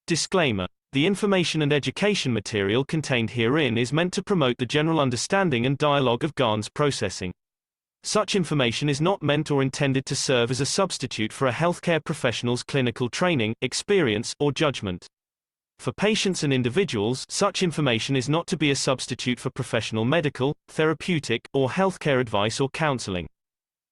Disclaimer. The information and education material contained herein is meant to promote the general understanding and dialogue of GAN's processing. Such information is not meant or intended to serve as a substitute for a healthcare professional's clinical training, experience, or judgment. For patients and individuals, such information is not to be a substitute for professional medical, therapeutic, or healthcare advice or counseling.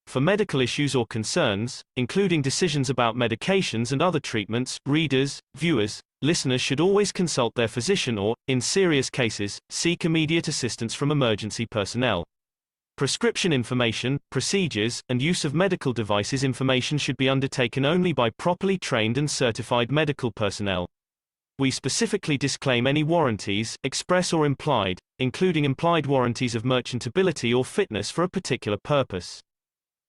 For medical issues or concerns, including decisions about medications and other treatments, readers, viewers, listeners should always consult their physician or, in serious cases, seek immediate assistance from emergency personnel. Prescription information, procedures, and use of medical devices information should be undertaken only by properly trained and certified medical personnel. We specifically disclaim any warranties, express or implied, including implied warranties of merchantability or fitness for a particular purpose.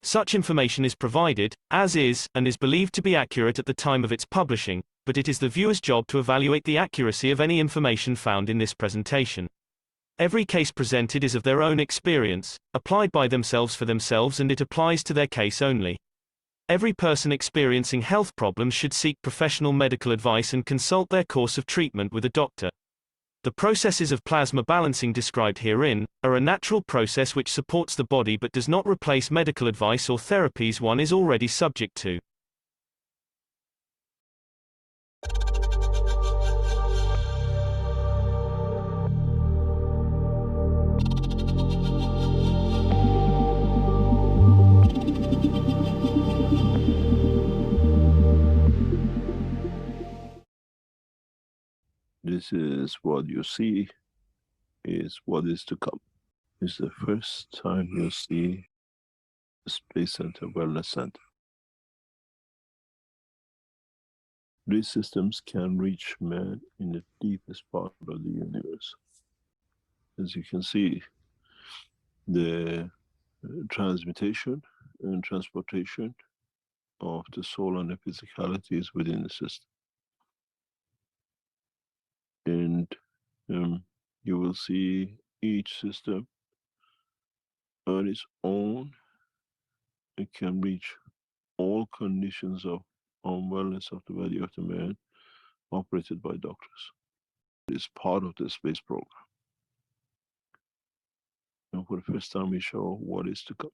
Such information is provided, as is, and is believed to be accurate at the time of its publishing, but it is the viewer's job to evaluate the accuracy of any information found in this presentation. Every case presented is of their own experience, applied by themselves for themselves, and it applies to their case only. Every person experiencing health problems should seek professional medical advice and consult their course of treatment with a doctor. The processes of plasma balancing described herein are a natural process which supports the body but does not replace medical advice or therapies one is already subject to. This is what you see is what is to come. It's the first time you see the Space Center Wellness Center. These systems can reach man in the deepest part of the universe. As you can see, the transmutation and transportation of the soul and the physicality is within the system. And you will see each system on its own. It can reach all conditions of unwellness of the body of the man operated by doctors. It is part of the space program. And for the first time, we show what is to come.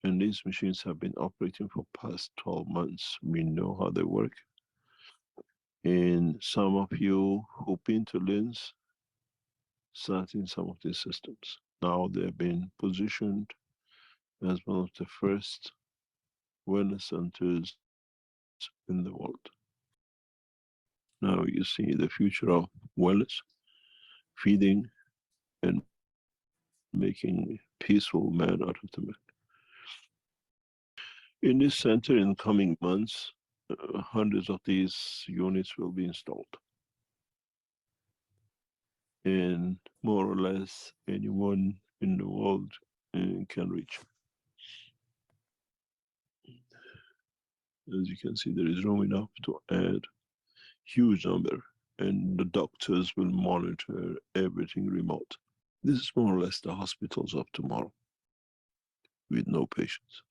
And these machines have been operating for past 12 months. We know how they work. And some of you who've been to LINS sat in some of these systems. Now they've been positioned as one of the first wellness centers in the world. Now you see the future of wellness, feeding and making peaceful man out of the man. In this center in coming months, hundreds of these units will be installed. And more or less anyone in the world can reach. As you can see, there is room enough to add huge number, and the doctors will monitor everything remote. This is more or less the hospitals of tomorrow with no patients.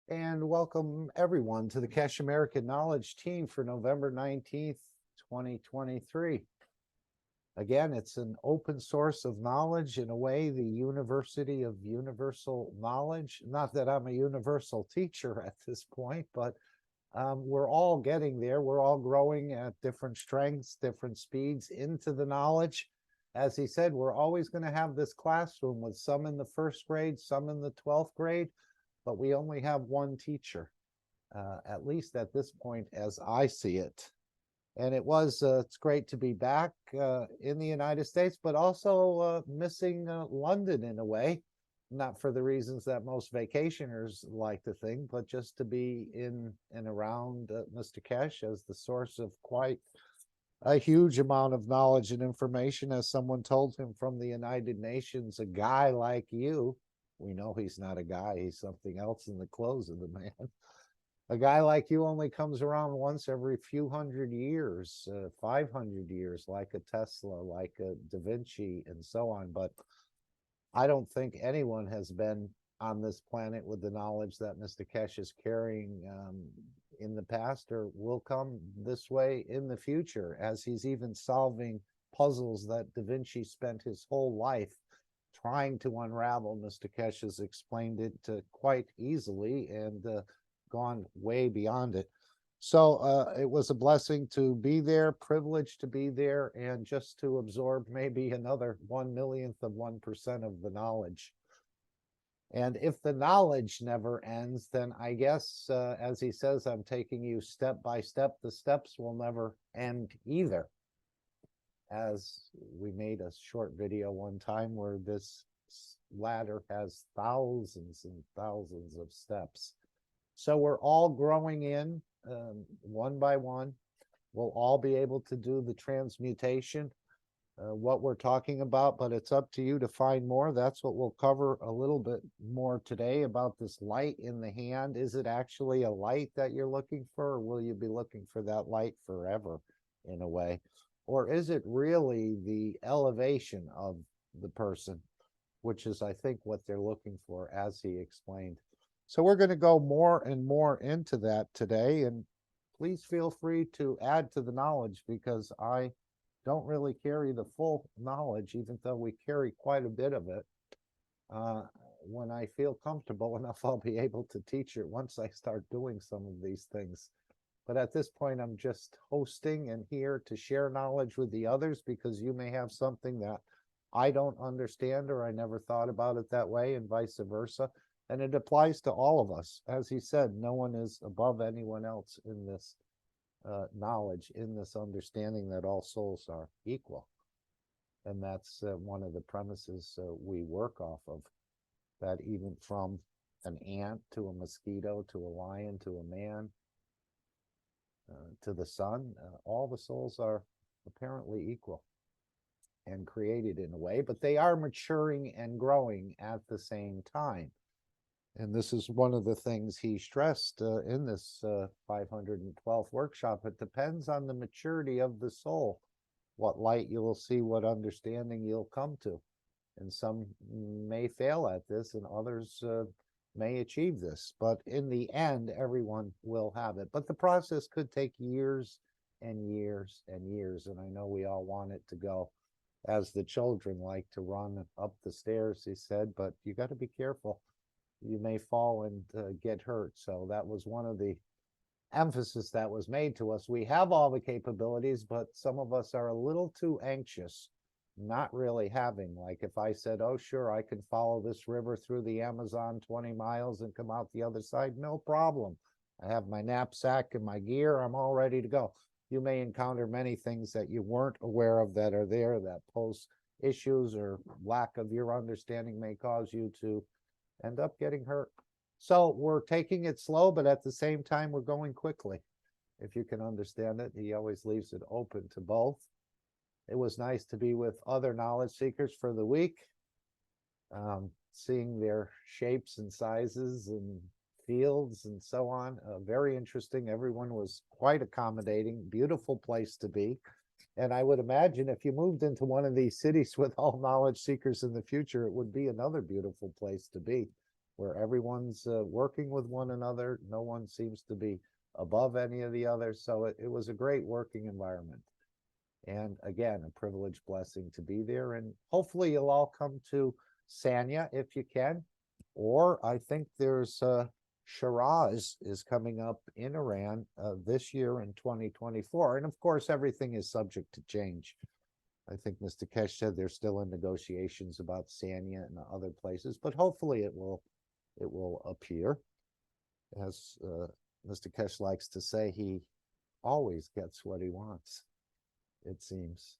And welcome everyone to the Keshe American Knowledge Team for November 19th, 2023. Again, it's an open source of knowledge, in a way, the University of Universal Knowledge. Not that I'm a universal teacher at this point, but we're all getting there. We're all growing at different strengths, different speeds into the knowledge. As he said, we're always going to have this classroom with some in the first grade, some in the 12th grade, but we only have one teacher, at least at this point, as I see it. And it's great to be back in the United States, but also missing London in a way. not for the reasons that most vacationers like to think, but just to be in and around Mr. Keshe as the source of quite a huge amount of knowledge and information. As someone told him from the United Nations, a guy like you, we know he's not a guy, he's something else in the clothes of the man. A guy like you only comes around once every few hundred years, 500 years, like a Tesla, like a Da Vinci, and so on. But I don't think anyone has been on this planet with the knowledge that Mr. Keshe is carrying in the past, or will come this way in the future, as he's even solving puzzles that Da Vinci spent his whole life trying to unravel. Mr. Keshe has explained it quite easily and gone way beyond it. So it was a blessing to be there, privileged to be there, and just to absorb maybe another 1/1,000,000th of 1% of the knowledge. And if the knowledge never ends, then I guess, as he says, I'm taking you step by step. The steps will never end either. As we made a short video one time where this ladder has thousands and thousands of steps. So we're all growing in one by one. We'll all be able to do the transmutation, what we're talking about, but it's up to you to find more. That's what we'll cover a little bit more today about this light in the hand. Is it actually a light that you're looking for, or will you be looking for that light forever in a way? Or is it really the elevation of the person, which is, I think, what they're looking for, as he explained. So we're going to go more and more into that today, and please feel free to add to the knowledge, because I don't really carry the full knowledge, even though we carry quite a bit of it. When I feel comfortable enough, I'll be able to teach it once I start doing some of these things. But at this point, I'm just hosting and here to share knowledge with the others, because you may have something that I don't understand, or I never thought about it that way, and vice versa. And it applies to all of us. As he said, no one is above anyone else in this knowledge, in this understanding that all souls are equal. And that's one of the premises we work off of, that even from an ant to a mosquito to a lion to a man to the sun, all the souls are apparently equal and created in a way, but they are maturing and growing at the same time. And this is one of the things he stressed in this 512th workshop. It depends on the maturity of the soul, what light you will see, what understanding you'll come to. And some may fail at this, and others may achieve this. But in the end, everyone will have it. But the process could take years and years and years. And I know we all want it to go as the children like to run up the stairs, he said, but you got to be careful. You may fall and get hurt. So that was one of the emphasis that was made to us. We have all the capabilities, but some of us are a little too anxious, not really having. Like if I said, oh, sure, I can follow this river through the Amazon 20 miles and come out the other side, no problem. I have my knapsack and my gear, I'm all ready to go. You may encounter many things that you weren't aware of that are there that pose issues, or lack of your understanding may cause you to end up getting hurt. So we're taking it slow, but at the same time, we're going quickly. If you can understand it, he always leaves it open to both. It was nice to be with other knowledge seekers for the week, seeing their shapes and sizes and fields and so on. Very interesting. Everyone was quite accommodating, beautiful place to be. And I would imagine if you moved into one of these cities with all knowledge seekers in the future, it would be another beautiful place to be, where everyone's working with one another. No one seems to be above any of the others. So it was a great working environment. And again, a privileged blessing to be there. And hopefully you'll all come to Sanya if you can. Or I think there's Shiraz is coming up in Iran this year in 2024. And of course, everything is subject to change. I think Mr. Keshe said they're still in negotiations about Sanya and other places, but hopefully it will appear. As Mr. Keshe likes to say, he always gets what he wants, it seems.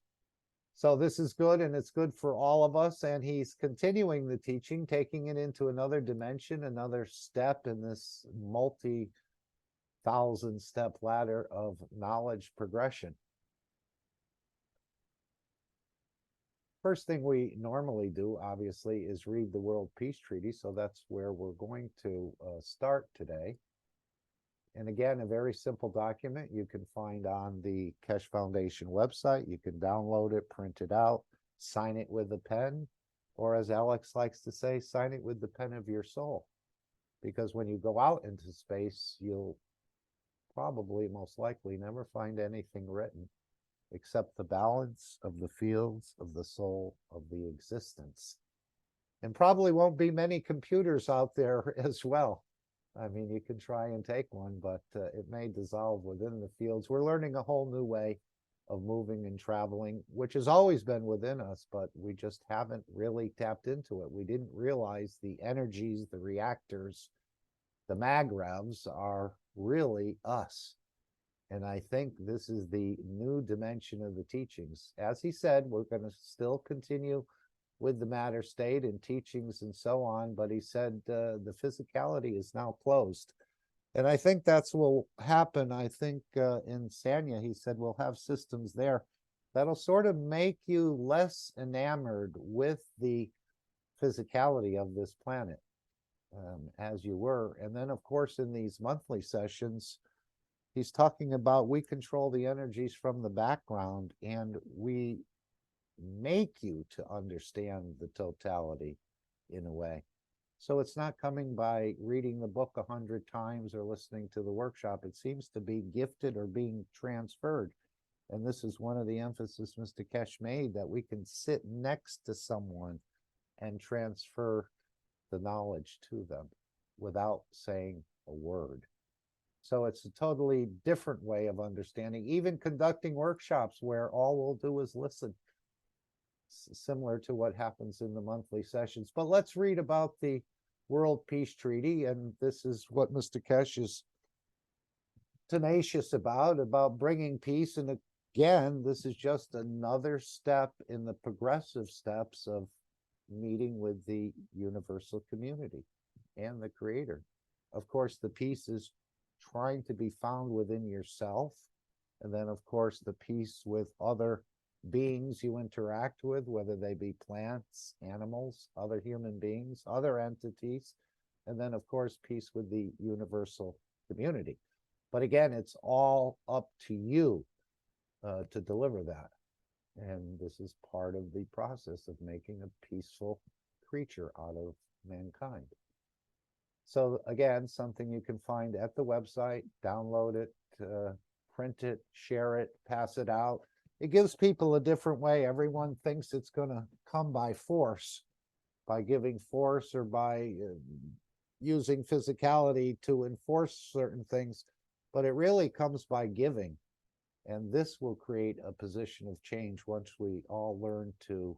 So this is good, and it's good for all of us. And he's continuing the teaching, taking it into another dimension, another step in this multi-thousand step ladder of knowledge progression. First thing we normally do, obviously, is read the World Peace Treaty. So that's where we're going to start today. And again, a very simple document you can find on the Keshe Foundation website. You can download it, print it out, sign it with a pen, or as Alex likes to say, sign it with the pen of your soul. Because when you go out into space, you'll probably, most likely, never find anything written except the balance of the fields of the soul of the existence. And probably won't be many computers out there as well. I mean, you can try and take one, but it may dissolve within the fields. We're learning a whole new way of moving and traveling, which has always been within us, but we just haven't really tapped into it. We didn't realize the energies, the reactors, the magrevs are really us. And I think this is the new dimension of the teachings. As he said, we're going to still continue with the matter state and teachings and so on, but he said the physicality is now closed. And I think that's what will happen. I think in Sanya, he said we'll have systems there that'll sort of make you less enamored with the physicality of this planet as you were. And then, of course, in these monthly sessions, he's talking about we control the energies from the background, and we make you to understand the totality in a way. So it's not coming by reading the book 100 times or listening to the workshop. It seems to be gifted or being transferred. And this is one of the emphasis Mr. Keshe made, that we can sit next to someone and transfer the knowledge to them without saying a word. So it's a totally different way of understanding, even conducting workshops where all we'll do is listen, similar to what happens in the monthly sessions. But let's read about the World Peace Treaty. And this is what Mr. Keshe is tenacious about bringing peace. And again, this is just another step in the progressive steps of meeting with the universal community and the Creator. Of course, the peace is trying to be found within yourself. And then, of course, the peace with other beings you interact with, whether they be plants, animals, other human beings, other entities. And then, of course, peace with the universal community. But again, it's all up to you to deliver that. And this is part of the process of making a peaceful creature out of mankind. So again, something you can find at the website, download it, print it, share it, pass it out. It gives people a different way. Everyone thinks it's going to come by force, by giving force or by using physicality to enforce certain things, but it really comes by giving. And this will create a position of change once we all learn to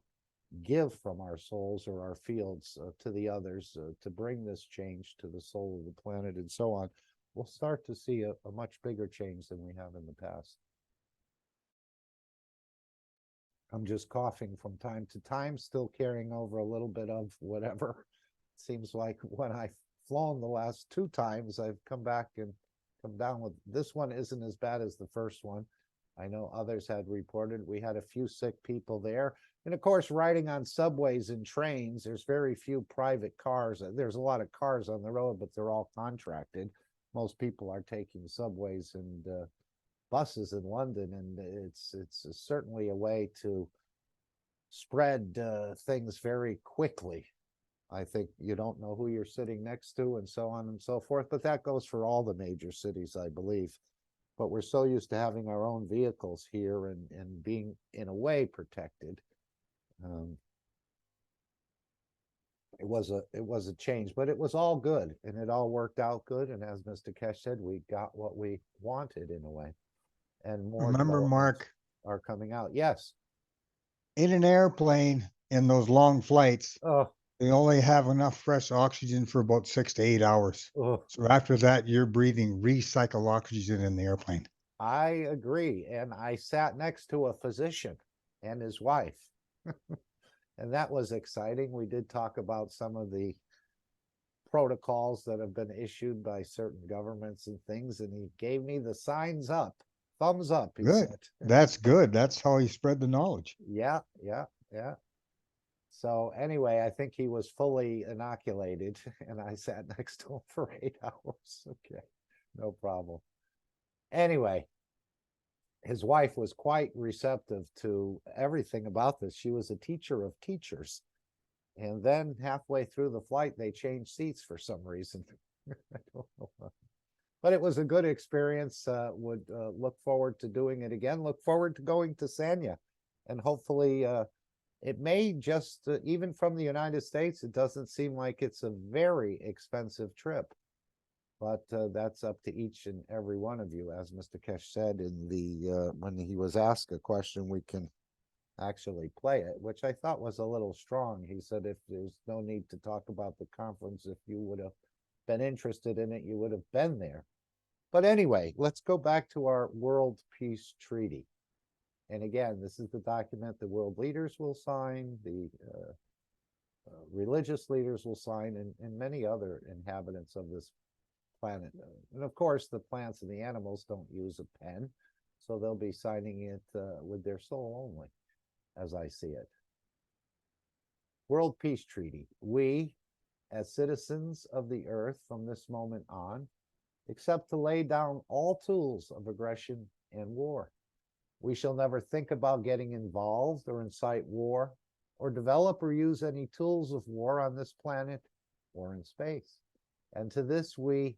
give from our souls or our fields to the others to bring this change to the soul of the planet and so on. We'll start to see a much bigger change than we have in the past. I'm just coughing from time to time, still carrying over a little bit of whatever. It seems like when I've flown the last 2 times, I've come back and come down with, this one isn't as bad as the first one. I know others had reported. We had a few sick people there. And of course, riding on subways and trains, there's very few private cars. There's a lot of cars on the road, but they're all contracted. Most people are taking subways and buses in London, and it's certainly a way to spread things very quickly. I think you don't know who you're sitting next to and so on and so forth, but that goes for all the major cities, I believe. But we're so used to having our own vehicles here and being, in a way, protected. It was a change, but it was all good, and it all worked out good. And as Mr. Keshe said, we got what we wanted in a way. And more Remember, Mark, are coming out. Yes. in an airplane, in those long flights, Oh, they only have enough fresh oxygen for about 6 to 8 hours. oh, So after that, you're breathing recycled oxygen in the airplane. I agree. And I sat next to a physician, and his wife. And that was exciting. We did talk about some of the protocols that have been issued by certain governments and things, and he gave me the signs up, thumbs up, he Good. said. That's good. That's how you spread the knowledge. Yeah, yeah, yeah. So anyway, I think he was fully inoculated, and I sat next to him for 8 hours. Okay, no problem. Anyway, his wife was quite receptive to everything about this. She was a teacher of teachers. And then halfway through the flight, they changed seats for some reason. I don't know why. But it was a good experience. Would look forward to doing it again. Look forward to going to Sanya. And hopefully it may just, even from the United States, it doesn't seem like it's a very expensive trip. But that's up to each and every one of you. As Mr. Keshe said in the when he was asked a question, we can actually play it, which I thought was a little strong. He said, if there's no need to talk about the conference, if you would have been interested in it, you would have been there. But anyway, let's go back to our World Peace Treaty. And again, this is the document the world leaders will sign, the religious leaders will sign, and many other inhabitants of this planet. And of course, the plants and the animals don't use a pen, so they'll be signing it with their soul only, as I see it. World Peace Treaty. We, as citizens of the earth from this moment on, accept to lay down all tools of aggression and war. We shall never think about getting involved or incite war, or develop or use any tools of war on this planet or in space. And to this we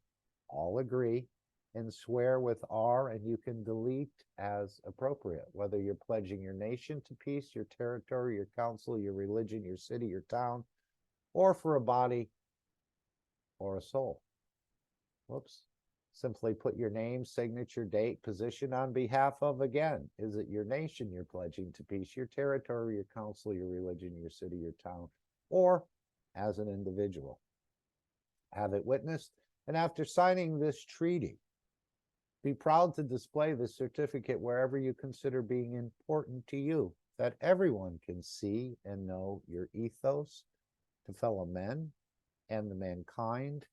all agree and swear with R, and you can delete as appropriate, whether you're pledging your nation to peace, your territory, your council, your religion, your city, your town, or for a body or a soul. Whoops. Simply put your name, signature, date, position on behalf of. Again, is it your nation you're pledging to peace, your territory, your council, your religion, your city, your town, or as an individual? Have it witnessed, and after signing this treaty, be proud to display this certificate wherever you consider being important to you, that everyone can see and know your ethos to fellow men and the mankind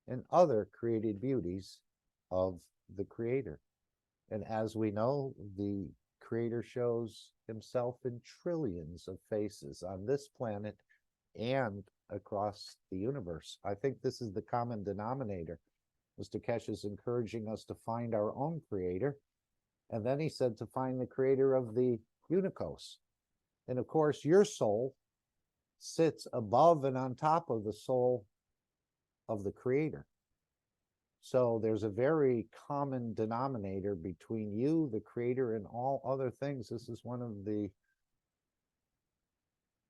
and other created beauties of the Creator. And as we know, the Creator shows himself in trillions of faces on this planet and across the universe. I think this is the common denominator. Mr. Keshe is encouraging us to find our own Creator. And then he said to find the Creator of the Unicos. And of course, your soul sits above and on top of the soul of the Creator. So there's a very common denominator between you, the Creator, and all other things. This is one of the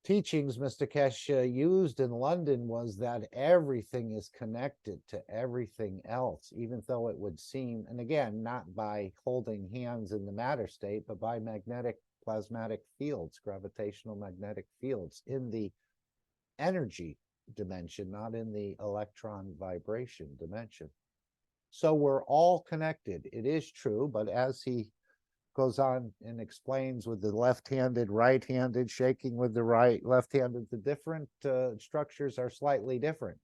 teachings Mr. Keshe used in London, was that everything is connected to everything else, even though it would seem, and again, not by holding hands in the matter state, but by magnetic plasmatic fields, gravitational magnetic fields in the energy dimension, not in the electron vibration dimension. So we're all connected. It is true, but as he goes on and explains, with the left-handed, right-handed, shaking with the right, left-handed, the different structures are slightly different.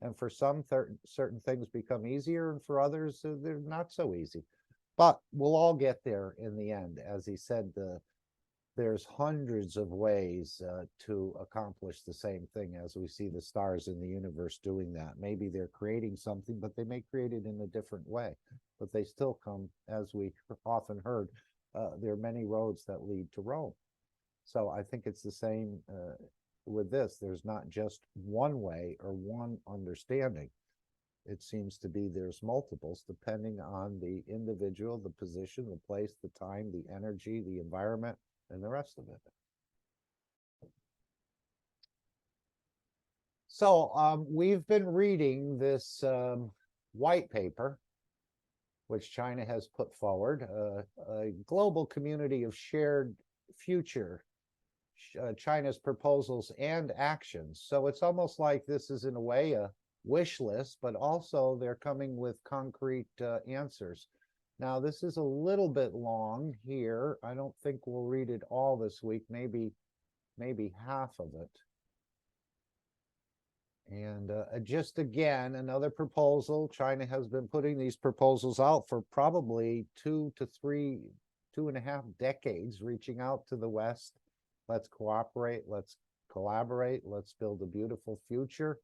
And for some, certain things become easier, and for others, they're not so easy. But we'll all get there in the end. As he said, there's hundreds of ways to accomplish the same thing, as we see the stars in the universe doing that. Maybe they're creating something, but they may create it in a different way. But they still come, as we often heard, there are many roads that lead to Rome. So I think it's the same with this. There's not just one way or one understanding. It seems to be there's multiples depending on the individual, the position, the place, the time, the energy, the environment, and the rest of it. So we've been reading this white paper, which China has put forward, a global community of shared future, China's proposals and actions. So it's almost like this is, in a way, a wish list, but also they're coming with concrete answers. Now, this is a little bit long here. I don't think we'll read it all this week, maybe half of it. And just again, another proposal. China has been putting these proposals out for probably 2.5 decades, reaching out to the West. Let's cooperate, let's collaborate, let's build a beautiful future.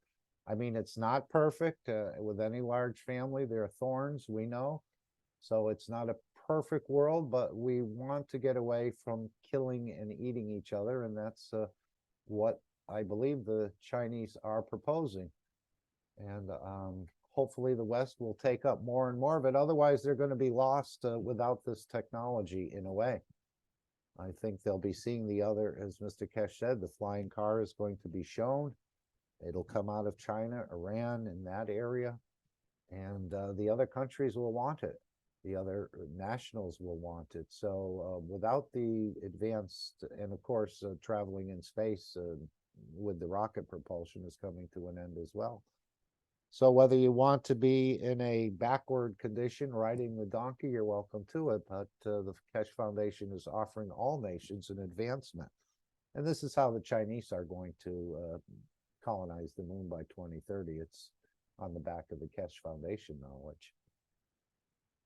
I mean, it's not perfect. With any large family, there are thorns, we know. So it's not a perfect world, but we want to get away from killing and eating each other. And that's what I believe the Chinese are proposing. And hopefully the West will take up more and more of it. Otherwise, they're going to be lost without this technology in a way. I think they'll be seeing the other, as Mr. Keshe said, the flying car is going to be shown. It'll come out of China, Iran, in that area. And the other countries will want it. The other nationals will want it. So without the advanced, and of course, traveling in space with the rocket propulsion is coming to an end as well. So whether you want to be in a backward condition riding the donkey, you're welcome to it. But the Keshe Foundation is offering all nations an advancement. And this is how the Chinese are going to colonize the moon by 2030. It's on the back of the Keshe Foundation knowledge.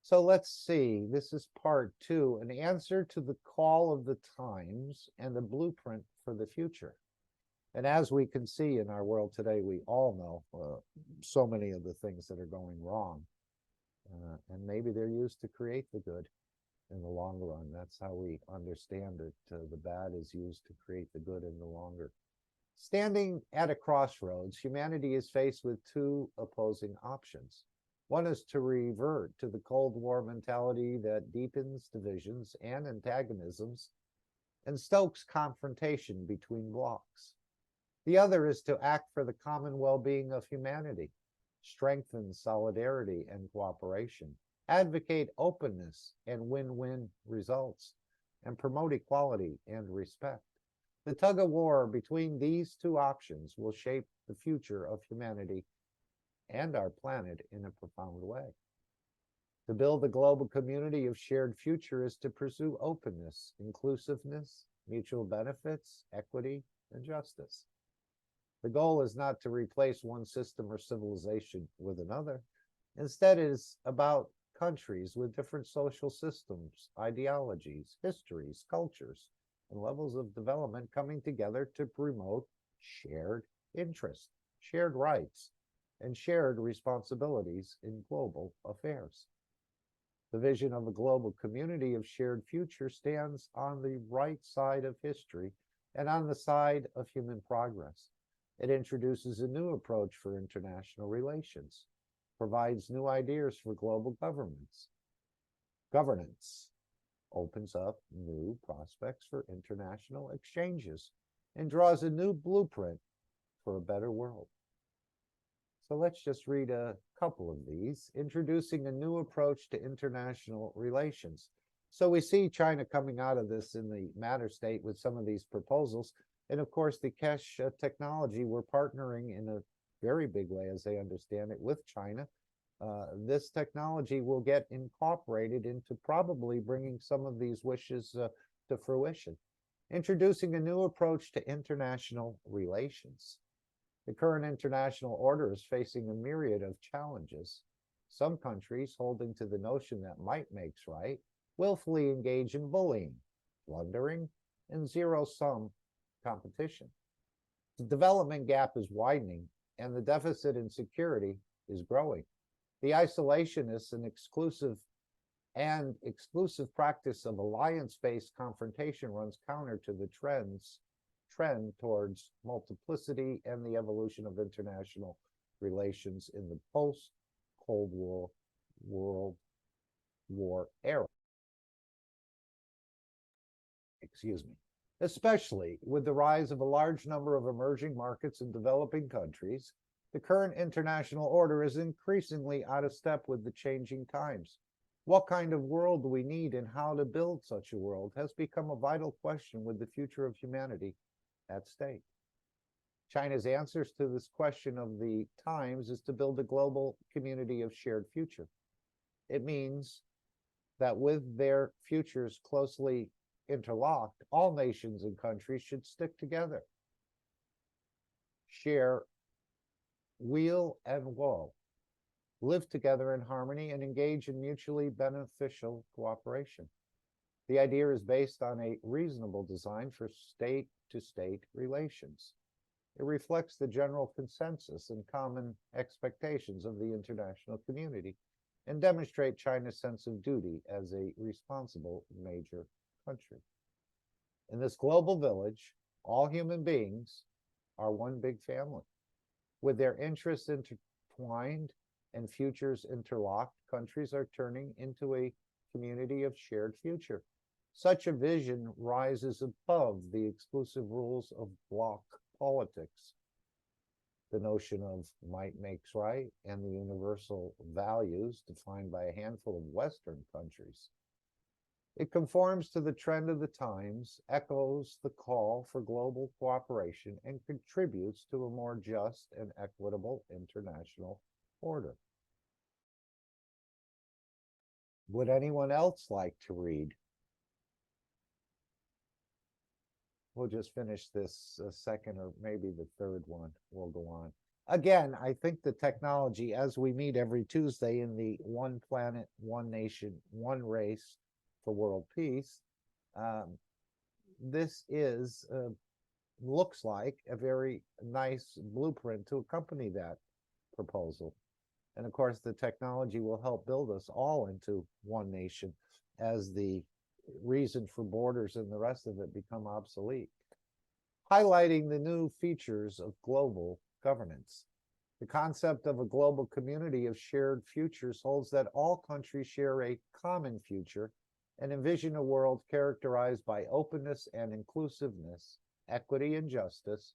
So let's see, this is part 2, an answer to the call of the times and the blueprint for the future. And as we can see in our world today, we all know so many of the things that are going wrong. And maybe they're used to create the good in the long run. That's how we understand it. The bad is used to create the good in the longer. Standing at a crossroads, humanity is faced with 2 opposing options. One is to revert to the Cold War mentality that deepens divisions and antagonisms and stokes confrontation between blocs. The other is to act for the common well-being of humanity, strengthen solidarity and cooperation, advocate openness and win-win results, and promote equality and respect. The tug-of-war between these 2 options will shape the future of humanity and our planet in a profound way. To build a global community of shared future is to pursue openness, inclusiveness, mutual benefits, equity, and justice. The goal is not to replace one system or civilization with another. Instead, it is about countries with different social systems, ideologies, histories, cultures, and levels of development coming together to promote shared interests, shared rights, and shared responsibilities in global affairs. The vision of a global community of shared future stands on the right side of history and on the side of human progress. It introduces a new approach for international relations, provides new ideas for global governance, opens up new prospects for international exchanges, and draws a new blueprint for a better world. So let's just read a couple of these, introducing a new approach to international relations. So we see China coming out of this in the matter state with some of these proposals. And of course, the Keshe technology, we're partnering in a very big way, as they understand it, with China. This technology will get incorporated into probably bringing some of these wishes to fruition. Introducing a new approach to international relations. The current international order is facing a myriad of challenges. Some countries, holding to the notion that might makes right, willfully engage in bullying, plundering, and zero-sum competition. The development gap is widening, and the deficit in security is growing. The isolationists and exclusive practice of alliance-based confrontation runs counter to the trend towards multiplicity and the evolution of international relations in the post-Cold War World War era. Excuse me. Especially with the rise of a large number of emerging markets in developing countries, the current international order is increasingly out of step with the changing times. What kind of world do we need and how to build such a world has become a vital question with the future of humanity at stake. China's answers to this question of the times is to build a global community of shared future. It means that with their futures closely interlocked, all nations and countries should stick together, share weal and woe, live together in harmony, and engage in mutually beneficial cooperation. The idea is based on a reasonable design for state-to-state relations. It reflects the general consensus and common expectations of the international community and demonstrate China's sense of duty as a responsible major country. In this global village, all human beings are one big family. With their interests intertwined and futures interlocked, countries are turning into a community of shared future. Such a vision rises above the exclusive rules of bloc politics. The notion of might makes right and the universal values defined by a handful of Western countries. It conforms to the trend of the times, echoes the call for global cooperation, and contributes to a more just and equitable international order. Would anyone else like to read? We'll just finish this second or maybe the third one. We'll go on. Again, I think the technology, as we meet every Tuesday in the One Planet, One Nation, One Race for World Peace, this is, looks like a very nice blueprint to accompany that proposal. And of course, the technology will help build us all into one nation as the reason for borders and the rest of it become obsolete. Highlighting the new features of global governance. The concept of a global community of shared futures holds that all countries share a common future and envision a world characterized by openness and inclusiveness, equity and justice,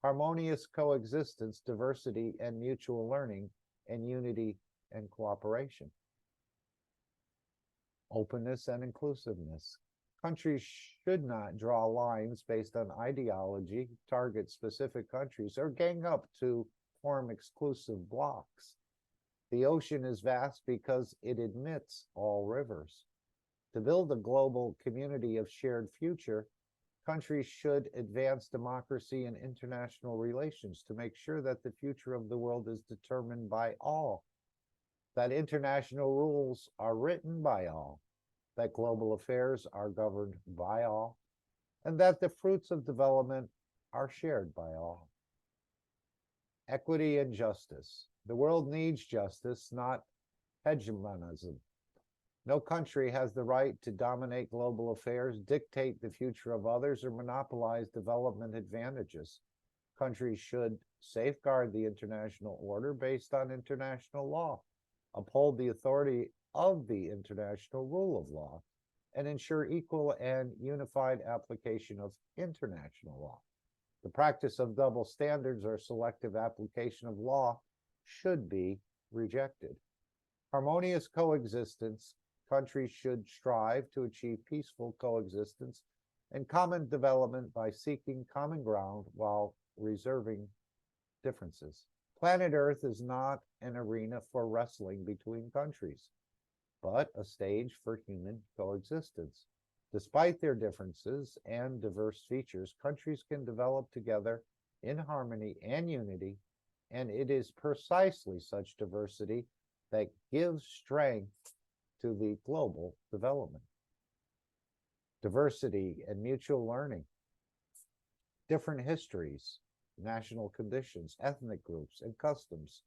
harmonious coexistence, diversity and mutual learning, and unity and cooperation. Openness and inclusiveness. Countries should not draw lines based on ideology, target specific countries, or gang up to form exclusive blocs. The ocean is vast because it admits all rivers. To build a global community of shared future, countries should advance democracy and international relations to make sure that the future of the world is determined by all, that international rules are written by all, that global affairs are governed by all, and that the fruits of development are shared by all. Equity and justice. The world needs justice, not hegemonism. No country has the right to dominate global affairs, dictate the future of others, or monopolize development advantages. Countries should safeguard the international order based on international law, uphold the authority of the international rule of law, and ensure equal and unified application of international law. The practice of double standards or selective application of law should be rejected. Harmonious coexistence. Countries should strive to achieve peaceful coexistence and common development by seeking common ground while reserving differences. Planet Earth is not an arena for wrestling between countries, but a stage for human coexistence. Despite their differences and diverse features, countries can develop together in harmony and unity, and it is precisely such diversity that gives strength to the global development. Diversity and mutual learning. Different histories, national conditions, ethnic groups, and customs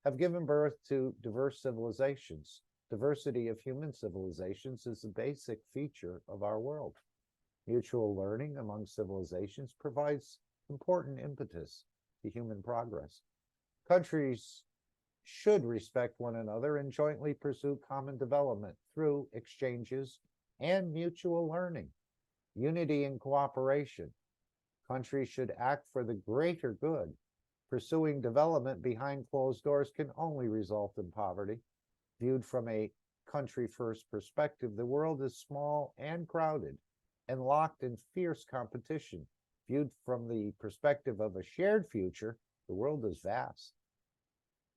have given birth to diverse civilizations. Diversity of human civilizations is a basic feature of our world. Mutual learning among civilizations provides important impetus to human progress. Countries should respect one another and jointly pursue common development through exchanges and mutual learning. Unity and cooperation. Countries should act for the greater good. Pursuing development behind closed doors can only result in poverty. Viewed from a country-first perspective, the world is small and crowded and locked in fierce competition. Viewed from the perspective of a shared future, the world is vast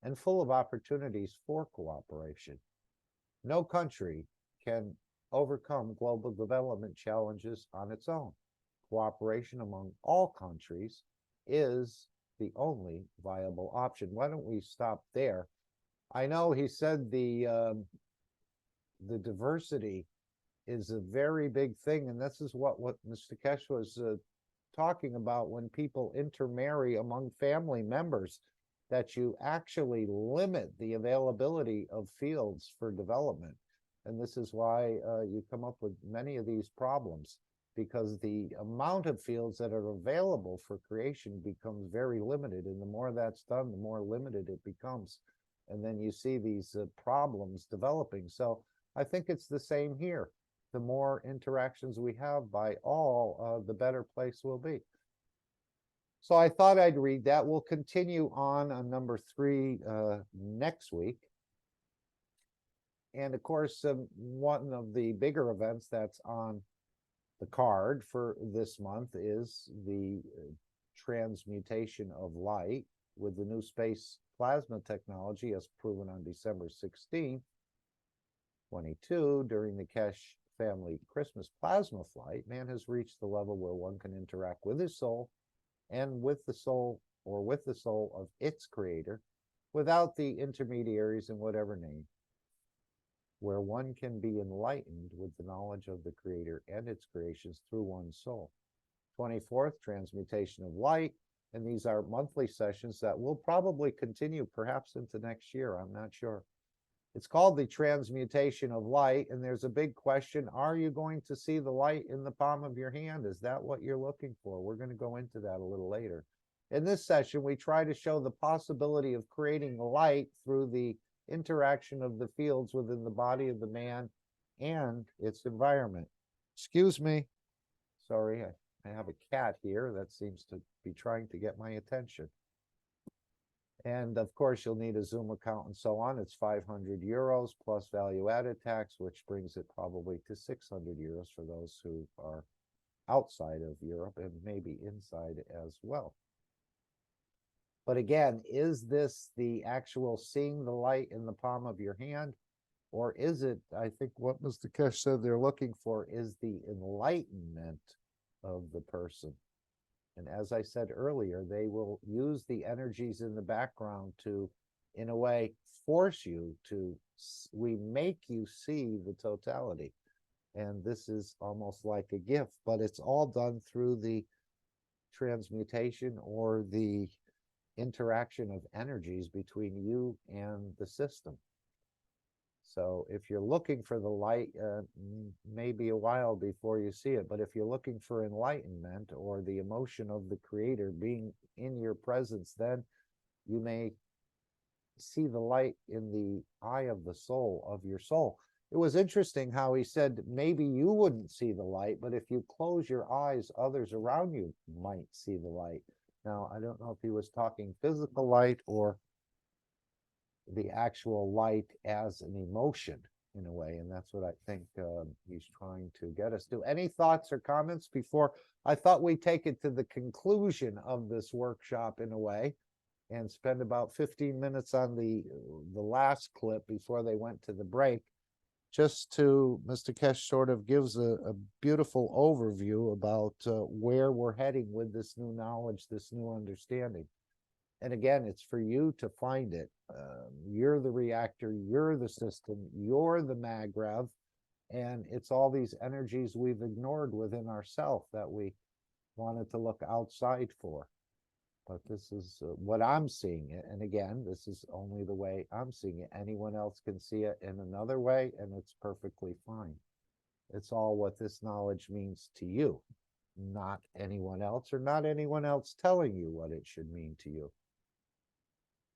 and full of opportunities for cooperation. No country can overcome global development challenges on its own. Cooperation among all countries is the only viable option. Why don't we stop there? I know he said the diversity is a very big thing, and this is what Mr. Keshe was talking about when people intermarry among family members, that you actually limit the availability of fields for development. And this is why you come up with many of these problems, because the amount of fields that are available for creation becomes very limited. And the more that's done, the more limited it becomes. And then you see these problems developing. So I think it's the same here. The more interactions we have by all, the better place we'll be. So I thought I'd read that. We'll continue on number 3 next week. And of course, one of the bigger events that's on the card for this month is the transmutation of light with the new space plasma technology, as proven on December 16, 2022, during the Keshe family Christmas plasma flight. Man has reached the level where one can interact with his soul and with the soul, or with the soul of its creator, without the intermediaries in whatever name, where one can be enlightened with the knowledge of the creator and its creations through one's soul. 24th, transmutation of light. And these are monthly sessions that will probably continue perhaps into next year. I'm not sure. It's called the transmutation of light. And there's a big question. Are you going to see the light in the palm of your hand? Is that what you're looking for? We're going to go into that a little later. In this session, we try to show the possibility of creating light through the interaction of the fields within the body of the man and its environment. Excuse me. Sorry, I have a cat here that seems to be trying to get my attention. And of course, you'll need a Zoom account and so on. It's 500 euros plus value added tax, which brings it probably to 600 euros for those who are outside of Europe and maybe inside as well. But again, is this the actual seeing the light in the palm of your hand? Or is it, I think what Mr. Keshe said they're looking for is the enlightenment of the person. And as I said earlier, they will use the energies in the background to, in a way, force you to, we make you see the totality. And this is almost like a gift, but it's all done through the transmutation or the interaction of energies between you and the system. So if you're looking for the light, maybe a while before you see it, but if you're looking for enlightenment or the emotion of the creator being in your presence, then you may see the light in the eye of the soul of your soul. It was interesting how he said maybe you wouldn't see the light, but if you close your eyes, others around you might see the light. Now, I don't know if he was talking physical light or the actual light as an emotion in a way, and that's what I think he's trying to get us to. Any thoughts or comments before? I thought we'd take it to the conclusion of this workshop in a way and spend about 15 minutes on the last clip before they went to the break, just to, Mr. Keshe sort of gives a beautiful overview about where we're heading with this new knowledge, this new understanding. And again, it's for you to find it. You're the reactor, you're the system, you're the magrev, and it's all these energies we've ignored within ourselves that we wanted to look outside for. But this is what I'm seeing it. And again, this is only the way I'm seeing it. Anyone else can see it in another way, and it's perfectly fine. It's all what this knowledge means to you, not anyone else, or not anyone else telling you what it should mean to you.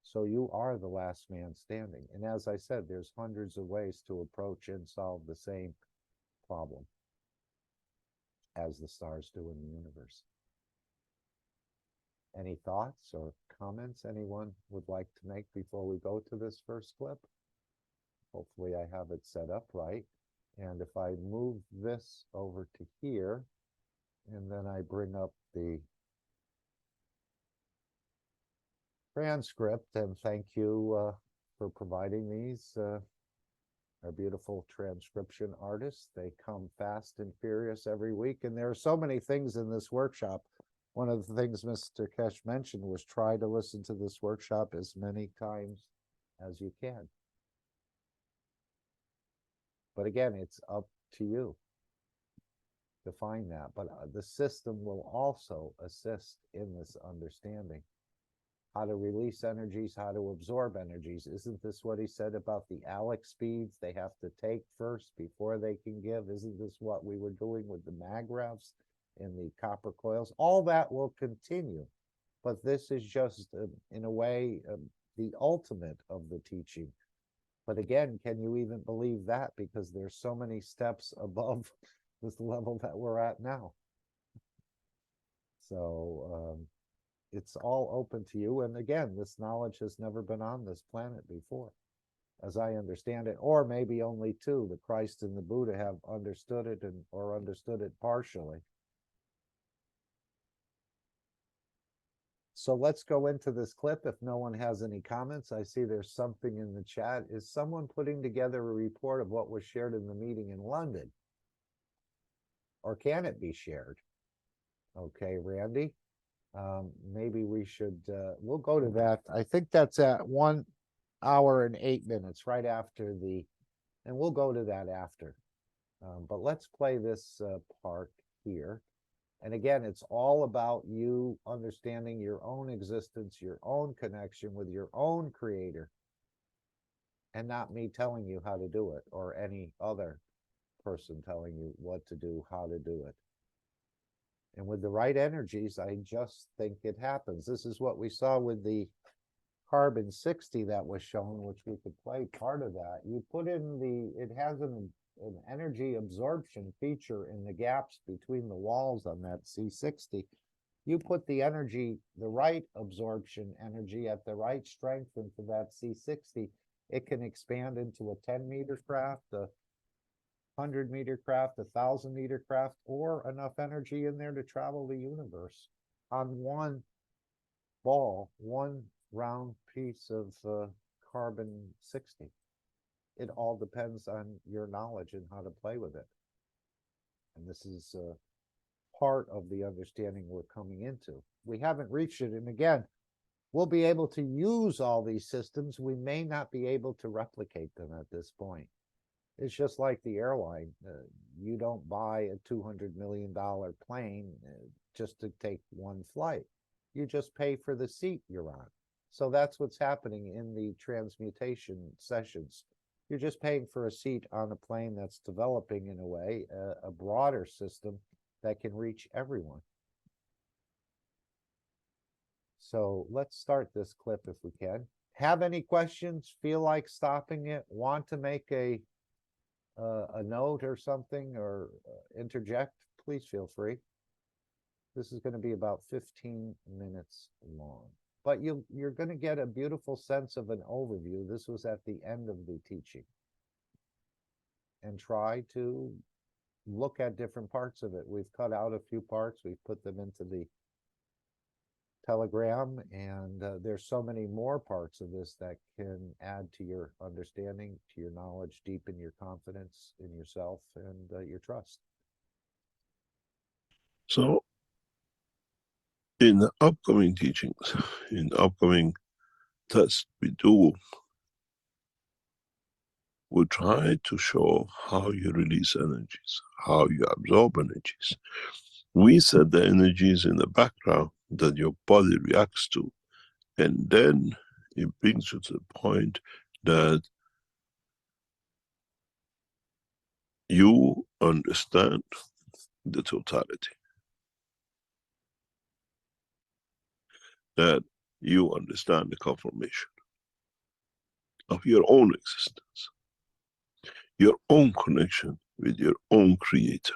So you are the last man standing. And as I said, there's hundreds of ways to approach and solve the same problem as the stars do in the universe. Any thoughts or comments anyone would like to make before we go to this first clip? Hopefully I have it set up right. And if I move this over to here, and then I bring up the transcript, and thank you for providing these our beautiful transcription artists. They come fast and furious every week, and there are so many things in this workshop. One of the things Mr. Keshe mentioned was try to listen to this workshop as many times as you can. But again, it's up to you to find that. But the system will also assist in this understanding. How to release energies, how to absorb energies. Isn't this what he said about the Alex speeds they have to take first before they can give? Isn't this what we were doing with the magraphs and the copper coils? All that will continue, but this is just, in a way, the ultimate of the teaching. But again, can you even believe that? Because there's so many steps above this level that we're at now. So, it's all open to you. And again, this knowledge has never been on this planet before, as I understand it, or maybe only two, the Christ and the Buddha, have understood it or understood it partially. So let's go into this clip. If no one has any comments, I see there's something in the chat. Is someone putting together a report of what was shared in the meeting in London? Or can it be shared? Okay, Randy. Maybe we should, we'll go to that. I think that's at 1 hour and 8 minutes, right after and we'll go to that after. But let's play this part here. And again, it's all about you understanding your own existence, your own connection with your own creator, and not me telling you how to do it, or any other person telling you what to do, how to do it. And with the right energies, I just think it happens. This is what we saw with the carbon 60 that was shown, which we could play part of that. You put in it has an energy absorption feature in the gaps between the walls on that C60. You put the energy, the right absorption energy at the right strength into that C60, it can expand into a 10-meter craft, a 100-meter craft, 1,000-meter craft, or enough energy in there to travel the universe on one ball, one round piece of carbon 60. It all depends on your knowledge and how to play with it. And this is part of the understanding we're coming into. We haven't reached it. And again, we'll be able to use all these systems. We may not be able to replicate them at this point. It's just like the airline. You don't buy a $200 million plane just to take one flight. You just pay for the seat you're on. So that's what's happening in the transmutation sessions. You're just paying for a seat on a plane that's developing, in a way, a broader system that can reach everyone. So let's start this clip if we can. Have any questions? Feel like stopping it? Want to make a note or something, or interject? Please feel free. This is going to be about 15 minutes long, but you're going to get a beautiful sense of an overview. This was at the end of the teaching, and try to look at different parts of it. We've cut out a few parts. We've put them into the Telegram, and there's so many more parts of this that can add to your understanding, to your knowledge, deepen your confidence in yourself and your trust. So, in the upcoming teachings, in the upcoming tests we'll try to show how you release energies, how you absorb energies. We set the energies in the background that your body reacts to, and then it brings you to the point that you understand the totality, that you understand the confirmation of your own existence, your own connection with your own creator.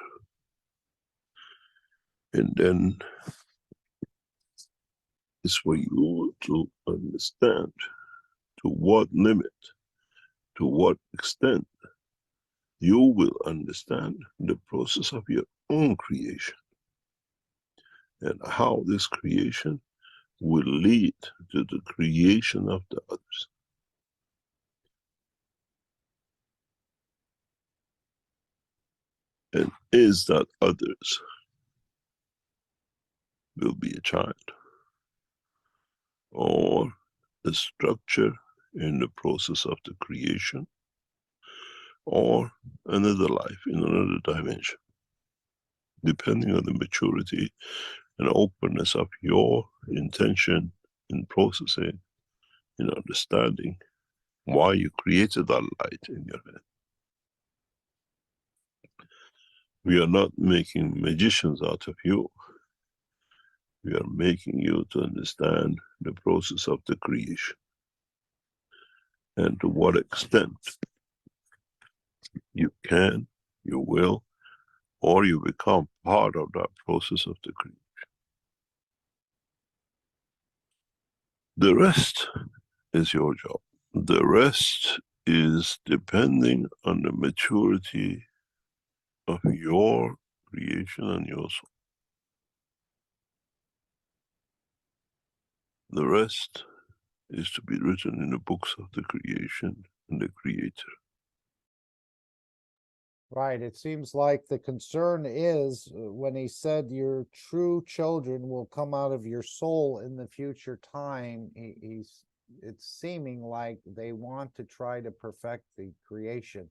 And then it's for you to understand to what limit, to what extent you will understand the process of your own creation, and how this creation will lead to the creation of the others. and is that others will be a child or a structure in the process of the creation or another life in another dimension, depending on the maturity and openness of your intention in processing, in understanding why you created that light in your head. We are not making magicians out of you. We are making you to understand the process of the creation and to what extent you can, you will, or you become part of that process of the creation. The rest is your job. The rest is depending on the maturity of your creation and your soul. The rest is to be written in the books of the creation and the creator. Right. It seems like the concern is when he said your true children will come out of your soul in the future time, it's seeming like they want to try to perfect the creation.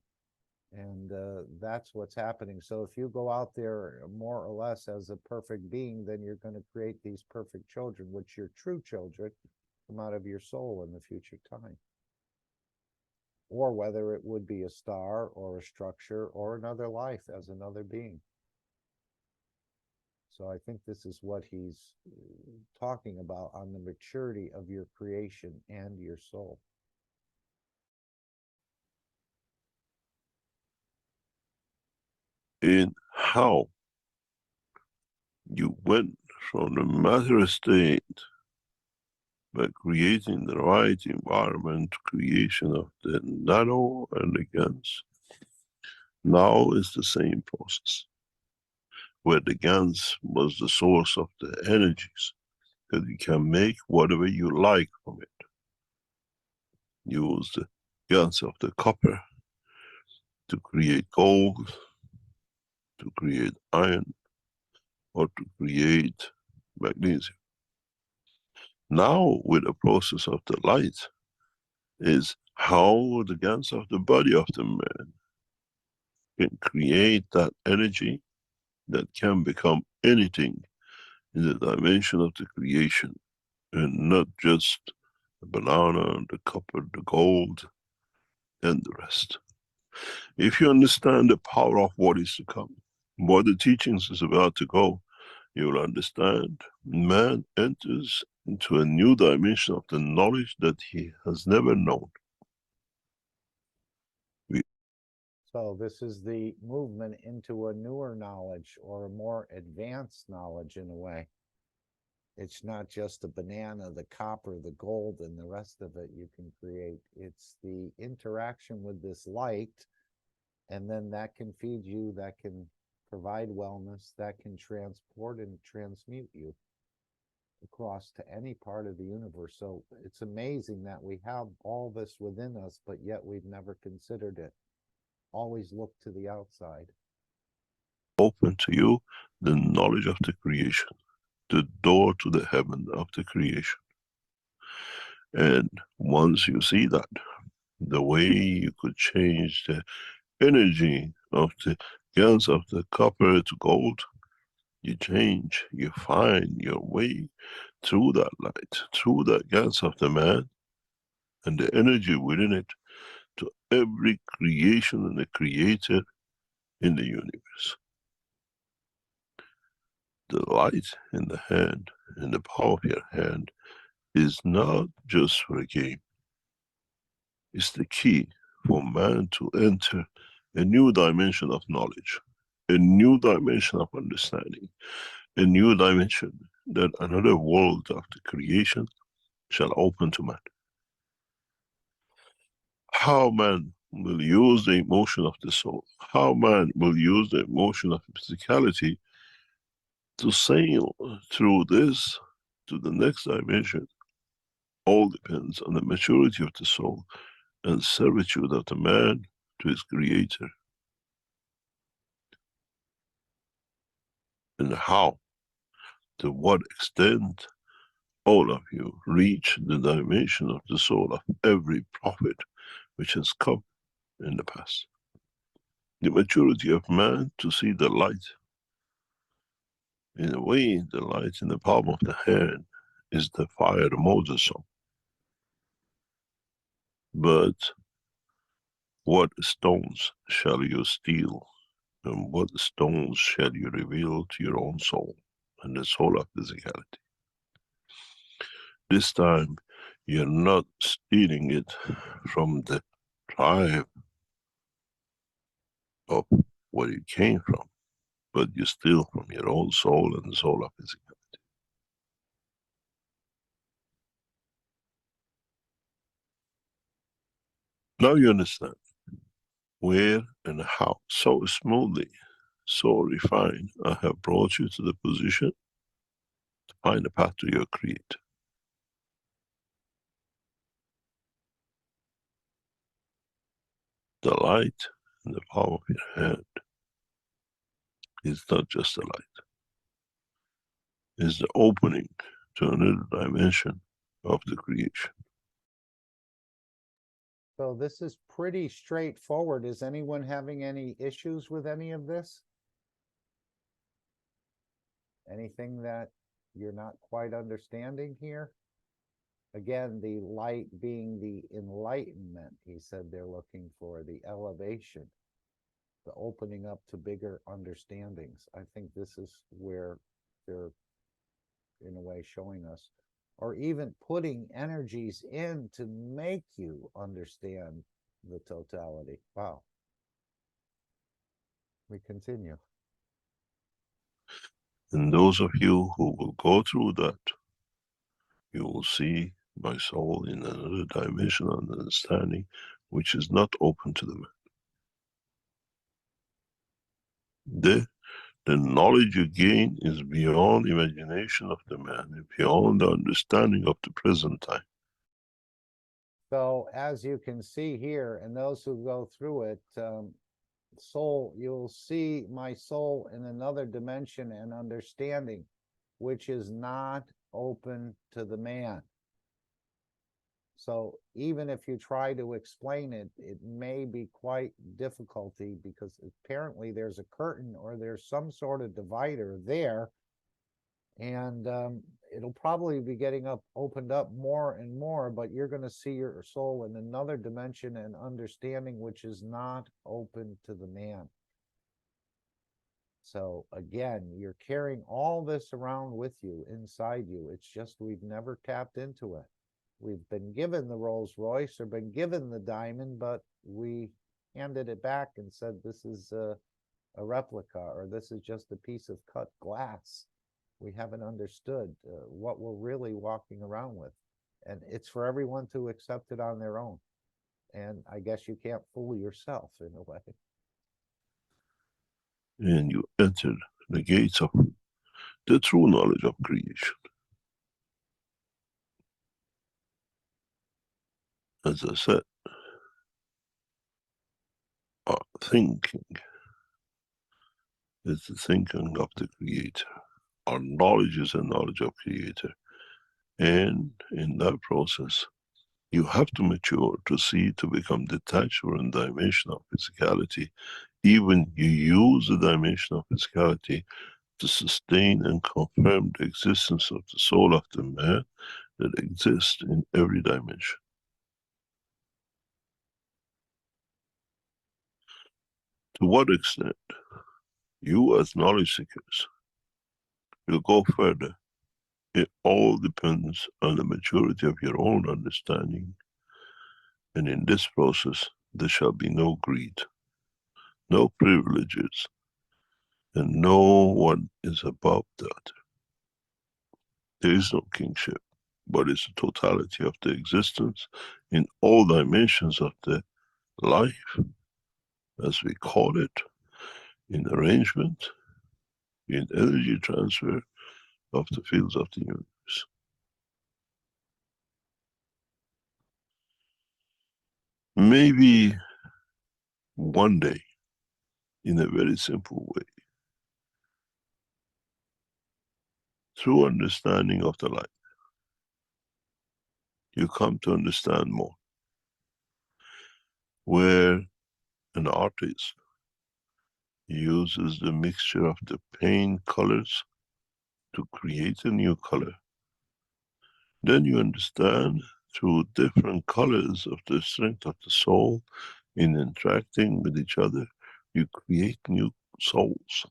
And that's what's happening. So if you go out there more or less as a perfect being, then you're going to create these perfect children, which your true children come out of your soul in the future time. Or whether it would be a star or a structure or another life as another being. So I think this is what he's talking about on the maturity of your creation and your soul. In how you went from the matter state by creating the right environment, creation of the nano and the GANs. Now is the same process, where the GANs was the source of the energies, that you can make whatever you like from it. Use the GANs of the copper to create gold, to create iron, or to create magnesium. Now, with the process of the light, is how the GANs of the body of the man can create that energy that can become anything in the dimension of the creation, and not just the banana, the copper, the gold, and the rest. If you understand the power of what is to come, what the teachings is about to go, you will understand man enters into a new dimension of the knowledge that he has never known. So this is the movement into a newer knowledge or a more advanced knowledge in a way. It's not just the banana, the copper, the gold, and the rest of it you can create. It's the interaction with this light, and then that can feed you, that can provide wellness, that can transport and transmute you across to any part of the universe. So it's amazing that we have all this within us, but yet we've never considered it. Always look to the outside. Open to you the knowledge of the creation, the door to the heaven of the creation. And once you see that, the way you could change the energy of the GANs of the copper to gold, you change, you find your way through that light, through that GANs of the man, and the energy within it, to every creation and the creator in the universe. The light in the hand, in the palm of your hand, is not just for a game. It's the key for man to enter a new dimension of knowledge, a new dimension of understanding, a new dimension that another world of the creation shall open to man. How man will use the emotion of the soul, how man will use the emotion of physicality to sail through this to the next dimension, all depends on the maturity of the soul and servitude of the man to his creator. and how, to what extent all of you reach the dimension of the soul of every prophet which has come in the past. The maturity of man to see the light. In a way, the light in the palm of the hand is the fire Moses saw. But what stones shall you steal, and what stones shall you reveal to your own soul and the soul of physicality? This time, you're not stealing it from the tribe of where you came from, but you steal from your own soul and the soul of physicality. Now you understand where and how, so smoothly, so refined, I have brought you to the position to find a path to your creator. The light in the palm of your hand is not just a light. It's the opening to another dimension of the creation. So this is pretty straightforward. Is anyone having any issues with any of this? Anything that you're not quite understanding here? Again, the light being the enlightenment, he said they're looking for, the elevation, the opening up to bigger understandings. I think this is where they're, in a way, showing us, or even putting energies in to make you understand the totality. Wow. We continue. And those of you who will go through that, you will see my soul in another dimension of understanding, which is not open to the man. The knowledge you gain is beyond imagination of the man, beyond the understanding of the present time. So as you can see here, and those who go through it, soul, you'll see my soul in another dimension and understanding, which is not open to the man. So even if you try to explain it, it may be quite difficulty, because apparently there's a curtain or there's some sort of divider there. And it'll probably be getting opened up more and more, but you're going to see your soul in another dimension and understanding which is not open to the man. So again, you're carrying all this around with you, inside you. It's just we've never tapped into it. We've been given the Rolls Royce or been given the diamond, but we handed it back and said this is a replica, or this is just a piece of cut glass. We haven't understood what we're really walking around with. And it's for everyone to accept it on their own. And I guess you can't fool yourself in a way. And you enter the gates of the true knowledge of creation. As I said, our thinking is the thinking of the creator. Our knowledge is the knowledge of creator. And in that process, you have to mature to see, to become detached from the dimension of physicality. Even you use the dimension of physicality to sustain and confirm the existence of the soul of the man that exists in every dimension. To what extent you as knowledge seekers will go further, it all depends on the maturity of your own understanding. And in this process, there shall be no greed, no privileges, and no one is above that. There is no kingship, but it's the totality of the existence in all dimensions of the life, as we call it, in arrangement, in energy transfer of the fields of the universe. Maybe one day, in a very simple way, Through understanding of the light, you come to understand more. Where an artist uses the mixture of the paint colors to create a new color, then you understand through different colors of the strength of the soul in interacting with each other, you create new souls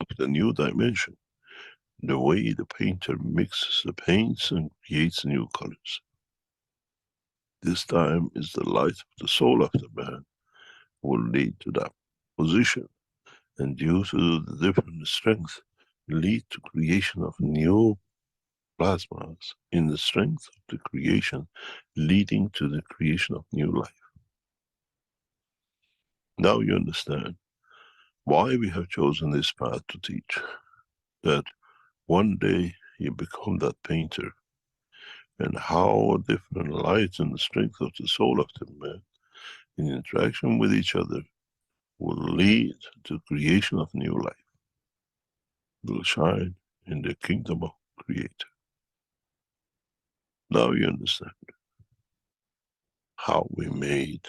of the new dimension. The way the painter mixes the paints and creates new colors. This time is the light of the soul of the man will lead to that position, and due to the different strengths, lead to creation of new plasmas in the strength of the creation, leading to the creation of new life. Now you understand why we have chosen this path to teach, that one day you become that painter, and how different light and the strength of the soul of the man in interaction with each other will lead to creation of new life, will shine in the kingdom of Creator. Now you understand how we made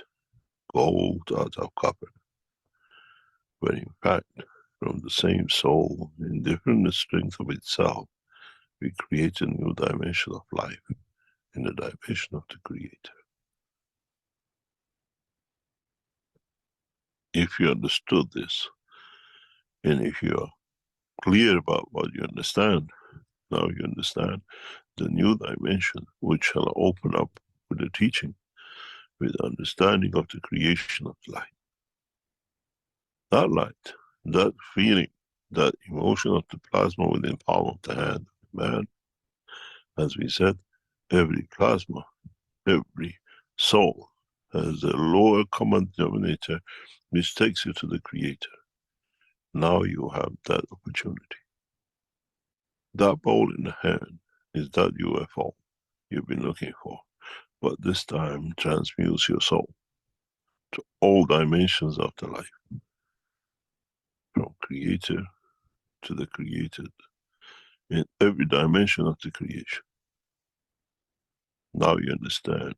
gold out of copper, when in fact, from the same soul, in different strength of itself, we create a new dimension of life, in the dimension of the Creator. If you understood this, and if you are clear about what you understand, now you understand the new dimension which shall open up with the teaching, with understanding of the creation of light. That light, that feeling, that emotion of the plasma within the palm of the hand of man, as we said, every plasma, every soul has a lower common denominator which takes you to the Creator. Now you have that opportunity. That ball in the hand is that UFO you've been looking for, but this time transmutes your soul to all dimensions of the life, from Creator to the created, in every dimension of the creation. Now you understand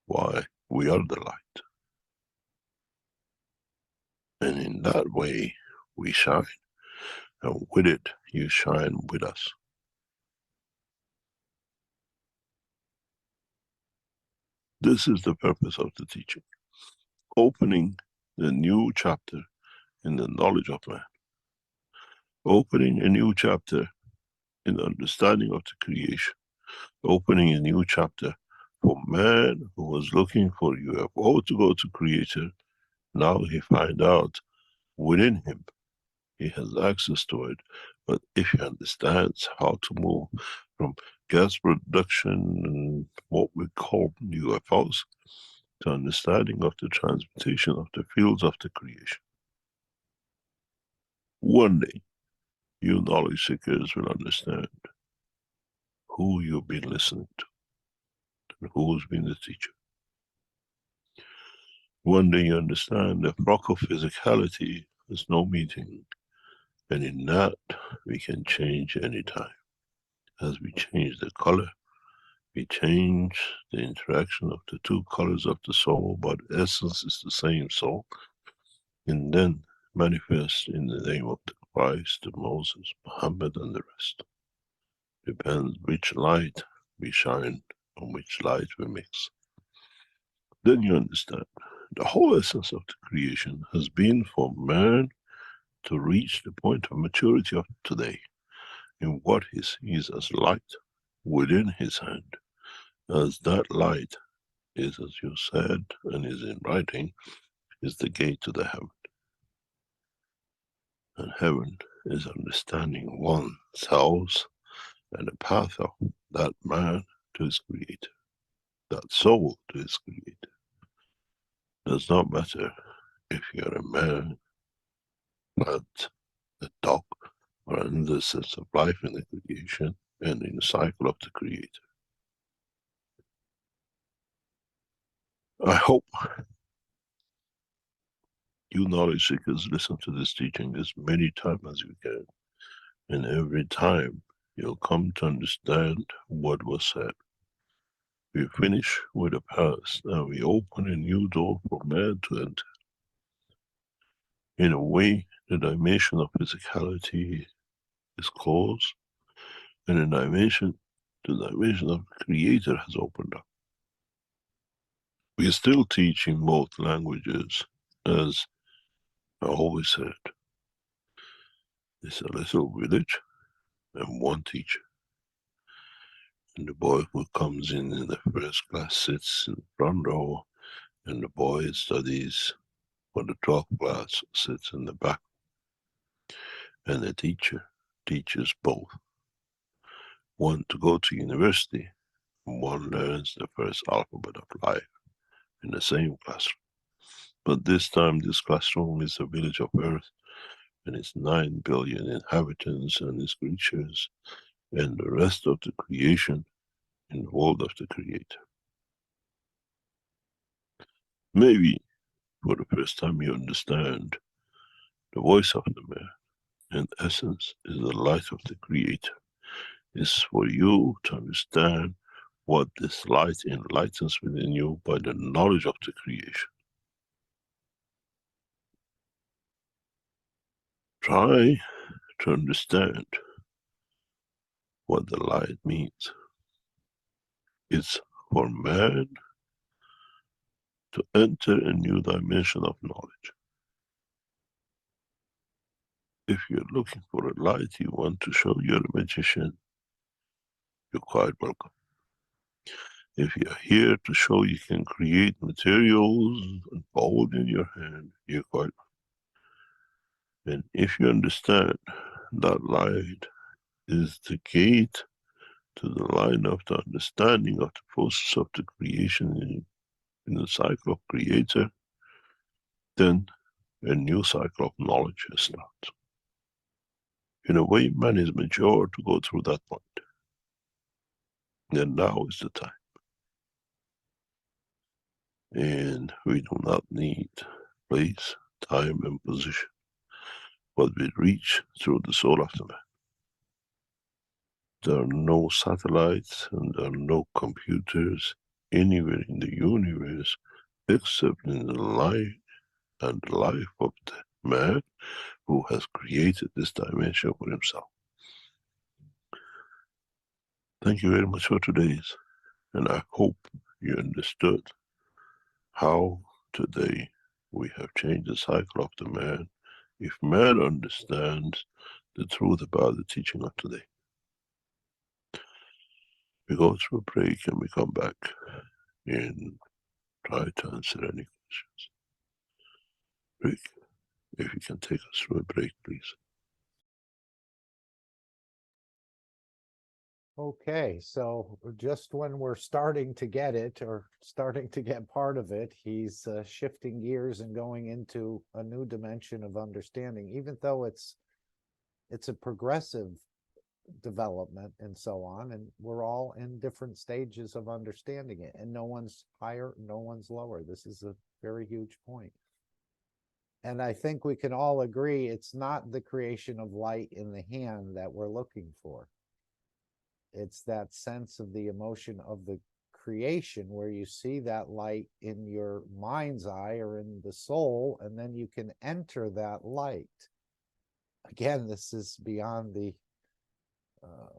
why we are the light. And in that way, we shine. And with it, you shine with us. This is the purpose of the teaching. Opening the new chapter in the knowledge of man. Opening a new chapter in the understanding of the creation. Opening a new chapter for man who was looking for UFO to go to Creator. Now he finds out within him, he has access to it. But if he understands how to move from gas production and what we call UFOs, to understanding of the transmutation of the fields of the creation, one day, you knowledge seekers will understand who you've been listening to and who's been the teacher. One day you understand the rock of physicality is no meeting, and in that we can change any time. As we change the color, we change the interaction of the two colors of the soul, but essence is the same soul, and then manifest in the name of the Christ, the Moses, Muhammad, and the rest. Depends which light we shine and which light we mix. Then you understand the whole essence of the creation has been for man to reach the point of maturity of today, in what he sees as light within his hand, as that light is, as you said, and is in writing, is the gate to the heaven. And heaven is understanding oneself and the path of that man to his Creator, that soul to his Creator. Does not matter if you're a man, plant, a dog, or in the sense of life in the creation and in the cycle of the Creator. I hope you knowledge seekers listen to this teaching as many times as you can, And every time you'll come to understand what was said. We finish with the past and we open a new door for man to enter. In a way, the dimension of physicality is closed, and the dimension of the Creator has opened up. We are still teaching both languages, as I always said. It's a little village and one teacher. And the boy who comes in the first class sits in the front row, and the boy studies for the 12th class sits in the back. And the teacher teaches both. One to go to university, and one learns the first alphabet of life in the same classroom. But this time, this classroom is a village of Earth, and it's 9 billion inhabitants and its creatures, and the rest of the creation in the world of the Creator. Maybe for the first time you understand the voice of the man, in essence, is the light of the Creator. It's for you to understand what this light enlightens within you by the knowledge of the creation. Try to understand what the light means. It's for man to enter a new dimension of knowledge. If you're looking for a light you want to show you're a magician, you're quite welcome. If you're here to show you can create materials and hold in your hand, you're quite welcome. And if you understand that light is the gate to the line of the understanding of the process of the creation in the cycle of Creator, then a new cycle of knowledge starts. In a way, man is mature to go through that point. And now is the time. And we do not need place, time, and position, but we reach through the soul of the man. There are no satellites and there are no computers anywhere in the universe except in the light and the life of the man who has created this dimension for himself. Thank you very much for today's, and I hope you understood how today we have changed the cycle of the man. If man understands the truth about the teaching of today, we go through a break and we come back and try to answer any questions. Rick, if you can take us through a break, please. Okay, so just when we're starting to get it or starting to get part of it, he's shifting gears and going into a new dimension of understanding, even though it's a progressive development and so on, and we're all in different stages of understanding it, and no one's higher, no one's lower. This is a very huge point. And I think we can all agree it's not the creation of light in the hand that we're looking for. It's that sense of the emotion of the creation where you see that light in your mind's eye or in the soul, and then you can enter that light. Again, this is beyond the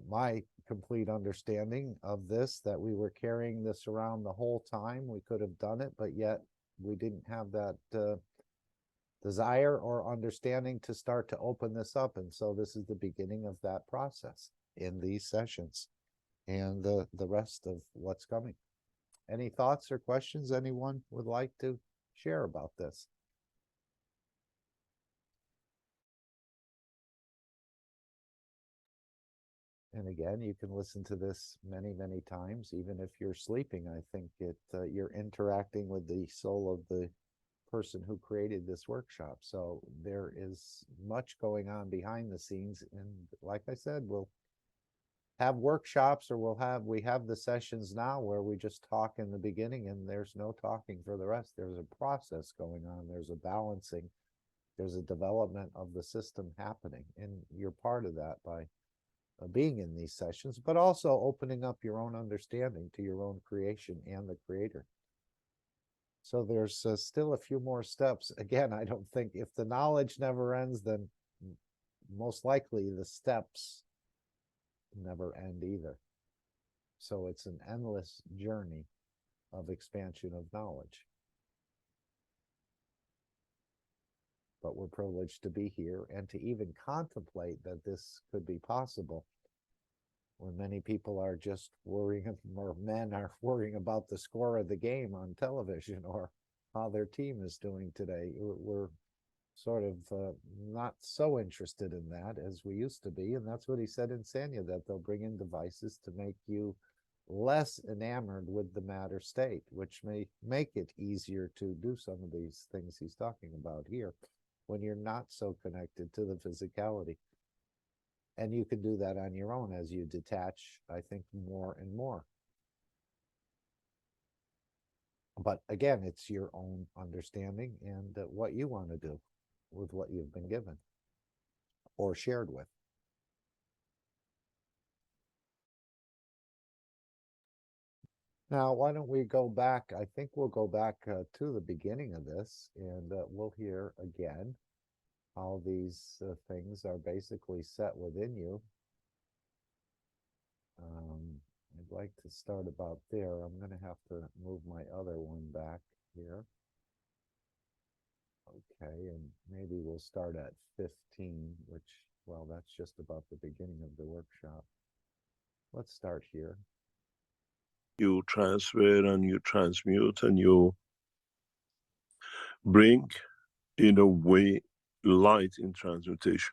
my complete understanding of this, that we were carrying this around the whole time. We could have done it, but yet we didn't have that desire or understanding to start to open this up. And so this is the beginning of that process in these sessions and the rest of what's coming. Any thoughts or questions anyone would like to share about this? And again, you can listen to this many, many times, even if you're sleeping. I think you're interacting with the soul of the person who created this workshop. So there is much going on behind the scenes. And like I said, we'll have workshops, or we have the sessions now where we just talk in the beginning and there's no talking for the rest. There's a process going on. There's a balancing There's a development of the system happening, and you're part of that by being in these sessions, but also opening up your own understanding to your own creation and the creator. So there's still a few more steps. Again, I don't think if the knowledge never ends, then most likely the steps never end either. So it's an endless journey of expansion of knowledge. But we're privileged to be here and to even contemplate that this could be possible, when many people are just worrying, or men are worrying about the score of the game on television or how their team is doing today. We're sort of not so interested in that as we used to be. And that's what he said in Sanya, that they'll bring in devices to make you less enamored with the matter state, which may make it easier to do some of these things he's talking about here when you're not so connected to the physicality. And you can do that on your own as you detach, I think, more and more. But again, it's your own understanding and what you want to do with what you've been given or shared with. Now, why don't we go back? I think we'll go back to the beginning of this, and we'll hear again how these things are basically set within you. I'd like to start about there. I'm going to have to move my other one back here. Okay, and maybe we'll start at 15, which, well, that's just about the beginning of the workshop. Let's start here. You transfer and you transmute and you bring, in a way, light in transmutation.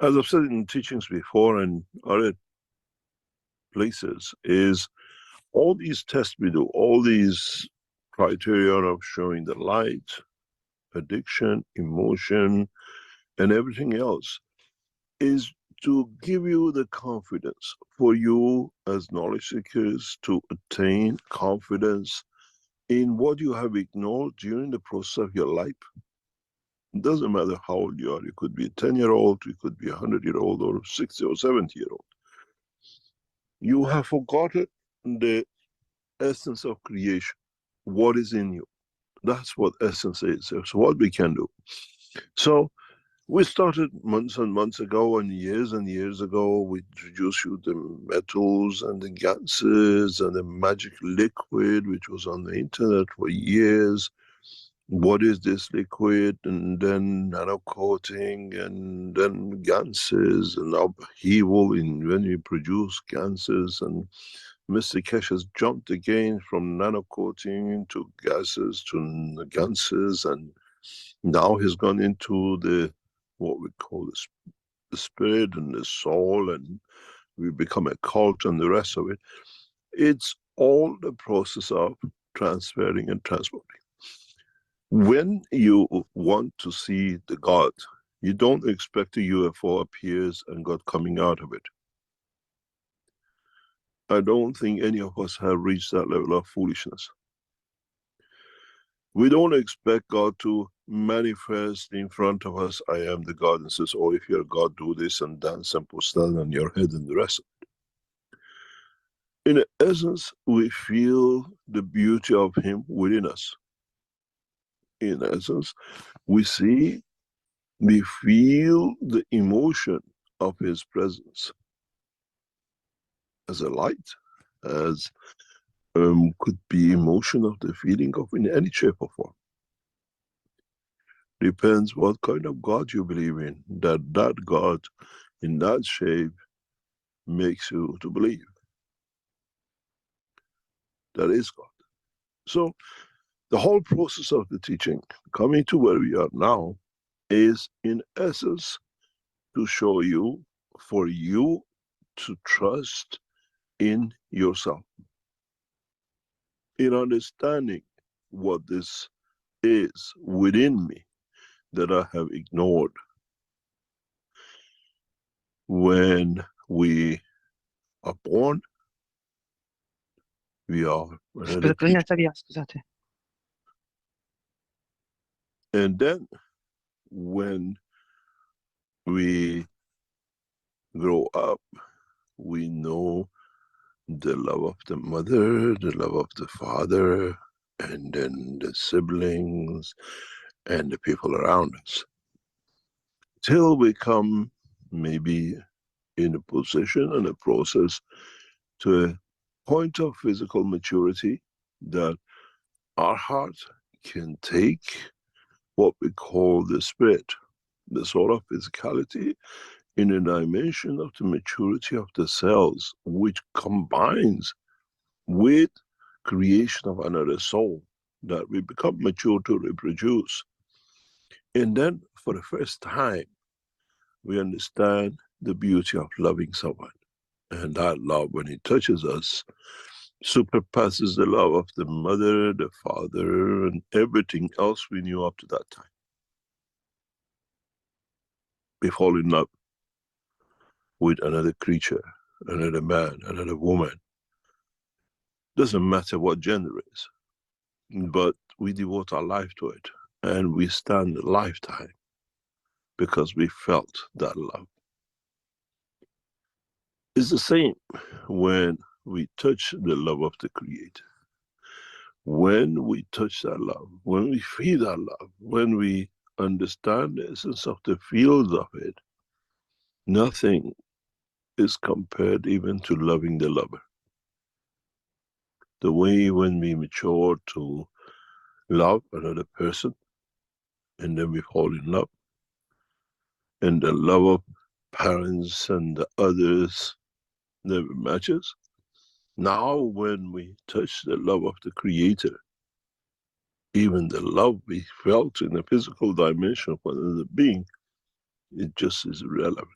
As I've said in teachings before and other places, is all these tests we do, all these criteria of showing the light, addiction, emotion, and everything else, is to give you the confidence for you as knowledge seekers to attain confidence in what you have ignored during the process of your life. It doesn't matter how old you are. You could be a 10-year-old, you could be a 100-year-old, or 60 or 70-year-old. You have forgotten the essence of creation. What is in you? That's what essence is. It's what we can do. So we started months and months ago and years ago. We introduced you the metals and the gases and the magic liquid, which was on the internet for years. What is this liquid? And then nano coating, and then gases and upheaval in when we produce gases. And Mr. Keshe has jumped again from nano coating to gases to gases, and now he's gone into the what we call the spirit and the soul, and we become a cult and the rest of it. It's all the process of transferring and transporting. When you want to see the God, you don't expect a UFO appears and God coming out of it. I don't think any of us have reached that level of foolishness. We don't expect God to manifest in front of us, I am the God, and says, oh, if you're God, do this and dance and put that on your head and the rest of it. In essence, we feel the beauty of Him within us. In essence, we feel the emotion of His presence as a light, as could be emotion of the feeling of in any shape or form. Depends what kind of God you believe in, that God in that shape makes you to believe. That is God. So the whole process of the teaching, coming to where we are now, is in essence to show you, for you to trust in yourself, in understanding what this is within me that I have ignored. When we are born, we are Scusate. And then when we grow up, we know the love of the mother, the love of the father, and then the siblings and the people around us. Till we come maybe in a position and a process to a point of physical maturity that our heart can take what we call the spirit, the soul of physicality, in a dimension of the maturity of the cells, which combines with creation of another soul, that we become mature to reproduce. And then for the first time, we understand the beauty of loving someone. And that love, when it touches us, surpasses the love of the mother, the father, and everything else we knew up to that time. We fall in love with another creature, another man, another woman. Doesn't matter what gender is, but we devote our life to it, and we stand a lifetime because we felt that love. It's the same when we touch the love of the Creator. When we touch that love, when we feel that love, when we understand the essence of the fields of it, nothing is compared even to loving the lover. The way when we mature to love another person, and then we fall in love, and the love of parents and the others never matches. Now when we touch the love of the Creator, even the love we felt in the physical dimension for another being, it just is irrelevant.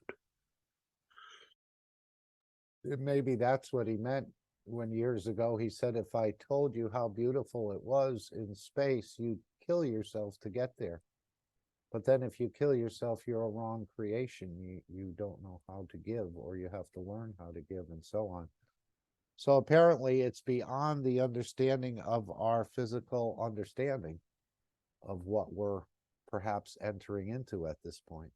Maybe that's what he meant when years ago he said, if I told you how beautiful it was in space, you'd kill yourself to get there. But then if you kill yourself, you're a wrong creation. You don't know how to give, or you have to learn how to give, and so on. So apparently it's beyond the understanding of our physical understanding of what we're perhaps entering into at this point.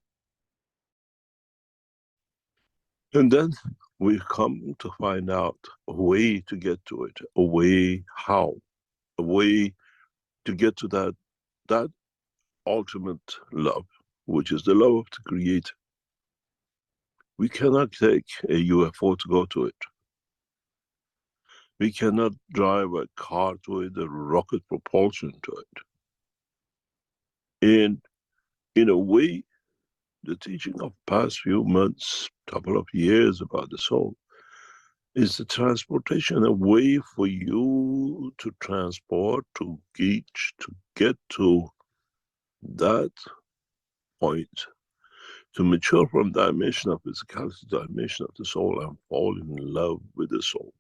And then we come to find out a way to get to it, a way how, a way to get to that ultimate love, which is the love of the Creator. We cannot take a UFO to go to it. We cannot drive a car with a rocket propulsion to it. And in a way, the teaching of past few months, couple of years about the soul, is the transportation, a way for you to transport, to reach, to get to that point, to mature from dimension of physicality to dimension of the soul and fall in love with the soul.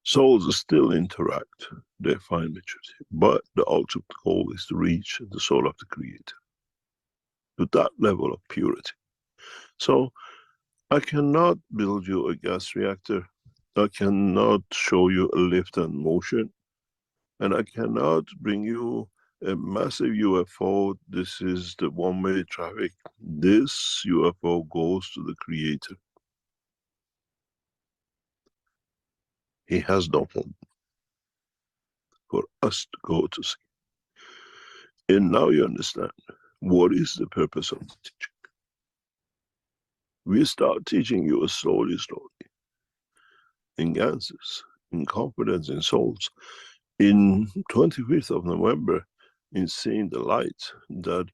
Souls still interact, they find maturity, but the ultimate goal is to reach the soul of the Creator, to that level of purity. So I cannot build you a gas reactor, I cannot show you a lift and motion, and I cannot bring you a massive UFO. This is the one-way traffic. This UFO goes to the Creator. He has no home for us to go to see. And now you understand what is the purpose of the teaching. We start teaching you slowly, in Ganses, in confidence, in souls. In 25th of November, in seeing the light, that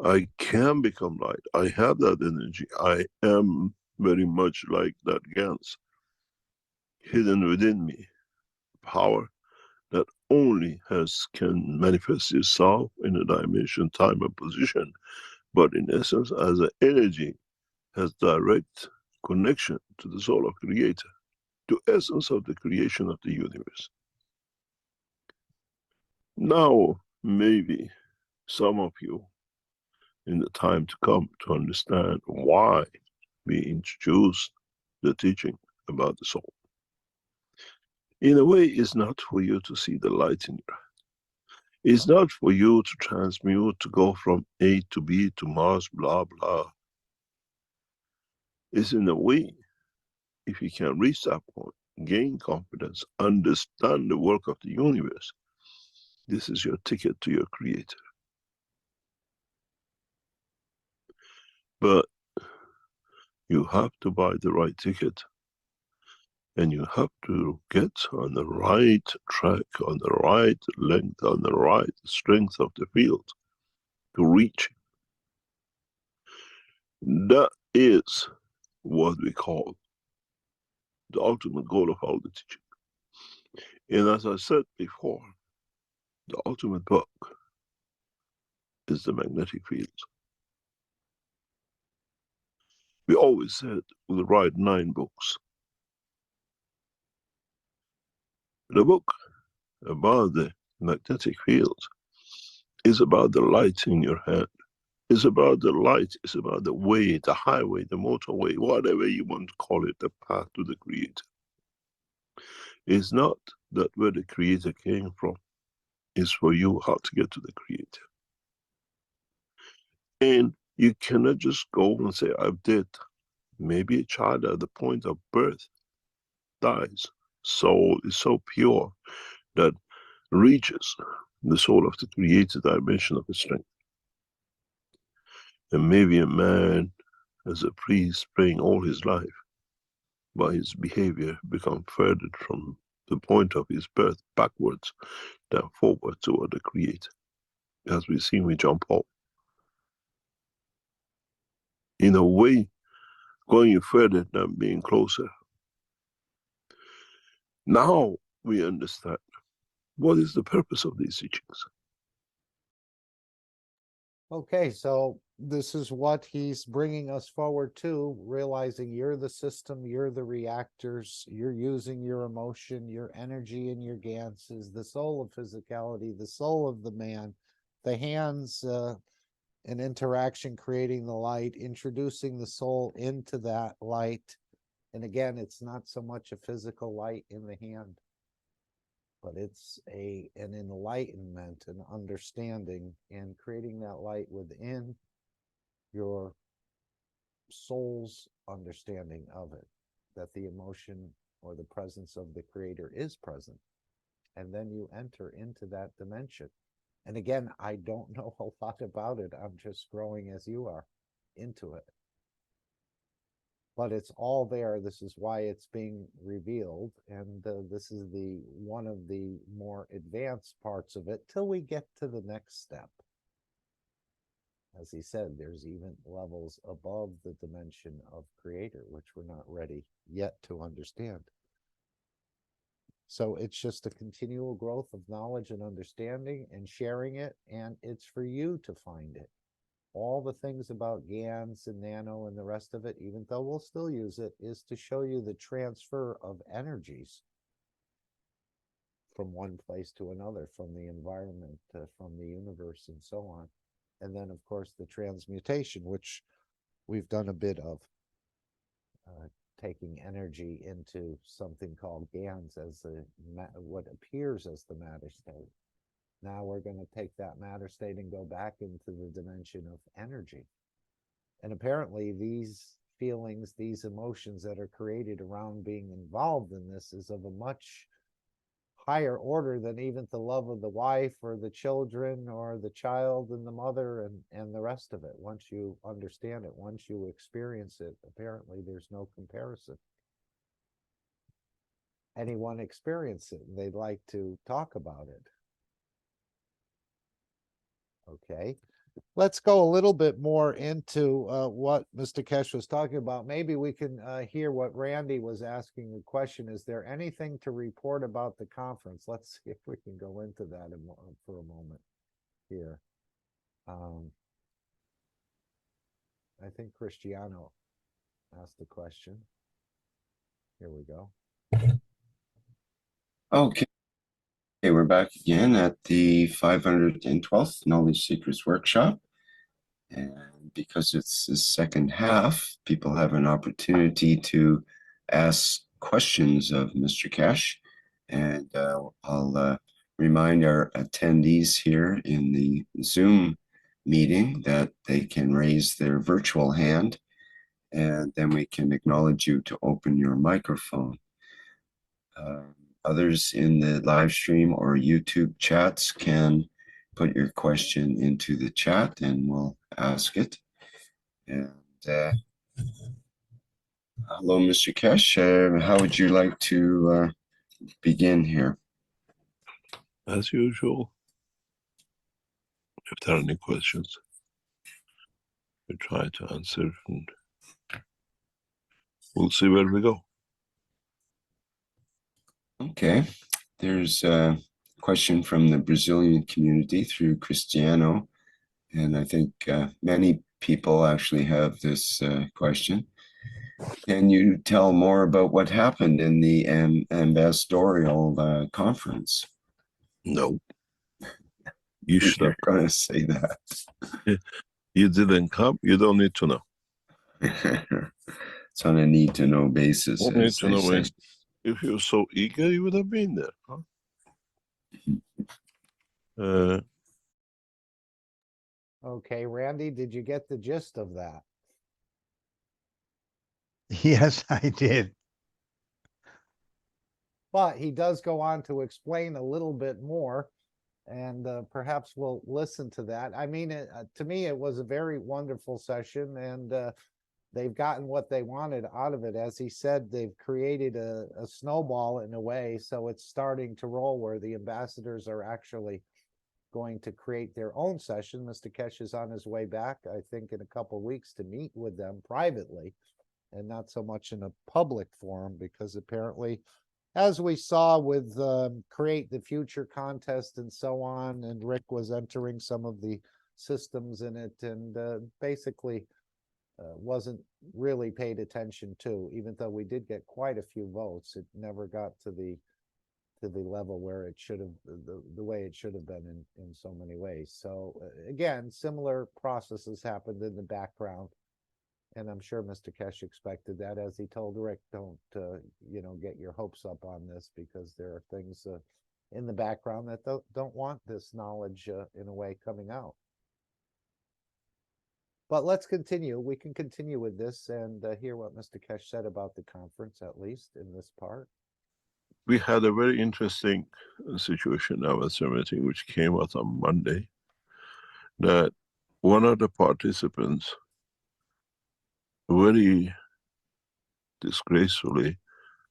I can become light. I have that energy. I am very much like that Gans, hidden within me. Power that only can manifest itself in a dimension, time, and position, but in essence, as an energy, has direct connection to the soul of Creator, to essence of the creation of the universe. Now, maybe some of you, in the time to come, to understand why we introduce the teaching about the soul. In a way, it's not for you to see the light in your eye. It's not for you to transmute, to go from A to B to Mars, blah, blah. It's in a way, if you can reach that point, gain confidence, understand the work of the universe, this is your ticket to your creator. But you have to buy the right ticket, and you have to get on the right track, on the right length, on the right strength of the field to reach. That is what we call the ultimate goal of all the teaching. And as I said before, the ultimate book is the magnetic field. We always said we'll write 9 books. The book about the magnetic field is about the light in your hand. It's about the light, it's about the way, the highway, the motorway, whatever you want to call it, the path to the Creator. It's not that where the Creator came from, it's for you how to get to the Creator. And you cannot just go and say, I'm dead. Maybe a child at the point of birth dies. Soul is so pure that reaches the soul of the Creator dimension of the strength. And maybe a man, as a priest, praying all his life, by his behavior, become furthered from the point of his birth backwards than forward toward the Creator, as we've seen with John Paul. In a way, going further than being closer. Now we understand what is the purpose of these teachings. Okay, so this is what he's bringing us forward to, realizing you're the system, you're the reactors, you're using your emotion, your energy, and your ganses, the soul of physicality, the soul of the man, the hands, an interaction creating the light, introducing the soul into that light. And again, it's not so much a physical light in the hand, but it's an enlightenment, an understanding, and creating that light within your soul's understanding of it, that the emotion or the presence of the Creator is present. And then you enter into that dimension. And again, I don't know a lot about it. I'm just growing as you are into it. But it's all there. This is why it's being revealed. And this is one of the more advanced parts of it till we get to the next step. As he said, there's even levels above the dimension of Creator, which we're not ready yet to understand. So it's just a continual growth of knowledge and understanding and sharing it. And it's for you to find it. All the things about GANs and nano and the rest of it, even though we'll still use it, is to show you the transfer of energies from one place to another, from the environment, from the universe, and so on. And then, of course, the transmutation, which we've done a bit of, taking energy into something called GANs as what appears as the matter state. Now we're going to take that matter state and go back into the dimension of energy. And apparently these feelings, these emotions that are created around being involved in this is of a much higher order than even the love of the wife or the children or the child and the mother and the rest of it. Once you understand it, once you experience it, apparently there's no comparison. Anyone experience it, they'd like to talk about it. Okay, let's go a little bit more into what Mr. Keshe was talking about. Maybe we can hear what Randy was asking the question. Is there anything to report about the conference? Let's see if we can go into that for a moment here. I think Cristiano asked the question. Here we go. Okay. Okay, we're back again at the 512th Knowledge Seekers Workshop. And because it's the second half, people have an opportunity to ask questions of Mr. Keshe. And I'll remind our attendees here in the Zoom meeting that they can raise their virtual hand, and then we can acknowledge you to open your microphone. Others in the live stream or YouTube chats can put your question into the chat and we'll ask it. And hello, Mr. Keshe. How would you like to begin here? As usual, if there are any questions, we try to answer and we'll see where we go. Okay, there's a question from the Brazilian community through Cristiano, and I think many people actually have this question. Can you tell more about what happened in the ambassadorial conference? No. You should have. You're going to say that. You didn't come, you don't need to know. It's on a need-to-know basis. Don't need to know. If you were so eager, you would have been there. Huh? Okay, Randy, did you get the gist of that? Yes, I did. But he does go on to explain a little bit more, and perhaps we'll listen to that. I mean, to me, it was a very wonderful session, and they've gotten what they wanted out of it. As he said, they've created a snowball in a way, so it's starting to roll where the ambassadors are actually going to create their own session. Mr. Keshe is on his way back, I think, in a couple of weeks to meet with them privately and not so much in a public forum, because apparently, as we saw with Create the Future contest and so on, and Rick was entering some of the systems in it, and basically wasn't really paid attention to. Even though we did get quite a few votes, it never got to the level where it should have, the way it should have been in so many ways. So again, similar processes happened in the background, and I'm sure Mr. Keshe expected that. As he told Rick, don't get your hopes up on this, because there are things in the background that don't want this knowledge in a way coming out. But let's continue. We can continue with this and hear what Mr. Keshe said about the conference, at least in this part. We had a very interesting situation now at meeting, which came out on Monday, that one of the participants very disgracefully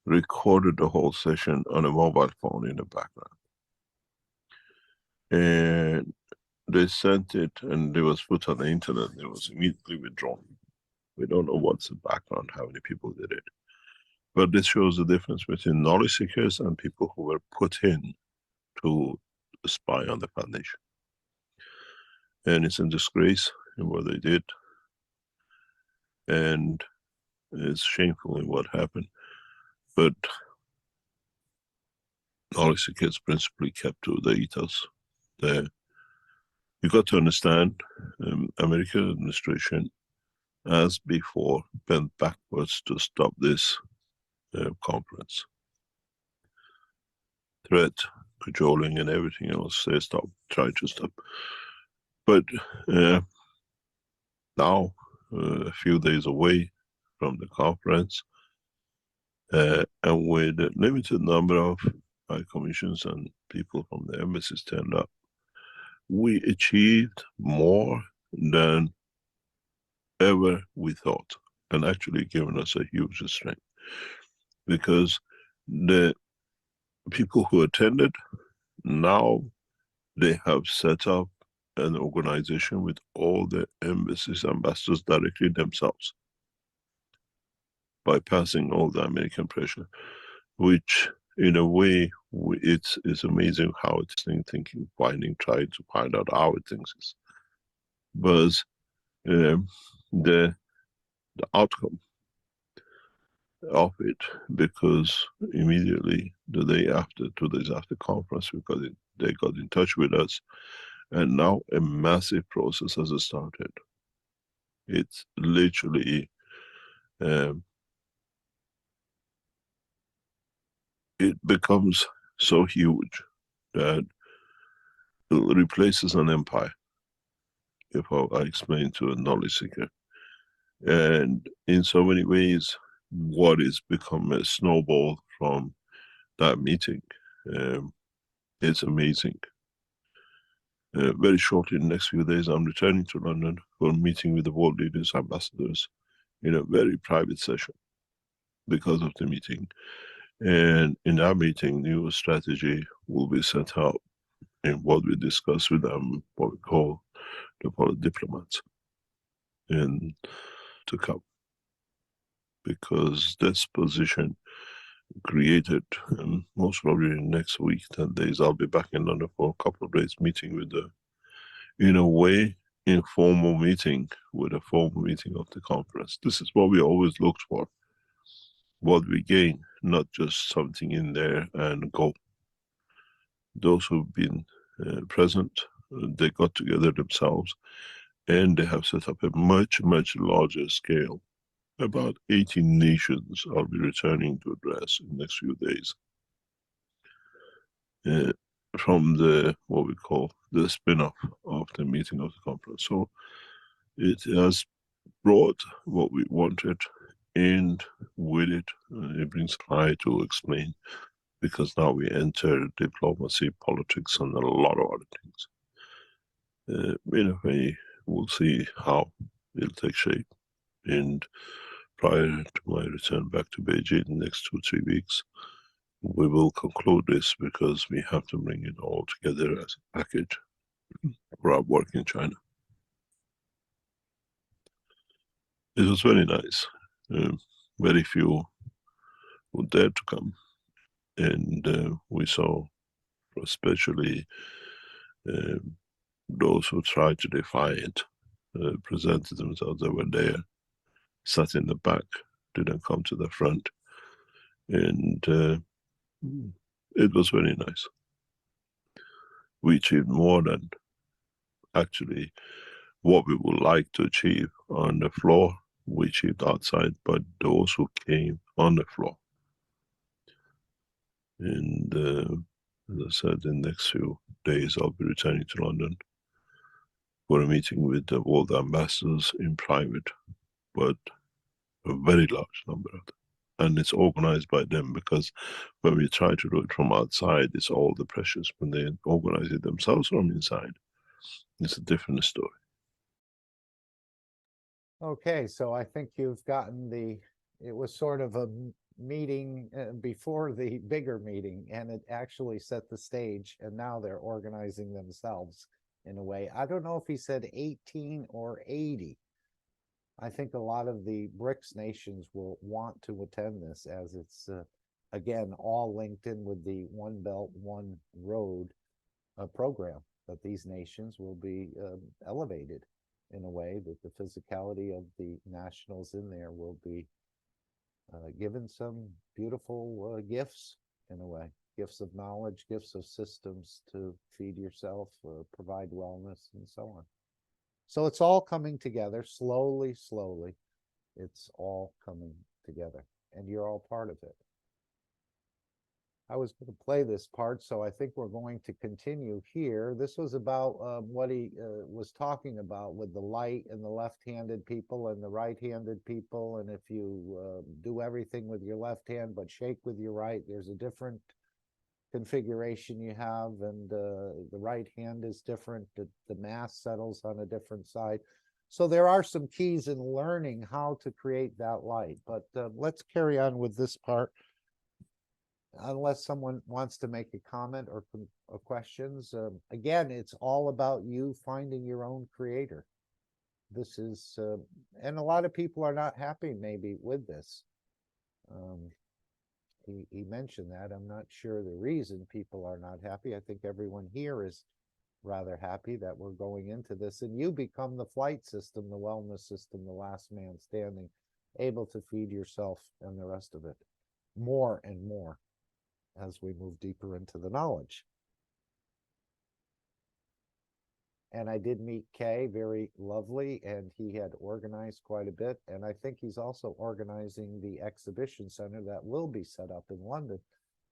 recorded the whole session on a mobile phone in the background. And they sent it, and it was put on the internet. It was immediately withdrawn. We don't know what's the background, how many people did it. But this shows the difference between knowledge seekers and people who were put in to spy on the foundation. And it's a disgrace in what they did. And it's shameful in what happened. But knowledge seekers principally kept to the ethos. You got to understand, American administration, as before, bent backwards to stop this conference. Threat, cajoling, and everything else, they stopped, tried to stop. But now, a few days away from the conference, and with a limited number of high commissions and people from the embassies turned up, we achieved more than ever we thought, and actually given us a huge strength. Because the people who attended, now they have set up an organization with all the embassies, ambassadors directly themselves, bypassing all the American pressure, which in a way, it's amazing how it's thinking, trying to find out how it thinks. But the outcome of it, because immediately the day after, 2 days after conference, they got in touch with us, and now a massive process has started. It's literally it becomes so huge that replaces an empire, if I explain to a knowledge seeker. And in so many ways, what is become a snowball from that meeting, it's amazing. Very shortly, in the next few days, I'm returning to London for a meeting with the world leaders, ambassadors, in a very private session because of the meeting. And in that meeting, new strategy will be set out in what we discuss with them, what we call the diplomats, and to come. Because this position created, and most probably in the next week, 10 days, I'll be back in London for a couple of days meeting with the, in a way, informal meeting with a formal meeting of the conference. This is what we always looked for. What we gain, not just something in there and go. Those who've been present, they got together themselves and they have set up a much, much larger scale. About 18 nations I'll be returning to address in the next few days. From the, what we call, the spin-off of the meeting of the conference. So it has brought what we wanted, and with it, it brings high to explain, because now we enter diplomacy, politics, and a lot of other things. In a way, we'll see how it'll take shape. And prior to my return back to Beijing in the next 2-3 weeks, we will conclude this, because we have to bring it all together as a package for our work in China. It was very nice. Very few who dared to come. And we saw, especially those who tried to defy it, presented themselves, they were there, sat in the back, didn't come to the front. And it was very nice. We achieved more than actually what we would like to achieve on the floor. We achieved outside, but those who came on the floor. And as I said, in the next few days, I'll be returning to London for a meeting with the world ambassadors in private, but a very large number of them. And it's organized by them, because when we try to do it from outside, it's all the pressures. When they organize it themselves from inside, it's a different story. Okay, so I think you've gotten it was sort of a meeting before the bigger meeting, and it actually set the stage, and now they're organizing themselves in a way. I don't know if he said 18 or 80. I think a lot of the BRICS nations will want to attend this, as it's, again, all linked in with the One Belt, One Road program, that these nations will be elevated in a way that the physicality of the nationals in there will be given some beautiful gifts, in a way, gifts of knowledge, gifts of systems to feed yourself, provide wellness, and so on. So it's all coming together slowly, slowly. It's all coming together, and you're all part of it. I was going to play this part, so I think we're going to continue here. This was about what he was talking about with the light and the left-handed people and the right-handed people. And if you do everything with your left hand but shake with your right, there's a different configuration you have, and the right hand is different. The mass settles on a different side. So there are some keys in learning how to create that light. But let's carry on with this part. Unless someone wants to make a comment or questions. Again, it's all about you finding your own creator. This is, and a lot of people are not happy maybe with this. He mentioned that. I'm not sure the reason people are not happy. I think everyone here is rather happy that we're going into this, and you become the flight system, the wellness system, the last man standing, able to feed yourself and the rest of it more and more as we move deeper into the knowledge. And I did meet Kay, very lovely, and he had organized quite a bit. And I think he's also organizing the exhibition center that will be set up in London.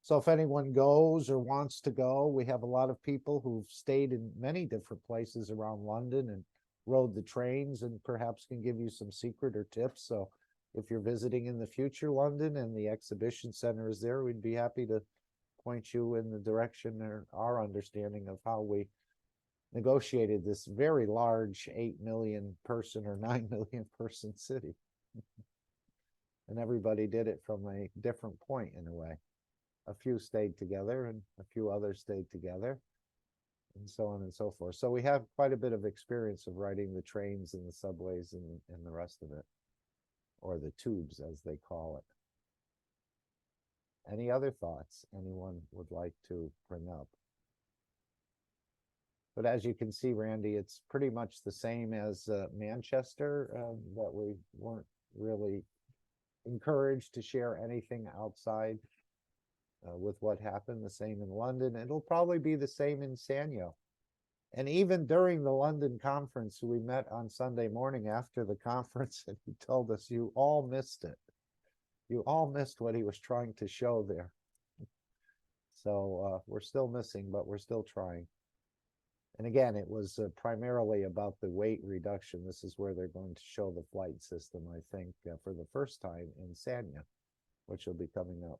So if anyone goes or wants to go, we have a lot of people who've stayed in many different places around London and rode the trains and perhaps can give you some secret or tips. So if you're visiting in the future London and the exhibition center is there, we'd be happy to point you in the direction or our understanding of how we negotiated this very large 8 million person or 9 million person city. And everybody did it from a different point in a way. A few stayed together and a few others stayed together, and so on and so forth. So we have quite a bit of experience of riding the trains and the subways and the rest of it, or the tubes as they call it. Any other thoughts anyone would like to bring up? But as you can see, Randy, it's pretty much the same as Manchester, that we weren't really encouraged to share anything outside with what happened. The same in London. It'll probably be the same in Sanyo. And even during the London conference, we met on Sunday morning after the conference, and he told us, you all missed it. You all missed what he was trying to show there. So we're still missing, but we're still trying. And again, it was primarily about the weight reduction. This is where they're going to show the flight system, I think, for the first time in Sanya, which will be coming up.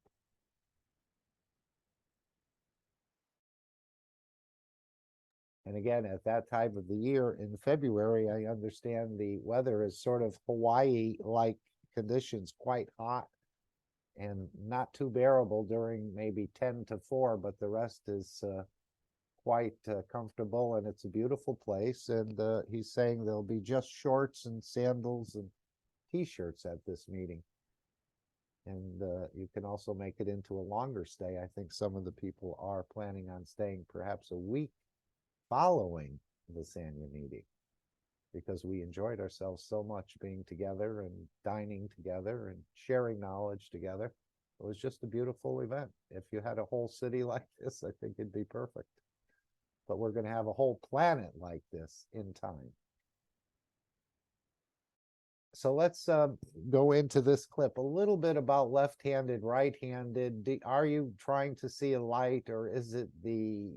And again, at that time of the year in February, I understand the weather is sort of Hawaii-like conditions, quite hot and not too bearable during maybe 10 to 4, but the rest is quite comfortable, and it's a beautiful place. And he's saying there'll be just shorts and sandals and t-shirts at this meeting. And you can also make it into a longer stay. I think some of the people are planning on staying perhaps a week following the Sanya meeting, because we enjoyed ourselves so much being together and dining together and sharing knowledge together. It was just a beautiful event. If you had a whole city like this, I think it'd be perfect. But we're going to have a whole planet like this in time. So let's go into this clip a little bit about left-handed, right-handed. Are you trying to see a light, or is it the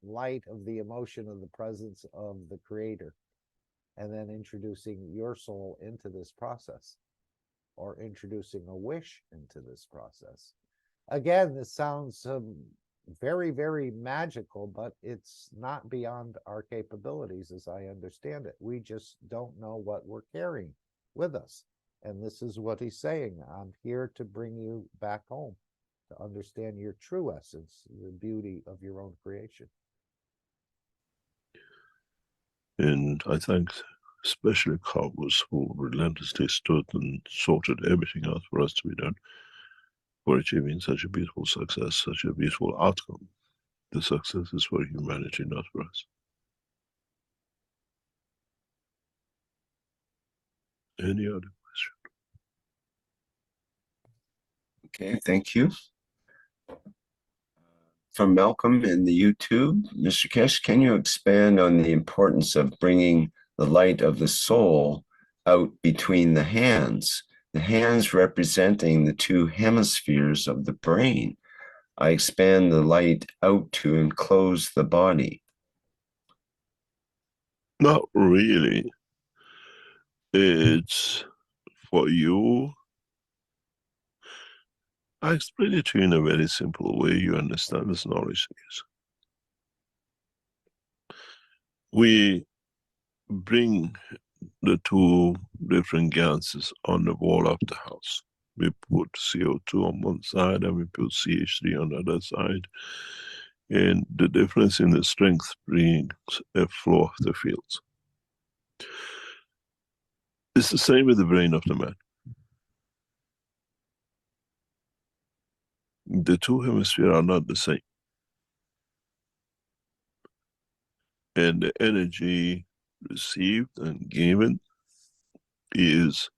light of the emotion of the presence of the creator, and then introducing your soul into this process, or introducing a wish into this process? Again, this sounds very, very magical, but it's not beyond our capabilities as I understand it. We just don't know what we're carrying with us. And this is what he's saying. I'm here to bring you back home, to understand your true essence, the beauty of your own creation. And I thank especially Carlos, who relentlessly stood and sorted everything out for us to be done, for achieving such a beautiful success, such a beautiful outcome. The success is for humanity, not for us. Any other question? Okay, thank you. From Malcolm in the YouTube, Mr. Keshe, can you expand on the importance of bringing the light of the soul out between the hands representing the two hemispheres of the brain? I expand the light out to enclose the body. Not really. It's for you. I explain it to you in a very simple way. You understand this knowledge is. We bring the two different gases on the wall of the house. We put CO2 on one side and we put CH3 on the other side. And the difference in the strength brings a flow of the fields. It's the same with the brain of the man. The two hemispheres are not the same. And the energy received and given is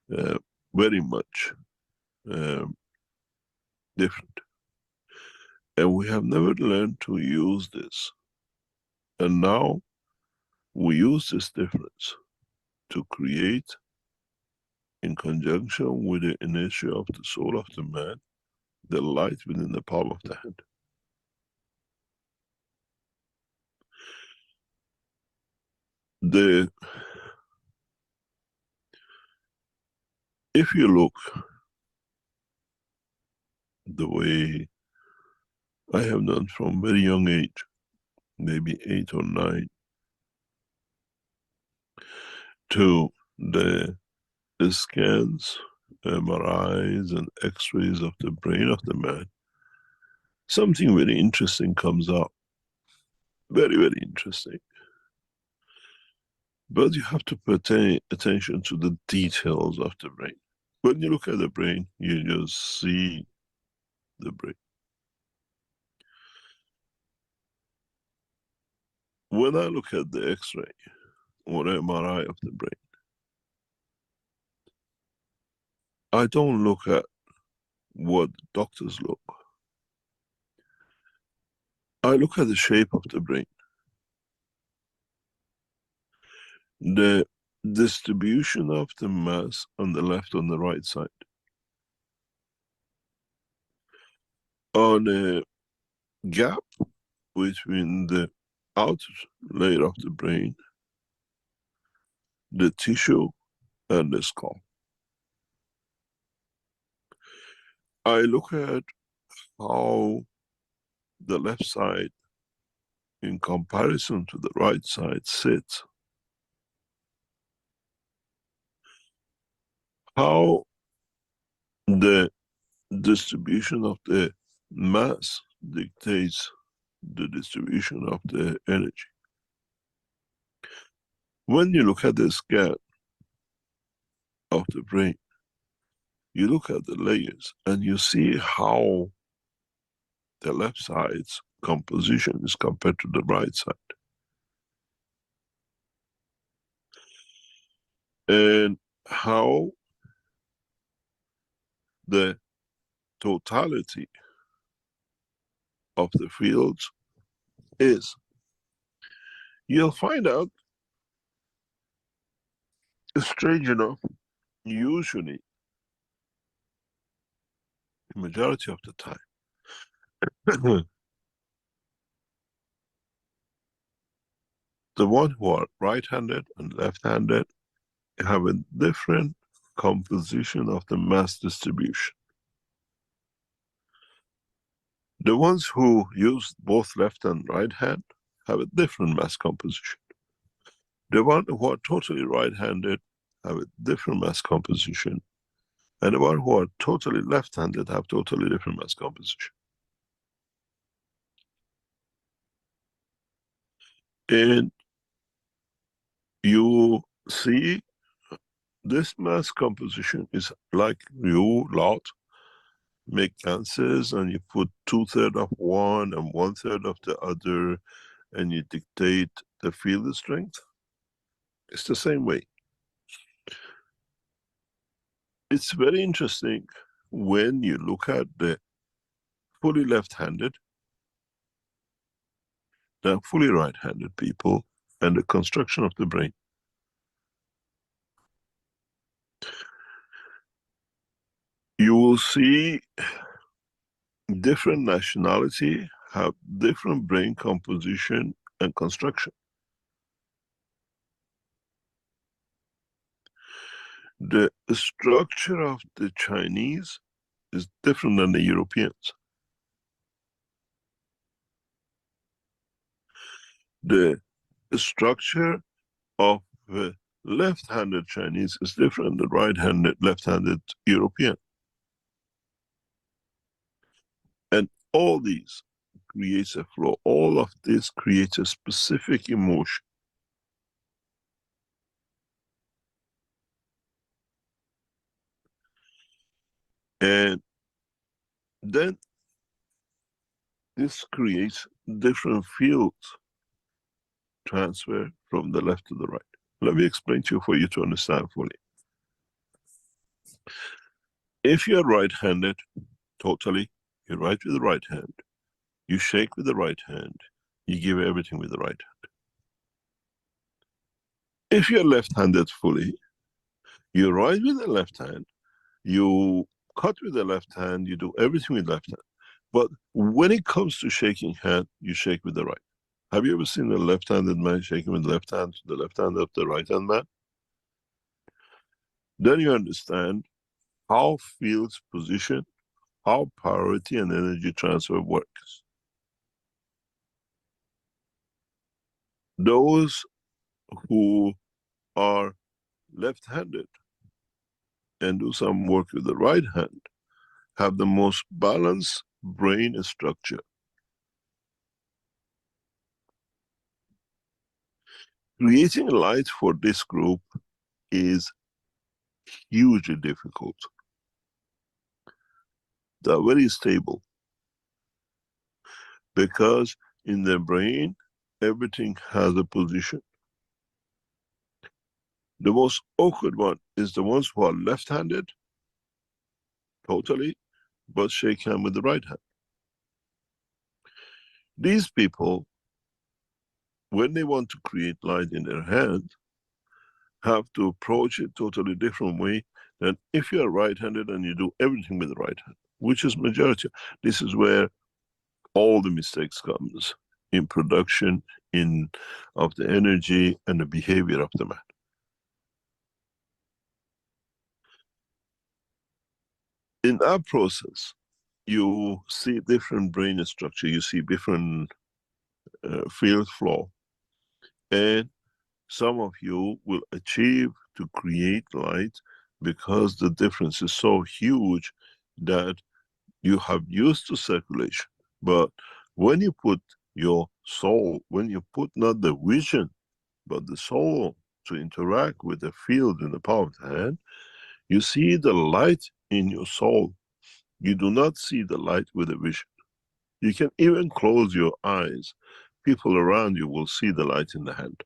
very much different. And we have never learned to use this. And now we use this difference to create, in conjunction with the inertia of the soul of the man, the light within the palm of the hand. If you look the way I have done from very young age, maybe 8 or 9, to the scans, MRIs and X-rays of the brain of the man, something very interesting comes up. Very, very interesting. But you have to pay attention to the details of the brain. When you look at the brain, you just see the brain. When I look at the X-ray or MRI of the brain, I don't look at what doctors look. I look at the shape of the brain. The distribution of the mass on the left and the right side. On a gap between the outer layer of the brain, the tissue and the skull. I look at how the left side in comparison to the right side sits. How the distribution of the mass dictates the distribution of the energy. When you look at the scan of the brain, you look at the layers and you see how the left side's composition is compared to the right side. And how the totality of the fields is. You'll find out, strange enough, usually, the majority of the time, the one who are right-handed and left-handed have a different composition of the mass distribution. The ones who use both left and right hand have a different mass composition. The ones who are totally right-handed have a different mass composition. And the ones who are totally left-handed have totally different mass composition. And you see this mass composition is like you lot make cancers and you put 2/3 of one and 1/3 of the other and you dictate the field strength. It's the same way. It's very interesting when you look at the fully left-handed, the fully right-handed people and the construction of the brain. You will see different nationality have different brain composition and construction. The structure of the Chinese is different than the Europeans. The structure of the left-handed Chinese is different than the right-handed, left-handed European. And all these creates a flow. All of this creates a specific emotion. And then this creates different fields transfer from the left to the right. Let me explain to you for you to understand fully. If you're right-handed, totally, you write with the right hand, you shake with the right hand, you give everything with the right hand. If you're left-handed fully, you write with the left hand, you cut with the left hand, you do everything with left hand. But when it comes to shaking hand, you shake with the right. Have you ever seen a left-handed man shaking with the left hand to the left hand of the right-hand man? Then you understand how fields position, how polarity and energy transfer works. Those who are left-handed and do some work with the right hand have the most balanced brain structure. Creating light for this group is hugely difficult. They're very stable because in their brain, everything has a position. The most awkward one is the ones who are left-handed, totally, but shake hand with the right hand. These people, when they want to create light in their hand, have to approach it totally different way than if you are right-handed and you do everything with the right hand, which is majority. This is where all the mistakes comes in production of the energy and the behavior of the man. In that process, you see different brain structure, you see different field flow, and some of you will achieve to create light because the difference is so huge that you have used to circulation. But when you put your soul, when you put not the vision, but the soul to interact with the field in the palm of the hand, you see the light in your soul. You do not see the light with the vision. You can even close your eyes. People around you will see the light in the hand.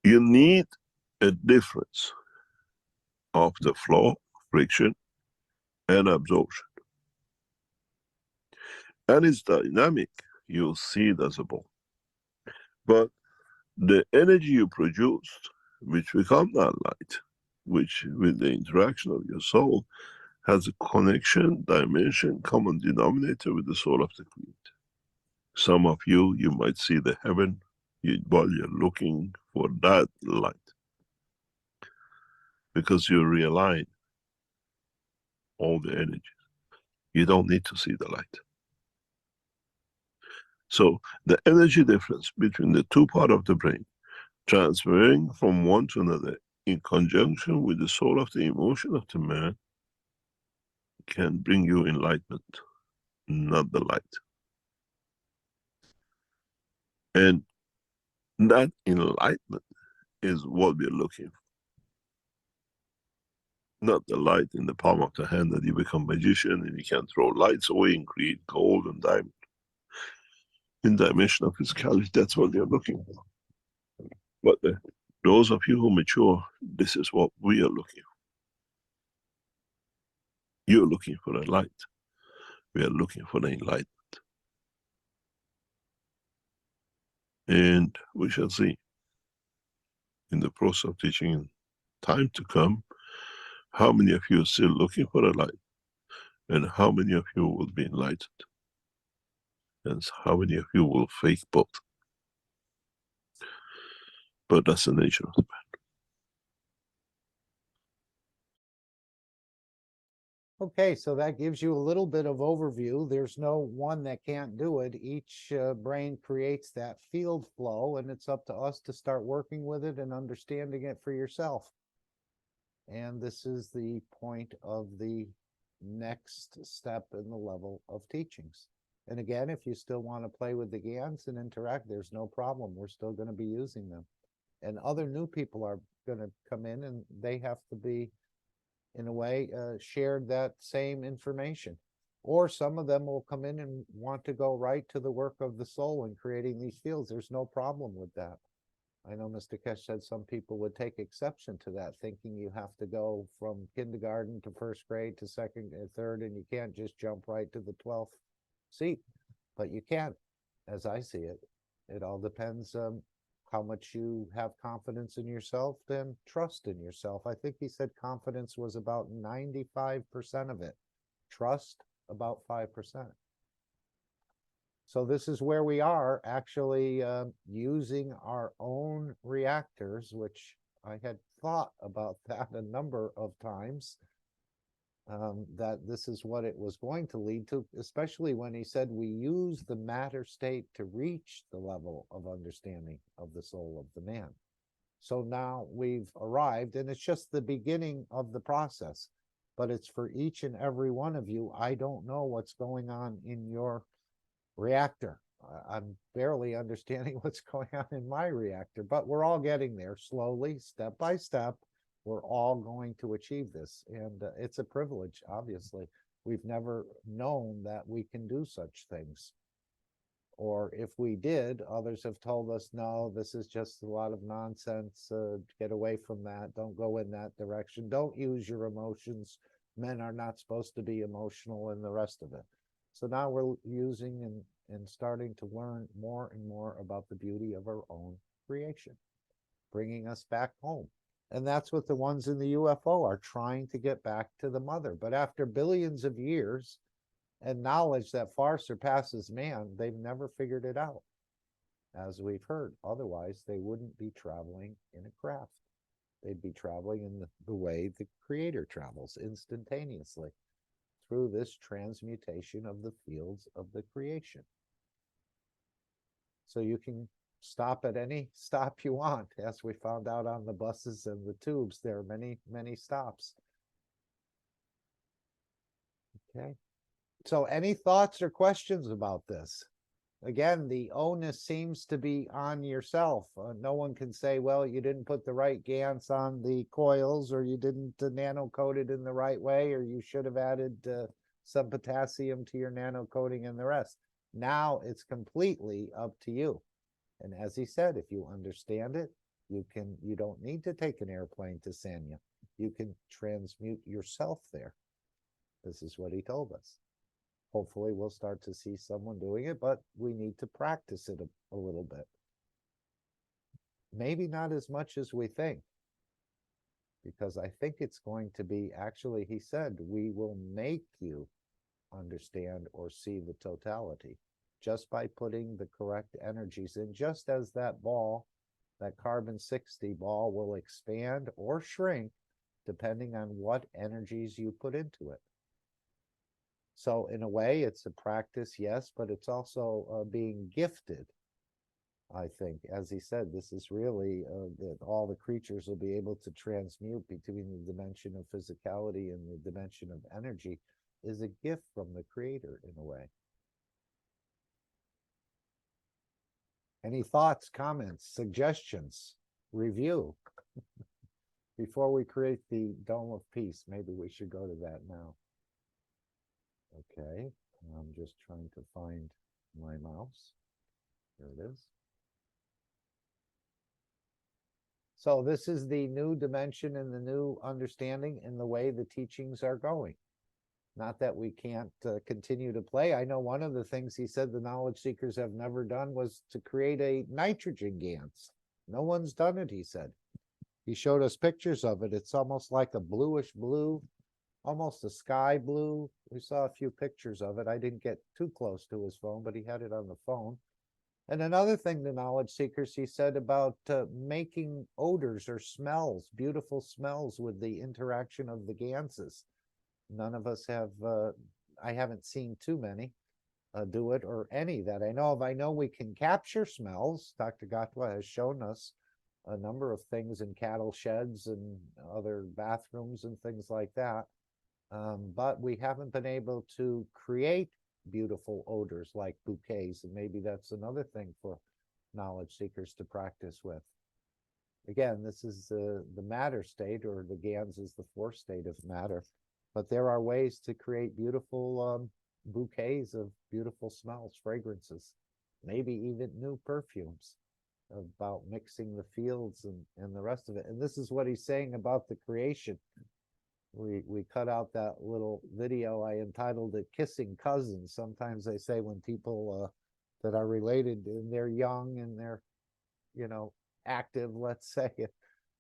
You need a difference of the flow, friction, and absorption. And it's dynamic. You'll see it as a ball. But the energy you produced, which becomes that light, which with the interaction of your soul, has a connection, dimension, common denominator with the soul of the creator. Some of you, you might see the heaven while you're looking for that light. Because you realign all the energy. You don't need to see the light. So the energy difference between the two parts of the brain, transferring from one to another in conjunction with the soul of the emotion of the man, can bring you enlightenment, not the light. And that enlightenment is what we're looking for. Not the light in the palm of the hand that you become magician and you can throw lights away and create gold and diamond. In dimension of physicality, that's what we are looking for. But those of you who mature, this is what we are looking for. You're looking for a light. We are looking for the enlightenment. And we shall see in the process of teaching in time to come, how many of you are still looking for a light, and how many of you will be enlightened, and how many of you will fake both. But that's the nature of the man. Okay, so that gives you a little bit of overview. There's no one that can't do it. Each brain creates that field flow, and it's up to us to start working with it and understanding it for yourself. And this is the point of the next step in the level of teachings. And again, if you still want to play with the GANs and interact, there's no problem. We're still going to be using them. And other new people are going to come in, and they have to be, in a way, shared that same information. Or some of them will come in and want to go right to the work of the soul in creating these fields. There's no problem with that. I know Mr. Keshe said some people would take exception to that, thinking you have to go from kindergarten to first grade to second and third, and you can't just jump right to the 12th seat. But you can, as I see it. It all depends how much you have confidence in yourself, then trust in yourself. I think he said confidence was about 95% of it. Trust about 5%. So this is where we are actually using our own reactors, which I had thought about that a number of times, that this is what it was going to lead to, especially when he said we use the matter state to reach the level of understanding of the soul of the man. So now we've arrived, and it's just the beginning of the process, but it's for each and every one of you. I don't know what's going on in your reactor. I'm barely understanding what's going on in my reactor, but we're all getting there slowly, step by step. We're all going to achieve this, and it's a privilege, obviously. We've never known that we can do such things. Or if we did, others have told us, no, this is just a lot of nonsense. Get away from that. Don't go in that direction. Don't use your emotions. Men are not supposed to be emotional and the rest of it. So now we're using and starting to learn more and more about the beauty of our own creation, bringing us back home. And that's what the ones in the UFO are trying to get back to the mother. But after billions of years and knowledge that far surpasses man, they've never figured it out, as we've heard. Otherwise, they wouldn't be traveling in a craft. They'd be traveling in the way the Creator travels, instantaneously, through this transmutation of the fields of the creation. So you can stop at any stop you want. As we found out on the buses and the tubes, there are many, many stops. Okay. So any thoughts or questions about this? Again, the onus seems to be on yourself. No one can say, well, you didn't put the right GaNs on the coils, or you didn't nano coat it in the right way, or you should have added some potassium to your nano coating and the rest. Now it's completely up to you. And as he said, if you understand it, you don't need to take an airplane to Sanya. You can transmute yourself there. This is what he told us. Hopefully we'll start to see someone doing it, but we need to practice it a little bit. Maybe not as much as we think, because I think it's going to be, actually, he said, we will make you understand or see the totality just by putting the correct energies in, just as that ball, that carbon-60 ball, will expand or shrink depending on what energies you put into it. So in a way, it's a practice, yes, but it's also being gifted, I think. As he said, this is really that all the creatures will be able to transmute between the dimension of physicality and the dimension of energy, is a gift from the Creator in a way. Any thoughts, comments, suggestions, review? Before we create the Dome of Peace, maybe we should go to that now. Okay, I'm just trying to find my mouse. There it is. So this is the new dimension and the new understanding in the way the teachings are going. Not that we can't continue to play. I know one of the things he said the knowledge seekers have never done was to create a nitrogen GaNs. No one's done it, he said. He showed us pictures of it. It's almost like a bluish blue, almost a sky blue. We saw a few pictures of it. I didn't get too close to his phone, but he had it on the phone. And another thing, the knowledge seekers, he said about making odors or smells, beautiful smells with the interaction of the Ganses. None of us have, I haven't seen too many do it, or any that I know of. I know we can capture smells. Dr. Gatwa has shown us a number of things in cattle sheds and other bathrooms and things like that. But we haven't been able to create beautiful odors like bouquets, and maybe that's another thing for knowledge seekers to practice with. Again, this is the matter state, or the GANs is the fourth state of matter, but there are ways to create beautiful bouquets of beautiful smells, fragrances, maybe even new perfumes, about mixing the fields and the rest of it. And this is what he's saying about the creation. We cut out that little video. I entitled it Kissing Cousins. Sometimes they say when people that are related and they're young and they're active, let's say. If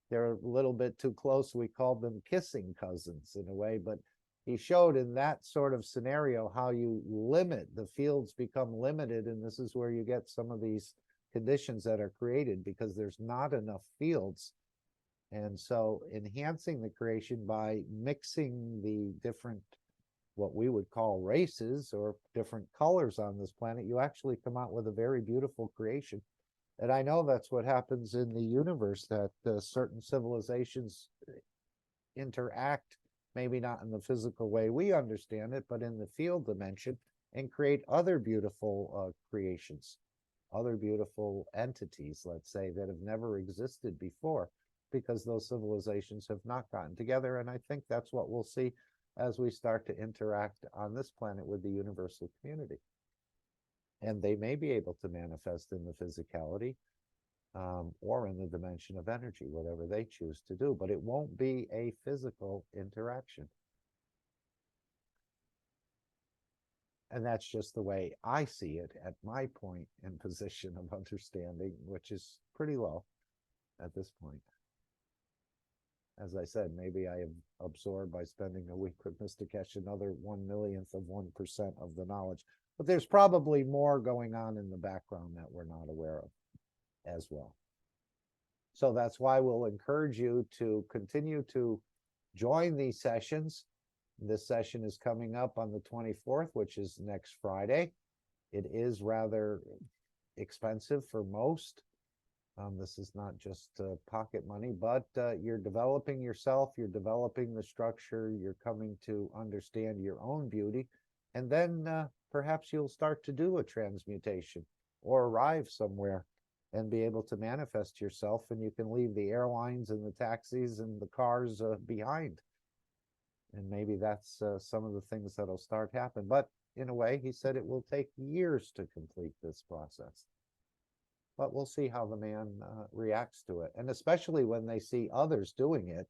they're a little bit too close, we call them kissing cousins in a way. But he showed in that sort of scenario how you limit, the fields become limited, and this is where you get some of these conditions that are created because there's not enough fields. And so enhancing the creation by mixing the different, what we would call races or different colors on this planet, you actually come out with a very beautiful creation. And I know that's what happens in the universe, that certain civilizations interact, maybe not in the physical way we understand it, but in the field dimension, and create other beautiful creations, other beautiful entities, let's say, that have never existed before, because those civilizations have not gotten together. And I think that's what we'll see as we start to interact on this planet with the universal community. And they may be able to manifest in the physicality or in the dimension of energy, whatever they choose to do, but it won't be a physical interaction. And that's just the way I see it at my point and position of understanding, which is pretty low at this point. As I said, maybe I have absorbed, by spending a week with Mr. Keshe, another 1/1,000,000th of 1% of the knowledge. But there's probably more going on in the background that we're not aware of as well. So that's why we'll encourage you to continue to join these sessions. This session is coming up on the 24th, which is next Friday. It is rather expensive for most. This is not just pocket money, but you're developing yourself, you're developing the structure, you're coming to understand your own beauty, and then perhaps you'll start to do a transmutation or arrive somewhere and be able to manifest yourself, and you can leave the airlines and the taxis and the cars behind. And maybe that's some of the things that'll start happening. But in a way, he said it will take years to complete this process. But we'll see how the man reacts to it. And especially when they see others doing it,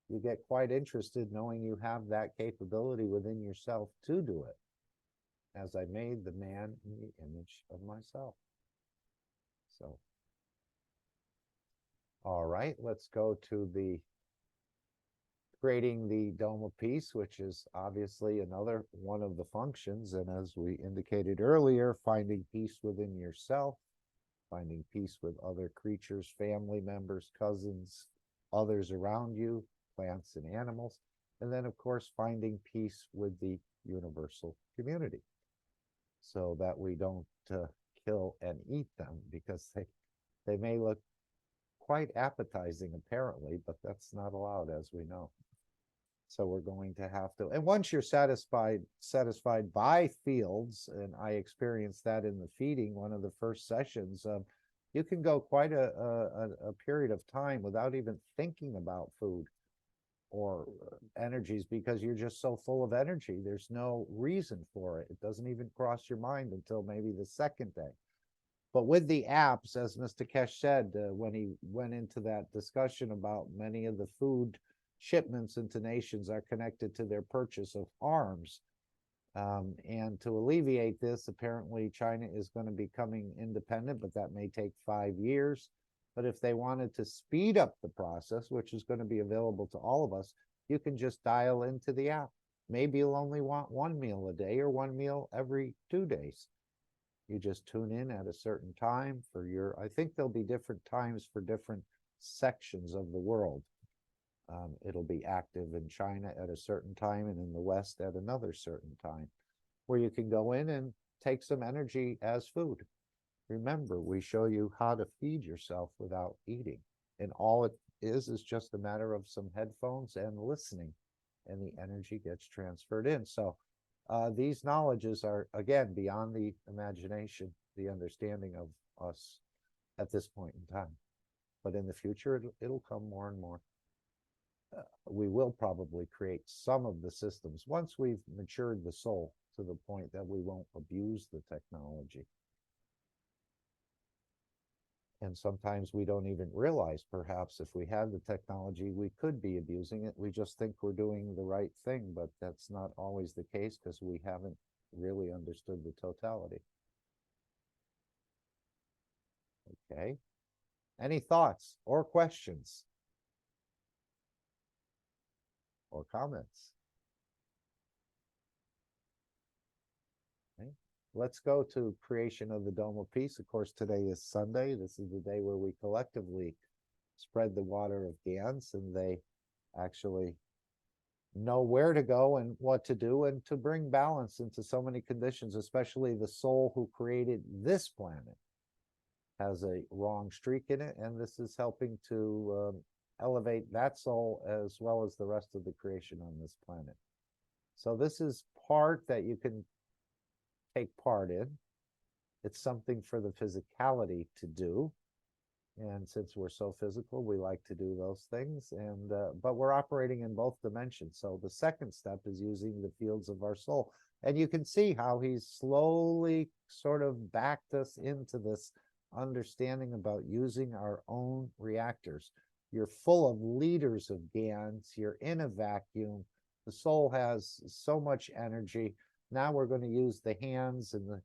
you get quite interested knowing you have that capability within yourself to do it. As I made the man in the image of myself. So, all right, let's go to the creating the dome of peace, which is obviously another one of the functions. And as we indicated earlier, finding peace within yourself, finding peace with other creatures, family members, cousins, others around you, plants and animals, and then of course finding peace with the universal community, so that we don't kill and eat them, because they may look quite appetizing apparently, but that's not allowed, as we know. So we're going to have to, and once you're satisfied by fields, and I experienced that in the feeding, one of the first sessions, you can go quite a period of time without even thinking about food or energies, because you're just so full of energy. There's no reason for it. It doesn't even cross your mind until maybe the second day. But with the apps, as Mr. Keshe said, when he went into that discussion about many of the food shipments into nations are connected to their purchase of arms. And to alleviate this, apparently China is going to be becoming independent, but that may take 5 years. But if they wanted to speed up the process, which is going to be available to all of us, you can just dial into the app. Maybe you'll only want 1 meal a day or 1 meal every 2 days. You just tune in at a certain time for your, I think there'll be different times for different sections of the world. It'll be active in China at a certain time and in the West at another certain time, where you can go in and take some energy as food. Remember, we show you how to feed yourself without eating. And all it is just a matter of some headphones and listening, and the energy gets transferred in. So these knowledges are, again, beyond the imagination, the understanding of us at this point in time. But in the future, it'll come more and more. We will probably create some of the systems once we've matured the soul to the point that we won't abuse the technology. And sometimes we don't even realize, perhaps, if we had the technology, we could be abusing it. We just think we're doing the right thing, but that's not always the case, because we haven't really understood the totality. Okay, Any thoughts or questions? Or comments? Okay. Let's go to creation of the Dome of Peace. Of course, today is Sunday. This is the day where we collectively spread the water of Gans, and they actually know where to go and what to do and to bring balance into so many conditions, especially the soul who created this planet has a wrong streak in it, and this is helping to elevate that soul as well as the rest of the creation on this planet. So this is part that you can take part in. It's something for the physicality to do. And since we're so physical, we like to do those things. And but we're operating in both dimensions. So the second step is using the fields of our soul. And you can see how he's slowly sort of backed us into this understanding about using our own reactors. You're full of liters of GANs. You're in a vacuum. The soul has so much energy. Now we're going to use the hands, and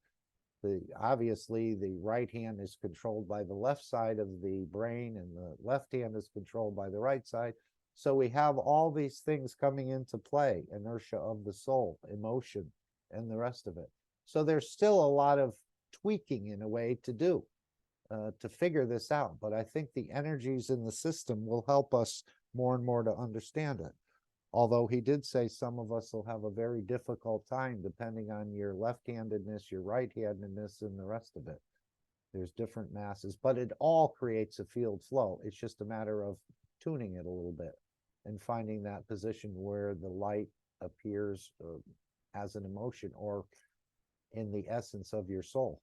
obviously the right hand is controlled by the left side of the brain, and the left hand is controlled by the right side. So we have all these things coming into play: inertia of the soul, emotion, and the rest of it. So there's still a lot of tweaking in a way to do to figure this out. But I think the energies in the system will help us more and more to understand it. Although he did say some of us will have a very difficult time depending on your left-handedness, your right-handedness, and the rest of it. There's different masses, but it all creates a field flow. It's just a matter of tuning it a little bit and finding that position where the light appears as an emotion or in the essence of your soul.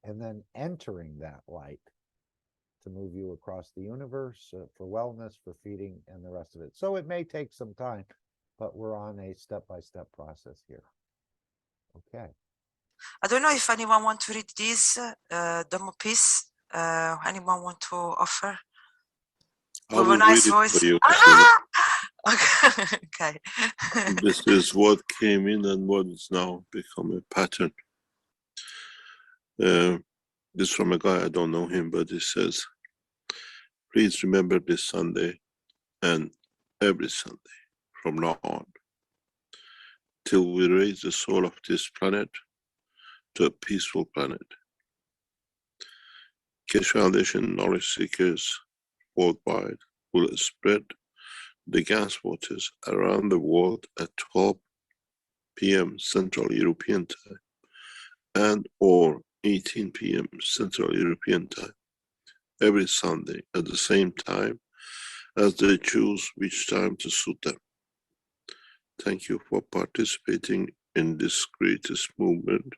And then entering that light to move you across the universe for wellness, for feeding, and the rest of it. So it may take some time, but we're on a step-by-step process here. Okay. I don't know if anyone want to read this Dome of Peace. Anyone want to offer? I will With a nice read it voice. for you. Okay. This is what came in and what is now become a pattern. This is from a guy, I don't know him, but he says, please remember this Sunday and every Sunday from now on, till we raise the soul of this planet to a peaceful planet. Keshe Foundation knowledge seekers worldwide will spread the gas waters around the world at 12 p.m. Central European Time and or 18 p.m. Central European Time every Sunday at the same time as they choose which time to suit them. Thank you for participating in this greatest movement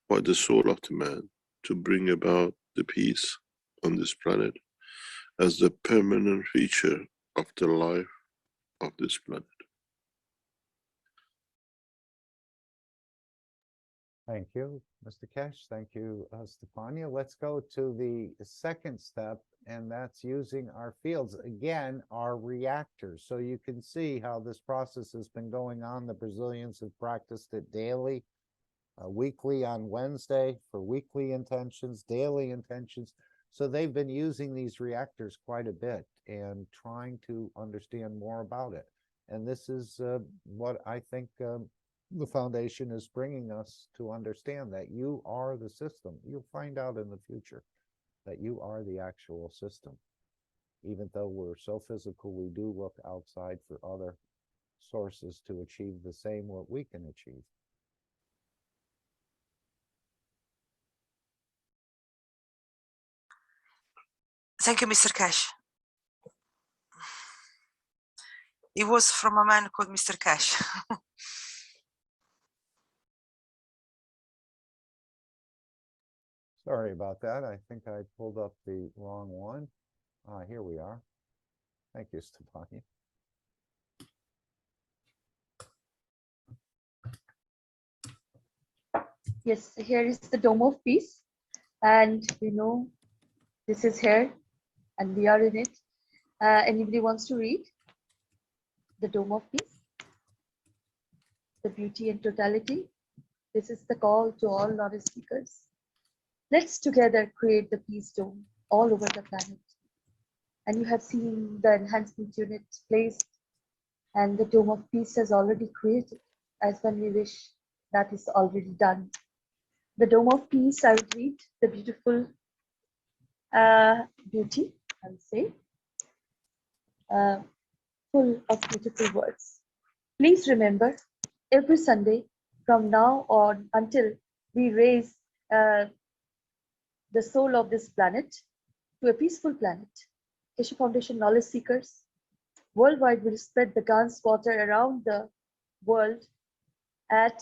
by the soul of the man to bring about the peace on this planet as the permanent feature of the life of this planet. Thank you, Mr. Keshe. Thank you, Stefania. Let's go to the second step, and that's using our fields. Again, our reactors. So you can see how this process has been going on. The Brazilians have practiced it daily, weekly on Wednesday for weekly intentions, daily intentions. So they've been using these reactors quite a bit and trying to understand more about it. And this is what I think the foundation is bringing us to understand, that you are the system. You'll find out in the future that you are the actual system. Even though we're so physical, we do look outside for other sources to achieve the same what we can achieve. Thank you, Mr. Keshe. It was from a man called Mr. Keshe. Sorry about that. I think I pulled up the wrong one. Here we are. Thank you, Stefania. Yes, here is the Dome of Peace. And, this is here and we are in it. Anybody wants to read the Dome of Peace? The beauty and totality. This is the call to all knowledge seekers. Let's together create the peace dome all over the planet. And you have seen the enhancement unit placed, and the Dome of Peace has already created, as when we wish that is already done. The Dome of Peace, I would read the beautiful beauty, I would say, full of beautiful words. Please remember, every Sunday from now on until we raise the soul of this planet to a peaceful planet, Keshe Foundation knowledge seekers worldwide will spread the Gans water around the world at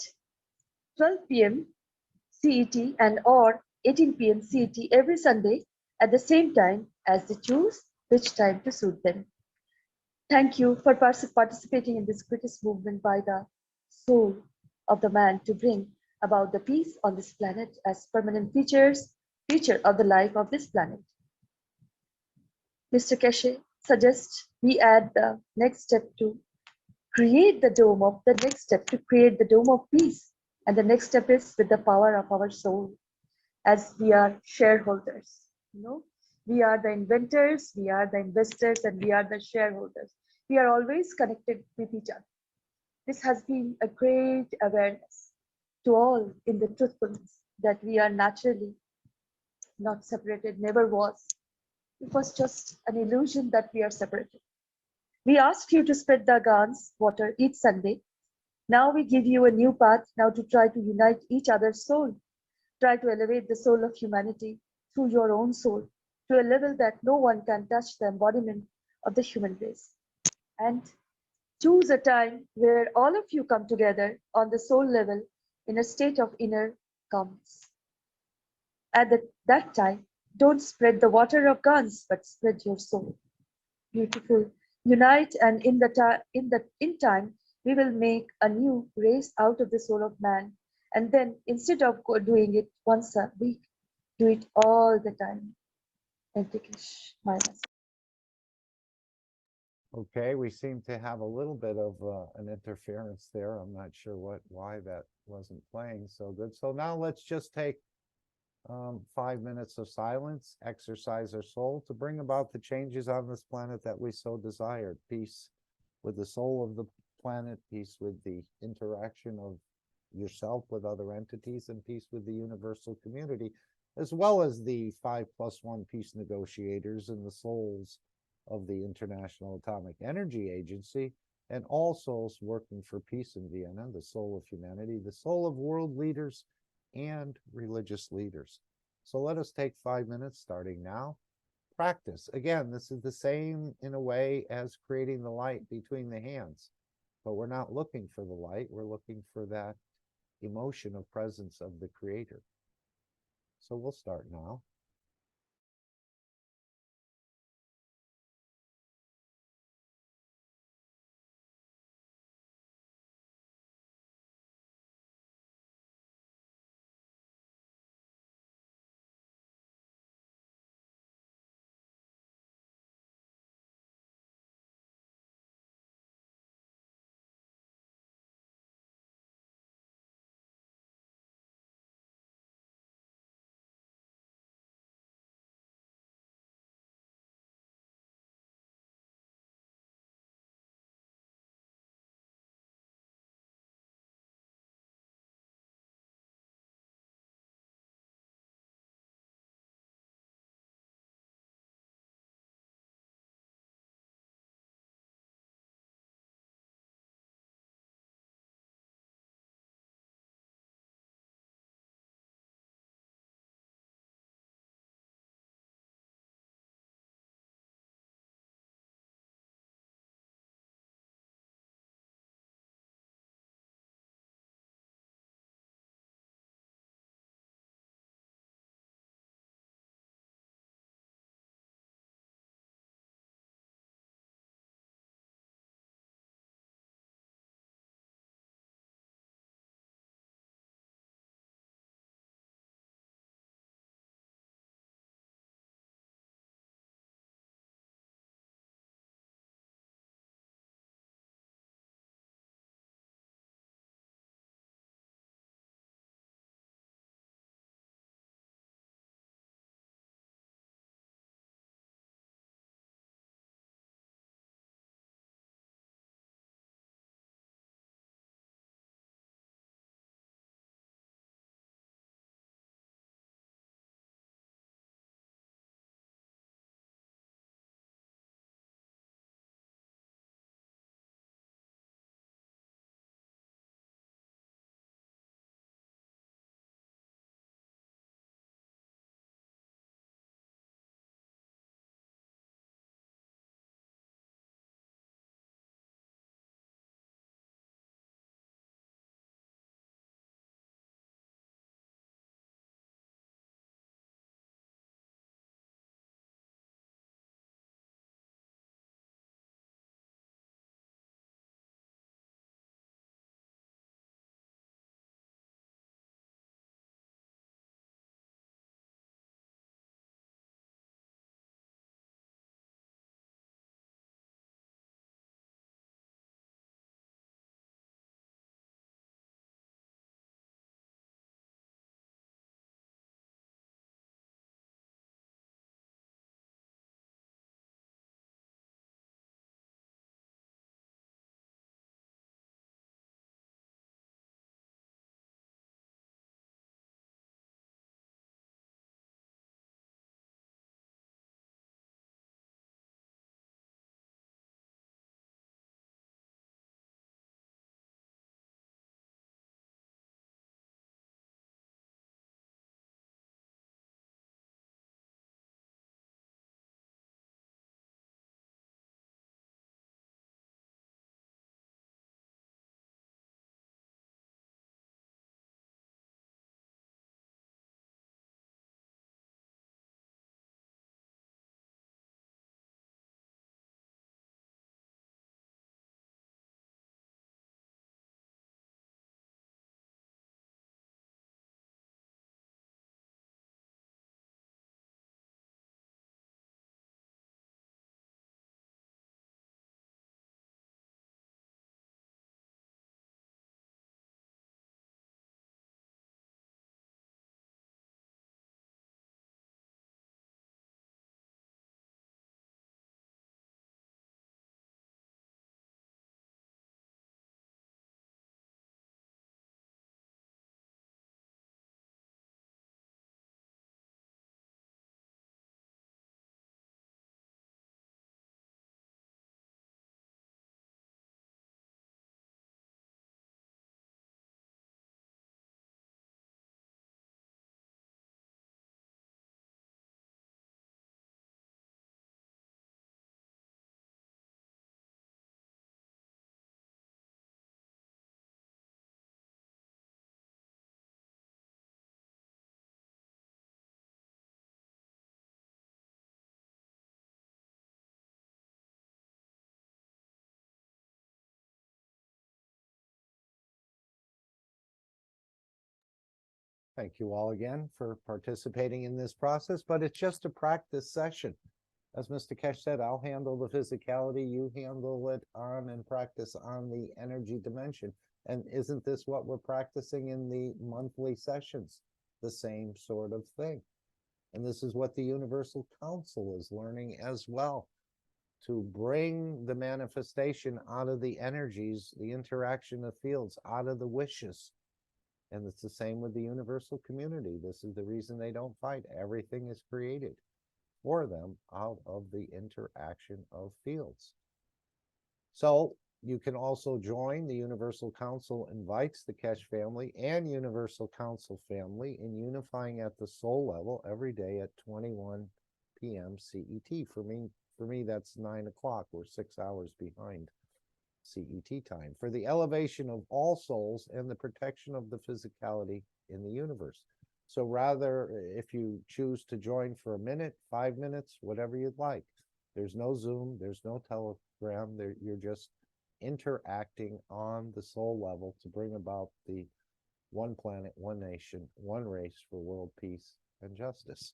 12 p.m. CET and or 18 p.m. CET every Sunday at the same time as they choose which time to suit them. Thank you for participating in this greatest movement by the soul of the man to bring about the peace on this planet as permanent feature of the life of this planet. Mr. Keshe suggests we add the next step to create the dome of the next step to create the dome of peace. And the next step is with the power of our soul, as we are shareholders. You know, we are the inventors, we are the investors, and we are the shareholders. We are always connected with each other. This has been a great awareness to all in the truthfulness that we are naturally not separated, never was. It was just an illusion that we are separated. We asked you to spread the Gans water each Sunday. Now we give you a new path now to try to unite each other's soul. Try to elevate the soul of humanity through your own soul to a level that no one can touch the embodiment of the human race. And choose a time where all of you come together on the soul level in a state of inner calmness. At that time, don't spread the water of guns, but spread your soul. Beautiful. Unite, and in time, we will make a new race out of the soul of man. And then instead of doing it once a week, do it all the time. Thank you, Kish. My message. Okay, we seem to have a little bit of an interference there. I'm not sure why that wasn't playing so good. So now let's just take 5 minutes of silence, exercise our soul to bring about the changes on this planet that we so desired. Peace with the soul of the planet, peace with the interaction of yourself with other entities, and peace with the universal community, as well as the 5+1 peace negotiators and the souls of the International Atomic Energy Agency, and all souls working for peace in Vienna, the soul of humanity, the soul of world leaders and religious leaders. So let us take 5 minutes starting now. Practice. Again, this is the same in a way as creating the light between the hands, but we're not looking for the light. We're looking for that emotion of presence of the creator. So we'll start now. Thank you all again for participating in this process, but it's just a practice session. As Mr. Keshe said, I'll handle the physicality, you handle it on and practice on the energy dimension. And isn't this what we're practicing in the monthly sessions? The same sort of thing. And this is what the Universal Council is learning as well, to bring the manifestation out of the energies, the interaction of fields, out of the wishes. And it's the same with the universal community. This is the reason they don't fight. Everything is created for them out of the interaction of fields. So you can also join the Universal Council invites the Keshe family and Universal Council family in unifying at the soul level every day at 21 p.m. CET. For me, that's 9 o'clock. We're 6 hours behind CET time, for the elevation of all souls and the protection of the physicality in the universe. So rather, if you choose to join for a minute, 5 minutes, whatever you'd like, there's no Zoom, there's no Telegram, you're just interacting on the soul level to bring about the one planet, one nation, one race for world peace and justice,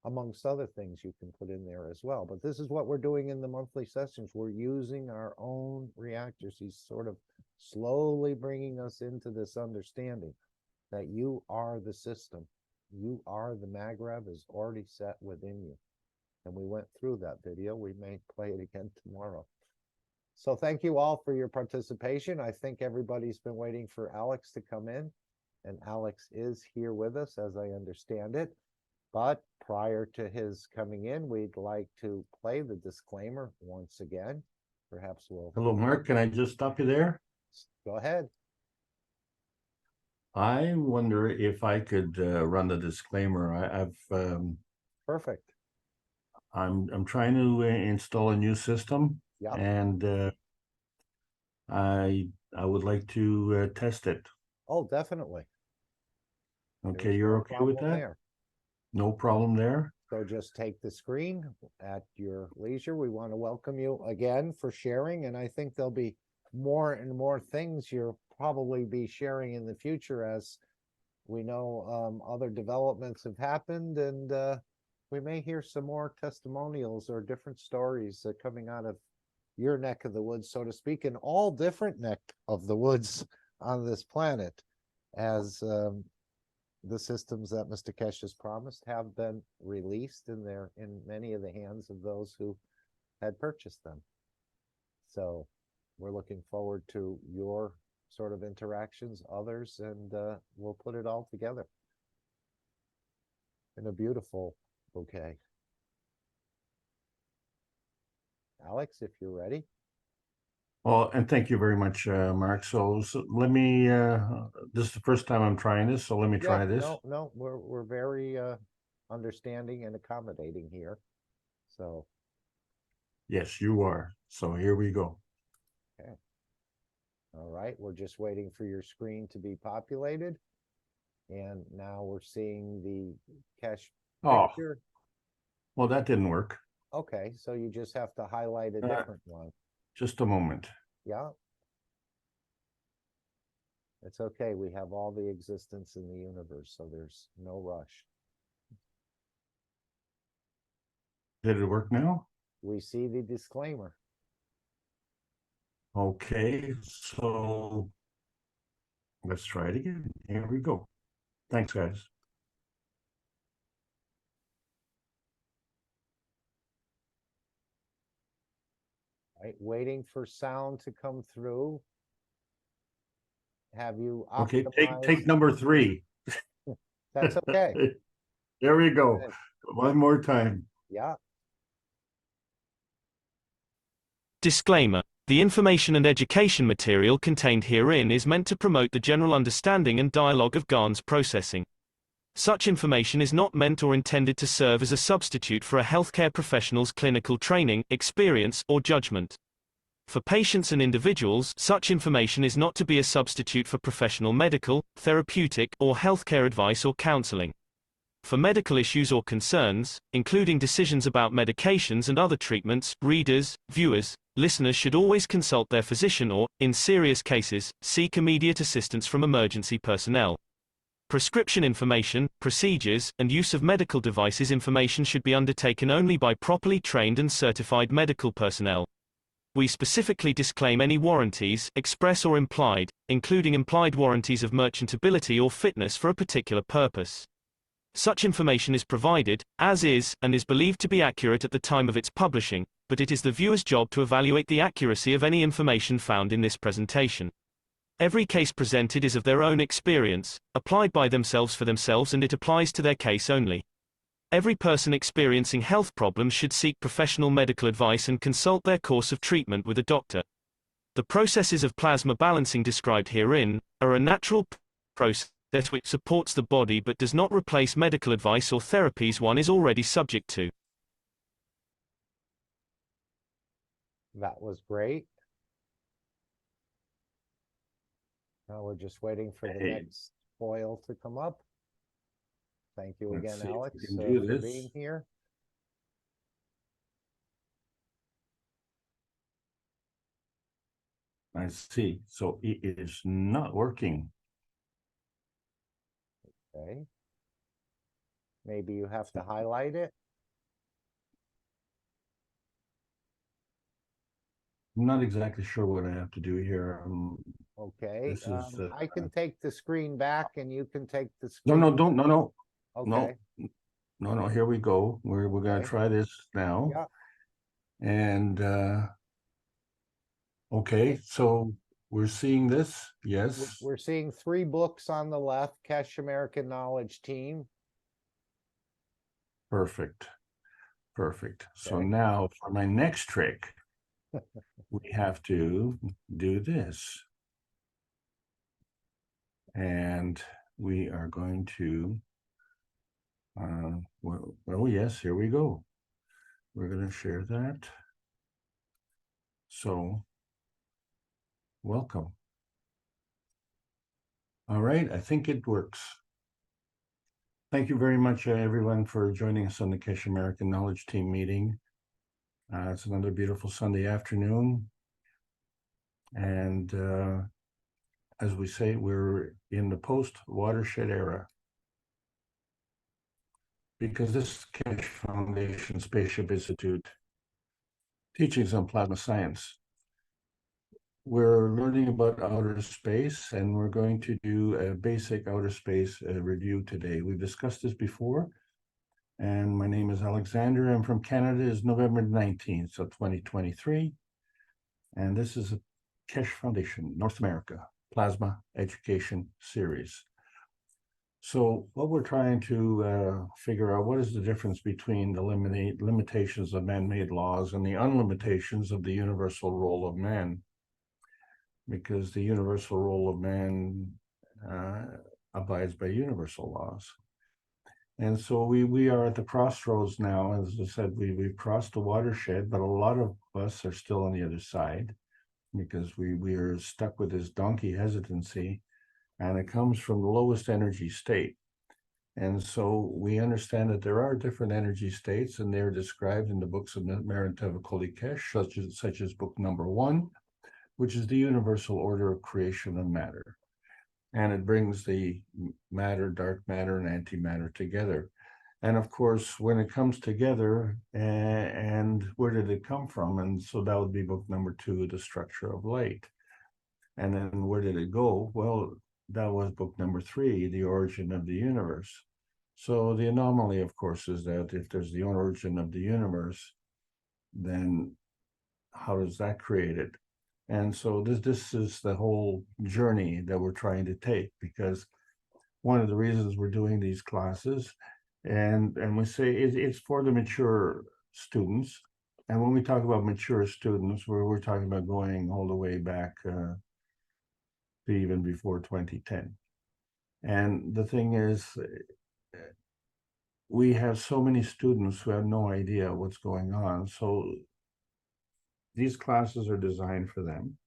amongst other things you can put in there as well. But this is what we're doing in the monthly sessions. We're using our own reactors. He's sort of slowly bringing us into this understanding that you are the system. You are the Magreb is already set within you. And we went through that video. We may play it again tomorrow. So thank you all for your participation. I think everybody's been waiting for Alex to come in, and Alex is here with us as I understand it. But prior to his coming in, we'd like to play the disclaimer once again. Perhaps we'll... Hello, Mark. Can I just stop you there? Go ahead. I wonder if I could run the disclaimer. Perfect. I'm trying to install a new system, Yeah. and I would like to test it. Oh, definitely. Okay, There's you're no okay with problem that? there. No problem there. So just take the screen at your leisure. We want to welcome you again for sharing, and I think there'll be more and more things you'll probably be sharing in the future as we know other developments have happened, and we may hear some more testimonials or different stories coming out of your neck of the woods, so to speak, and all different neck of the woods on this planet, as the systems that Mr. Keshe has promised have been released, and they're in many of the hands of those who had purchased them. So we're looking forward to your sort of interactions, others, and we'll put it all together in a beautiful bouquet. Alex, if you're ready. Well, and thank you very much, Mark. So let me, this is the first time I'm trying this, so let me try this. No, we're very understanding and accommodating here. So. Yes, you are. So here we go. Okay. All right, we're just waiting for your screen to be populated. And now we're seeing the Keshe picture. Well, that didn't work. Okay, so you just have to highlight a different one. Just a moment. Yeah. It's okay. We have all the existence in the universe, so there's no rush. Did it work now? We see the disclaimer. Okay, so let's try it again. Here we go. Thanks, guys. Right, waiting for sound to come through. Have you Okay, optimized? take number 3. That's okay. There we go. One more time. Yeah. Disclaimer. The information and education material contained herein is meant to promote the general understanding and dialogue of GAN's processing. Such information is not meant or intended to serve as a substitute for a healthcare professional's clinical training, experience, or judgment. For patients and individuals, such information is not to be a substitute for professional medical, therapeutic, or healthcare advice or counseling. For medical issues or concerns, including decisions about medications and other treatments, readers, viewers, listeners should always consult their physician or, in serious cases, seek immediate assistance from emergency personnel. Prescription information, procedures, and use of medical devices information should be undertaken only by properly trained and certified medical personnel. We specifically disclaim any warranties, express or implied, including implied warranties of merchantability or fitness for a particular purpose. Such information is provided, as is, and is believed to be accurate at the time of its publishing, but it is the viewer's job to evaluate the accuracy of any information found in this presentation. Every case presented is of their own experience, applied by themselves for themselves, and it applies to their case only. Every person experiencing health problems should seek professional medical advice and consult their course of treatment with a doctor. The processes of plasma balancing described herein are a natural process which supports the body but does not replace medical advice or therapies one is already subject to. That was great. Now we're just waiting for the Hey. next foil to come up. Thank you Let's again, see if we Alex, can do for this. being here. I see. So it is not working. Okay. Maybe you have to highlight it. I'm not exactly sure what I have to do here. Okay, This is, I can take the screen back and you can take the No, screen. no, don't, no. Okay, No, here we go. We're gonna Okay. try this now. Yeah. And okay, so we're seeing this, yes. we're seeing 3 books on the left, Keshe American Knowledge Team. Perfect. So Okay. now for my next trick, we have to do this. And we are going to, well, yes, here we go. We're going to share that. So, welcome. All right, I think it works. Thank you very much, everyone, for joining us on the Keshe American Knowledge Team meeting. It's another beautiful Sunday afternoon. And as we say, we're in the post-watershed era. Because this Keshe Foundation Spaceship Institute teachings on plasma science. We're learning about outer space, and we're going to do a basic outer space review today. We've discussed this before, and my name is Alexander. I'm from Canada. It's November 19th, so 2023. And this is a Keshe Foundation North America Plasma Education Series. So what we're trying to figure out, what is the difference between the limitations of man-made laws and the unlimitations of the universal role of man? Because the universal role of man abides by universal laws. And so we are at the crossroads now. As I said, we've crossed the watershed, but a lot of us are still on the other side because we are stuck with this donkey hesitancy, and it comes from the lowest energy state. And so we understand that there are different energy states, and they're described in the books of Merentev Keshe, such as book number 1, which is the universal order of creation of matter. And it brings the matter, dark matter, and antimatter together. And of course, when it comes together, and where did it come from? And so that would be book number 2, the structure of light. And then where did it go? Well, that was book number 3, the origin of the universe. So the anomaly, of course, is that if there's the origin of the universe, then how does that create it? And so this is the whole journey that we're trying to take, because one of the reasons we're doing these classes, and we say it's for the mature students. And when we talk about mature students, we're talking about going all the way back to even before 2010. And the thing is, we have so many students who have no idea what's going on. So these classes are designed for them.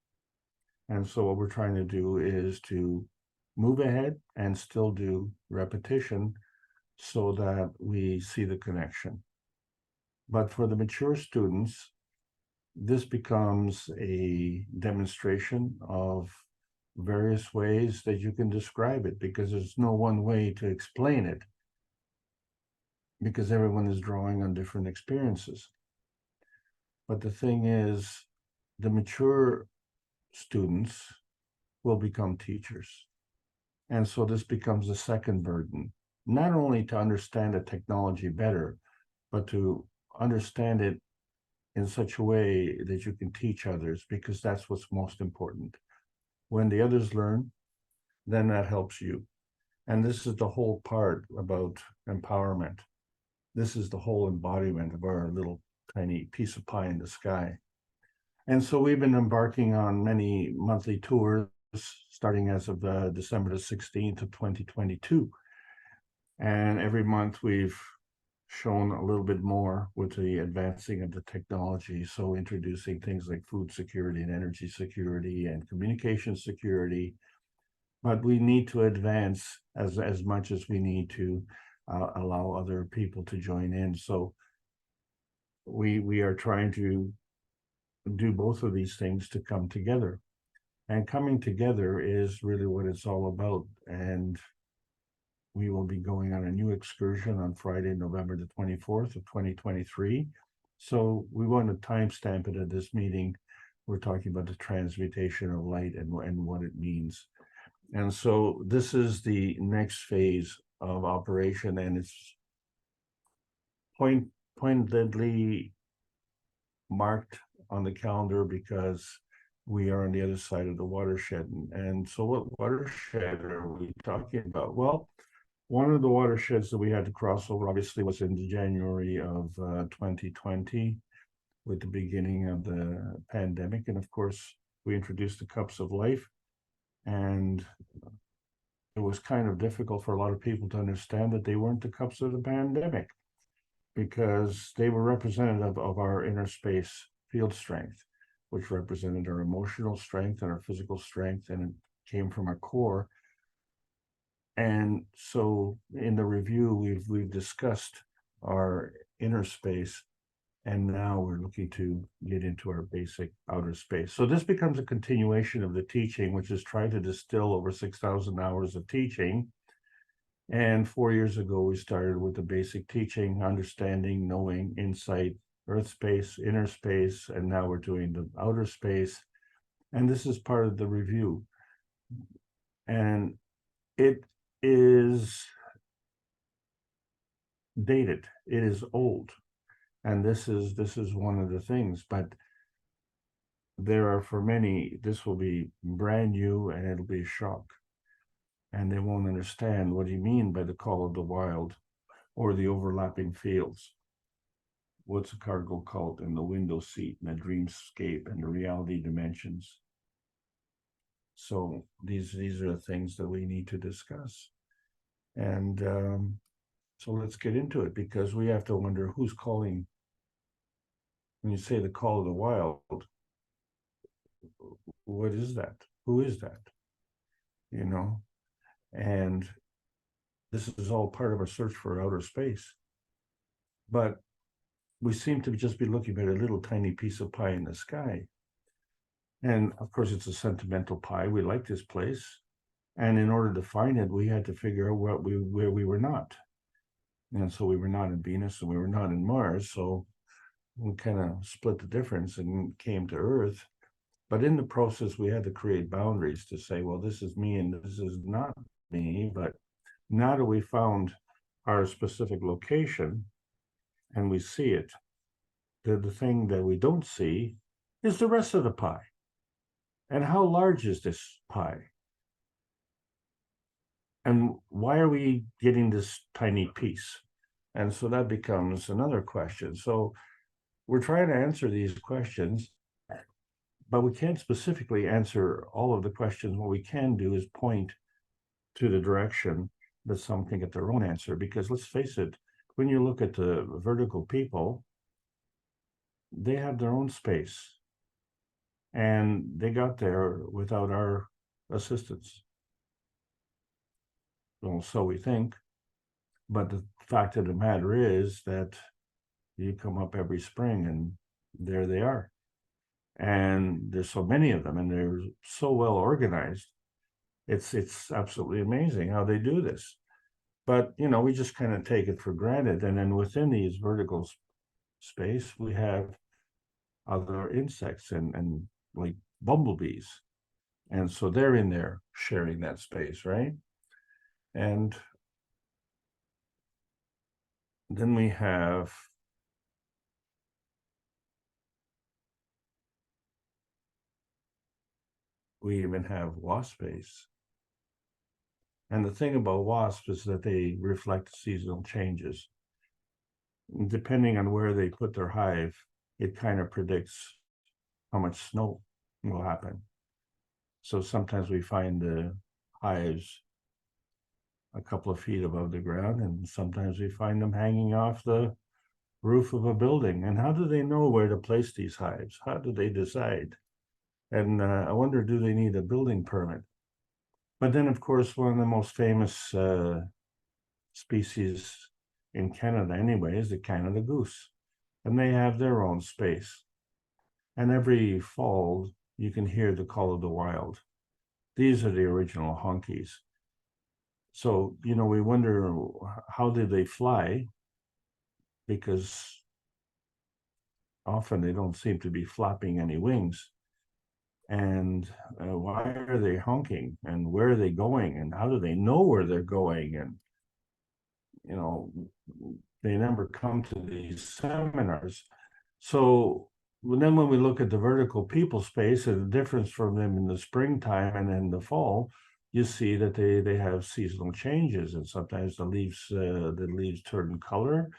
And so what we're trying to do is to move ahead and still do repetition so that we see the connection. But for the mature students, this becomes a demonstration of various ways that you can describe it, because there's no one way to explain it, because everyone is drawing on different experiences. But the thing is, the mature students will become teachers. And so this becomes a second burden, not only to understand the technology better, but to understand it in such a way that you can teach others, because that's what's most important. When the others learn, then that helps you. And this is the whole part about empowerment. This is the whole embodiment of our little tiny piece of pie in the sky. And so we've been embarking on many monthly tours, starting as of December the 16th of 2022. And every month we've shown a little bit more with the advancing of the technology. So introducing things like food security and energy security and communication security. But we need to advance as much as we need to allow other people to join in. So we are trying to do both of these things to come together. And coming together is really what it's all about. And we will be going on a new excursion on Friday, November the 24th of 2023. So we want to timestamp it at this meeting. We're talking about the transmutation of light and what it means. And so this is the next phase of operation, and it's pointedly marked on the calendar because we are on the other side of the watershed. And so what watershed are we talking about? Well, one of the watersheds that we had to cross over, obviously, was in January of 2020, with the beginning of the pandemic. And of course, we introduced the cups of life. And it was kind of difficult for a lot of people to understand that they weren't the cups of the pandemic, because they were representative of our inner space field strength, which represented our emotional strength and our physical strength, and it came from our core. And so in the review, we've discussed our inner space, and now we're looking to get into our basic outer space. So this becomes a continuation of the teaching, which is trying to distill over 6,000 hours of teaching. And 4 years ago, we started with the basic teaching, understanding, knowing, insight, earth space, inner space, and now we're doing the outer space. And this is part of the review. And it is dated, it is old. And this is one of the things, but there are, for many, this will be brand new and it'll be a shock. And they won't understand what do you mean by the call of the wild or the overlapping fields. What's a cargo cult and the window seat and the dreamscape and the reality dimensions? So these are the things that we need to discuss. And so let's get into it, because we have to wonder who's calling. When you say the call of the wild, what is that? Who is that? You know? And this is all part of our search for outer space. But we seem to just be looking at a little tiny piece of pie in the sky. And of course, it's a sentimental pie. We like this place. And in order to find it, we had to figure out where we were not. And so we were not in Venus and we were not in Mars. So we kind of split the difference and came to Earth. But in the process, we had to create boundaries to say, well, this is me and this is not me. But now that we found our specific location and we see it, the thing that we don't see is the rest of the pie. And how large is this pie? And why are we getting this tiny piece? And so that becomes another question. So we're trying to answer these questions, but we can't specifically answer all of the questions. What we can do is point to the direction that some can get their own answer. Because let's face it, when you look at the vertical people, they have their own space. And they got there without our assistance. Well, so we think. But the fact of the matter is that you come up every spring and there they are. And there's so many of them and they're so well organized It's absolutely amazing how they do this. But, we just kind of take it for granted. And then within these vertical space, we have other insects and like bumblebees. And so they're in there sharing that space, right? And then we even have wasp space. And the thing about wasps is that they reflect seasonal changes. Depending on where they put their hive, it kind of predicts how much snow will happen. So sometimes we find the hives a couple of feet above the ground, and sometimes we find them hanging off the roof of a building. And how do they know where to place these hives? How do they decide? And I wonder, do they need a building permit? But then, of course, one of the most famous species in Canada anyway is the Canada goose. And they have their own space. And every fall, you can hear the call of the wild. These are the original honkies. So, we wonder, how did they fly? Because often they don't seem to be flapping any wings. And why are they honking? And where are they going? And how do they know where they're going? And, they never come to these seminars. So then when we look at the vertical people space and the difference from them in the springtime and in the fall, you see that they have seasonal changes, and sometimes the leaves turn color,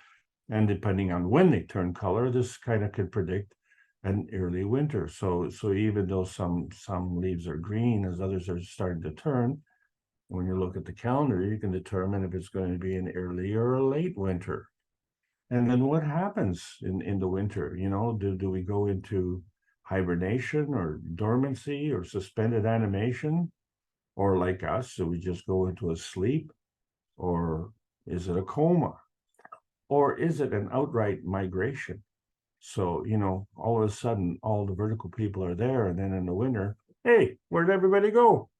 and depending on when they turn color, this kind of could predict an early winter. So even though some leaves are green as others are starting to turn, when you look at the calendar, you can determine if it's going to be an early or a late winter. And then what happens in the winter? Do we go into hibernation or dormancy or suspended animation? Or like us, do we just go into a sleep? Or is it a coma? Or is it an outright migration? So, all of a sudden, all the vertical people are there. And then in the winter, hey, where'd everybody go?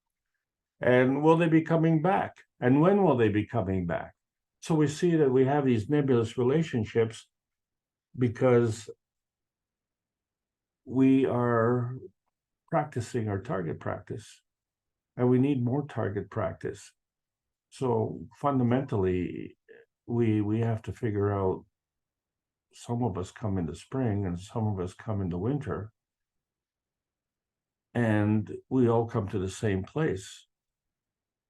And will they be coming back? And when will they be coming back? So we see that we have these nebulous relationships because we are practicing our target practice, and we need more target practice. So fundamentally, we have to figure out, some of us come in the spring and some of us come in the winter, and we all come to the same place.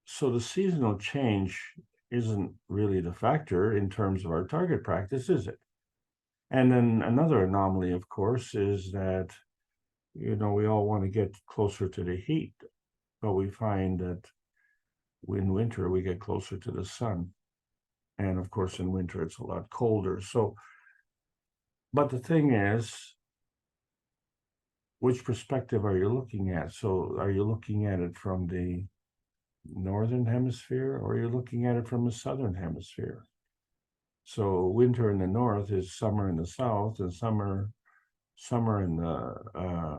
So the seasonal change isn't really the factor in terms of our target practice, is it? And then another anomaly, of course, is that, we all want to get closer to the heat, but we find that in winter we get closer to the sun. And of course, in winter it's a lot colder. So, but the thing is, which perspective are you looking at? So are you looking at it from the northern hemisphere, or are you looking at it from the southern hemisphere? So winter in the north is summer in the south, and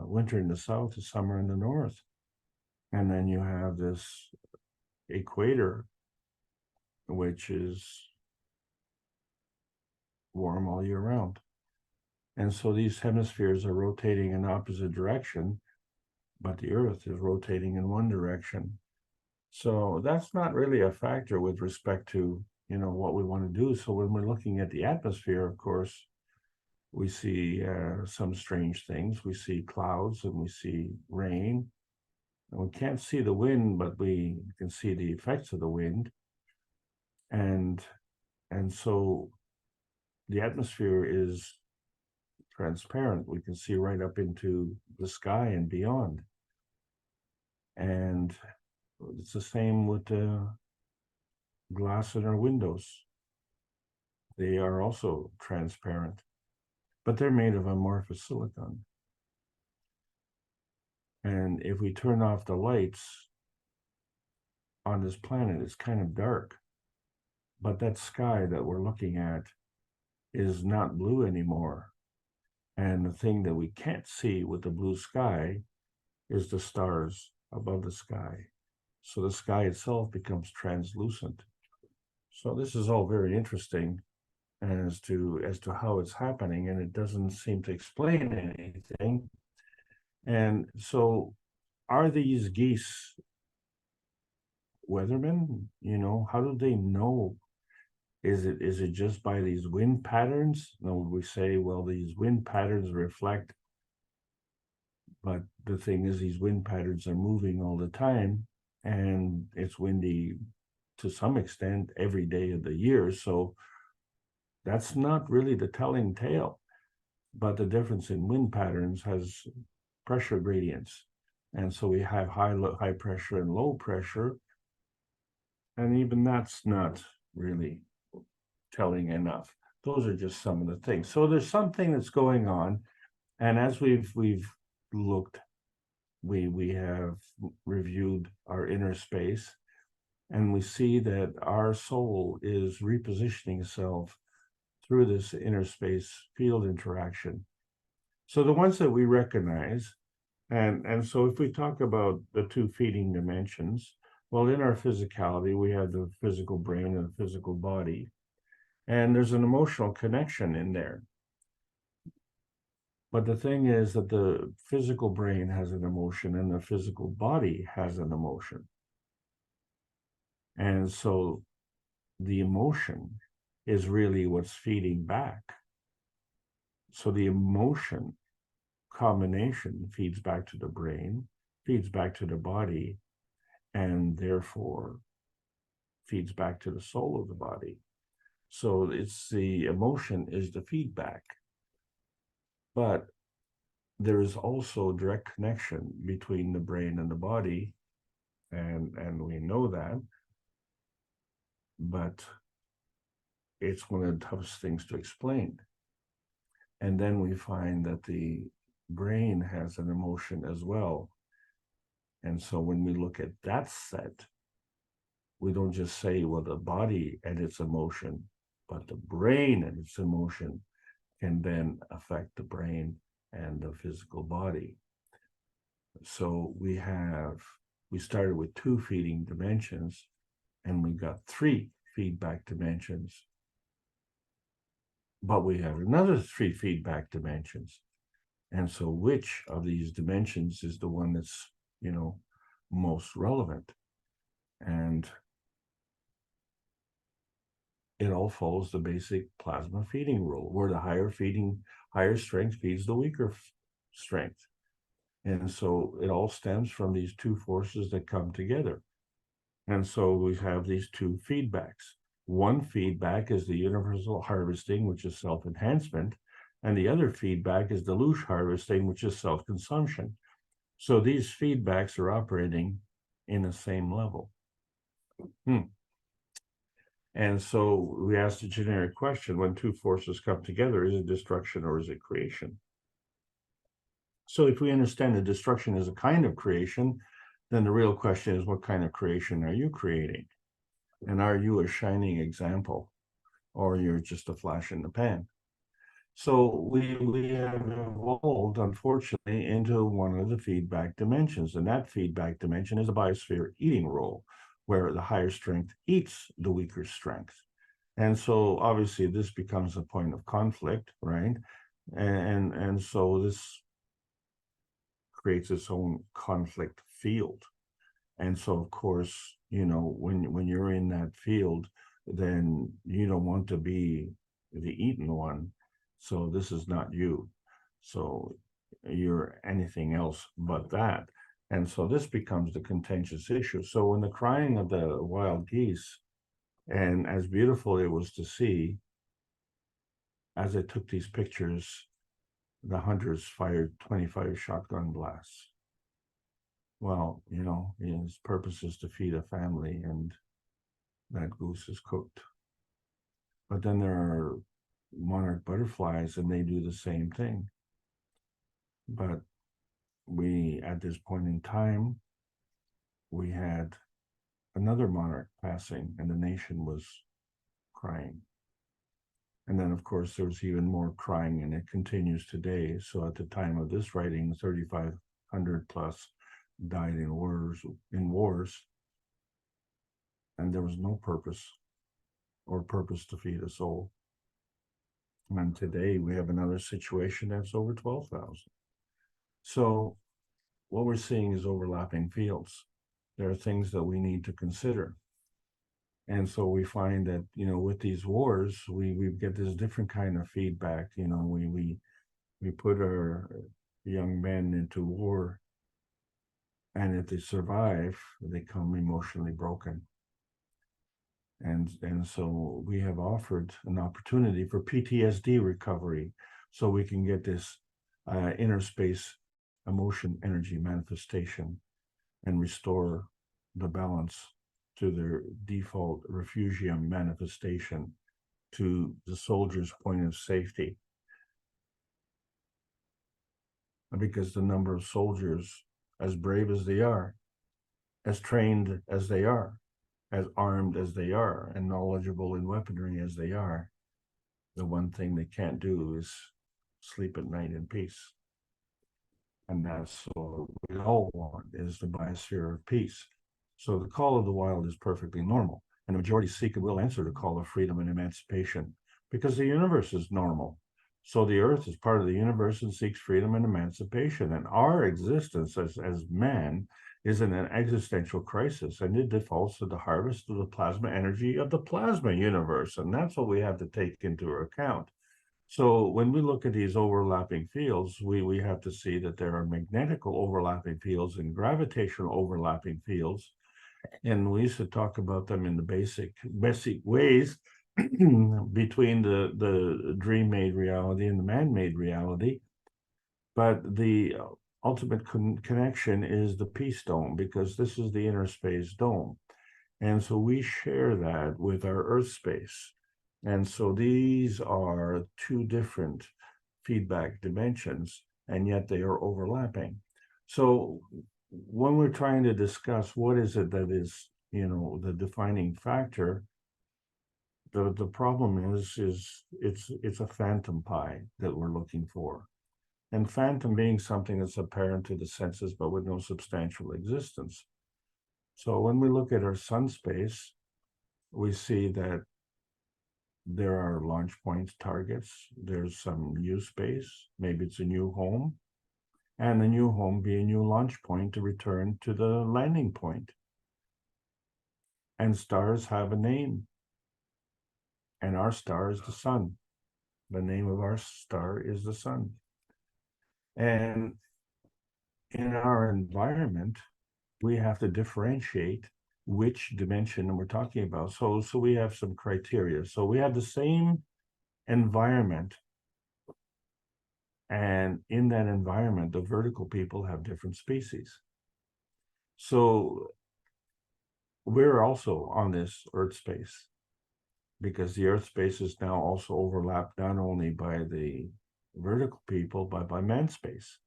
winter in the south is summer in the north. And then you have this equator, which is warm all year round. And so these hemispheres are rotating in opposite direction, but the earth is rotating in one direction. So that's not really a factor with respect to, what we want to do. So when we're looking at the atmosphere, of course, we see some strange things. We see clouds and we see rain. And we can't see the wind, but we can see the effects of the wind. And so the atmosphere is transparent. We can see right up into the sky and beyond. And it's the same with the glass in our windows. They are also transparent, but they're made of amorphous silicon. And if we turn off the lights on this planet, it's kind of dark. But that sky that we're looking at is not blue anymore. And the thing that we can't see with the blue sky is the stars above the sky. So the sky itself becomes translucent. So this is all very interesting as to how it's happening, and it doesn't seem to explain anything. And so, are these geese weathermen? You know, how do they know? Is it just by these wind patterns? No, we say, well, these wind patterns reflect, but the thing is, these wind patterns are moving all the time, and it's windy to some extent every day of the year. So that's not really the telling tale. But the difference in wind patterns has pressure gradients. And so we have high pressure and low pressure. And even that's not really telling enough. Those are just some of the things. So there's something that's going on. And as we've looked, we have reviewed our inner space, and we see that our soul is repositioning itself through this inner space field interaction. So the ones that we recognize, and so if we talk about the two feeding dimensions, well, in our physicality, we have the physical brain and the physical body, and there's an emotional connection in there. But the thing is that the physical brain has an emotion and the physical body has an emotion. And so the emotion is really what's feeding back. So the emotion combination feeds back to the brain, feeds back to the body, and therefore feeds back to the soul of the body. So it's the emotion is the feedback. But there is also a direct connection between the brain and the body, and we know that, but it's one of the toughest things to explain. And then we find that the brain has an emotion as well. And so when we look at that set, we don't just say, well, the body and its emotion, but the brain and its emotion can then affect the brain and the physical body. So we started with 2 feeding dimensions, and we got 3 feedback dimensions. But we have another 3 feedback dimensions. And so which of these dimensions is the one that's, most relevant? And it all follows the basic plasma feeding rule, where the higher strength feeds the weaker strength. And so it all stems from these 2 forces that come together. And so we have these 2 feedbacks. One feedback is the universal harvesting, which is self-enhancement, and the other feedback is the Deluge harvesting, which is self-consumption. So these feedbacks are operating in the same level. And so we asked a generic question: when 2 forces come together, is it destruction or is it creation? So if we understand that destruction is a kind of creation, then the real question is, what kind of creation are you creating? And are you a shining example, or you're just a flash in the pan? So we have evolved, unfortunately, into one of the feedback dimensions. And that feedback dimension is a biosphere eating role, where the higher strength eats the weaker strength. And so obviously this becomes a point of conflict, right? And so this creates its own conflict field. And so, of course, when you're in that field, then you don't want to be the eaten one. So this is not you. So you're anything else but that. And so this becomes the contentious issue. So when the crying of the wild geese, and as beautiful it was to see, as I took these pictures, the hunters fired 25 shotgun blasts. Well, his purpose is to feed a family, and that goose is cooked. But then there are monarch butterflies, and they do the same thing. But at this point in time, we had another monarch passing, and the nation was crying. And then, of course, there was even more crying, and it continues today. So at the time of this writing, 3,500 plus died in wars. and there was no purpose or purpose to feed a soul. And today we have another situation that's over 12,000. So what we're seeing is overlapping fields. There are things that we need to consider. And so we find that, you know, with these wars, we get this different kind of feedback. You know, we put our young men into war, and if they survive, they come emotionally broken. And so we have offered an opportunity for PTSD recovery, so we can get this inner space emotion energy manifestation and restore the balance to their default refugium manifestation, to the soldier's point of safety. Because the number of soldiers, as brave as they are, as trained as they are, as armed as they are, and knowledgeable in weaponry as they are, the one thing they can't do is sleep at night in peace. And that's what we all want, is the biosphere of peace. So the call of the wild is perfectly normal, and the majority seek and will answer the call of freedom and emancipation, because the universe is normal. So the earth is part of the universe and seeks freedom and emancipation. And our existence as man is in an existential crisis, and it defaults to the harvest of the plasma energy of the plasma universe. And that's what we have to take into account. So when we look at these overlapping fields, we have to see that there are magnetical overlapping fields and gravitational overlapping fields. And we used to talk about them in the basic ways between the dream-made reality and the man-made reality. But the ultimate connection is the peace dome, because this is the inner space dome. And so we share that with our earth space. And so these are two different feedback dimensions, and yet they are overlapping. So when we're trying to discuss what is it that is, you know, the defining factor, the problem is it's a phantom pie that we're looking for. And phantom being something that's apparent to the senses, but with no substantial existence. So when we look at our sun space, we see that there are launch points, targets, there's some new space, maybe it's a new home, and the new home be a new launch point to return to the landing point. And stars have a name, and our star is the sun. The name of our star is the sun. And in our environment, we have to differentiate which dimension we're talking about. So we have some criteria. So we have the same environment, and in that environment, the vertical people have different species. So we're also on this earth space, because the earth space is now also overlapped not only by the vertical people, but by man space.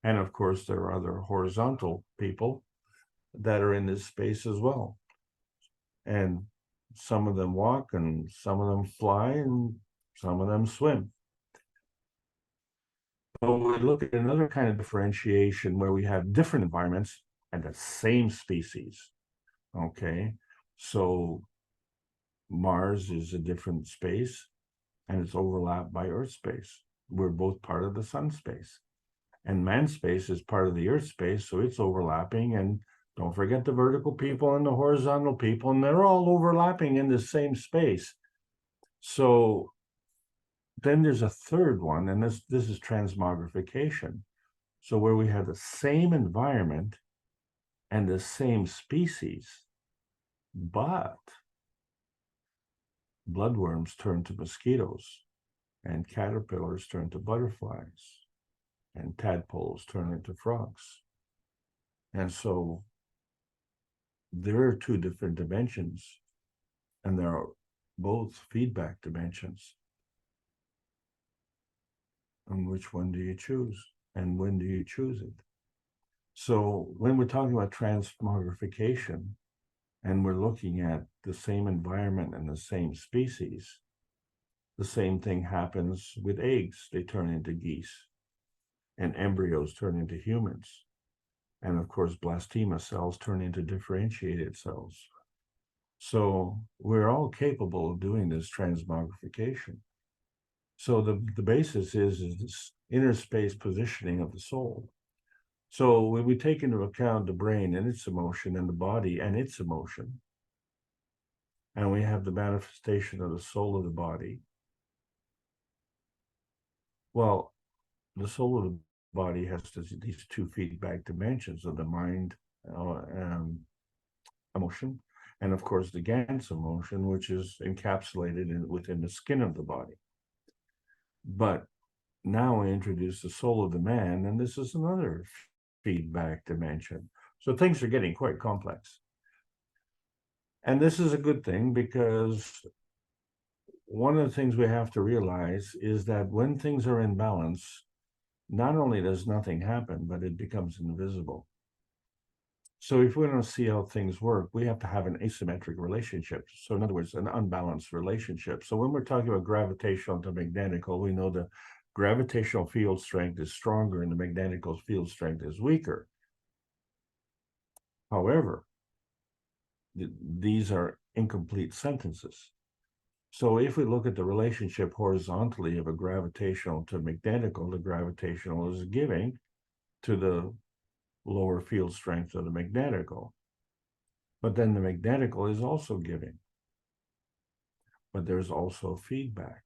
And of course, there are other horizontal people that are in this space as well. And some of them walk, and some of them fly, and some of them swim. But we look at another kind of differentiation where we have different environments and the same species. Okay, so Mars is a different space, and it's overlapped by Earth space. We're both part of the sun space. And man space is part of the earth space, so it's overlapping. And don't forget the vertical people and the horizontal people, and they're all overlapping in the same space. So then there's a third one, and this is transmogrification. So where we have the same environment and the same species, but bloodworms turn to mosquitoes, and caterpillars turn to butterflies, and tadpoles turn into frogs. And so there are two different dimensions, and there are both feedback dimensions. And which one do you choose? And when do you choose it? So when we're talking about transmogrification, and we're looking at the same environment and the same species, the same thing happens with eggs. They turn into geese, and embryos turn into humans. And of course, blastema cells turn into differentiated cells. So we're all capable of doing this transmogrification. So the basis is this inner space positioning of the soul. So when we take into account the brain and its emotion and the body and its emotion, and we have the manifestation of the soul of the body, well, the soul of the body has these two feedback dimensions of the mind, emotion, and of course the Gans emotion, which is encapsulated within the skin of the body. But now we introduce the soul of the man, and this is another feedback dimension. So things are getting quite complex. And this is a good thing, because one of the things we have to realize is that when things are in balance, not only does nothing happen, but it becomes invisible. So if we want to see how things work, we have to have an asymmetric relationship. So in other words, an unbalanced relationship. So when we're talking about gravitational to magnetical, we know the gravitational field strength is stronger and the magnetical field strength is weaker. However, these are incomplete sentences. So if we look at the relationship horizontally of a gravitational to magnetical, the gravitational is giving to the lower field strength of the magnetical. But then the magnetical is also giving. But there's also feedback.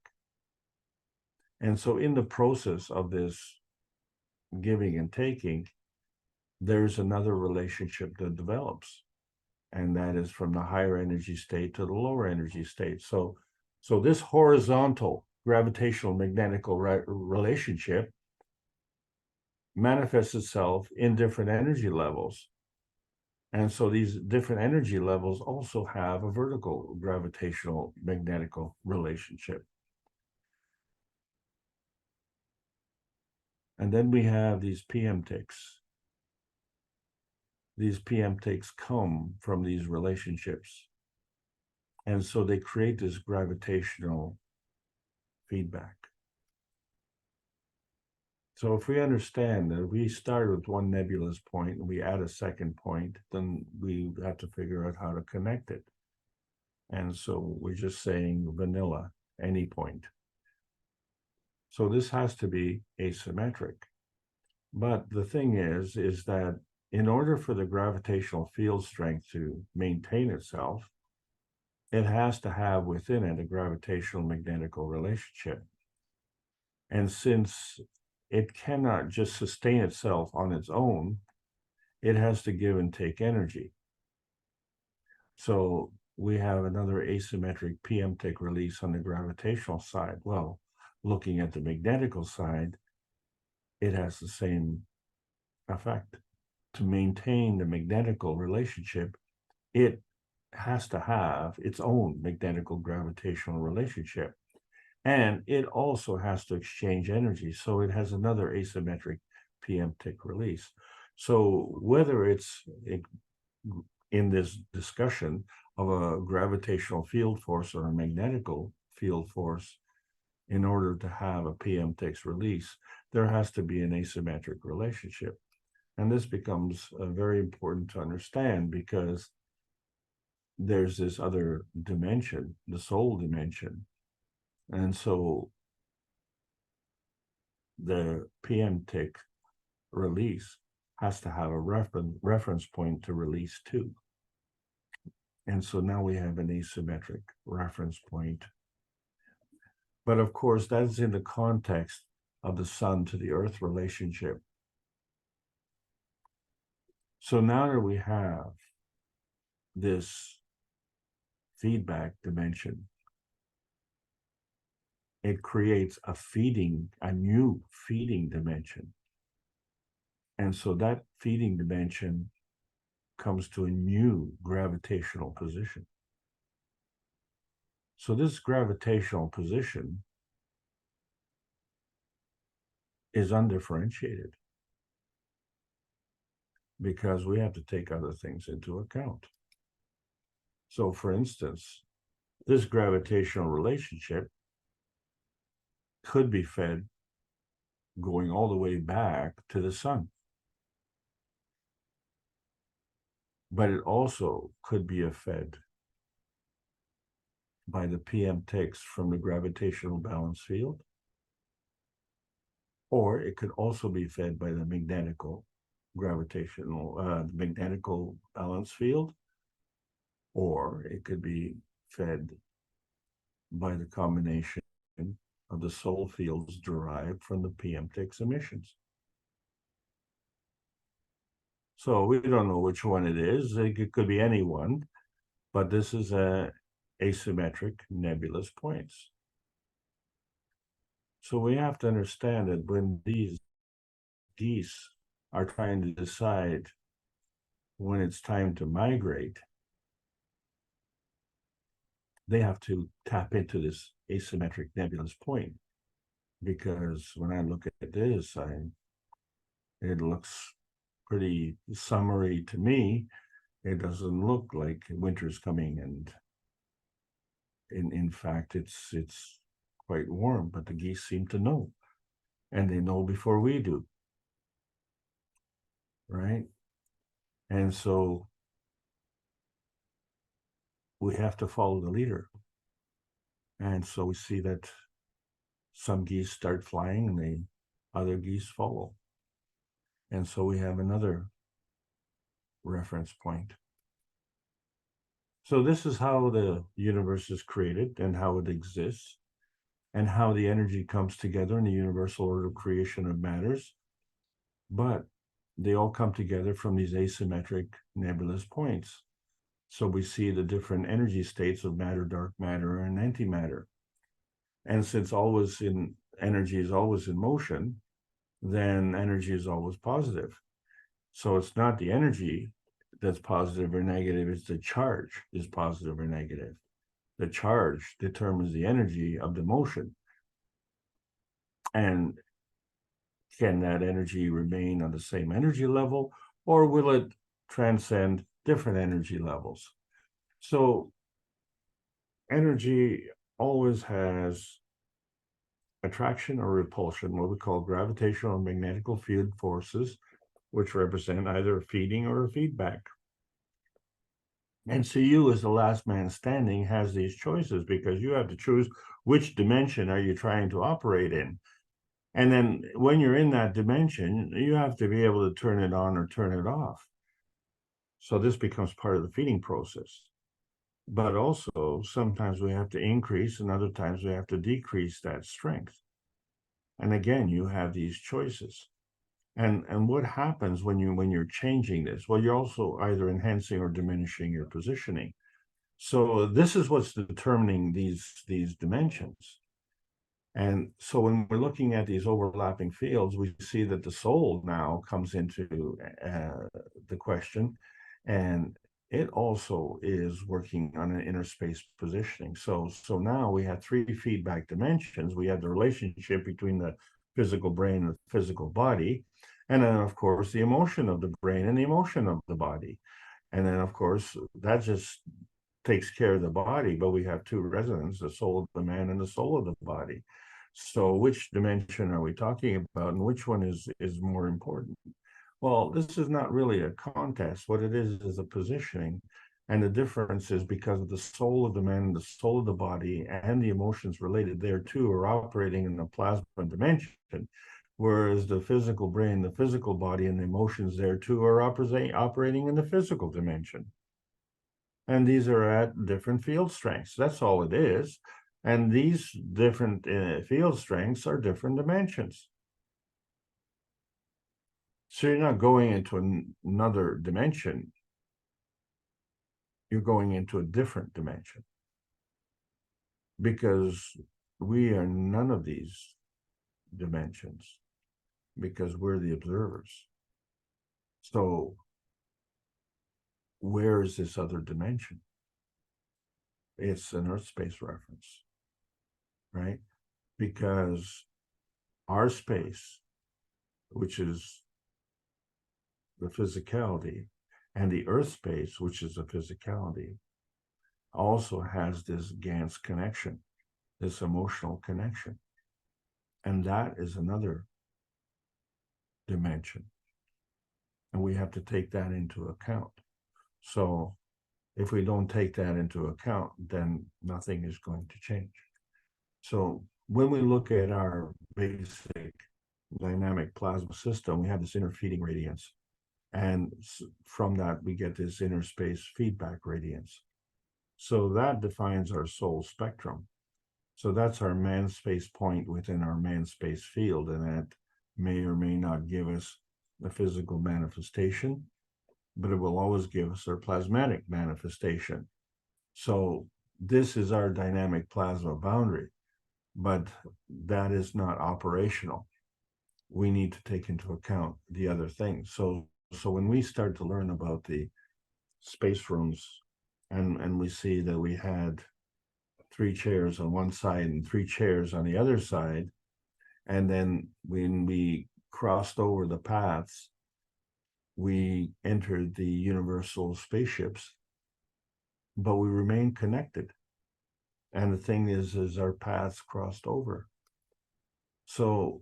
And so in the process of this giving and taking, there's another relationship that develops. And that is from the higher energy state to the lower energy state. So this horizontal gravitational magnetical relationship manifests itself in different energy levels. And so these different energy levels also have a vertical gravitational magnetical relationship. And then we have these PM ticks. These PM ticks come from these relationships. And so they create this gravitational feedback. So if we understand that we start with one nebulous point and we add a second point, then we have to figure out how to connect it. And so we're just saying vanilla, any point. So this has to be asymmetric. But the thing is that in order for the gravitational field strength to maintain itself, it has to have within it a gravitational magnetical relationship. And since it cannot just sustain itself on its own, it has to give and take energy. So we have another asymmetric PM tick release on the gravitational side. Well, looking at the magnetical side, it has the same effect. To maintain the magnetical relationship, it has to have its own magnetical gravitational relationship. And it also has to exchange energy. So it has another asymmetric PM tick release. So whether it's in this discussion of a gravitational field force or a magnetical field force, in order to have a PM tick's release, there has to be an asymmetric relationship. And this becomes very important to understand, because there's this other dimension, the soul dimension. And so the PM tick release has to have a reference point to release to. And so now we have an asymmetric reference point. But of course, that's in the context of the sun to the earth relationship. So now that we have this feedback dimension, it creates a new feeding dimension. And so that feeding dimension comes to a new gravitational position. So this gravitational position is undifferentiated, because we have to take other things into account. So for instance, this gravitational relationship could be fed going all the way back to the sun. But it also could be fed by the PM ticks from the gravitational balance field, or it could also be fed by the magnetical balance field, or it could be fed by the combination of the soul fields derived from the PM ticks emissions. So we don't know which one it is. It could be any one, but this is a asymmetric nebulous points. So we have to understand that when these geese are trying to decide when it's time to migrate, they have to tap into this asymmetric nebulous point. Because when I look at this, it looks pretty summery to me. It doesn't look like winter's coming, and in fact, it's quite warm. But the geese seem to know, and they know before we do, right? And so we have to follow the leader. And so we see that some geese start flying, and the other geese follow. And so we have another reference point. So this is how the universe is created and how it exists, and how the energy comes together in the universal order of creation of matters. But they all come together from these asymmetric nebulous points. So we see the different energy states of matter, dark matter, and antimatter. And since energy is always in motion, then energy is always positive. So it's not the energy that's positive or negative, it's the charge is positive or negative. The charge determines the energy of the motion. And can that energy remain on the same energy level, or will it transcend different energy levels? So energy always has attraction or repulsion, what we call gravitational and magnetical field forces, which represent either a feeding or a feedback. And so you, as the last man standing, has these choices, because you have to choose which dimension are you trying to operate in. And then when you're in that dimension, you have to be able to turn it on or turn it off. So this becomes part of the feeding process. But also, sometimes we have to increase, and other times we have to decrease that strength. And again, you have these choices. And what happens when you're changing this? Well, you're also either enhancing or diminishing your positioning. So this is what's determining these dimensions. And so when we're looking at these overlapping fields, we see that the soul now comes into the question, and it also is working on an inner space positioning. So now we have three feedback dimensions. We have the relationship between the physical brain and the physical body, and then of course the emotion of the brain and the emotion of the body. And then of course that just takes care of the body, but we have two resonances, the soul of the man and the soul of the body. So which dimension are we talking about, and which one is more important? Well, this is not really a contest. What it is a positioning. And the difference is because of the soul of the man and the soul of the body and the emotions related thereto are operating in the plasma dimension, whereas the physical brain, the physical body, and the emotions thereto are operating in the physical dimension. And these are at different field strengths. That's all it is. And these different field strengths are different dimensions. So you're not going into another dimension. You're going into a different dimension. Because we are none of these dimensions. Because we're the observers. So where is this other dimension? It's an Earth space reference, right? Because our space, which is the physicality, and the Earth space, which is the physicality, also has this Gans connection, this emotional connection. And that is another dimension. And we have to take that into account. So If we don't take that into account, then nothing is going to change. So when we look at our basic dynamic plasma system, we have this inner feeding radiance. And from that, we get this inner space feedback radiance. So that defines our soul spectrum. So that's our man space point within our man space field, and that may or may not give us the physical manifestation, but it will always give us our plasmatic manifestation. So this is our dynamic plasma boundary, but that is not operational. We need to take into account the other things. So when we start to learn about the space rooms, and we see that we had 3 chairs on one side and 3 chairs on the other side, and then when we crossed over the paths, we entered the universal spaceships, but we remained connected. And the thing is our paths crossed over. So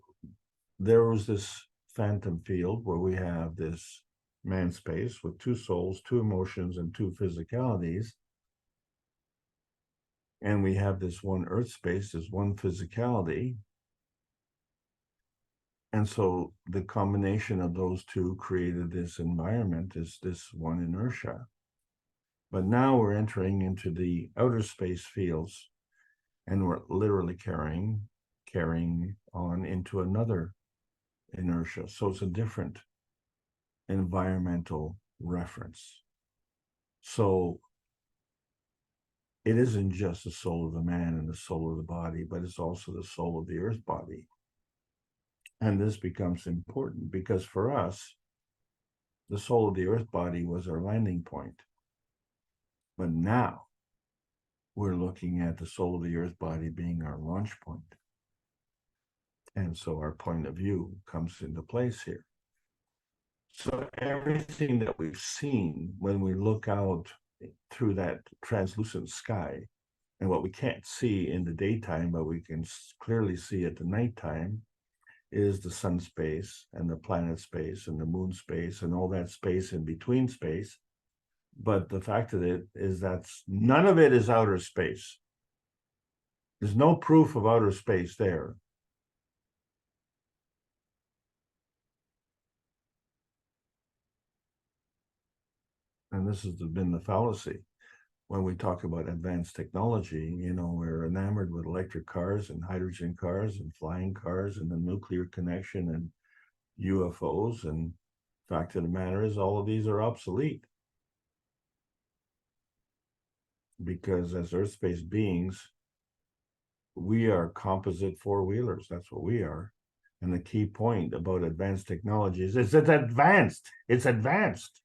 there was this phantom field where we have this man space with 2 souls, 2 emotions, and 2 physicalities. And we have this one earth space, this one physicality. And so the combination of those 2 created this environment, this one inertia. But now we're entering into the outer space fields, and we're literally carrying on into another inertia. So it's a different environmental reference. So it isn't just the soul of the man and the soul of the body, but it's also the soul of the earth body. And this becomes important because for us, the soul of the earth body was our landing point. But now we're looking at the soul of the earth body being our launch point. And so our point of view comes into place here. So everything that we've seen when we look out through that translucent sky, and what we can't see in the daytime, but we can clearly see at the nighttime, is the sun space and the planet space and the moon space and all that space in between space. But the fact of it is that none of it is outer space. There's no proof of outer space there. And this has been the fallacy. When we talk about advanced technology, we're enamored with electric cars and hydrogen cars and flying cars and the nuclear connection and UFOs. And the fact of the matter is all of these are obsolete. Because as Earth-based beings, we are composite 4-wheelers. That's what we are. And the key point about advanced technologies is it's advanced. It's advanced.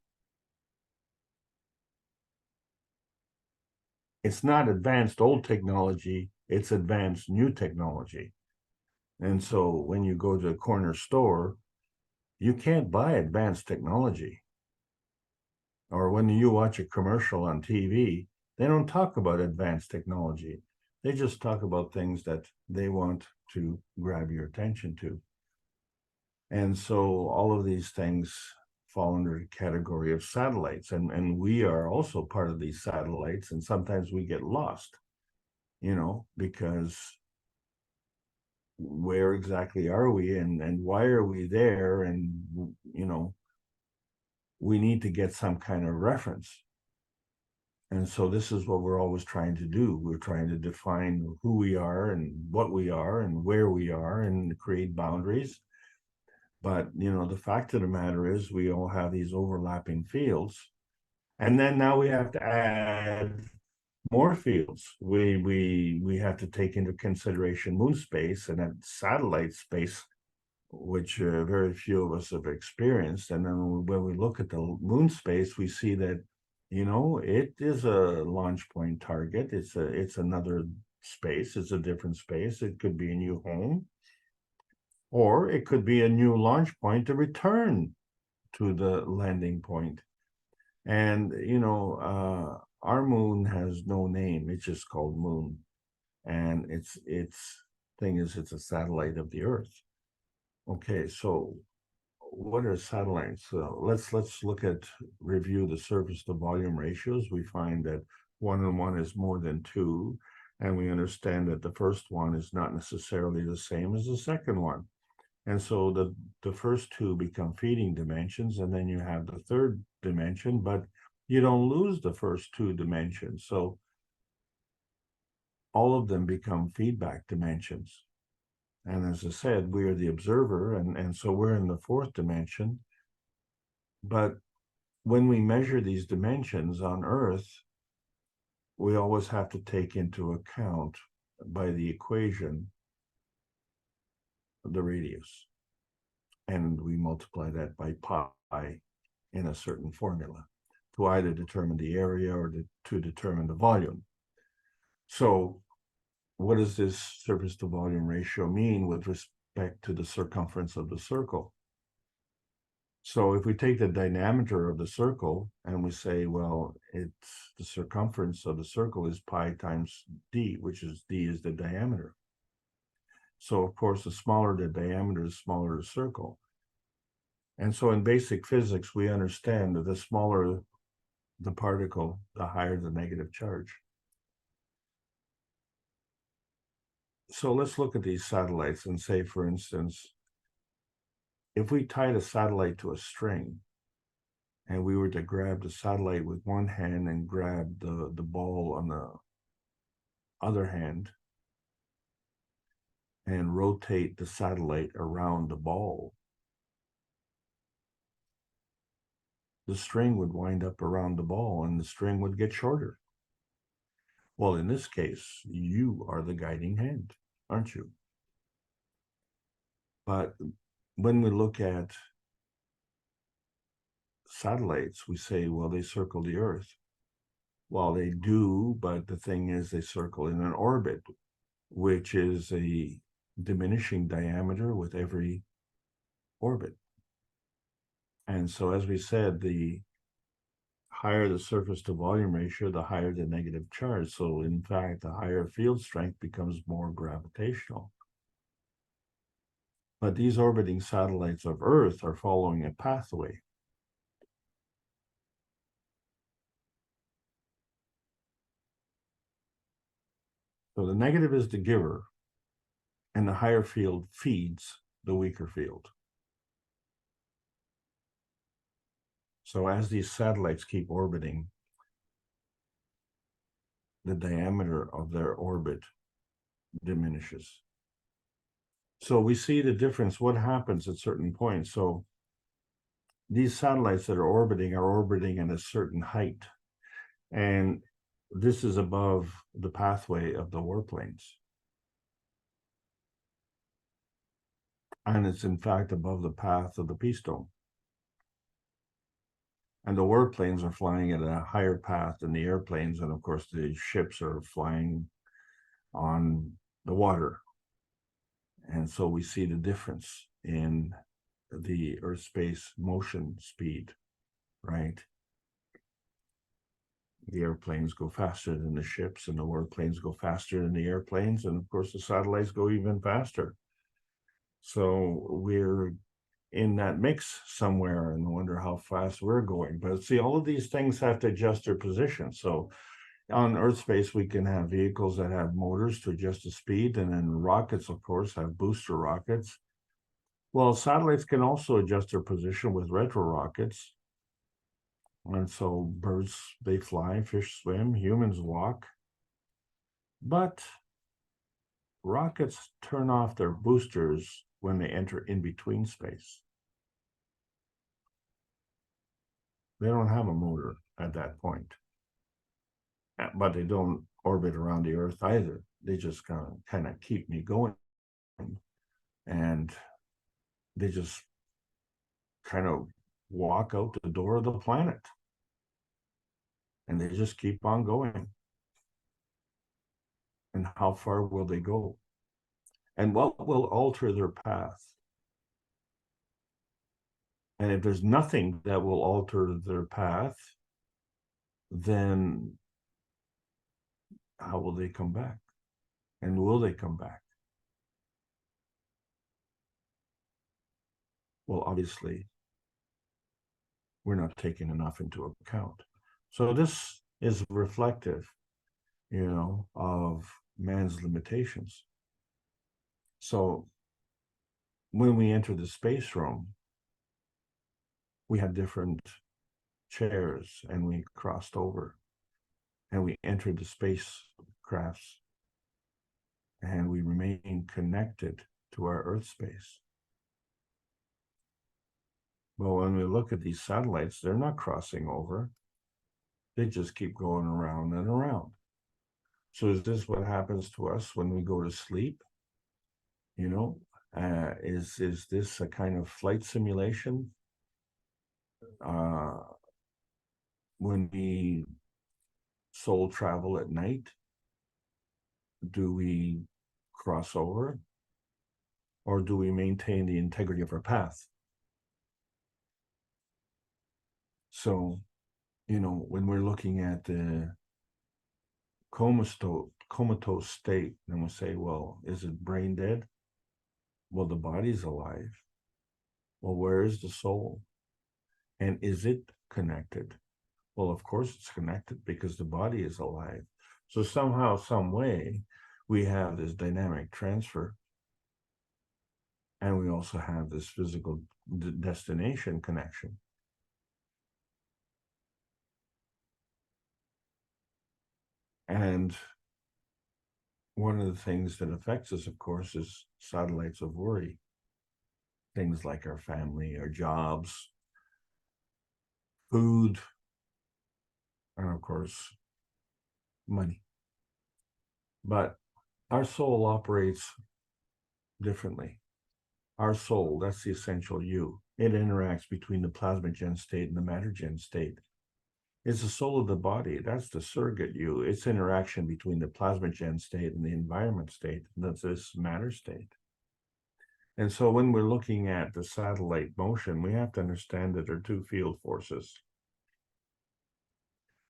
It's not advanced old technology, it's advanced new technology. And so when you go to a corner store, you can't buy advanced technology. Or when you watch a commercial on TV, they don't talk about advanced technology. They just talk about things that they want to grab your attention to. And so all of these things fall under the category of satellites, and we are also part of these satellites, and sometimes we get lost, because where exactly are we and why are we there? And we need to get some kind of reference. And so this is what we're always trying to do. We're trying to define who we are and what we are and where we are and create boundaries. But, the fact of the matter is we all have these overlapping fields. And then now we have to add more fields. We have to take into consideration moon space and that satellite space, which very few of us have experienced. And then when we look at the moon space, we see that, it is a launch point target. It's another space. It's a different space. It could be a new home. Or it could be a new launch point to return to the landing point. And, our moon has no name. It's just called Moon. And its thing is it's a satellite of the Earth. Okay, so what are satellites? Let's review the surface to volume ratios. We find that 1 and 1 is more than 2, and we understand that the first one is not necessarily the same as the second one. And so the first two become feeding dimensions, and then you have the third dimension, but you don't lose the first two dimensions. So all of them become feedback dimensions. And as I said, we are the observer, and so we're in the fourth dimension. But when we measure these dimensions on Earth, we always have to take into account by the equation the radius. And we multiply that by pi in a certain formula to either determine the area or to determine the volume. So what does this surface to volume ratio mean with respect to the circumference of the circle? So if we take the diameter of the circle and we say, well, it's the circumference of the circle is pi times d, which is d is the diameter. So of course, the smaller the diameter, the smaller the circle. And so in basic physics, we understand that the smaller the particle, the higher the negative charge. So let's look at these satellites and say, for instance, if we tied a satellite to a string and we were to grab the satellite with one hand and grab the ball on the other hand and rotate the satellite around the ball, the string would wind up around the ball and the string would get shorter. Well, in this case, you are the guiding hand, aren't you? But when we look at satellites, we say, well, they circle the Earth. Well, they do, but the thing is they circle in an orbit, which is a diminishing diameter with every orbit. And so, as we said, the higher the surface to volume ratio, the higher the negative charge. So in fact, the higher field strength becomes more gravitational. But these orbiting satellites of Earth are following a pathway. So the negative is the giver, and the higher field feeds the weaker field. So as these satellites keep orbiting, the diameter of their orbit diminishes. So we see the difference, what happens at certain points. So these satellites that are orbiting at a certain height. And this is above the pathway of the warplanes. And it's in fact above the path of the peace dome. And the warplanes are flying at a higher path than the airplanes. And of course, the ships are flying on the water. And so we see the difference in the Earth space motion speed, right? The airplanes go faster than the ships, and the warplanes go faster than the airplanes. And of course, the satellites go even faster. So we're in that mix somewhere and wonder how fast we're going. But see, all of these things have to adjust their position. So on Earth space, we can have vehicles that have motors to adjust the speed, and then rockets, of course, have booster rockets. Well, satellites can also adjust their position with retro rockets. And so birds, they fly, fish swim, humans walk. But rockets turn off their boosters when they enter in between space. They don't have a motor at that point. But they don't orbit around the Earth either. They just kind of keep me going. And they just kind of walk out the door of the planet. And they just keep on going. And how far will they go? And what will alter their path? And if there's nothing that will alter their path, then how will they come back? And will they come back? well, obviously, we're not taking enough into account. So this is reflective, of man's limitations. So when we enter the space room, we had different chairs and we crossed over and we entered the spacecrafts and we remain connected to our Earth space. But when we look at these satellites, they're not crossing over. They just keep going around and around. So is this what happens to us when we go to sleep? Is this a kind of flight simulation? When we soul travel at night, do we cross over? Or do we maintain the integrity of our path? So, when we're looking at the comatose state, and we say, well, is it brain dead? Well, the body's alive. Well, where is the soul? And is it connected? Well, of course it's connected because the body is alive. So somehow, some way, we have this dynamic transfer. And we also have this physical destination connection. And one of the things that affects us, of course, is satellites of worry. Things like our family, our jobs, food, and of course, money. But our soul operates differently. Our soul, that's the essential you. It interacts between the plasmagen state and the mattergen state. It's the soul of the body. That's the surrogate you. It's interaction between the plasmagen state and the environment state. That's this matter state. And so when we're looking at the satellite motion, we have to understand that there are two field forces,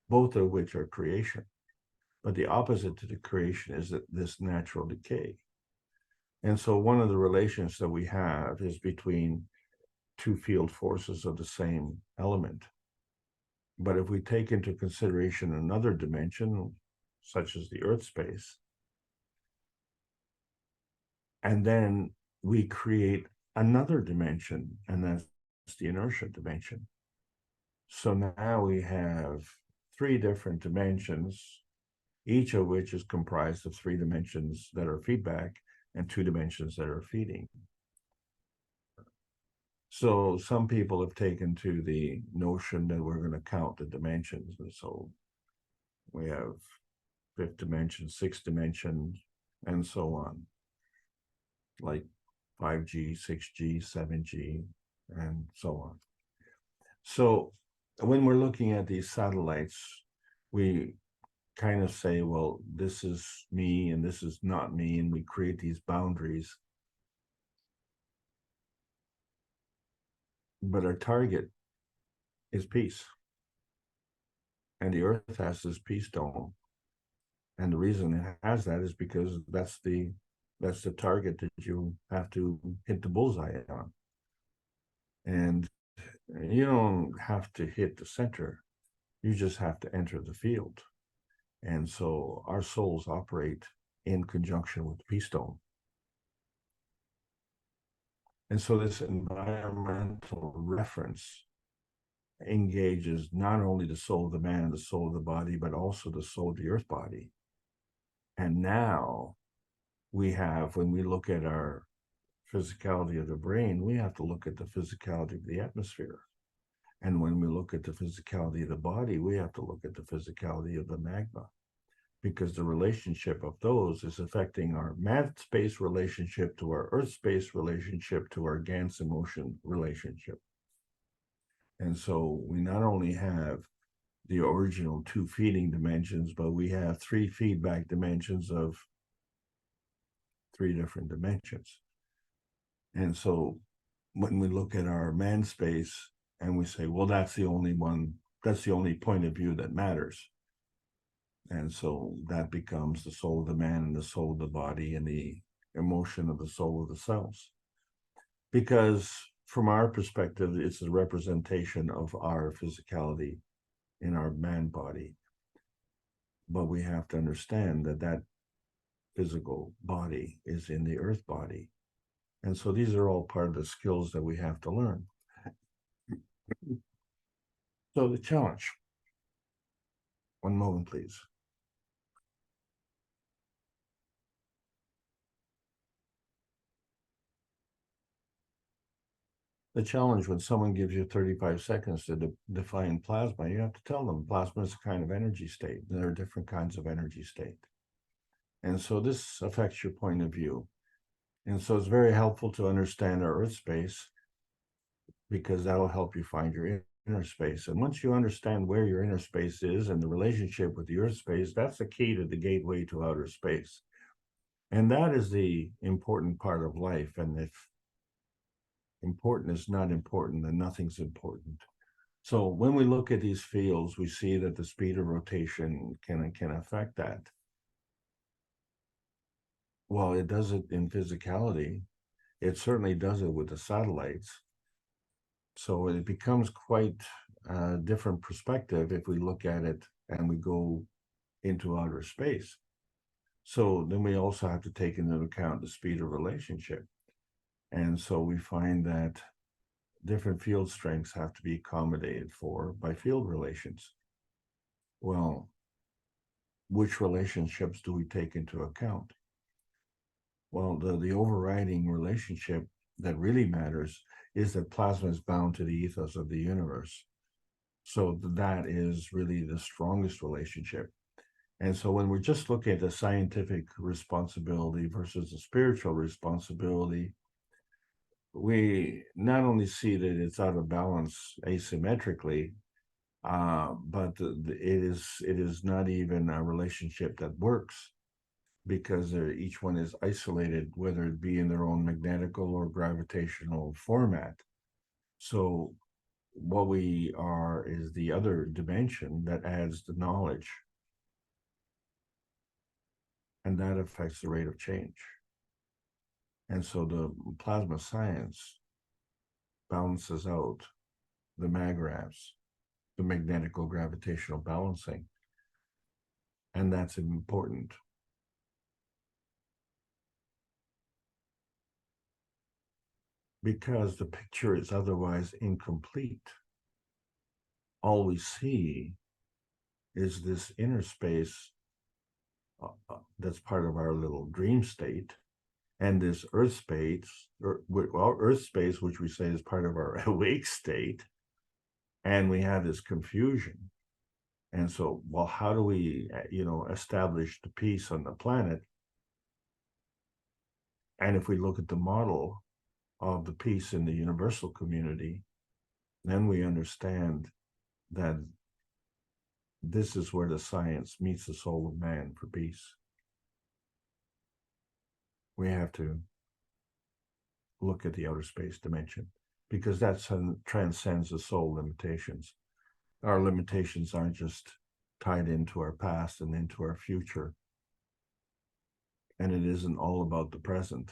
both of which are creation. But the opposite to the creation is this natural decay. And so one of the relations that we have is between two field forces of the same element. But if we take into consideration another dimension, such as the Earth space, and then we create another dimension, and that's the inertia dimension. So now we have three different dimensions, each of which is comprised of three dimensions that are feedback and two dimensions that are feeding. So some people have taken to the notion that we're going to count the dimensions. And so we have fifth dimension, sixth dimension, and so on, like 5G, 6G, 7G, and so on. So when we're looking at these satellites, we kind of say, well, this is me and this is not me, and we create these boundaries. But our target is peace. And the Earth has this peace dome. And the reason it has that is because that's the target that you have to hit the bullseye on. And you don't have to hit the center. You just have to enter the field. And so our souls operate in conjunction with the peace dome. And so this environmental reference engages not only the soul of the man and the soul of the body, but also the soul of the earth body. And now we have, when we look at our physicality of the brain, we have to look at the physicality of the atmosphere. And when we look at the physicality of the body, we have to look at the physicality of the magma, because the relationship of those is affecting our mat space relationship to our earth space relationship to our Gans emotion relationship. And so we not only have the original two feeding dimensions, but we have three feedback dimensions of three different dimensions. And so when we look at our man space and we say, well, that's the only one, that's the only point of view that matters. And so that becomes the soul of the man and the soul of the body and the emotion of the soul of the cells. Because from our perspective, it's a representation of our physicality in our man body. But we have to understand that that physical body is in the earth body. And so these are all part of the skills that we have to learn. So the challenge. One moment, please. The challenge when someone gives you 35 seconds to define plasma, you have to tell them plasma is a kind of energy state. There are different kinds of energy state. And so this affects your point of view. And so it's very helpful to understand our earth space, because that'll help you find your inner space. And once you understand where your inner space is and the relationship with the earth space, that's the key to the gateway to outer space. And that is the important part of life. And if important is not important, then nothing's important. So when we look at these fields, we see that the speed of rotation can affect that. Well, it does it in physicality. It certainly does it with the satellites. So it becomes quite a different perspective if we look at it and we go into outer space. So then we also have to take into account the speed of relationship. And so we find that different field strengths have to be accommodated for by field relations. Well, which relationships do we take into account? Well, the overriding relationship that really matters is that plasma is bound to the ethos of the universe. So that is really the strongest relationship. And so when we're just looking at the scientific responsibility versus the spiritual responsibility, we not only see that it's out of balance asymmetrically, but it is not even a relationship that works, because each one is isolated, whether it be in their own magnetical or gravitational format. So what we are is the other dimension that adds the knowledge, and that affects the rate of change. And so the plasma science balances out the magravs, the magnetical gravitational balancing, and that's important. Because the picture is otherwise incomplete. All we see is this inner space that's part of our little dream state, and this earth space, which we say is part of our awake state, and we have this confusion. And so, well, how do we, establish the peace on the planet? And if we look at the model of the peace in the universal community, then we understand that this is where the science meets the soul of man for peace. We have to look at the outer space dimension, because that transcends the soul limitations. Our limitations aren't just tied into our past and into our future. And it isn't all about the present.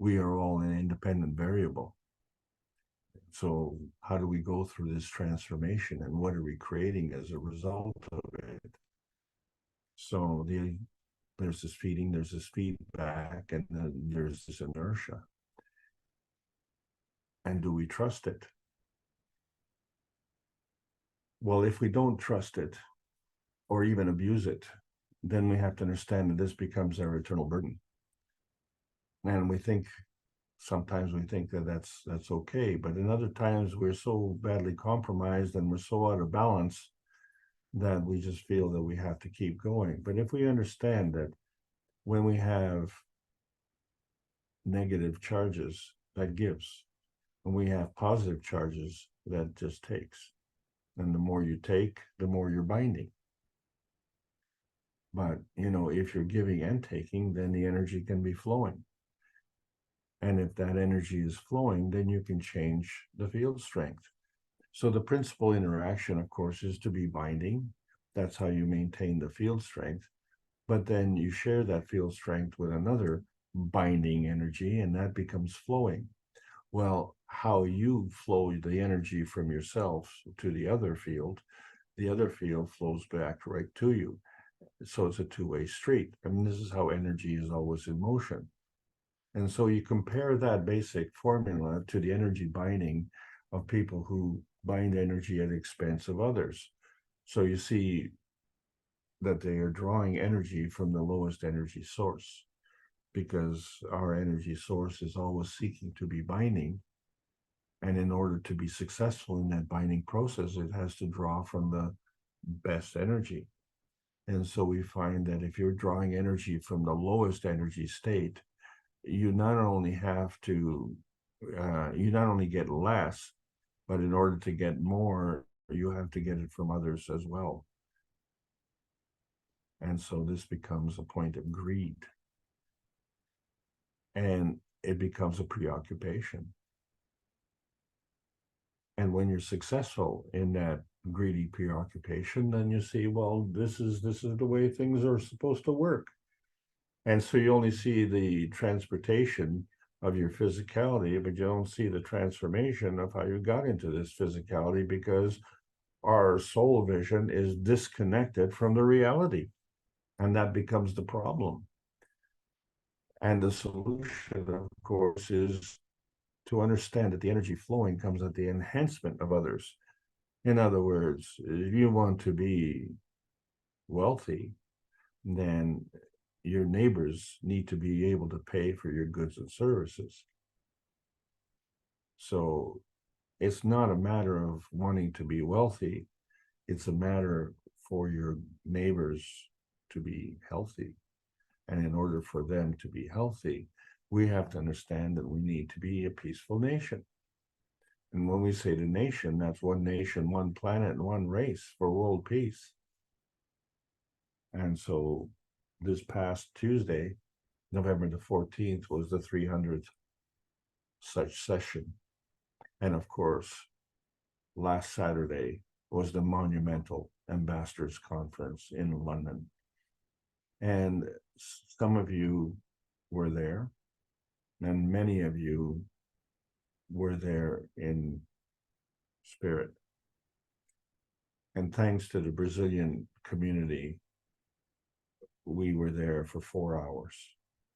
We are all an independent variable. So how do we go through this transformation, and what are we creating as a result of it? So there's this feeding, there's this feedback, and then there's this inertia. And do we trust it? Well, if we don't trust it or even abuse it, then we have to understand that this becomes our eternal burden. And sometimes we think that that's okay, but in other times we're so badly compromised and we're so out of balance that we just feel that we have to keep going. But if we understand that when we have negative charges, that gives, and we have positive charges, that just takes. And the more you take, the more you're binding. But, if you're giving and taking, then the energy can be flowing. And if that energy is flowing, then you can change the field strength. So the principal interaction, of course, is to be binding. That's how you maintain the field strength. But then you share that field strength with another binding energy, and that becomes flowing. Well, how you flow the energy from yourself to the other field flows back right to you. So it's a two-way street. I mean, this is how energy is always in motion. And so you compare that basic formula to the energy binding of people who bind energy at the expense of others. So you see that they are drawing energy from the lowest energy source, because our energy source is always seeking to be binding. And in order to be successful in that binding process, it has to draw from the best energy. And so we find that if you're drawing energy from the lowest energy state, you not only have to, you not only get less, but in order to get more, you have to get it from others as well. And so this becomes a point of greed. And it becomes a preoccupation. And when you're successful in that greedy preoccupation, then you see, well, this is the way things are supposed to work. And so you only see the transportation of your physicality, but you don't see the transformation of how you got into this physicality, because our soul vision is disconnected from the reality. And that becomes the problem. And the solution, of course, is to understand that the energy flowing comes at the enhancement of others. In other words, if you want to be wealthy, then your neighbors need to be able to pay for your goods and services. So it's not a matter of wanting to be wealthy. It's a matter for your neighbors to be healthy. And in order for them to be healthy, we have to understand that we need to be a peaceful nation. And when we say the nation, that's one nation, one planet, and one race for world peace. And so this past Tuesday, November the 14th, was the 300th such session. And of course, last Saturday was the monumental Ambassadors Conference in London. And some of you were there, and many of you were there in spirit. And thanks to the Brazilian community, we were there for 4 hours,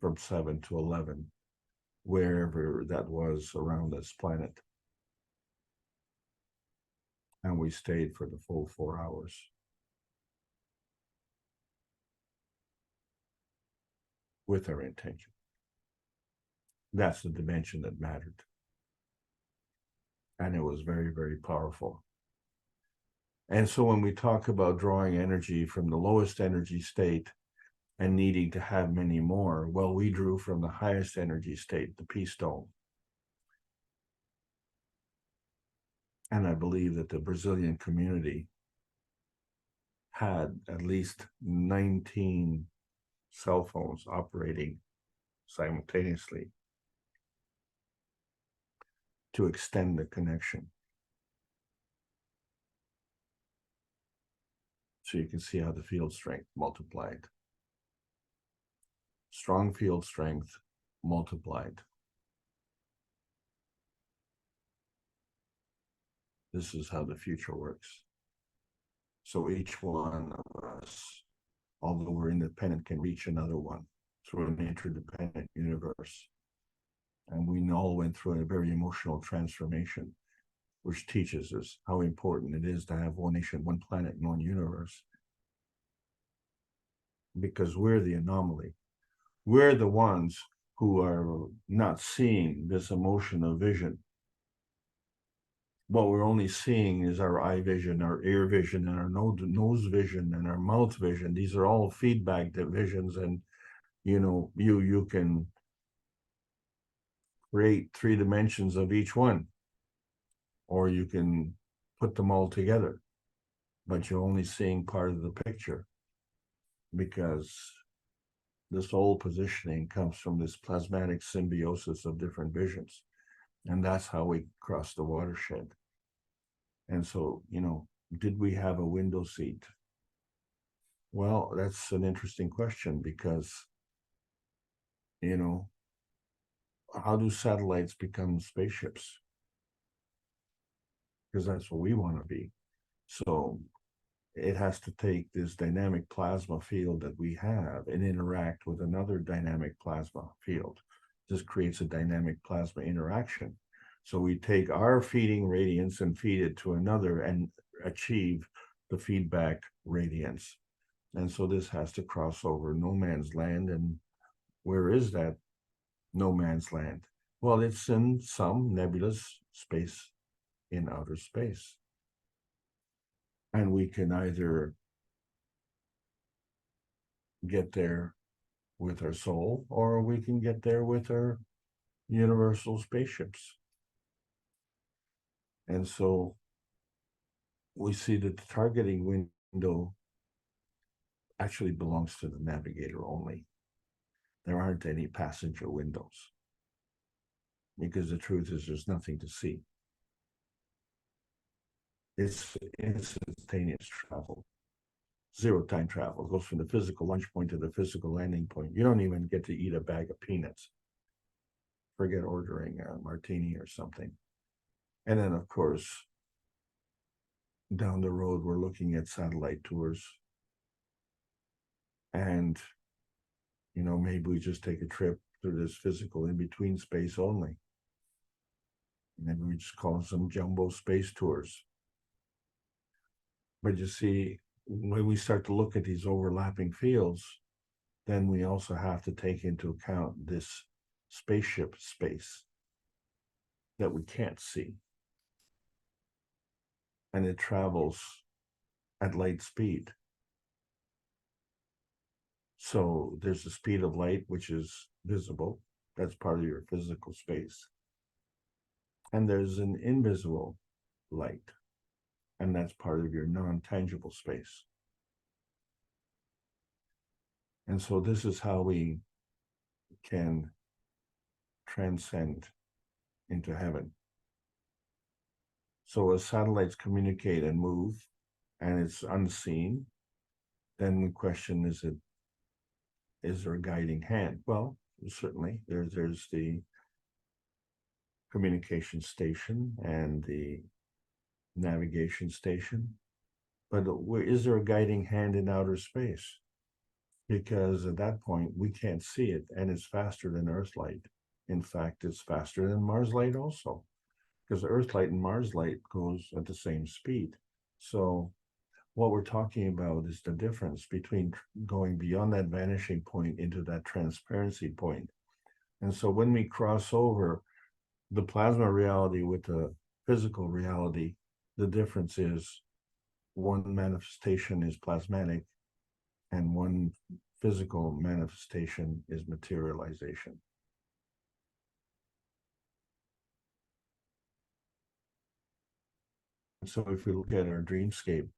from 7 to 11, wherever that was around this planet. And we stayed for the full 4 hours. With our intention. That's the dimension that mattered. And it was very, very powerful. And so when we talk about drawing energy from the lowest energy state and needing to have many more, well, we drew from the highest energy state, the peace dome. And I believe that the Brazilian community had at least 19 cell phones operating simultaneously to extend the connection. So you can see how the field strength multiplied. Strong field strength multiplied. This is how the future works. So each one of us, although we're independent, can reach another one through an interdependent universe. And we all went through a very emotional transformation, which teaches us how important it is to have one nation, one planet, and one universe. Because we're the anomaly. We're the ones who are not seeing this emotional vision. What we're only seeing is our eye vision, our ear vision, and our nose vision, and our mouth vision. These are all feedback visions, and you can create 3 dimensions of each one, or you can put them all together, but you're only seeing part of the picture, because this whole positioning comes from this plasmatic symbiosis of different visions. And that's how we cross the watershed. And so, did we have a window seat? Well, that's an interesting question, because, how do satellites become spaceships? because that's what we want to be. So it has to take this dynamic plasma field that we have and interact with another dynamic plasma field. This creates a dynamic plasma interaction. So we take our feeding radiance and feed it to another and achieve the feedback radiance. And so this has to cross over no man's land. And where is that no man's land? Well, it's in some nebulous space in outer space. And we can either get there with our soul, or we can get there with our universal spaceships. And so we see that the targeting window actually belongs to the navigator only. There aren't any passenger windows, because the truth is there's nothing to see. It's instantaneous travel. Zero time travel. It goes from the physical launch point to the physical landing point. You don't even get to eat a bag of peanuts. Forget ordering a martini or something. And then, of course, down the road, we're looking at satellite tours. And, you know, maybe we just take a trip through this physical in-between space only. Maybe we just call them jumbo space tours. But you see, when we start to look at these overlapping fields, then we also have to take into account this spaceship space that we can't see. And it travels at light speed. So there's the speed of light, which is visible. That's part of your physical space. And there's an invisible light, and that's part of your non-tangible space. And so this is how we can transcend into heaven. So as satellites communicate and move, and it's unseen, then the question is there a guiding hand? Well, certainly there's the communication station and the navigation station, but is there a guiding hand in outer space? Because at that point we can't see it, and it's faster than Earth light. In fact, it's faster than Mars light also, because Earth light and Mars light goes at the same speed. So what we're talking about is the difference between going beyond that vanishing point into that transparency point. And so when we cross over the plasma reality with the physical reality, the difference is one manifestation is plasmatic and one physical manifestation is materialization. So if we look at our dreamscape,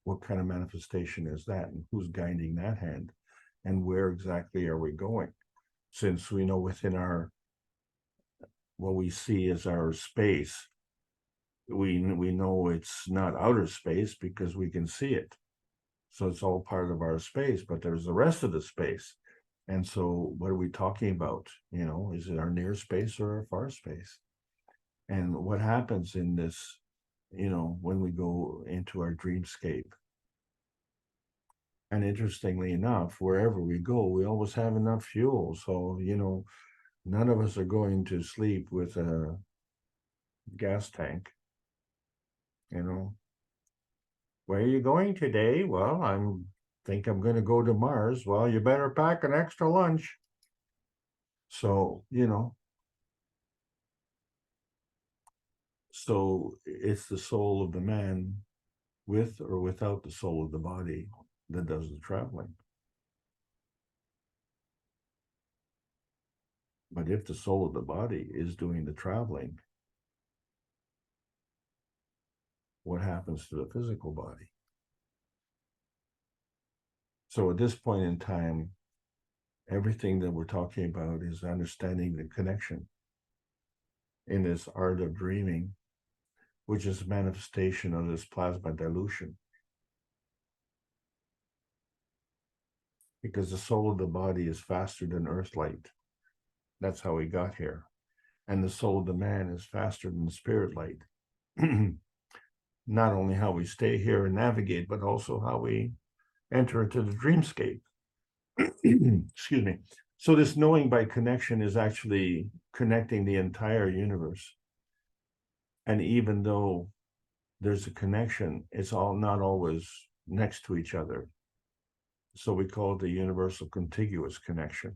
what kind of manifestation is that, and who's guiding that hand, and where exactly are we going? Since we know within our, what we see as our space, we know it's not outer space because we can see it. So it's all part of our space, but there's the rest of the space. And so what are we talking about? You know, is it our near space or our far space? And what happens in this, you know, when we go into our dreamscape? And interestingly enough, wherever we go, we always have enough fuel. So, you know, none of us are going to sleep with a gas tank. You know, where are you going today? Well, think I'm going to go to Mars. Well, you better pack an extra lunch. So, you know, so it's the soul of the man with or without the soul of the body that does the traveling. But if the soul of the body is doing the traveling, what happens to the physical body? So at this point in time, everything that we're talking about is understanding the connection in this art of dreaming, which is a manifestation of this plasma dilution. Because the soul of the body is faster than Earth light. That's how we got here. And the soul of the man is faster than the spirit light. not only how we stay here and navigate, but also how we enter into the dreamscape. Excuse me. So this knowing by connection is actually connecting the entire universe. And even though there's a connection, it's all not always next to each other. So we call it the universal contiguous connection.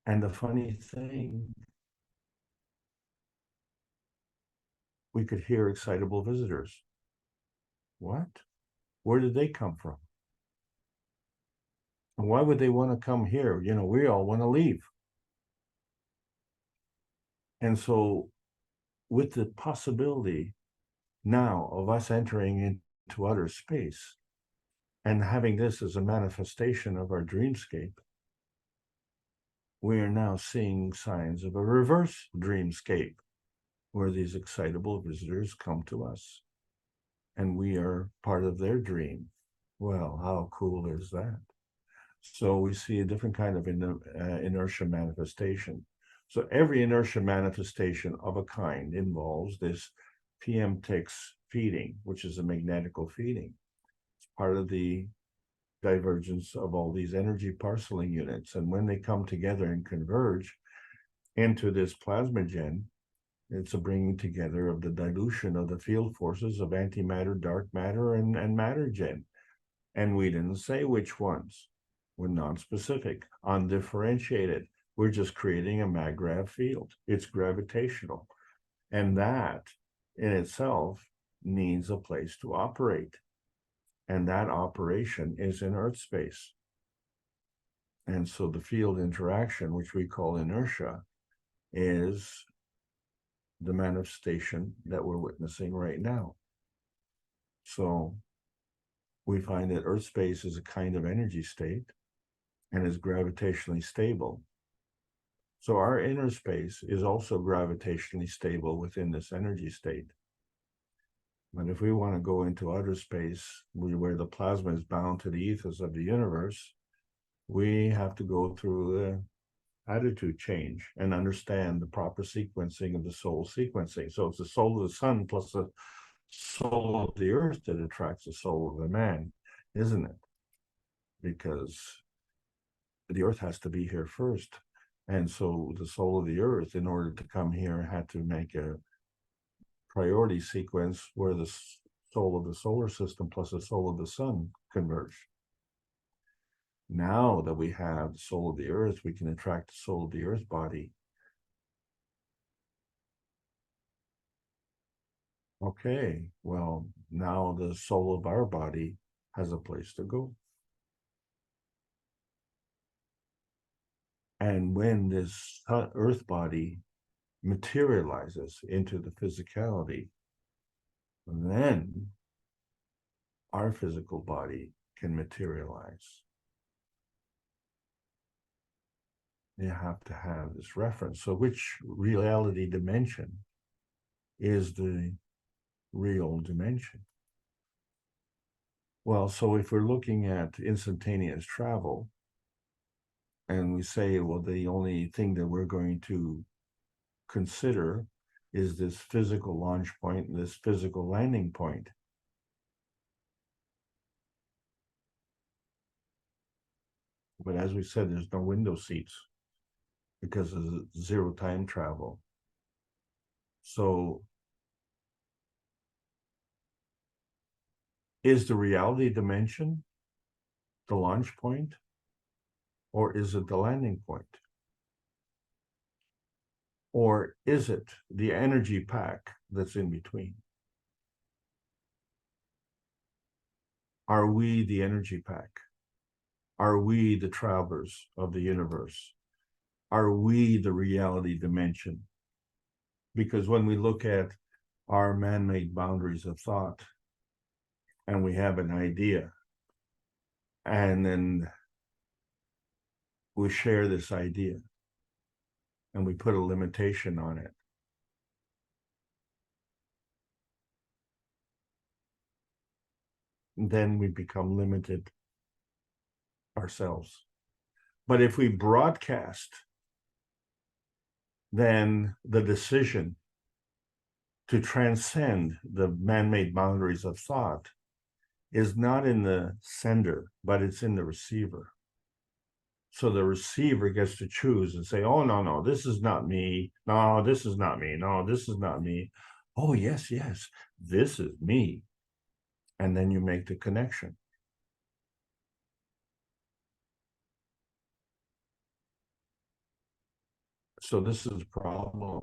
And the funny thing, we could hear excitable visitors. What? Where did they come from? And why would they want to come here? You know, we all want to leave. And so with the possibility now of us entering into outer space and having this as a manifestation of our dreamscape, we are now seeing signs of a reverse dreamscape where these excitable visitors come to us and we are part of their dream. Well, how cool is that? So we see a different kind of inertia manifestation. So every inertia manifestation of a kind involves this PM6 feeding, which is a magnetical feeding. It's part of the divergence of all these energy parceling units. And when they come together and converge into this plasmagen, it's a bringing together of the dilution of the field forces of antimatter, dark matter, and matter gen. And we didn't say which ones. We're non-specific, undifferentiated. We're just creating a maggrav field. It's gravitational. And that in itself needs a place to operate. And that operation is in Earth space. And so the field interaction, which we call inertia, is the manifestation that we're witnessing right now. So we find that Earth space is a kind of energy state and is gravitationally stable. So our inner space is also gravitationally stable within this energy state. But if we want to go into outer space, where the plasma is bound to the ethos of the universe, we have to go through the attitude change and understand the proper sequencing of the soul sequencing. So it's the soul of the sun plus the soul of the earth that attracts the soul of the man, isn't it? Because the earth has to be here first. And so the soul of the earth, in order to come here, had to make a priority sequence where the soul of the solar system plus the soul of the sun converge. Now that we have the soul of the earth, we can attract the soul of the earth body. Okay, well, now the soul of our body has a place to go. And when this earth body materializes into the physicality, then our physical body can materialize. You have to have this reference. So which reality dimension is the real dimension? Well, so if we're looking at instantaneous travel, and we say, well, the only thing that we're going to consider is this physical launch point and this physical landing point. But as we said, there's no window seats because of zero time travel. So is the reality dimension the launch point, or is it the landing point? Or is it the energy pack that's in between? Are we the energy pack? Are we the travelers of the universe? Are we the reality dimension? Because when we look at our man-made boundaries of thought, and we have an idea, and then we share this idea, and we put a limitation on it, then we become limited ourselves. But if we broadcast, then the decision to transcend the man-made boundaries of thought is not in the sender, but it's in the receiver. So the receiver gets to choose and say, oh, no, no, this is not me. No, this is not me. No, this is not me. Oh, yes, yes, this is me. And then you make the connection. So this is a problem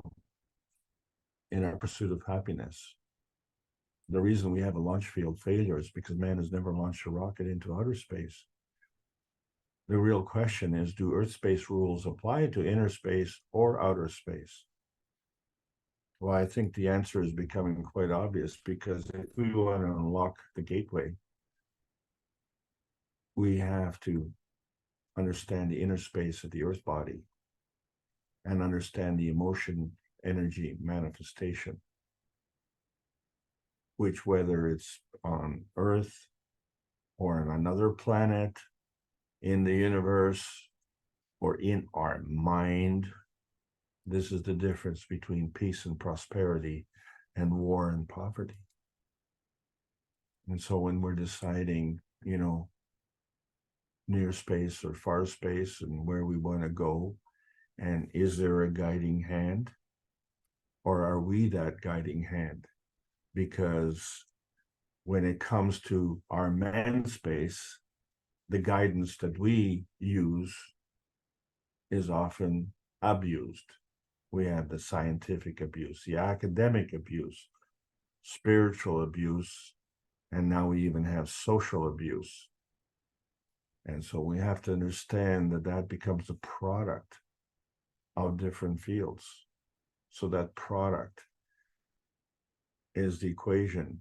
in our pursuit of happiness. The reason we have a launch field failure is because man has never launched a rocket into outer space. The real question is, do Earth space rules apply to inner space or outer space? Well, I think the answer is becoming quite obvious, because if we want to unlock the gateway, we have to understand the inner space of the Earth body and understand the emotion, energy, manifestation, which, whether it's on Earth or on another planet, in the universe, or in our mind, this is the difference between peace and prosperity and war and poverty. And so when we're deciding, you know, near space or far space and where we want to go, and is there a guiding hand, or are we that guiding hand? Because when it comes to our man space, the guidance that we use is often abused. We have the scientific abuse, the academic abuse, spiritual abuse, and now we even have social abuse. And so we have to understand that that becomes a product of different fields. So that product is the equation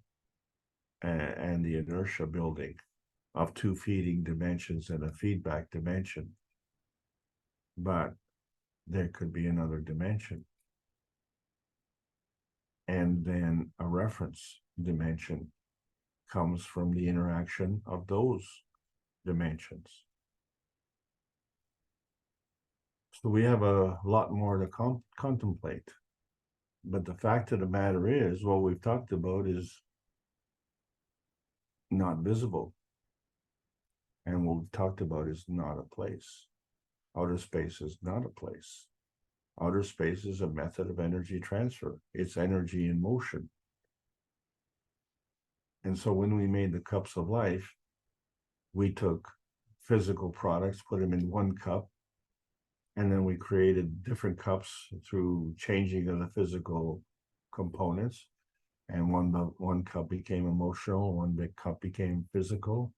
and the inertia building of two feeding dimensions and a feedback dimension. But there could be another dimension, and then a reference dimension comes from the interaction of those dimensions. So we have a lot more to contemplate. But the fact of the matter is, what we've talked about is not visible. And what we've talked about is not a place. Outer space is not a place. Outer space is a method of energy transfer. It's energy in motion. And so when we made the cups of life, we took physical products, put them in one cup, and then we created different cups through changing of the physical components. And one cup became emotional, one big cup became physical.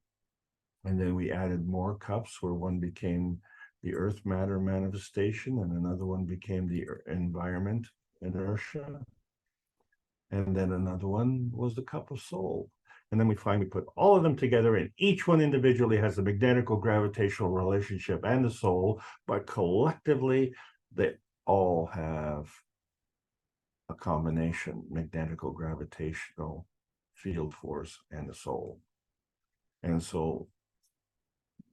And then we added more cups, where one became the earth matter manifestation, and another one became the environment inertia. And then another one was the cup of soul. And then we finally put all of them together, and each one individually has a magnetical gravitational relationship and the soul, but collectively they all have a combination, magnetical gravitational field force and the soul. And so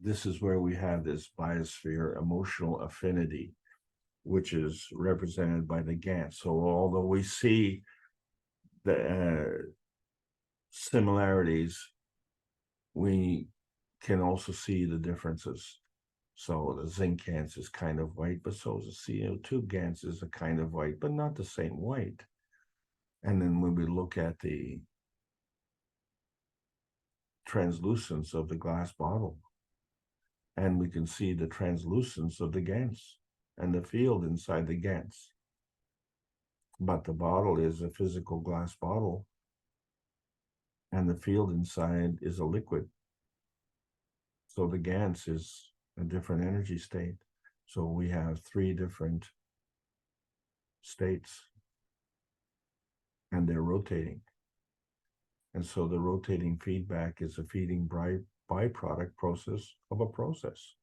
this is where we have this biosphere emotional affinity, which is represented by the GANT. So although we see the similarities, we can also see the differences. So the zinc GANT is kind of white, but so is the CO2 GANT is a kind of white, but not the same white. And then when we look at the translucence of the glass bottle, and we can see the translucence of the GANTs and the field inside the GANTs. But the bottle is a physical glass bottle, and the field inside is a liquid. So the GANTs is a different energy state. So we have three different states, and they're rotating. And so the rotating feedback is a feeding byproduct process of a process.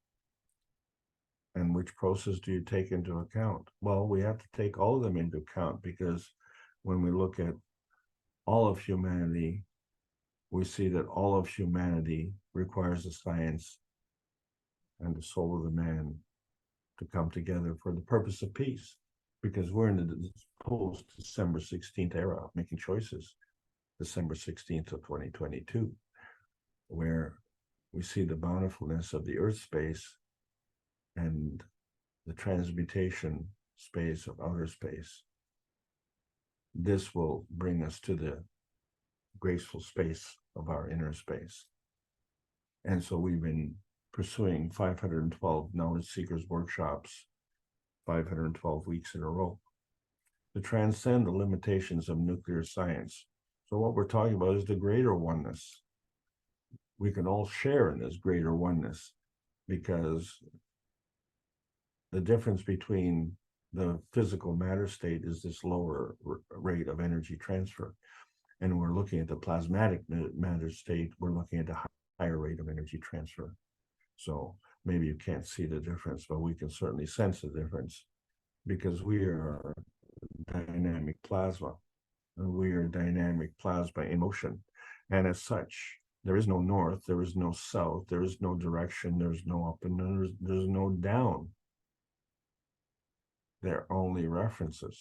And which process do you take into account? Well, we have to take all of them into account, because when we look at all of humanity, we see that all of humanity requires the science and the soul of the man to come together for the purpose of peace. because we're in the post-December 16th era of making choices, December 16th of 2022, where we see the bountifulness of the Earth space and the transmutation space of outer space. This will bring us to the graceful space of our inner space. And so we've been pursuing 512 knowledge seekers workshops, 512 weeks in a row, to transcend the limitations of nuclear science. So what we're talking about is the greater oneness. We can all share in this greater oneness, because the difference between the physical matter state is this lower rate of energy transfer. And we're looking at the plasmatic matter state, we're looking at the higher rate of energy transfer. So maybe you can't see the difference, but we can certainly sense the difference, because we are dynamic plasma. We are dynamic plasma in motion. And as such, there is no north, there is no south, there is no direction, there's no up and there's no down. They're only references.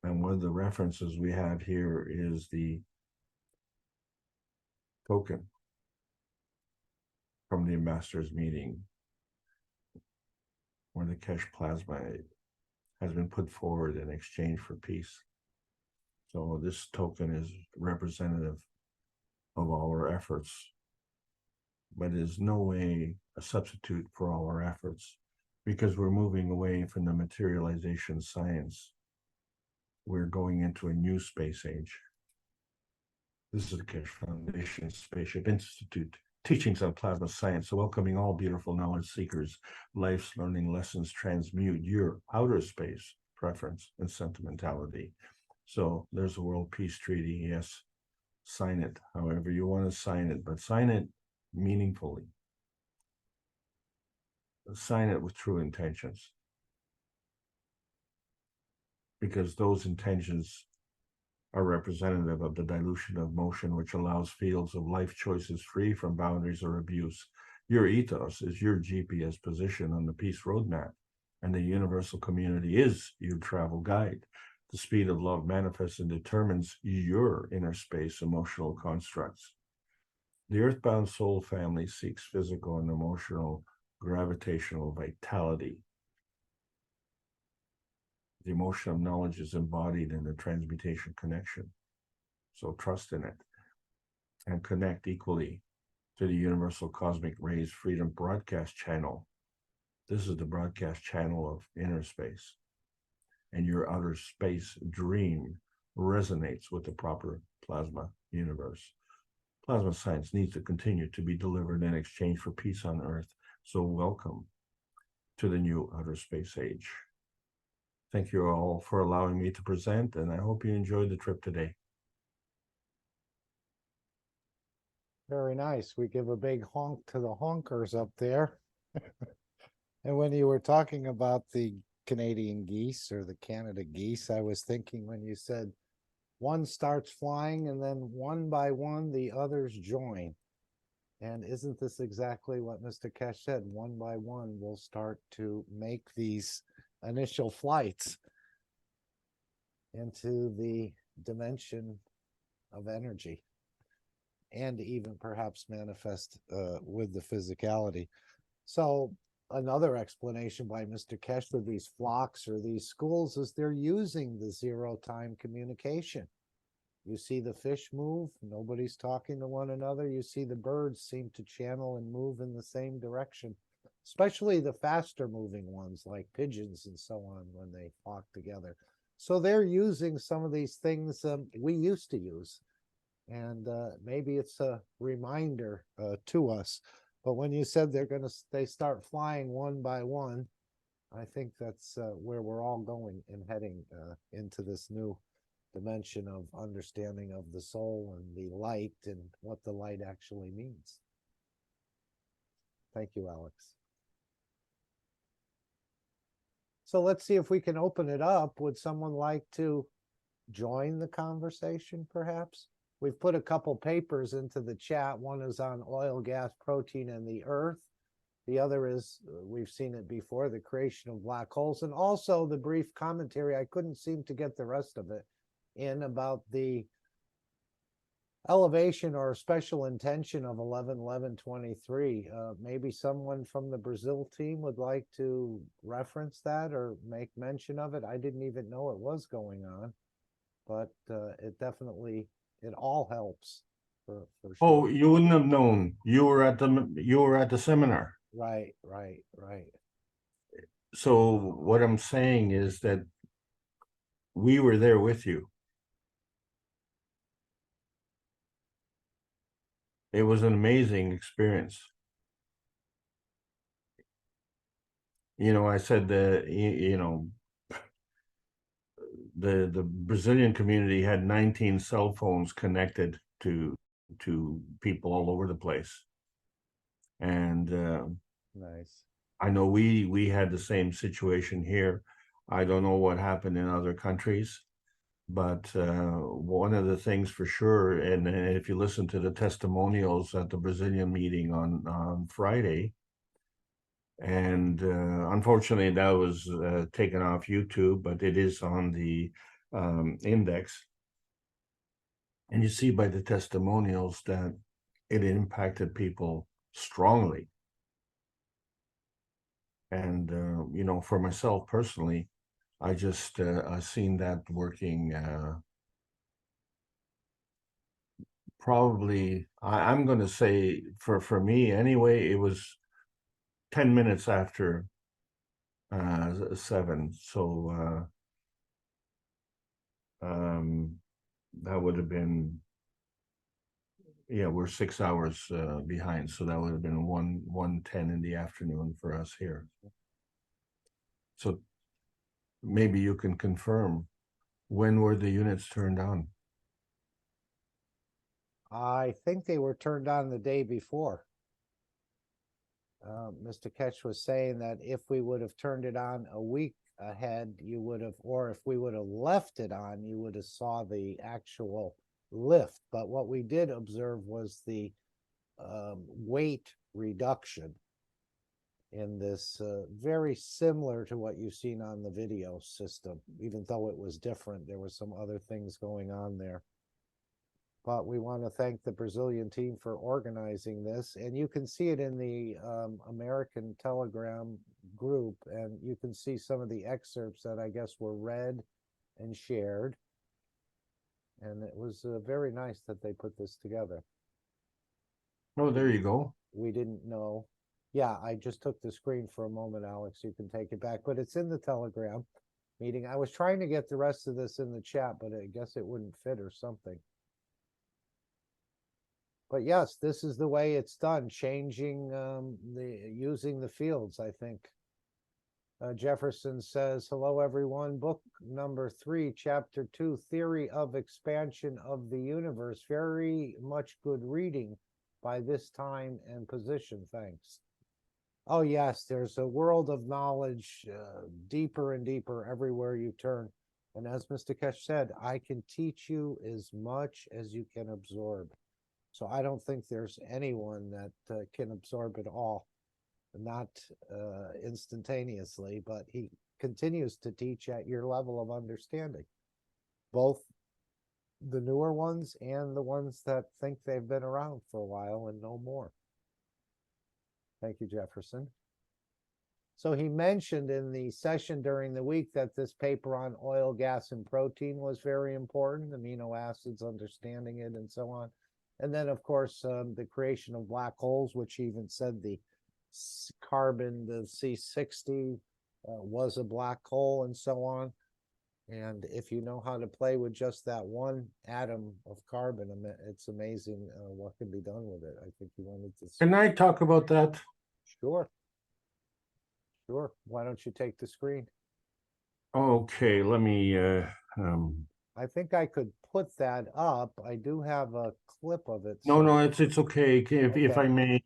And one of the references we have here is the token from the ambassadors meeting, where the Keshe plasma has been put forward in exchange for peace. So this token is representative of all our efforts, but it is no way a substitute for all our efforts, because we're moving away from the materialization science. We're going into a new space age. This is the Keshe Foundation Spaceship Institute, teachings on plasma science, so welcoming all beautiful knowledge seekers. Life's learning lessons transmute your outer space preference and sentimentality. So there's a World Peace Treaty. Yes, sign it however you want to sign it, but sign it meaningfully. Sign it with true intentions, because those intentions are representative of the dilution of motion, which allows fields of life choices free from boundaries or abuse. Your ethos is your GPS position on the peace roadmap, and the universal community is your travel guide. The speed of love manifests and determines your inner space emotional constructs. The earthbound soul family seeks physical and emotional gravitational vitality. The emotion of knowledge is embodied in the transmutation connection. So trust in it and connect equally to the universal cosmic rays freedom broadcast channel. This is the broadcast channel of inner space, and your outer space dream resonates with the proper plasma universe. Plasma science needs to continue to be delivered in exchange for peace on Earth. So welcome to the new outer space age. Thank you all for allowing me to present, and I hope you enjoyed the trip today. Very nice. We give a big honk to the honkers up there. And when you were talking about the Canadian geese or the Canada geese, I was thinking when you said one starts flying and then one by one the others join. And isn't this exactly what Mr. Keshe said? One by one we'll start to make these initial flights into the dimension of energy, and even perhaps manifest with the physicality. So another explanation by Mr. Keshe for these flocks or these schools is they're using the zero-time communication. You see the fish move, nobody's talking to one another. You see the birds seem to channel and move in the same direction, especially the faster moving ones like pigeons and so on when they flock together. So they're using some of these things we used to use. And maybe it's a reminder to us. But when you said they start flying one by one, I think that's where we're all going and heading into this new dimension of understanding of the soul and the light and what the light actually means. Thank you, Alex. So let's see if we can open it up. Would someone like to join the conversation, perhaps? We've put a couple papers into the chat. One is on oil, gas, protein, and the earth. The other is, we've seen it before, the creation of black holes, and also the brief commentary. I couldn't seem to get the rest of it in about the elevation or special intention of 11-11-23. Maybe someone from the Brazil team would like to reference that or make mention of it. I didn't even know it was going on, but it definitely, it all helps for Oh, sure. you wouldn't have known. You were at the seminar. Right. So what I'm saying is that we were there with you. It was an amazing experience. I said that, the Brazilian community had 19 cell phones connected to people all over the place. And Nice. I know we had the same situation here. I don't know what happened in other countries, but one of the things for sure, and if you listen to the testimonials at the Brazilian meeting on Friday, and unfortunately that was taken off YouTube, but it is on the index. And you see by the testimonials that it impacted people strongly. And for myself personally, I just I've seen that working probably, I'm going to say for me anyway, it was 10 minutes after 7. So that would have been, yeah, we're 6 hours behind, so that would have been 1:10 in the afternoon for us here. So maybe you can confirm, when were the units turned on? I think they were turned on the day before. Mr. Keshe was saying that if we would have turned it on a week ahead, you would have, or if we would have left it on, you would have saw the actual lift. But what we did observe was the weight reduction in this, very similar to what you've seen on the video system. Even though it was different, there were some other things going on there. But we want to thank the Brazilian team for organizing this. And you can see it in the American Telegram group. And you can see some of the excerpts that I guess were read and shared. And it was very nice that they put this together. Oh, there you go. We didn't know. Yeah, I just took the screen for a moment, Alex. You can take it back. But it's in the Telegram meeting. I was trying to get the rest of this in the chat, but I guess it wouldn't fit or something. But yes, this is the way it's done, changing using the fields, I think. Jefferson says, hello, everyone. Book number 3, chapter 2, Theory of Expansion of the Universe. Very much good reading by this time and position. Thanks. Oh, yes, there's a world of knowledge, deeper and deeper everywhere you turn. And as Mr. Keshe said, I can teach you as much as you can absorb. So I don't think there's anyone that can absorb it all, not instantaneously, but he continues to teach at your level of understanding, both the newer ones and the ones that think they've been around for a while and know more. Thank you, Jefferson. So he mentioned in the session during the week that this paper on oil, gas, and protein was very important, amino acids, understanding it, and so on. And then, of course, the creation of black holes, which even said the carbon, the C60, was a black hole, and so on. And if you know how to play with just that one atom of carbon, it's amazing what can be done with it. I think you wanted to. Can I talk about that? Sure. Sure. Why don't you take the screen? Okay, let me. I think I could put that up. I do have a clip of it. No, it's okay. If I Okay. may,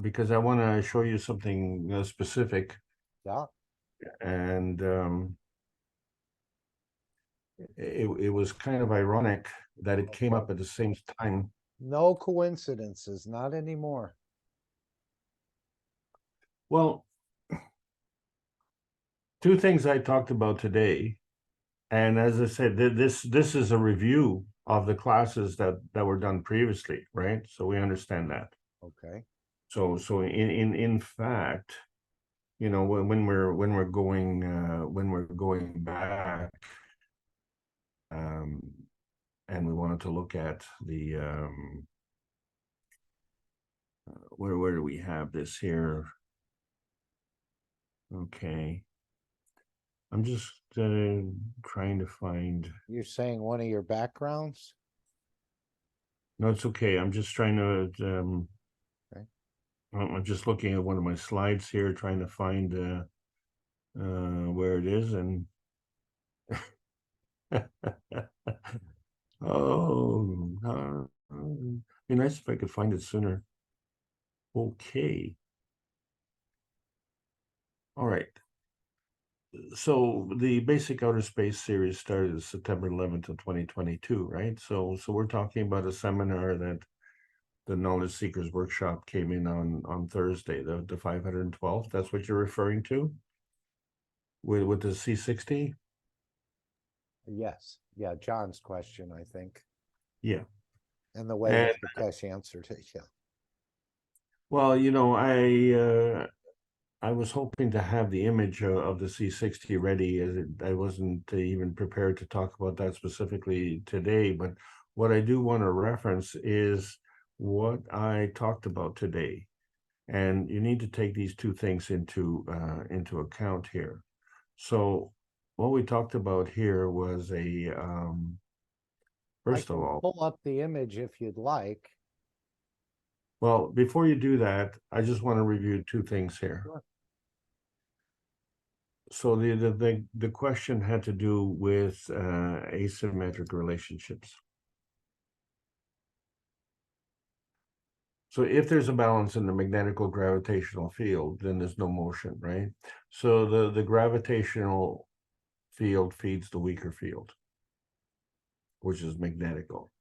because I want to show you something specific. Yeah. And it was kind of ironic that it came up at the same time. No coincidences, not anymore. Well, two things I talked about today, and as I said, this is a review of the classes that were done previously, right? So we understand that. Okay. So in fact, you know, when we're going back, and we wanted to look at the where do we have this here? Okay. I'm just trying to find. You're saying one of your backgrounds? No, it's okay. I'm just trying to. Okay. I'm just looking at one of my slides here, trying to find where it is, and oh, be nice if I could find it sooner. Okay. All right. So the basic outer space series started September 11th of 2022, right? So we're talking about a seminar that the Knowledge Seekers Workshop came in on Thursday, the 512th. That's what you're referring to with the C60? Yes. Yeah, John's question, I think. Yeah. And the way And Mr. Keshe answered it, yeah. well, you know, I was hoping to have the image of the C60 ready, as I wasn't even prepared to talk about that specifically today. But what I do want to reference is what I talked about today, and you need to take these two things into account here. So what we talked about here was a first I of can all, pull up the image if you'd like. well, before you do that, I just want to review two things here. Sure. So the question had to do with asymmetric relationships. So if there's a balance in the magnetical gravitational field, then there's no motion, right? So the gravitational field feeds the weaker field, which is magnetical.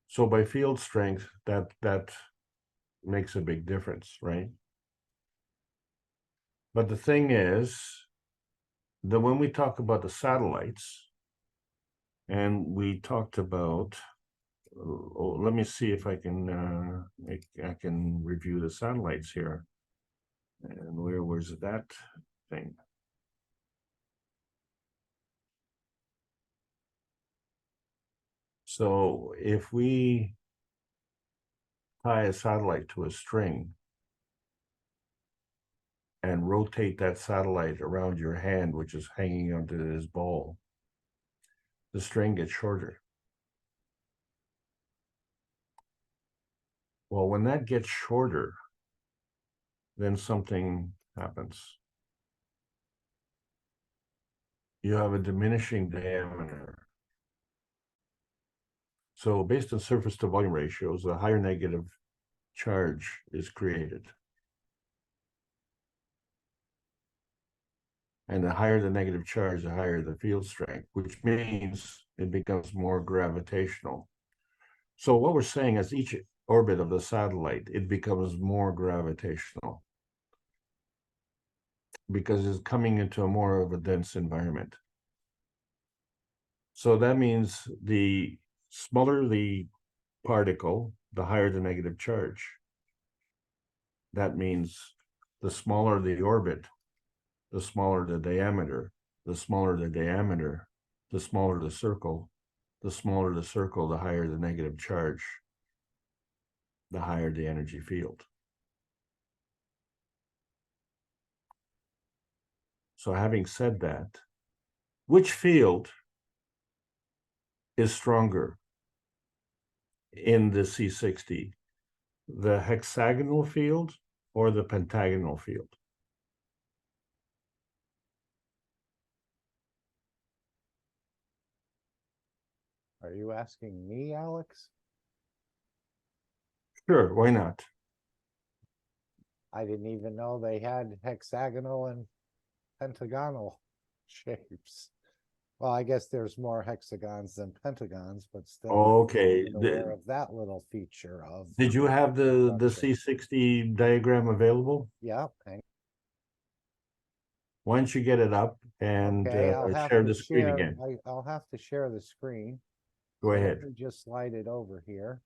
So by field strength, that makes a big difference, right? But the thing is that when we talk about the satellites, and we talked about, oh, let me see if I can I can review the satellites here. And where's that thing? So if we tie a satellite to a string and rotate that satellite around your hand, which is hanging onto this ball, the string gets shorter. Well, when that gets shorter, then something happens. You have a diminishing diameter. So based on surface to volume ratios, a higher negative charge is created. And the higher the negative charge, the higher the field strength, which means it becomes more gravitational. So what we're saying is each orbit of the satellite, it becomes more gravitational because it's coming into a more of a dense environment. So that means the smaller the particle, the higher the negative charge. That means the smaller the orbit, the smaller the diameter, the smaller the diameter, the smaller the circle, the smaller the circle, the higher the negative charge, the higher the energy field. So having said that, which field is stronger in the C60? The hexagonal field or the pentagonal field? Are you asking me, Alex? Sure, why not? I didn't even know they had hexagonal and pentagonal shapes. Well, I guess there's more hexagons than pentagons, but still. I'm Okay. even aware of that little feature of. Did you have the structure. C60 diagram available? Yeah. Why don't you get it up and Okay, I'll have share to the screen share, again? I'll have to share the screen. Go So ahead. let me just slide it over here.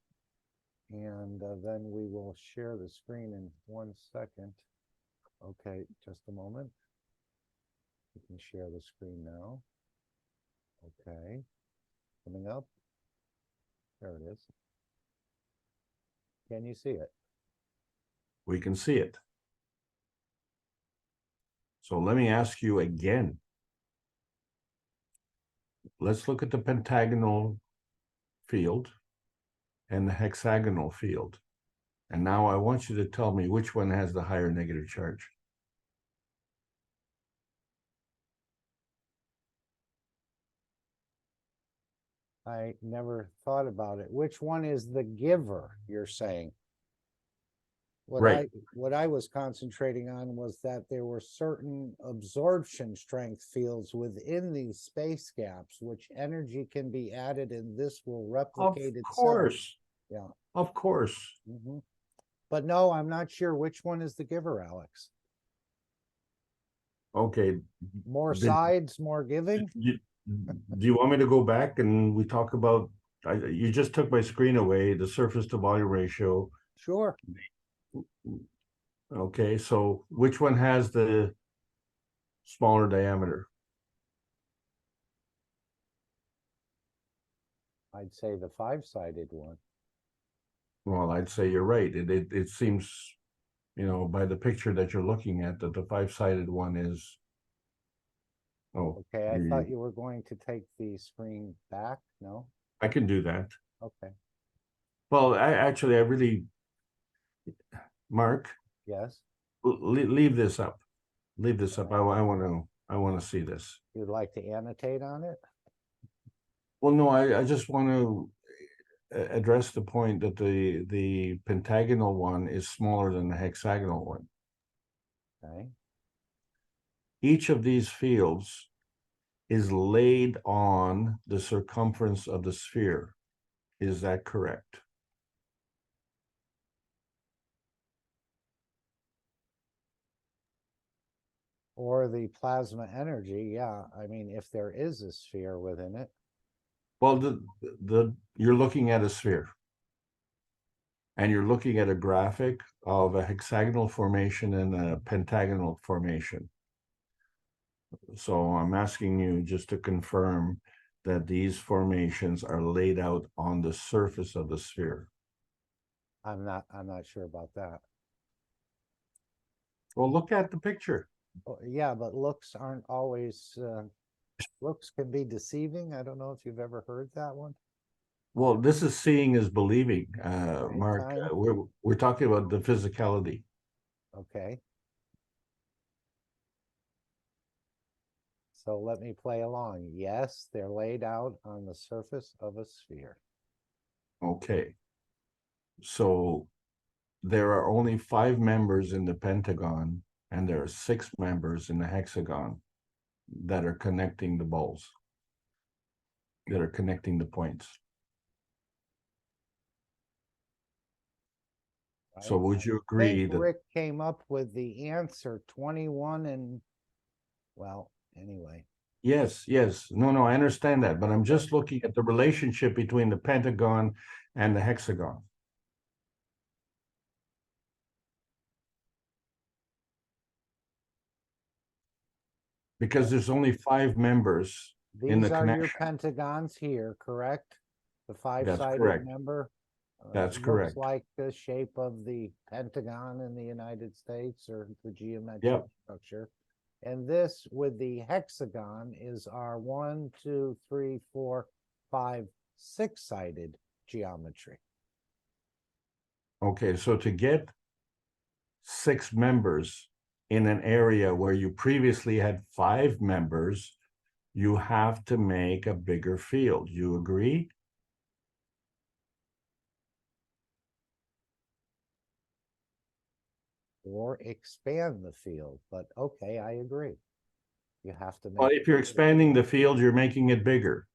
And then we will share the screen in 1 second. Okay, just a moment. We can share the screen now. Okay, coming up. There it is. Can you see it? We can see it. So let me ask you again. Let's look at the pentagonal field and the hexagonal field. And now I want you to tell me which one has the higher negative charge. I never thought about it. Which one is the giver, you're saying? Right. What I was concentrating on was that there were certain absorption strength fields within these space gaps, which energy can be added and this will replicate itself. Course. Yeah. Of course. But no, I'm not sure which one is the giver, Alex. Okay. More sides, more giving? Do you want me to go back and we talk about, you just took my screen away, the surface to volume ratio. Sure. Okay, so which one has the smaller diameter? I'd say the 5-sided one. Well, I'd say you're right. It seems, you know, by the picture that you're looking at, that the 5-sided one is. Oh, okay. I thought you were going to take the screen back. No, I can do that. Okay. Well, I really, Mark. Yes. Leave this up. Leave this up. I want to see this. You'd like to annotate on it? Well, no, I just want to address the point that the pentagonal one is smaller than the hexagonal one. Okay. Each of these fields is laid on the circumference of the sphere. Is that correct? Or the plasma energy, yeah. I mean, if there is a sphere within it. Well, you're looking at a sphere. And you're looking at a graphic of a hexagonal formation and a pentagonal formation. So I'm asking you just to confirm that these formations are laid out on the surface of the sphere. I'm not sure about that. Well, look at the picture. Oh, yeah, but looks aren't always, looks can be deceiving. I don't know if you've ever heard that one. Well, this is seeing is believing, Mark. Time. We're talking about the physicality. Okay. So let me play along. Yes, they're laid out on the surface of a sphere. Okay. So there are only 5 members in the pentagon, and there are 6 members in the hexagon that are connecting the balls, that are connecting the points. So would you agree that Rick came up with the answer 21 and, well, anyway. Yes, no, I understand that, but I'm just looking at the relationship between the pentagon and the hexagon. Because there's only 5 members in the These are your connection. pentagons here, correct? The That's 5-sided correct. member. That's looks correct. like the shape of the pentagon in the United States or the geometric Yep. structure. And this with the hexagon is our 1, 2, 3, 4, 5, 6-sided geometry. Okay, so to get 6 members in an area where you previously had 5 members, you have to make a bigger field. You agree? Or expand the field, but okay, I agree. You have to make. Well, if you're expanding the field, you're making it bigger.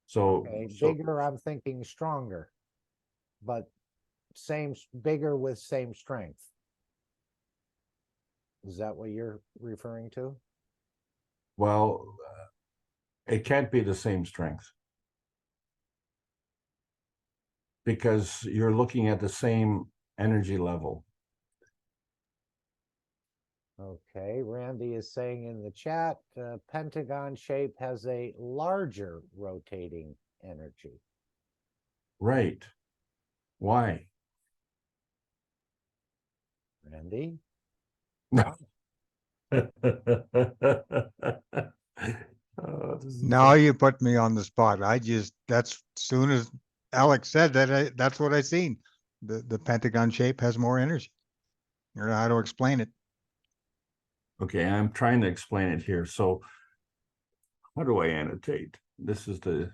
So, Okay, so bigger, I'm thinking stronger, but bigger with same strength. Is that what you're referring to? well, it can't be the same strength. Because you're looking at the same energy level. Okay, Randy is saying in the chat, pentagon shape has a larger rotating energy. Right. Why? Randy? Now you put me on the spot. That's soon as Alex said that, that's what I seen. The pentagon shape has more energy. I don't know how to explain it. Okay, I'm trying to explain it here. So how do I annotate? This is I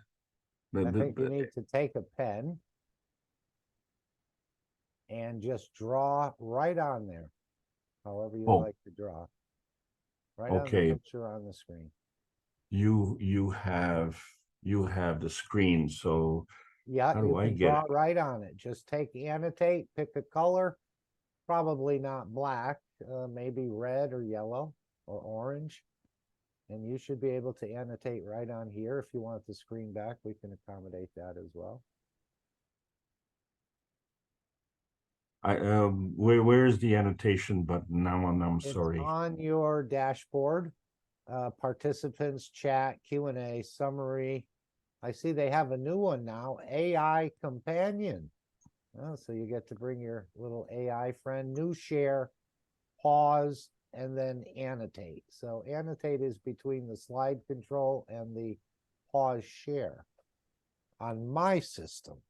think you need to take a pen and just draw right on there, however you like to draw. Right on the picture on the screen. You have the screen, so yeah, how do I can get draw it? right on it. Just annotate, pick a color, probably not black, maybe red or yellow or orange. And you should be able to annotate right on here. If you want the screen back, we can accommodate that as well. Where's the annotation button now? I'm It's sorry. on your dashboard, participants, chat, Q&A, summary. I see they have a new one now, AI companion. Oh, so you get to bring your little AI friend, new share, pause, and then annotate. So annotate is between the slide control and the pause share on my system.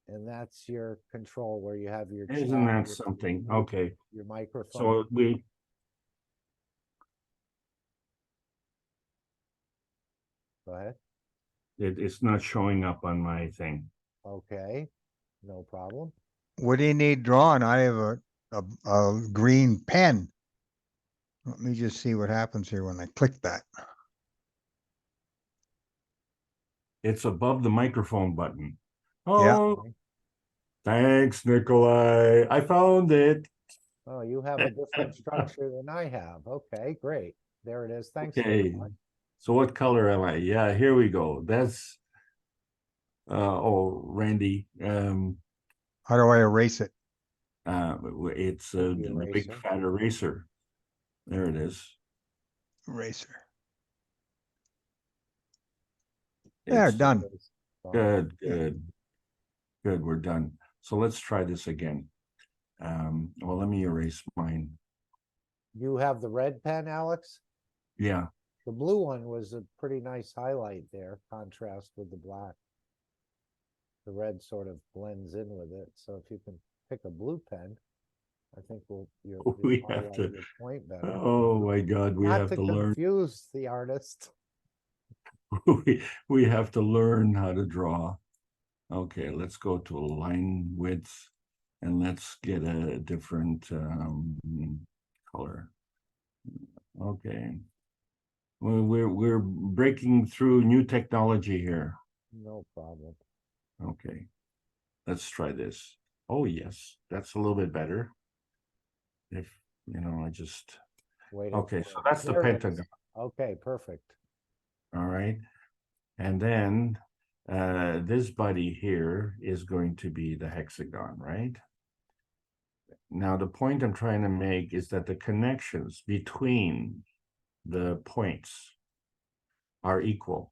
And that's your control where you have your Isn't chat, that something? Okay. your microphone. So Go ahead. it's not showing up on my thing. Okay, no problem. What do you need drawn? I have a green pen. Let me just see what happens here when I click that. It's above the microphone button. Yeah. Oh, thanks, Nikolai. I found it. Oh, you have a different structure than I have. Okay, great. There it is. Thanks. Okay. Nikolai. So what color am I? Yeah, here we go. That's Randy. How do I erase it? It's the big fat eraser. There it is. Eraser. There, done. Good, good. Good, we're done. So let's try this again. Well, let me erase mine. You have the red pen, Alex? Yeah. The blue one was a pretty nice highlight there, contrast with the black. The red sort of blends in with it. So if you can pick a blue pen, I think we have to your point better. Oh my God, we have to learn. Confuse the artist. we have to learn how to draw. Okay, let's go to a line width and let's get a different color. Okay. We're breaking through new technology here. No problem. Okay. Let's try this. Oh yes, that's a little bit better. If I just okay, so that's the pentagon. Okay, perfect. All right. And then this buddy here is going to be the hexagon, right? Now, the point I'm trying to make is that the connections between the points are equal.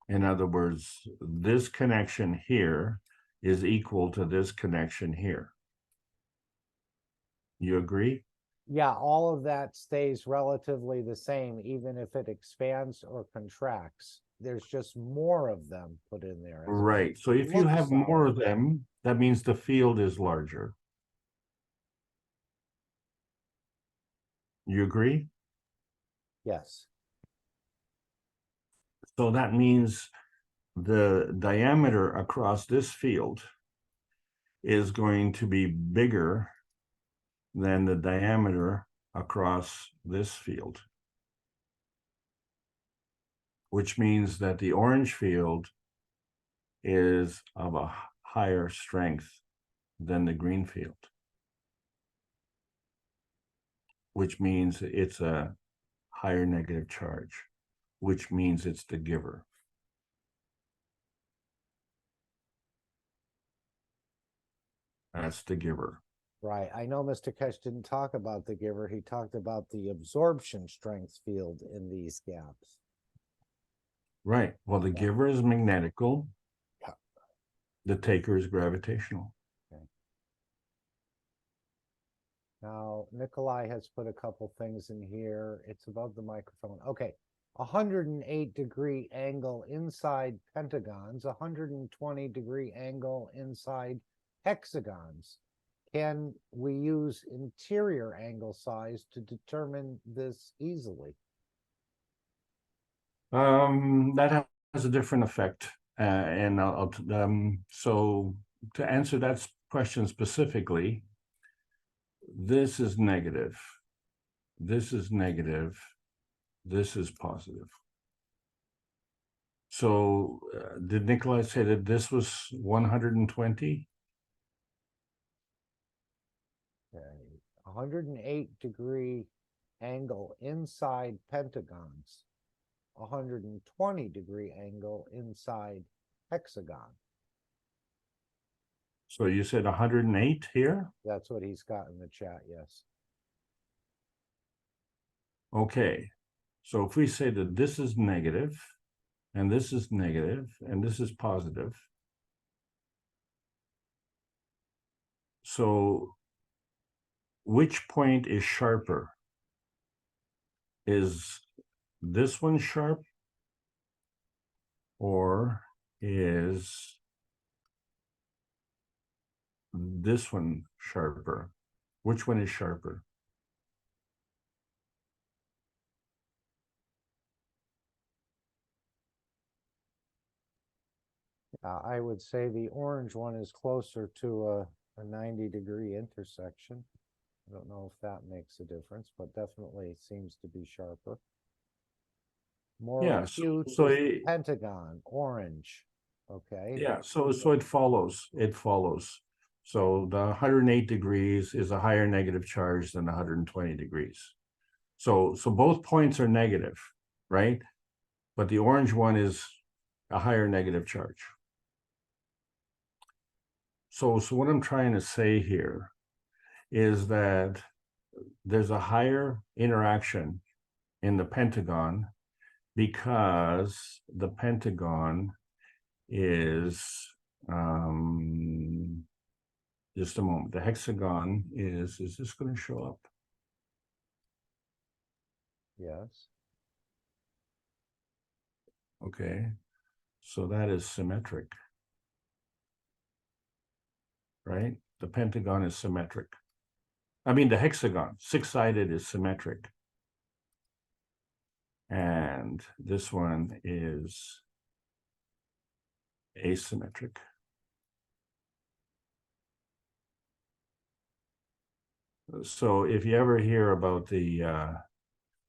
In other words, this connection here is equal to this connection here. You agree? Yeah, all of that stays relatively the same, even if it expands or contracts. There's just more of them put in there. Right. So if you have more of them, that means the field is larger. You agree? Yes. So that means the diameter across this field is going to be bigger than the diameter across this field, which means that the orange field is of a higher strength than the green field, which means it's a higher negative charge, which means it's the giver. That's the giver. Right. I know Mr. Keshe didn't talk about the giver. He talked about the absorption strength field in these gaps. Right. Well, the Yeah. giver is magnetical. Yeah. The taker is gravitational. Now, Nikolai has put a couple things in here. It's above the microphone. Okay. 108-degree angle inside pentagons, 120-degree angle inside hexagons. Can we use interior angle size to determine this easily? That has a different effect. And so to answer that question specifically, this is negative. This is negative. This is positive. So did Nikolai say that this was 120? Okay. 108-degree angle inside pentagons, 120-degree angle inside hexagon. So you said 108 here? That's what he's got in the chat, yes. Okay. So if we say that this is negative, and this is negative, and this is positive, so which point is sharper? Is this one sharp, or is this one sharper? Which one is sharper? I would say the orange one is closer to a 90-degree intersection. I don't know if that makes a difference, but definitely seems to be sharper. More Yeah, acute so is pentagon, orange. Okay. Yeah, so it follows. It follows. So the 108 degrees is a higher negative charge than 120 degrees. So both points are negative, right? But the orange one is a higher negative charge. So what I'm trying to say here is that there's a higher interaction in the pentagon because the pentagon is just a moment. The hexagon is this going to show up? Yes. Okay. So that is symmetric, right? The pentagon is symmetric. I mean, the hexagon, six-sided, is symmetric. And this one is asymmetric. So if you ever hear about the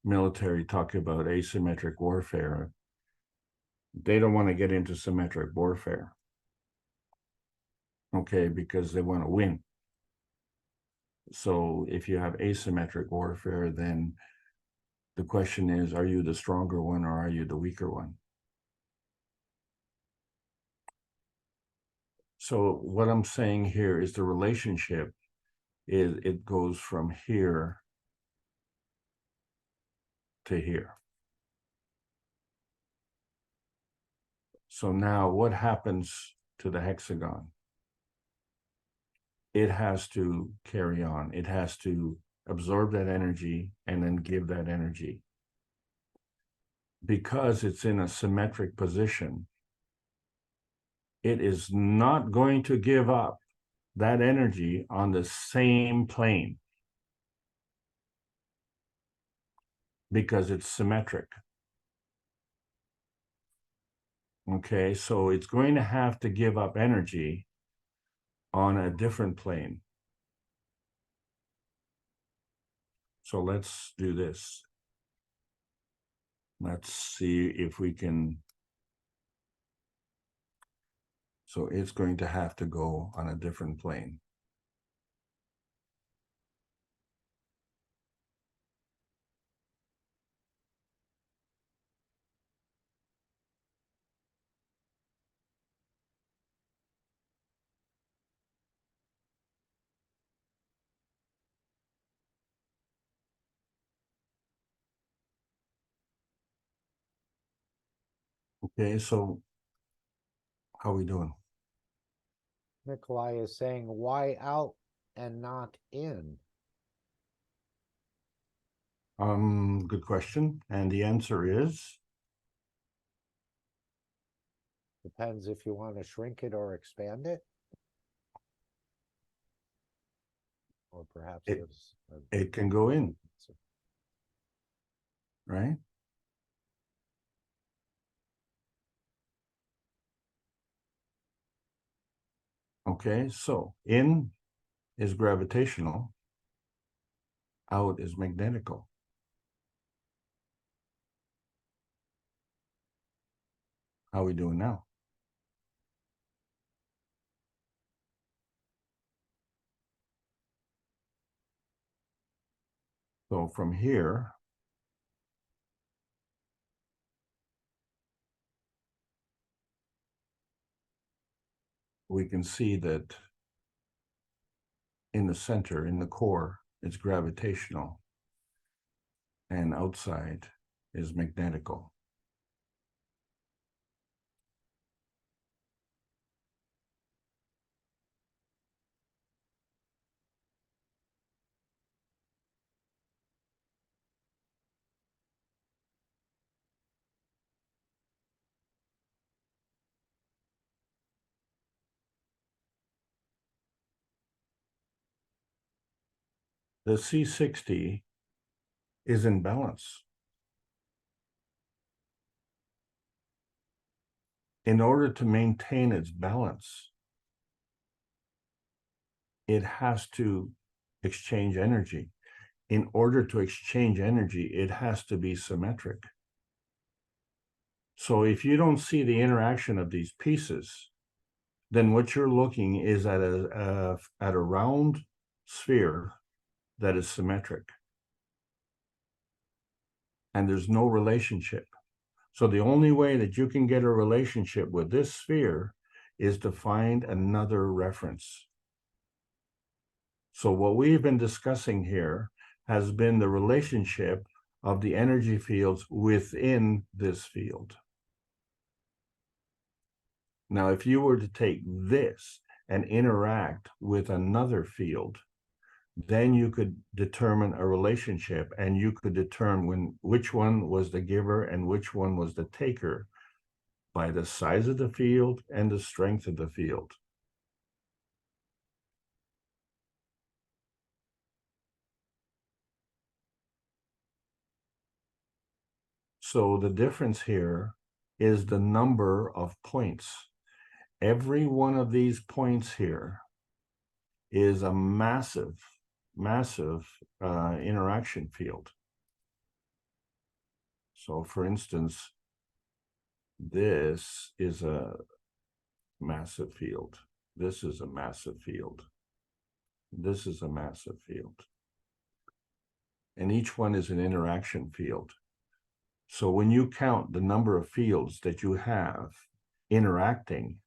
military talking about asymmetric warfare, they don't want to get into symmetric warfare. Okay, because they want to win. So if you have asymmetric warfare, then the question is, are you the stronger one or are you the weaker one? So what I'm saying here is the relationship is it goes from here to here. So now what happens to the hexagon? It has to carry on. It has to absorb that energy and then give that energy. Because it's in a symmetric position, it is not going to give up that energy on the same plane because it's symmetric. Okay, so it's going to have to give up energy on a different plane. So let's do this. Let's see if we can. So it's going to have to go on a different plane. Okay, so how are we doing? Nikolai is saying, why out and not in? Good question. And the answer is, Depends if you want to shrink it or expand it. Or perhaps It- there's it can go in, right? Okay, so in is gravitational, out is magnetical. How are we doing now? So from here, we can see that in the center, in the core, it's gravitational, and outside is magnetical. The C60 is in balance. In order to maintain its balance, it has to exchange energy. In order to exchange energy, it has to be symmetric. So if you don't see the interaction of these pieces, then what you're looking is at a round sphere that is symmetric. And there's no relationship. So the only way that you can get a relationship with this sphere is to find another reference. So what we've been discussing here has been the relationship of the energy fields within this field. Now, if you were to take this and interact with another field, then you could determine a relationship, and you could determine which one was the giver and which one was the taker by the size of the field and the strength of the field. So the difference here is the number of points. Every one of these points here is a massive interaction field. So for instance, this is a massive field. This is a massive field. This is a massive field. And each one is an interaction field. So when you count the number of fields that you have interacting,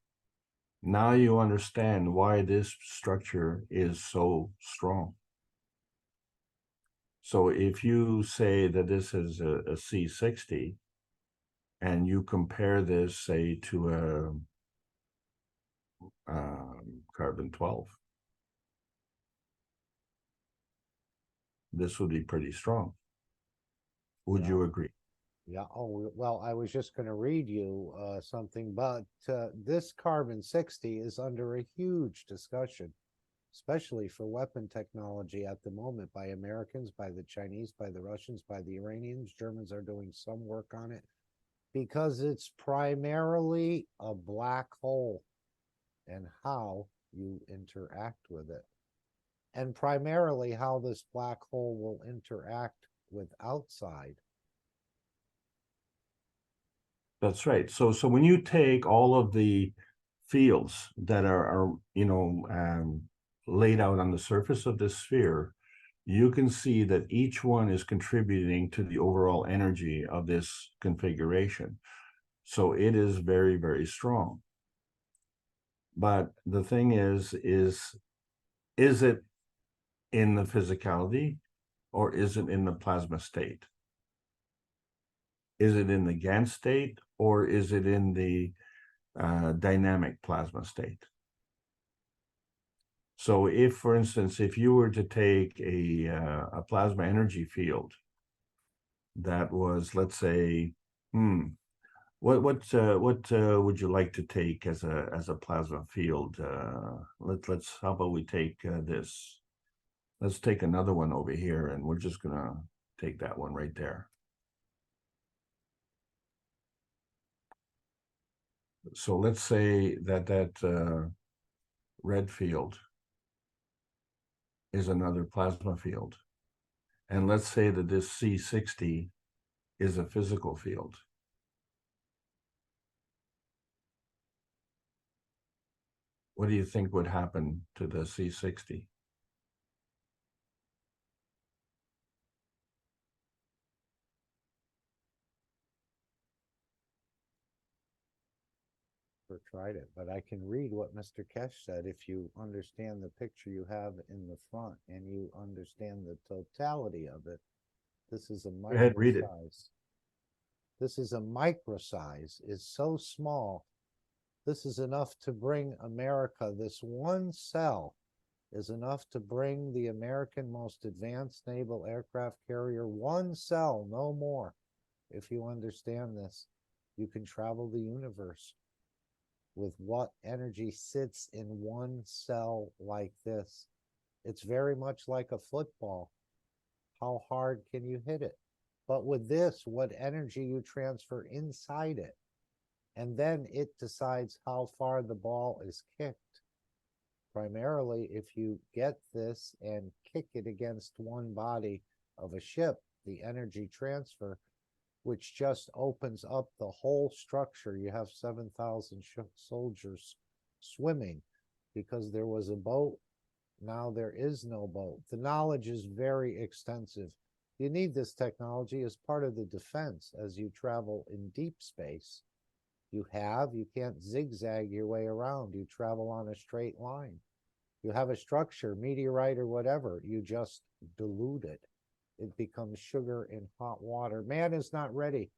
now you understand why this structure is so strong. So if you say that this is a C60, and you compare this, say, to a carbon 12, this would be pretty strong. Would you agree? Yeah. Oh, well, I was just going to read you something, but this carbon 60 is under a huge discussion, especially for weapon technology at the moment, by Americans, by the Chinese, by the Russians, by the Iranians. Germans are doing some work on it because it's primarily a black hole and how you interact with it. and primarily how this black hole will interact with outside. That's right. So when you take all of the fields that are laid out on the surface of this sphere, you can see that each one is contributing to the overall energy of this configuration. So it is very, very strong. But the thing is it in the physicality or is it in the plasma state? Is it in the GAN state or is it in the dynamic plasma state? So if, for instance, if you were to take a plasma energy field that was, let's say, what would you like to take as a plasma field? Let's how about we take this? Let's take another one over here, and we're just gonna take that one right there. So let's say that red field is another plasma field. And let's say that this C60 is a physical field. What do you think would happen to the C60? Tried it, but I can read what Mr. Keshe said. If you understand the picture you have in the front and you understand the totality of it, this is a Go ahead, read it. micro-size. This is a micro-size, is so small. This is enough to bring America, this one cell is enough to bring the American most advanced naval aircraft carrier, one cell, no more. If you understand this, you can travel the universe with what energy sits in one cell like this. It's very much like a football. How hard can you hit it? But with this, what energy you transfer inside it. And then it decides how far the ball is kicked. Primarily, if you get this and kick it against one body of a ship, the energy transfer, which just opens up the whole structure. You have 7,000 soldiers swimming because there was a boat. Now there is no boat. The knowledge is very extensive. You need this technology as part of the defense as you travel in deep space. You can't zigzag your way around. You travel on a straight line. You have a structure, meteorite or whatever, you just dilute it. It becomes sugar in hot water. Man is not ready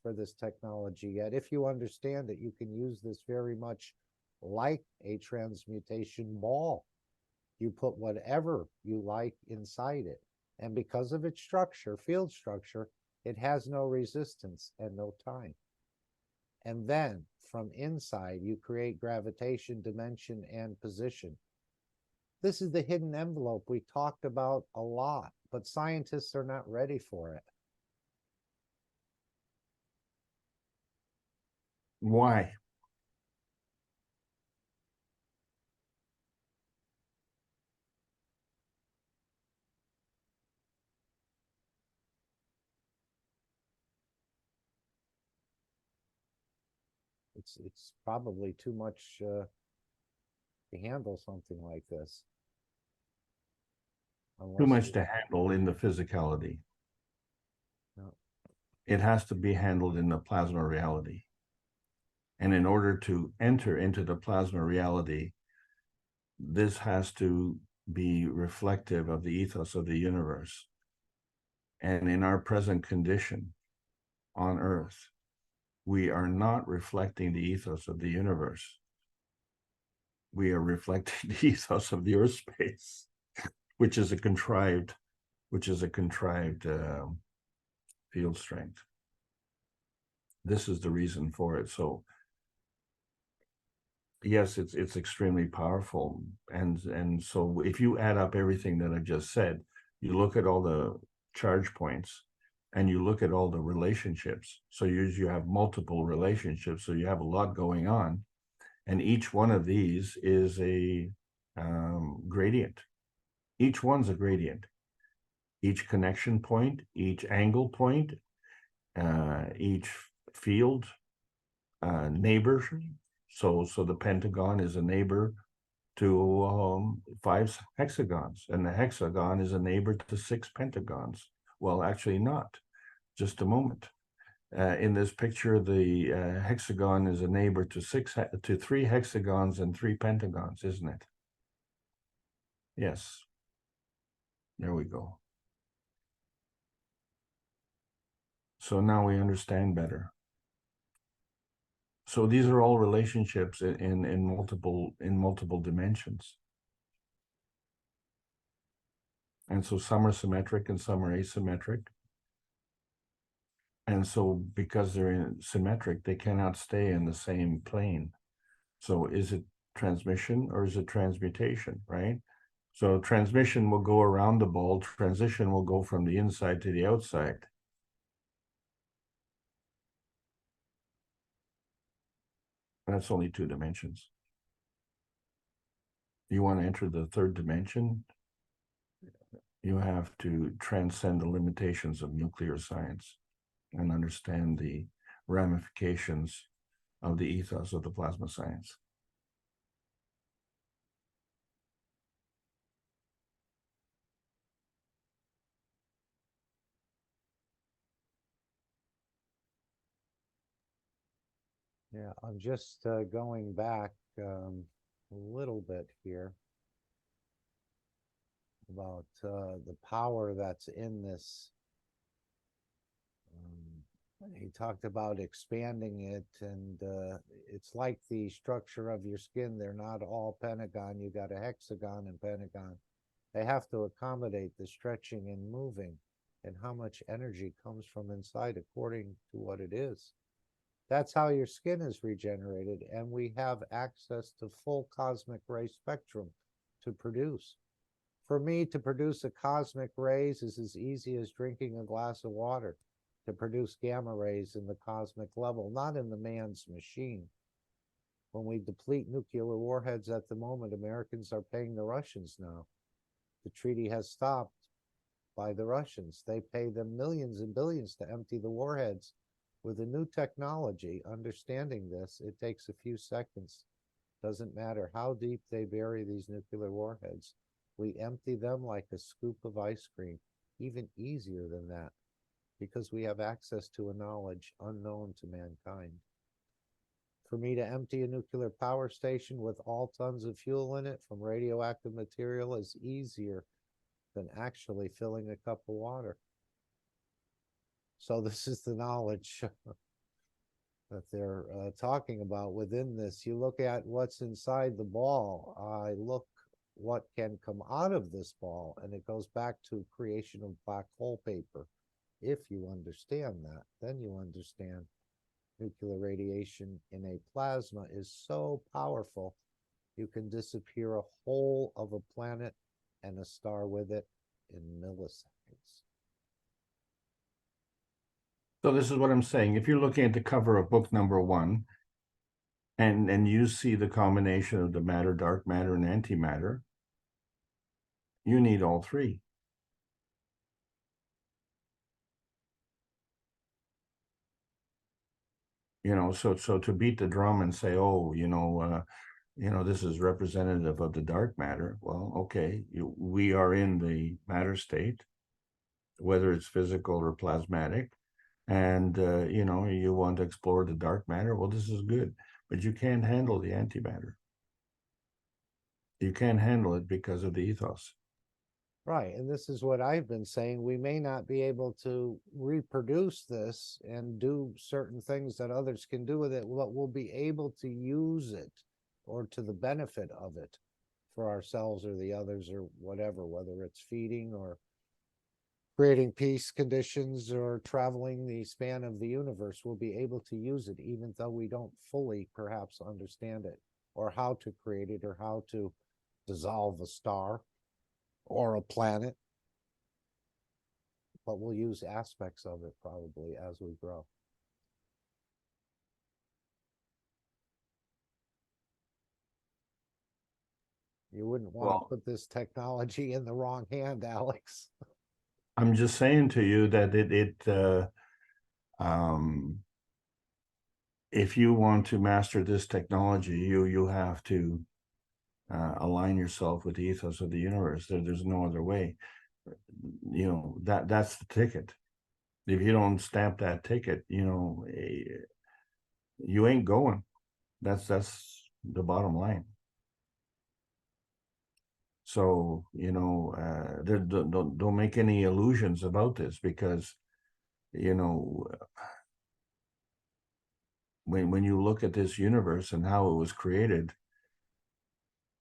for this technology yet. If you understand it, you can use this very much like a transmutation ball. You put whatever you like inside it. And because of its structure, field structure, it has no resistance and no time. And then from inside, you create gravitation, dimension, and position. This is the hidden envelope we talked about a lot, but scientists are not ready for it. Why? It's probably too much to handle something like this. Too much to handle in the physicality. No. It has to be handled in the plasma reality. And in order to enter into the plasma reality, this has to be reflective of the ethos of the universe. And in our present condition on Earth, we are not reflecting the ethos of the universe. We are reflecting the ethos of the Earth space, which is a contrived field strength. This is the reason for it. So yes, it's extremely powerful. And so if you add up everything that I just said, you look at all the charge points and you look at all the relationships. So you have multiple relationships. So you have a lot going on. And each one of these is a gradient. Each one's a gradient. Each connection point, each angle point, each field neighbor. So the pentagon is a neighbor to 5 hexagons, and the hexagon is a neighbor to 6 pentagons. Well, actually not. Just a moment. In this picture, the hexagon is a neighbor to 3 hexagons and 3 pentagons, isn't it? Yes. There we go. So now we understand better. So these are all relationships in multiple dimensions. And so some are symmetric and some are asymmetric. And so because they're symmetric, they cannot stay in the same plane. So is it transmission or is it transmutation, right? So transmission will go around the ball, transition will go from the inside to the outside. That's only 2 dimensions. You want to enter the 3rd dimension, you have to transcend the limitations of nuclear science and understand the ramifications of the ethos of the plasma science. Yeah, I'm just going back a little bit here about the power that's in this. He talked about expanding it, and it's like the structure of your skin. They're not all pentagon. You got a hexagon and pentagon. They have to accommodate the stretching and moving, and how much energy comes from inside according to what it is. That's how your skin is regenerated, and we have access to full cosmic ray spectrum to produce. For me, to produce a cosmic rays is as easy as drinking a glass of water. To produce gamma rays in the cosmic level, not in the man's machine. When we deplete nuclear warheads at the moment, Americans are paying the Russians now. The treaty has stopped by the Russians. They pay them millions and billions to empty the warheads. With a new technology, understanding this, it takes a few seconds. Doesn't matter how deep they bury these nuclear warheads. We empty them like a scoop of ice cream, even easier than that, because we have access to a knowledge unknown to mankind. For me to empty a nuclear power station with all tons of fuel in it from radioactive material is easier than actually filling a cup of water. So this is the knowledge that they're talking about within this. You look at what's inside the ball. I look what can come out of this ball, and it goes back to creation of black hole paper. If you understand that, then you understand nuclear radiation in a plasma is so powerful, you can disappear a whole of a planet and a star with it in milliseconds. So this is what I'm saying. If you're looking at the cover of book number 1, and you see the combination of the matter, dark matter, and antimatter, you need all 3. You know, so to beat the drum and say, oh, this is representative of the dark matter. Well, okay, we are in the matter state, whether it's physical or plasmatic, and you want to explore the dark matter. Well, this is good, but you can't handle the antimatter. You can't handle it because of the ethos. Right, and this is what I've been saying. We may not be able to reproduce this and do certain things that others can do with it, but we'll be able to use it or to the benefit of it for ourselves or the others or whatever, whether it's feeding or creating peace conditions or traveling the span of the universe. We'll be able to use it even though we don't fully perhaps understand it, or how to create it, or how to dissolve a star or a planet, but we'll use aspects of it probably as we grow. You wouldn't want Well- to put this technology in the wrong hand, Alex. I'm just saying to you that if you want to master this technology, you have to align yourself with the ethos of the universe. There's no other way. You know, that's the ticket. If you don't stamp that ticket, you know, you ain't going. That's the bottom line. So, you know, don't make any illusions about this, because, you know, when you look at this universe and how it was created,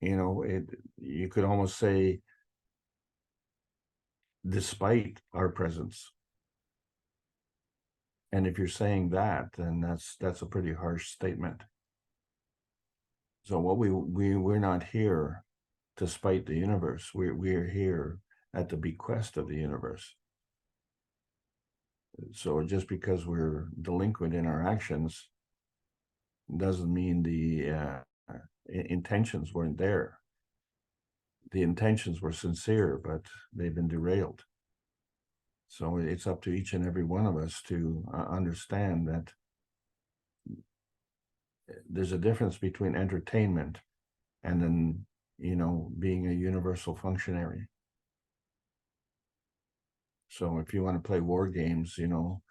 you know, you could almost say, despite our presence. And if you're saying that, then that's a pretty harsh statement. So what we're not here to spite the universe. We're here at the bequest of the universe. So just because we're delinquent in our actions doesn't mean the intentions weren't there. The intentions were sincere, but they've been derailed. So it's up to each and every one of us to understand that there's a difference between entertainment and then, you know, being a universal functionary. So if you want to play war games, you know,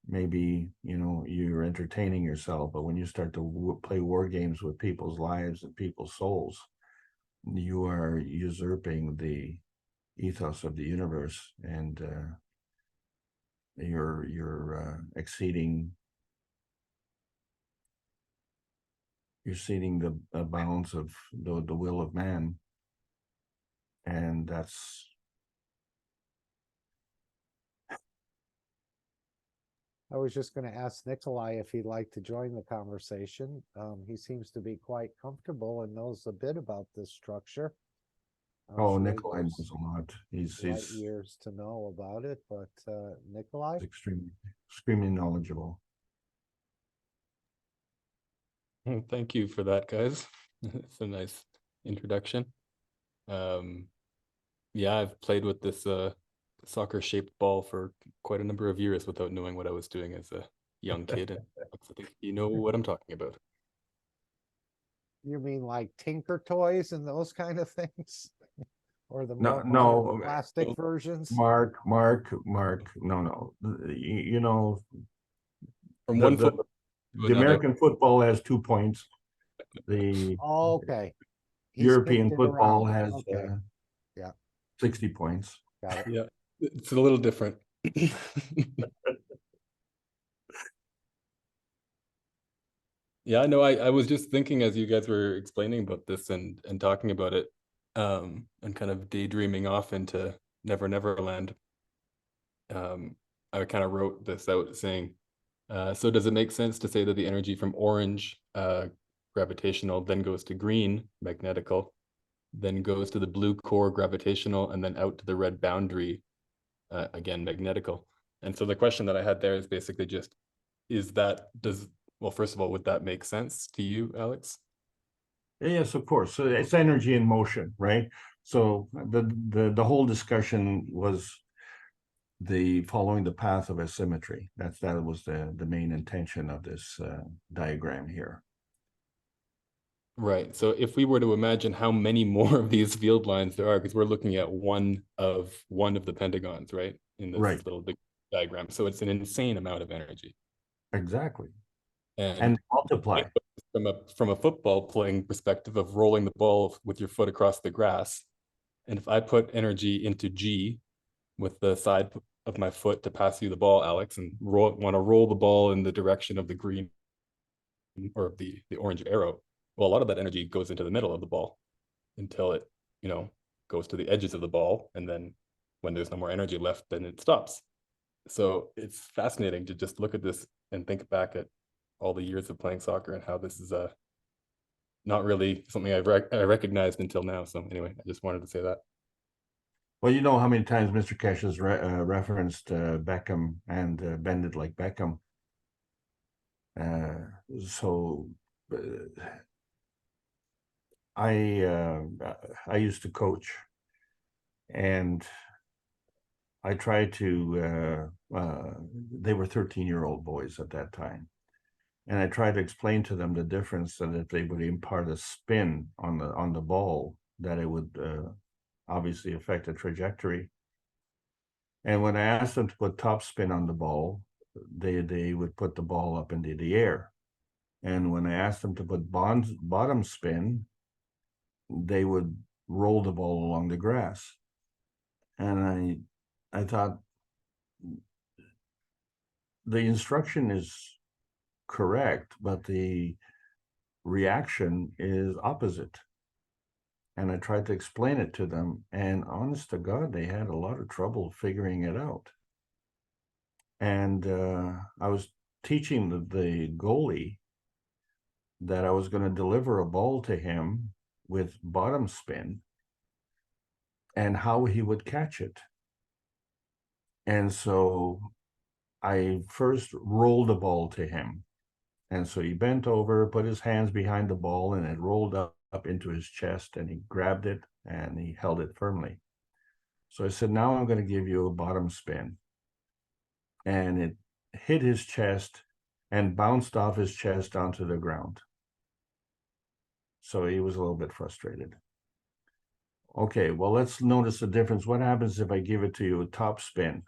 maybe, you know, you're entertaining yourself, but when you start to play war games with people's lives and people's souls, you are usurping the ethos of the universe, and you're exceeding the bounds of the will of man, and that's I was just going to ask Nikolai if he'd like to join the conversation. He seems to be quite comfortable and knows a bit about this structure. oh, Sure, Nikolai there's knows a lot. He's light years to know about it, but Nikolai? extremely knowledgeable. Thank you for that, guys. It's a nice introduction. Yeah, I've played with this soccer-shaped ball for quite a number of years without knowing what I was doing as a young kid. And I think you know what I'm talking about. You mean like Tinker Toys and those kind of things? Or the No, more no, modern plastic versions? Mark, no. You know, From the, one the, foot to the another. American football has 2 points. The Oh, okay. He European spinning it football around. has Okay. Yeah. 60 points. Got it. Yeah, it's a little different. Yeah, no, I was just thinking as you guys were explaining about this and talking about it, and kind of daydreaming off into Never Never Land. I kind of wrote this out saying, so does it make sense to say that the energy from orange, gravitational, then goes to green, magnetical, then goes to the blue core, gravitational, and then out to the red boundary, again, magnetical? And so the question that I had there is basically just, well, first of all, would that make sense to you, Alex? Yes, of course. So it's energy in motion, right? So the whole discussion was the following the path of a symmetry. That was the main intention of this diagram here. Right. So if we were to imagine how many more of these field lines there are, because we're looking at one of the pentagons, right, in this Right. little big diagram. So it's an insane amount of energy. Exactly. And multiply. From a football playing perspective of rolling the ball with your foot across the grass, and if I put energy into G with the side of my foot to pass you the ball, Alex, and want to roll the ball in the direction of the green or the orange arrow, well, a lot of that energy goes into the middle of the ball until it, you know, goes to the edges of the ball, and then when there's no more energy left, then it stops. So it's fascinating to just look at this and think back at all the years of playing soccer and how this is not really something I recognized until now. So anyway, I just wanted to say that. Well, you know how many times Mr. Keshe has referenced Beckham and Bend It Like Beckham. So I used to coach, and I tried to. They were 13-year-old boys at that time, and I tried to explain to them the difference that if they would impart a spin on the ball, that it would obviously affect the trajectory. And when I asked them to put top spin on the ball, they would put the ball up into the air. And when I asked them to put bottom spin, they would roll the ball along the grass. And I thought the instruction is correct, but the reaction is opposite. And I tried to explain it to them, and honest to God, they had a lot of trouble figuring it out. And I was teaching the goalie that I was going to deliver a ball to him with bottom spin and how he would catch it. And so I first rolled the ball to him. And so he bent over, put his hands behind the ball, and it rolled up into his chest, and he grabbed it and he held it firmly. So I said, now I'm going to give you a bottom spin. And it hit his chest and bounced off his chest onto the ground. So he was a little bit frustrated. Okay, well, let's notice the difference. What happens if I give it to you a top spin?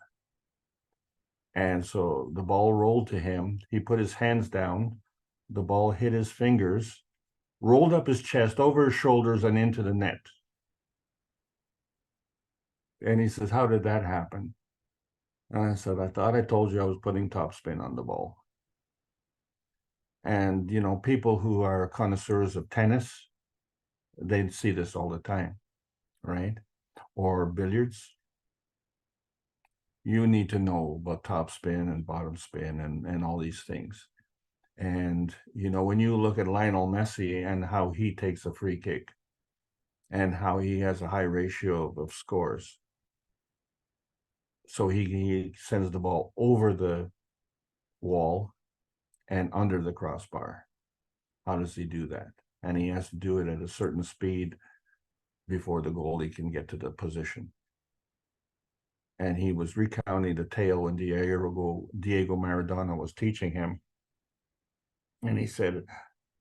And so the ball rolled to him. He put his hands down. The ball hit his fingers, rolled up his chest, over his shoulders, and into the net. And he says, how did that happen? And I said, I thought I told you I was putting top spin on the ball. And, you know, people who are connoisseurs of tennis, they see this all the time, right? Or billiards. You need to know about top spin and bottom spin and all these things. And, you know, when you look at Lionel Messi and how he takes a free kick and how he has a high ratio of scores. So he sends the ball over the wall and under the crossbar. How does he do that? And he has to do it at a certain speed before the goalie can get to the position. And he was recounting the tale when Diego Maradona was teaching him. And he said,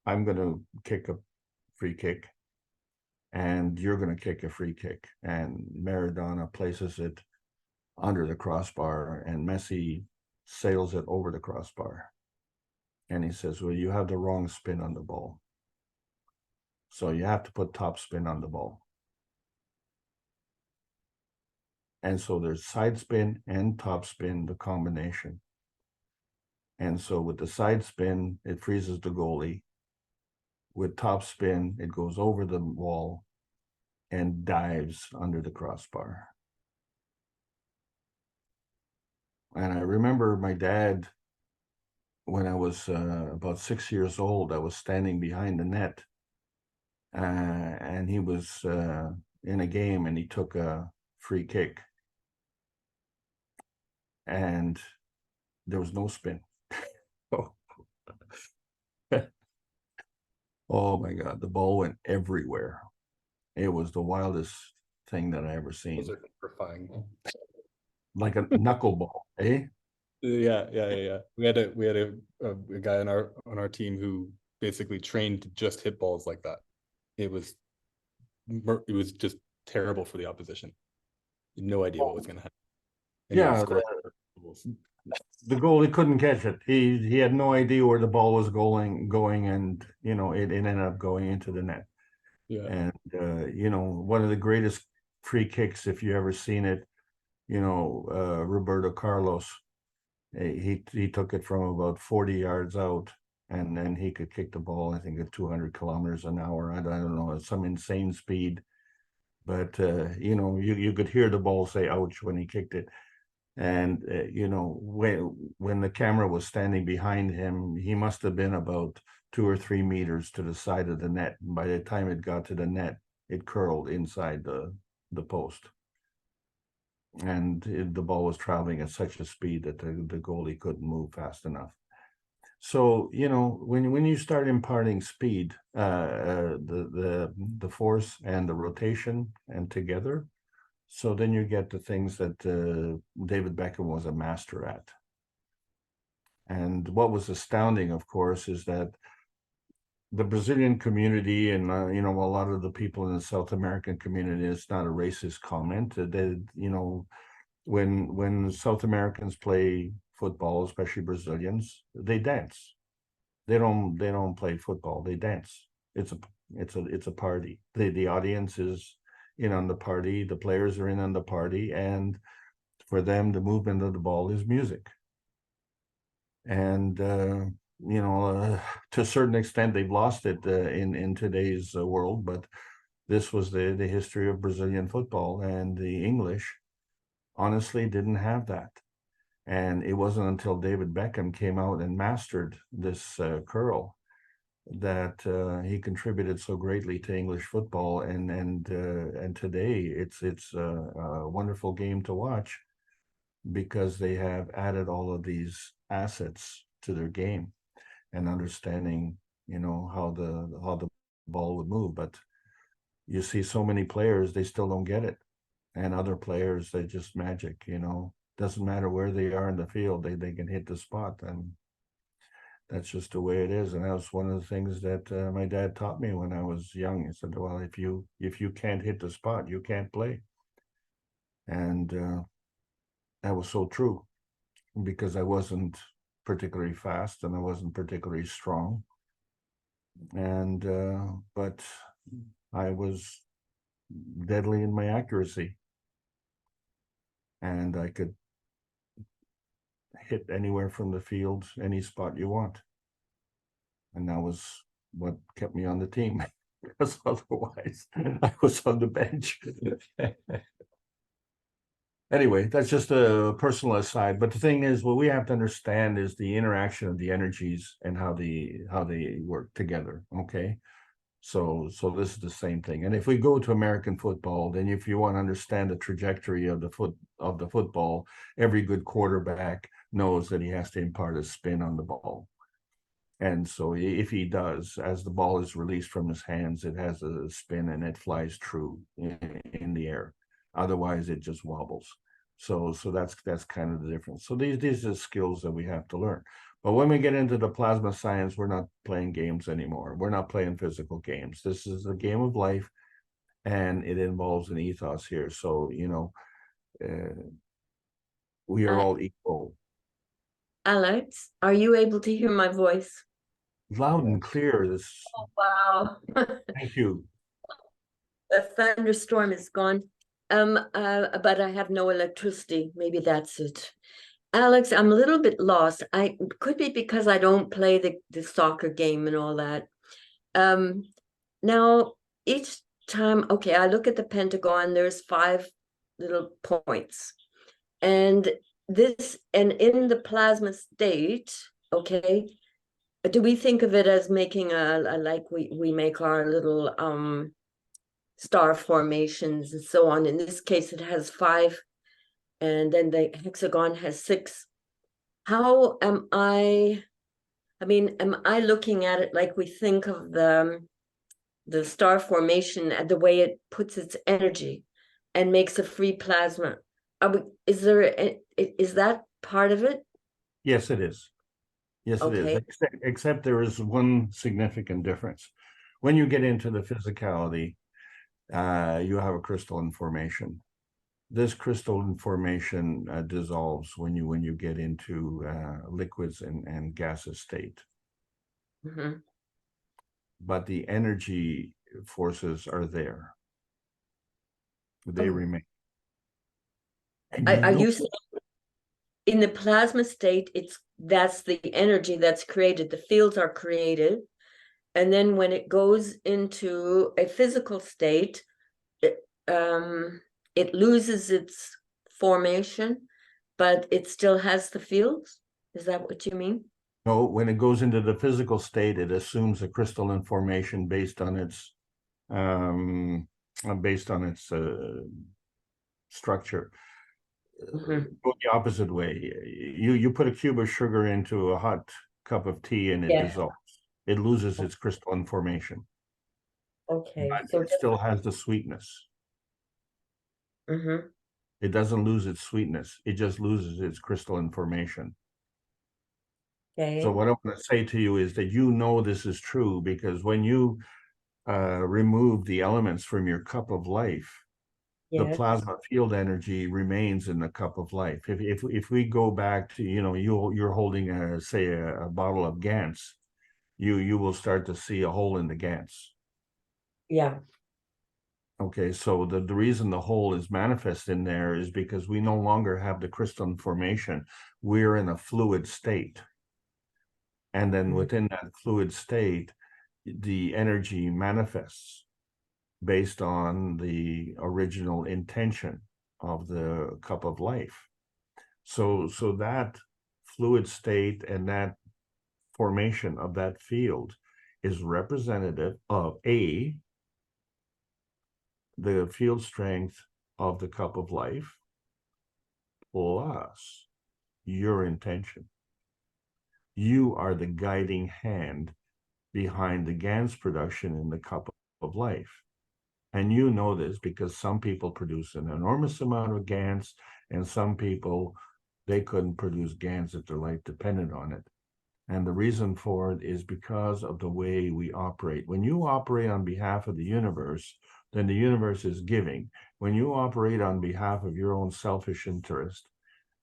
I'm going to kick a free kick, and you're going to kick a free kick. And Maradona places it under the crossbar, and Messi sails it over the crossbar. And he says, well, you have the wrong spin on the ball. So you have to put top spin on the ball. And so there's side spin and top spin, the combination. And so with the side spin, it freezes the goalie. With top spin, it goes over the wall and dives under the crossbar. And I remember my dad, when I was about 6 years old, I was standing behind the net. And he was in a game, and he took a free kick. And there was no spin. Oh. Oh my God, the ball went everywhere. It was the wildest thing that I ever seen. Those are terrifying. Like a knuckleball, eh? Yeah. We had a guy on our team who basically trained to just hit balls like that. It was just terrible for the opposition. No idea what was going to happen. Yeah, the goalie couldn't catch it. He had no idea where the ball was going, and you know it ended up going into the net. Yeah. And you know, one of the greatest free kicks, if you ever seen it, you know, Roberto Carlos, he took it from about 40 yards out, and then he could kick the ball, I think, at 200 kilometers an hour. I don't know, some insane speed. But you know, you could hear the ball say "ouch" when he kicked it. And you know, when the camera was standing behind him, he must have been about 2 or 3 meters to the side of the net. And by the time it got to the net, it curled inside the post. And the ball was traveling at such a speed that the goalie couldn't move fast enough. So, you know, when you start imparting speed, the force and the rotation and together, so then you get the things that David Beckham was a master at. And what was astounding, of course, is that the Brazilian community and you know, a lot of the people in the South American community, it's not a racist comment. They, you know, when South Americans play football, especially Brazilians, they dance. They don't play football. They dance. It's a party. The audience is in on the party. The players are in on the party, and for them, the movement of the ball is music. And you know, to a certain extent, they've lost it in today's world. But this was the history of Brazilian football, and the English honestly didn't have that. And it wasn't until David Beckham came out and mastered this curl that he contributed so greatly to English football. And today it's a wonderful game to watch because they have added all of these assets to their game and understanding, you know, how the ball would move. But you see so many players, they still don't get it. And other players, they just magic, you know. Doesn't matter where they are in the field, they can hit the spot. And that's just the way it is. And that was one of the things that my dad taught me when I was young. He said, well, if you can't hit the spot, you can't play. And that was so true, because I wasn't particularly fast and I wasn't particularly strong. And but I was deadly in my accuracy. And I could hit anywhere from the field, any spot you want. And that was what kept me on the team, because otherwise I was on the bench. Anyway, that's just a personal aside. But the thing is, what we have to understand is the interaction of the energies and how they work together. Okay. So this is the same thing. And if we go to American football, then if you want to understand the trajectory of the football, every good quarterback knows that he has to impart a spin on the ball. And so if he does, as the ball is released from his hands, it has a spin and it flies true in the air. Otherwise, it just wobbles. So that's kind of the difference. So these are skills that we have to learn. But when we get into the plasma science, we're not playing games anymore. We're not playing physical games. This is a game of life, and it involves an ethos here. So, you know, we are all equal. Alex, are you able to hear my voice? Loud and clear. This. Oh, wow. Thank you. The thunderstorm is gone. But I have no electricity. Maybe that's it. Alex, I'm a little bit lost. I could be because I don't play the soccer game and all that. Now, each time, okay, I look at the pentagon, there's 5 little points. And in the plasma state, okay, do we think of it as making like we make our little star formations and so on? In this case, it has 5, and then the hexagon has 6. How am I mean, am I looking at it like we think of the star formation and the way it puts its energy and makes a free plasma? Is that part of it? Yes, it is. Yes, Okay. it is. Except there is one significant difference. When you get into the physicality, you have a crystalline formation. This crystalline formation dissolves when you get into liquids and gaseous state. Mm-hmm. But the energy forces are there. They remain. Are you saying in the plasma state, that's the energy that's created, the fields are created, and then when it goes into a physical state, it loses its formation, but it still has the fields? Is that what you mean? No, when it goes into the physical state, it assumes a crystalline formation based on its structure. Mm-hmm. Go the opposite way. You put a cube of sugar into a hot cup of tea and it Yeah. dissolves. It loses its crystalline formation, Okay, but so it still has the sweetness. mhm, It doesn't lose its sweetness. It just loses its crystalline formation. So okay, what I want to say to you is that you know this is true because when you remove the elements from your cup of life, the yes, plasma field energy remains in the cup of life. If we go back to, you know, you're holding a, say a bottle of Gans, you will start to see a hole in the Gans. yeah, Okay, so the reason the hole is manifest in there is because we no longer have the crystalline formation. We're in a fluid state. And then within that fluid state, the energy manifests based on the original intention of the cup of life. So that fluid state and that formation of that field is representative of the field strength of the cup of life plus your intention. You are the guiding hand behind the GANS production in the cup of life. And you know this because some people produce an enormous amount of GANS and some people, they couldn't produce GANS if their life depended on it. And the reason for it is because of the way we operate. When you operate on behalf of the universe, then the universe is giving. When you operate on behalf of your own selfish interest,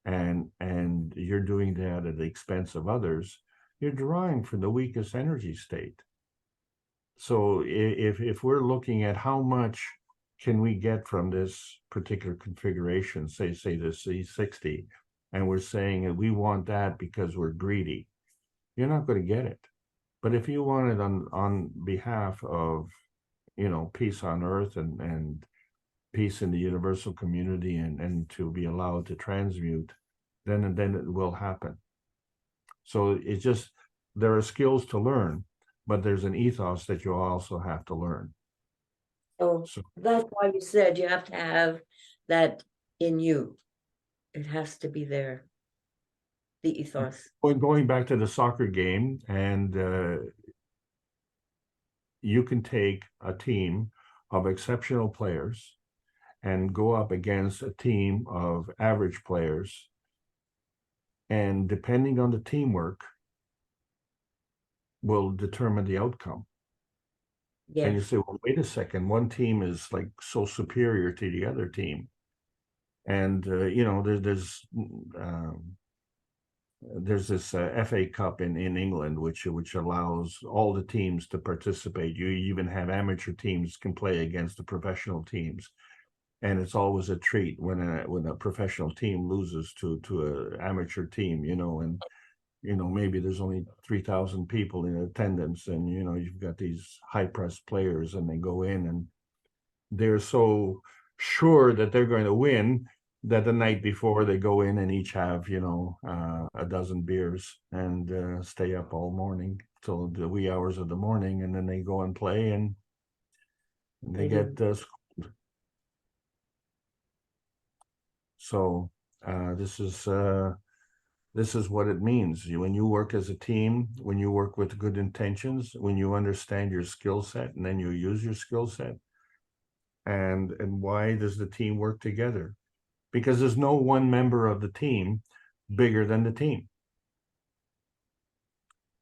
and you're doing that at the expense of others, you're drawing from the weakest energy state. So if we're looking at how much can we get from this particular configuration, say the C60, and we're saying that we want that because we're greedy, you're not going to get it. But if you want it on behalf of, you know, peace on earth and peace in the universal community and to be allowed to transmute, then it will happen. So it's just, there are skills to learn, but there's an ethos that you also have to learn. so that's why you said you have to have that in you. It has to be there, the ethos. Going back to the soccer game, and you can take a team of exceptional players and go up against a team of average players. And depending on the teamwork will determine the outcome. And you Yes, say, well, wait a second, one team is like so superior to the other team. And, you know, there's this FA Cup in England, which allows all the teams to participate. You even have amateur teams can play against the professional teams. And it's always a treat when a professional team loses to an amateur team, you know, and you know, maybe there's only 3,000 people in attendance, and you know, you've got these high press players, and they go in and they're so sure that they're going to win that the night before they go in and each have, you know, a dozen beers and stay up all morning till the wee hours of the morning, and then they go and play and they get so this is what it means. When you work as a team, when you work with good intentions, when you understand your skill set and then you use your skill set. And why does the team work together? Because there's no one member of the team bigger than the team.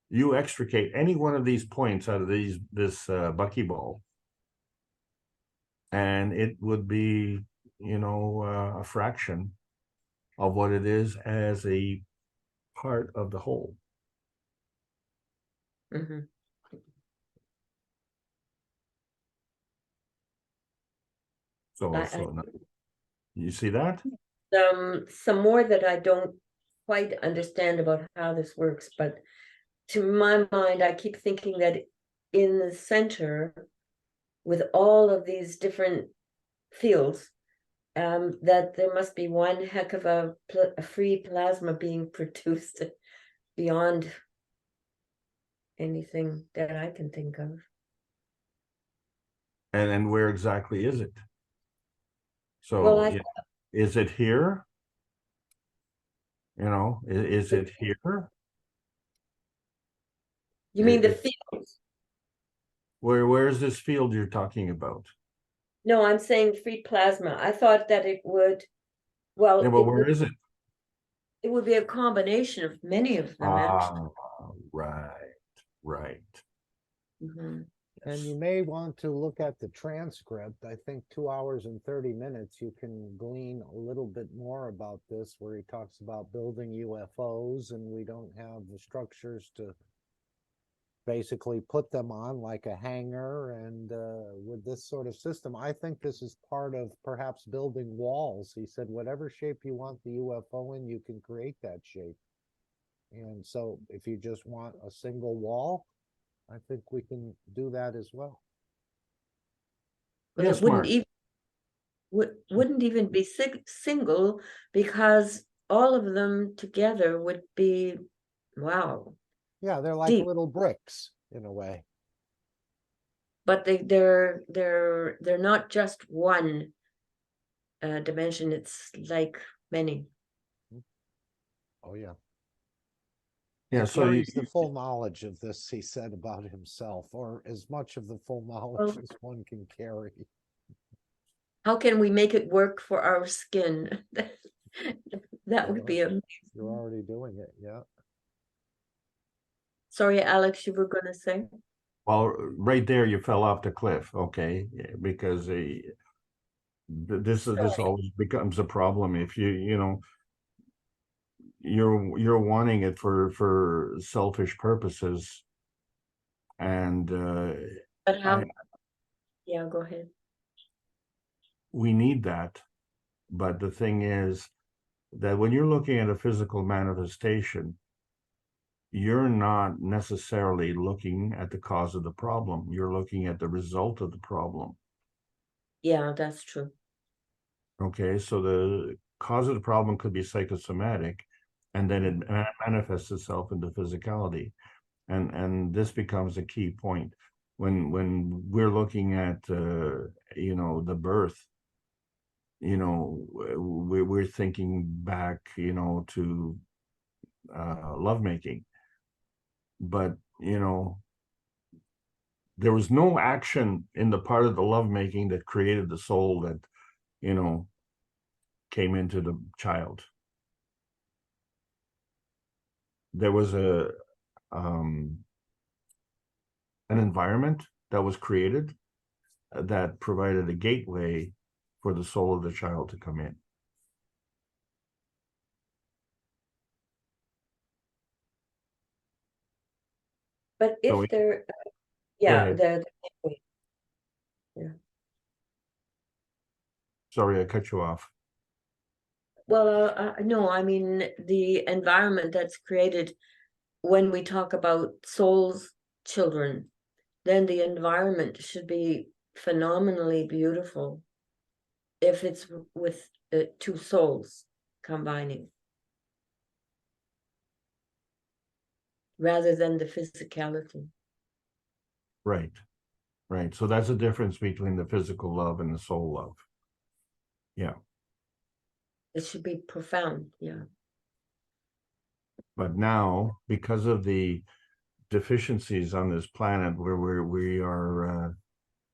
You extricate any one of these points out of this buckyball, and it would be, you know, a fraction of what it is as a part of the whole. mm-hmm. So you see that? Some more that I don't quite understand about how this works, but to my mind, I keep thinking that in the center, with all of these different fields, that there must be one heck of a free plasma being produced beyond anything that I can think of. And where exactly is it? So Well, is it here? You know, is it here? You mean the It- field? where's this field you're talking about? No, I'm saying free plasma. I thought that it would, well, Yeah, but where is it? it would be a combination of many of them, actually. Right. Mhm. And you may want to look at the transcript. I think 2 hours and 30 minutes, you can glean a little bit more about this, where he talks about building UFOs and we don't have the structures to basically put them on like a hangar. And with this sort of system, I think this is part of perhaps building walls. He said, whatever shape you want the UFO in, you can create that shape. And so if you just want a single wall, I think we can do that as well. But Yes, it wouldn't Mark. even wouldn't even be single, because all of them together would be, wow. Yeah, they're like Deep. little bricks in a way. But they're not just one dimension. It's like many. Oh yeah. Yeah, He so carries the full knowledge of this, he said about himself, or as much of the full knowledge as one can carry. How can we make it work for our skin? That would be amazing. You're already doing it, yeah. Sorry, Alex, you were gonna say? well, right there you fell off the cliff, okay? Because this always becomes a problem if you know you're wanting it for selfish purposes, and But how? Yeah, go ahead. we need that. But the thing is that when you're looking at a physical manifestation, you're not necessarily looking at the cause of the problem. You're looking at the result of the problem. Yeah, that's true. Okay, so the cause of the problem could be psychosomatic, and then it manifests itself into physicality. And this becomes a key point when we're looking at you know, the birth. You know, we're thinking back, you know, to lovemaking, but you know, there was no action in the part of the lovemaking that created the soul that, you know, came into the child. There was an environment that was created that provided a gateway for the soul of the child to come in. But if So there, go yeah, ahead. yeah. Sorry, I cut you off. Well, no, I mean the environment that's created when we talk about souls, children, then the environment should be phenomenally beautiful if it's with two souls combining, rather than the physicality. Right. So that's the difference between the physical love and the soul love. Yeah. It should be profound, yeah. But now, because of the deficiencies on this planet, where we are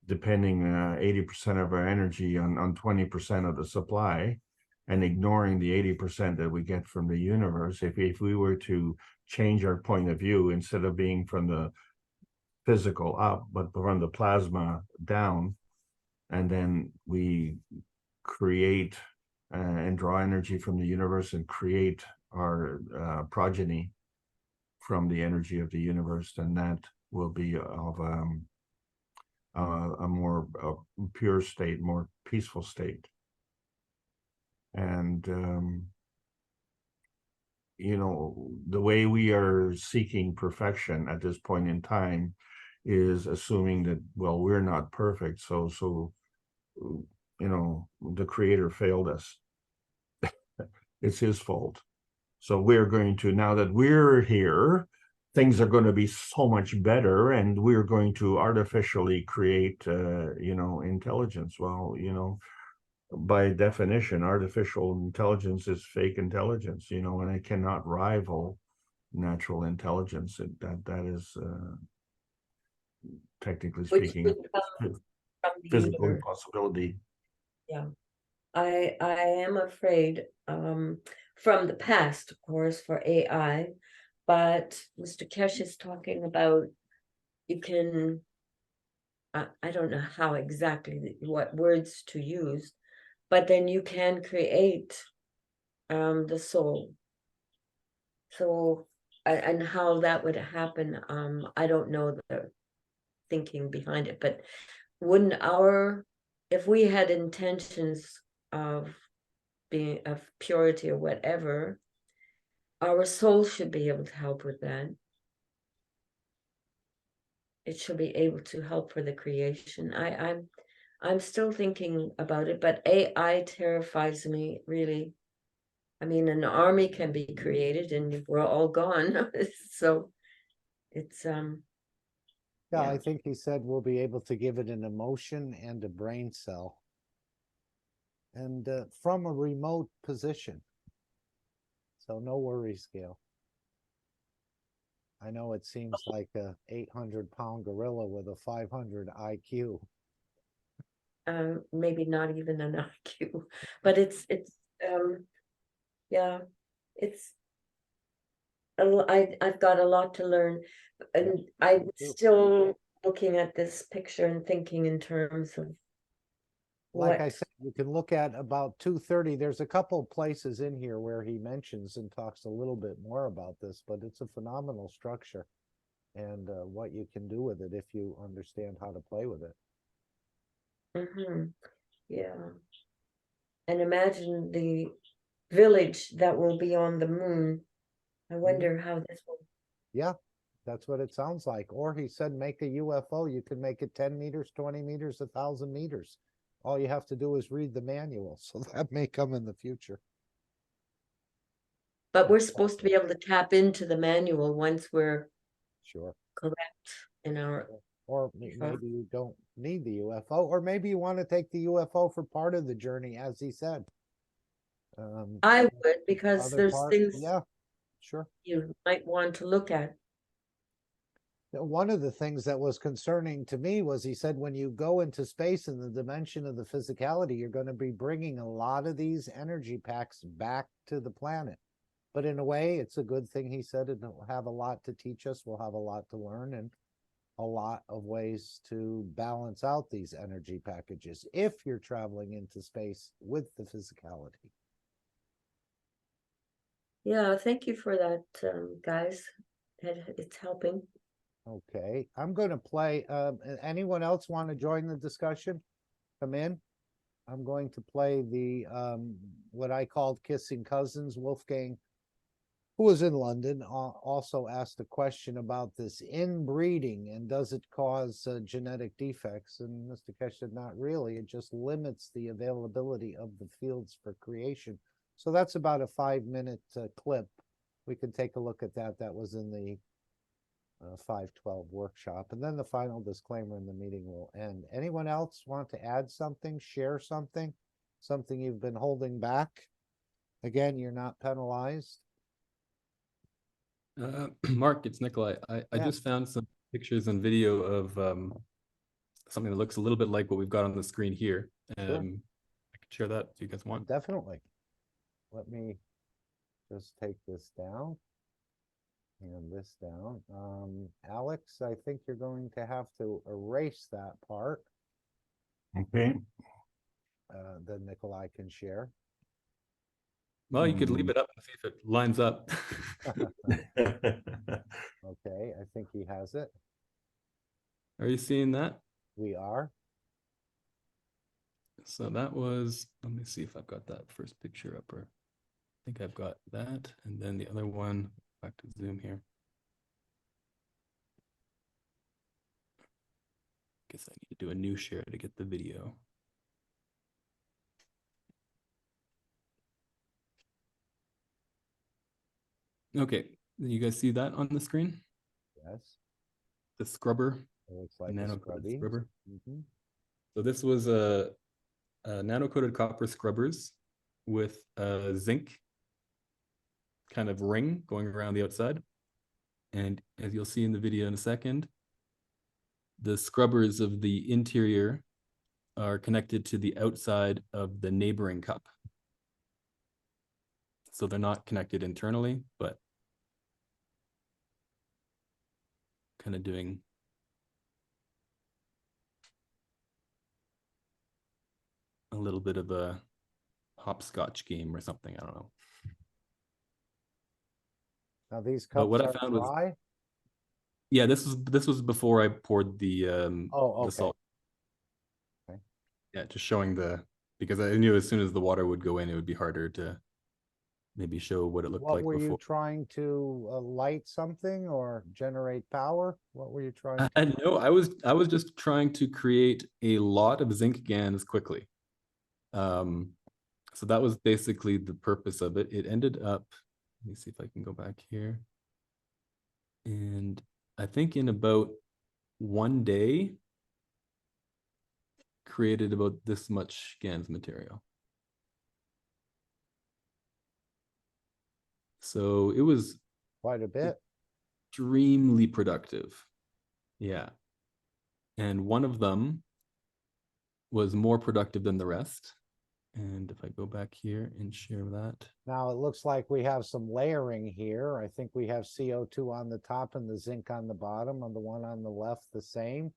depending 80% of our energy on 20% of the supply, and ignoring the 80% that we get from the universe, if we were to change our point of view, instead of being from the physical up, but from the plasma down, and then we create and draw energy from the universe and create our progeny from the energy of the universe, then that will be of a more pure state, more peaceful state. And you know, the way we are seeking perfection at this point in time is assuming that, well, we're not perfect, so you know, the creator failed us. It's his fault. So we're going to, now that we're here, things are going to be so much better, and we're going to artificially create you know, intelligence. Well, you know, by definition, artificial intelligence is fake intelligence, you know, and it cannot rival natural intelligence. That is, technically Which speaking, would come from the physical universe. impossibility. Yeah, I am afraid from the past, of course, for AI, but Mr. Keshe is talking about you can. I don't know how exactly what words to use, but then you can create the soul. So and how that would happen, I don't know the thinking behind it, but wouldn't if we had intentions of being of purity or whatever, our soul should be able to help with that. It should be able to help for the creation. I'm still thinking about it, but AI terrifies me really. I mean, an army can be created and we're all gone. So it's Yeah, I think he said we'll be able to give it an emotion and a brain cell. And from a remote position. So no worries, Gail. I know it seems like a 800-pound gorilla with a 500 IQ. Maybe not even an IQ, but it's yeah, it's I've got a lot to learn, and I'm still looking at this picture and thinking in terms of Like I said, you can look at about 2:30. There's a couple places in here where he mentions and talks a little bit more about this, but it's a phenomenal structure and what you can do with it if you understand how to play with it. Yeah, and imagine the village that will be on the moon. I wonder how this will. Yeah, that's what it sounds like. Or he said, make a UFO. You can make it 10 meters, 20 meters, 1,000 meters. All you have to do is read the manual. So that may come in the future. But we're supposed to be able to tap into the manual once we're correct in our. Or maybe you don't need the UFO, or maybe you want to take the UFO for part of the journey, as he said. I would, because there's things. Yeah, sure. You might want to look at. One of the things that was concerning to me was he said, when you go into space in the dimension of the physicality, you're going to be bringing a lot of these energy packs back to the planet. But in a way, it's a good thing, he said. It'll have a lot to teach us. We'll have a lot to learn and a lot of ways to balance out these energy packages if you're traveling into space with the physicality. Yeah, thank you for that, guys. It's helping. Okay, I'm going to play. Anyone else want to join the discussion? Come in. I'm going to play the what I called Kissing Cousins. Wolfgang, who was in London, also asked a question about this inbreeding and does it cause genetic defects? And Mr. Keshe said, not really. It just limits the availability of the fields for creation. So that's about a 5-minute clip. We can take a look at that. That was in the 512 workshop. And then the final disclaimer in the meeting will end. Anyone else want to add something, share something, something you've been holding back? Again, you're not penalized. Mark, it's Nikolai. I Yeah. just found some pictures and video of something that looks a little bit like what we've got on the screen here. Sure. I can share that if you guys want. Definitely. Let me just take this down and this down. Alex, I think you're going to have to erase that part. Okay. Then Nikolai can share. Well, you could leave it up and see if it lines up. Okay, I think he has it. Are you seeing that? We are. So that was, let me see if I've got that first picture up, or I think I've got that. And then the other one, back to Zoom here. Guess I need to do a new share to get the video. Okay, you guys see that on the screen? Yes. The scrubber. It looks like a nano-coated scrubber. Mm-hmm. So this was a nano-coated copper scrubbers with a zinc kind of ring going around the outside. And as you'll see in the video in a second, the scrubbers of the interior are connected to the outside of the neighboring cup. So they're not connected internally, but kind of doing a little bit of a hopscotch game or something. I don't know. Now these But cups what I are found was, dry? yeah, this was before I poured the Oh, the okay. salt. Okay. Yeah, just showing because I knew as soon as the water would go in, it would be harder to maybe show what it looked What like were you before. trying to light something or generate power? What were you trying to? And no, I was just trying to create a lot of zinc GANs quickly. So that was basically the purpose of it. It ended up, let me see if I can go back here. And I think in about one day, created about this much GANs material. So it was Quite a bit. extremely productive. Yeah. And one of them was more productive than the rest. And if I go back here and share that. Now it looks like we have some layering here. I think we have CO2 on the top and the zinc on the bottom. On the one on the left, the same.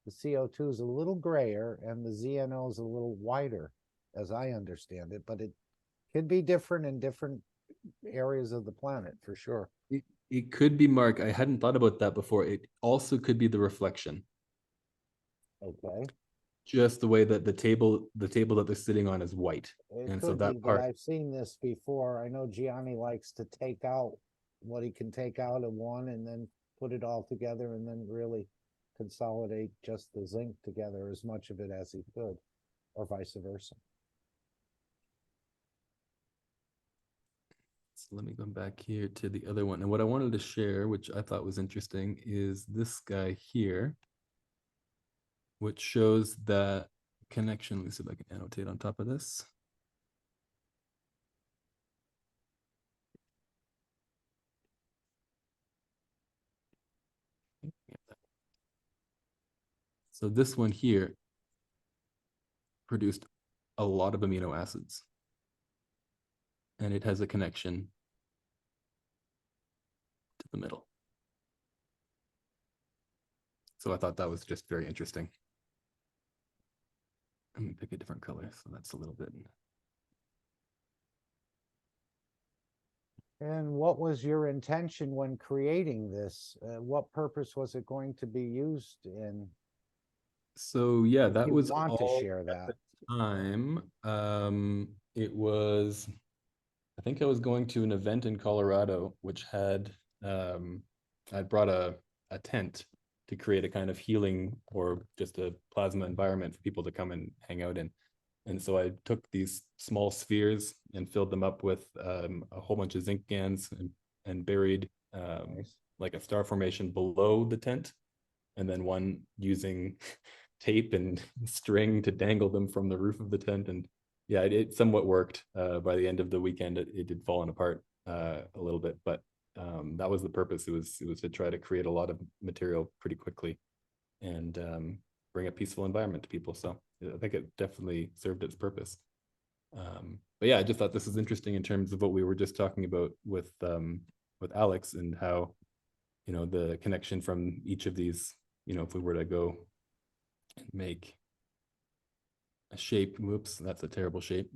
The CO2 is a little grayer and the ZNO is a little whiter, as I understand it, but it can be different in different areas of the planet for sure. It could be, Mark. I hadn't thought about that before. It also could be the reflection. Okay. Just the way that the table that they're sitting on is white. It And could so that be, but part, I've seen this before. I know Gianni likes to take out what he can take out of one and then put it all together and then really consolidate just the zinc together as much of it as he could, or vice versa. so let me go back here to the other one. And what I wanted to share, which I thought was interesting, is this guy here, which shows that connection. Let me see if I can annotate on top of this. So this one here produced a lot of amino acids. And it has a connection to the middle. So I thought that was just very interesting. Let me pick a different color. So that's a little bit. And what was your intention when creating this? What purpose was it going to be used in? So yeah, If that you was want to all share at that. the time. It was, I think I was going to an event in Colorado, which had, I brought a tent to create a kind of healing or just a plasma environment for people to come and hang out in. And so I took these small spheres and filled them up with a whole bunch of zinc GANs and buried like a star formation below the tent. And then one using tape and string to dangle them from the roof of the tent. And yeah, it somewhat worked. By the end of the weekend, it did falling apart a little bit, but that was the purpose. It was to try to create a lot of material pretty quickly and bring a peaceful environment to people. So I think it definitely served its purpose. But yeah, I just thought this is interesting in terms of what we were just talking about with Alex and how, you know, the connection from each of these, you know, if we were to go and make a shape, whoops, that's a terrible shape.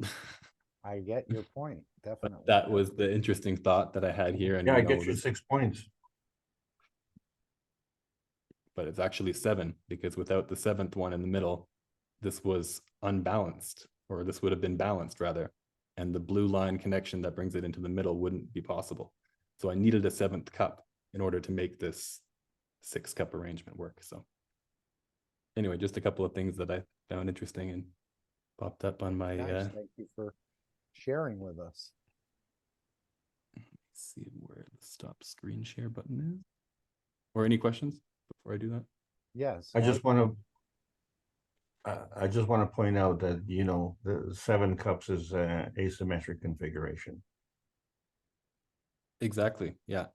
I get your point, definitely. But that was the interesting thought that I had here. And Yeah, I you know, get you 6 points. but it's actually 7 because without the 7th one in the middle, this was unbalanced, or this would have been balanced rather. And the blue line connection that brings it into the middle wouldn't be possible. So I needed a 7th cup in order to make this 6-cup arrangement work. So anyway, just a couple of things that I found interesting and popped up on my Nice. Thank you for sharing with us. see where the stop screen share button is. Or any questions before I do that? Yes. I just want to point out that, you know, the 7 cups is asymmetric configuration. Exactly. Yeah.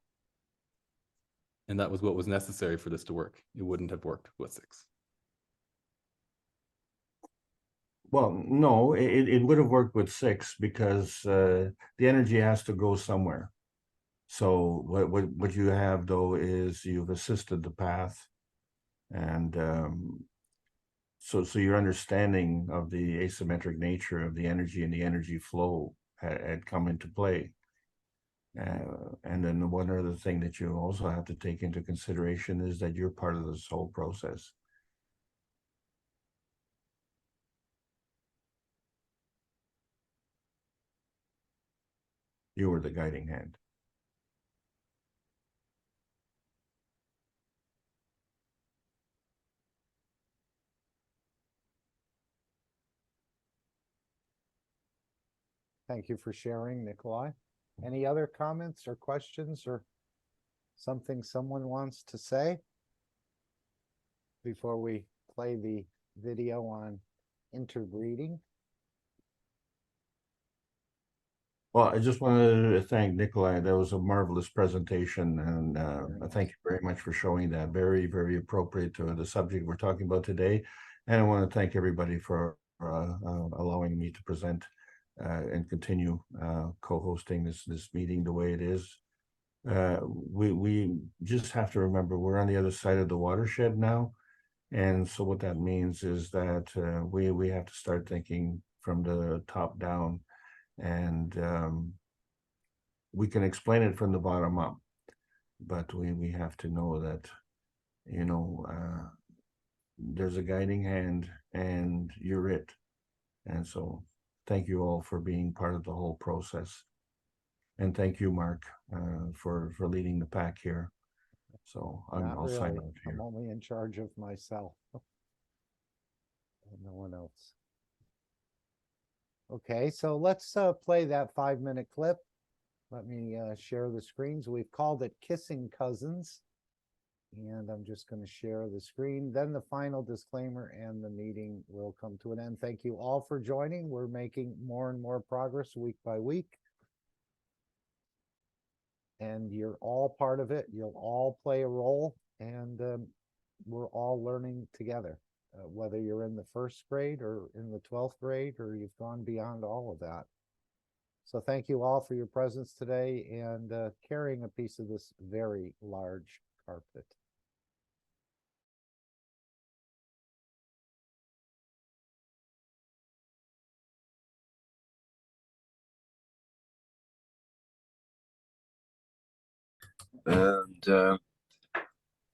And that was what was necessary for this to work. It wouldn't have worked with 6. Well, no, it would have worked with 6 because the energy has to go somewhere. So what you have though is you've assisted the path, and so your understanding of the asymmetric nature of the energy and the energy flow had come into play. And then the one other thing that you also have to take into consideration is that you're part of this whole process. You were the guiding hand. Thank you for sharing, Nikolai. Any other comments or questions or something someone wants to say before we play the video on interbreeding? Well, I just wanted to thank Nikolai. That was a marvelous presentation, and I thank you very much for showing that. Very, very appropriate to the subject we're talking about today. And I want to thank everybody for allowing me to present and continue co-hosting this meeting the way it is. We just have to remember we're on the other side of the watershed now, and so what that means is that we have to start thinking from the top down, and we can explain it from the bottom up, but we have to know that, you know, there's a guiding hand and you're it. And so thank you all for being part of the whole process. And thank you, Mark, for leading the pack here. So I'll sign off here. I'm only in charge of myself. And no one else. Okay, so let's play that 5-minute clip. Let me share the screens. We've called it Kissing Cousins. And I'm just going to share the screen. Then the final disclaimer and the meeting will come to an end. Thank you all for joining. We're making more and more progress week by week. And you're all part of it. You'll all play a role. And we're all learning together. Whether you're in the 1st grade or in the 12th grade, or you've gone beyond all of that. So thank you all for your presence today and carrying a piece of this very large carpet. And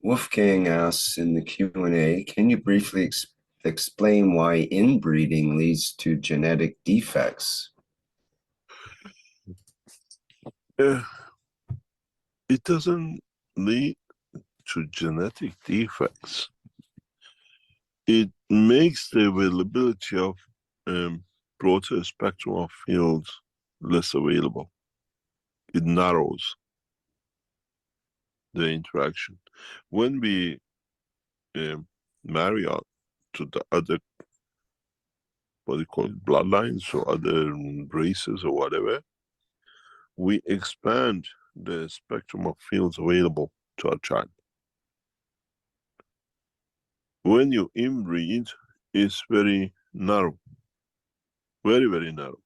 Wolfgang asks in the Q&A, can you briefly explain why inbreeding leads to genetic defects? It doesn't lead to genetic defects. It makes the availability of broader spectrum of fields less available. It narrows the interaction. When we marry out to the other, what do you call it, bloodlines or other races or whatever, we expand the spectrum of fields available to our child. When you inbreed, it's very narrow, very, very narrow.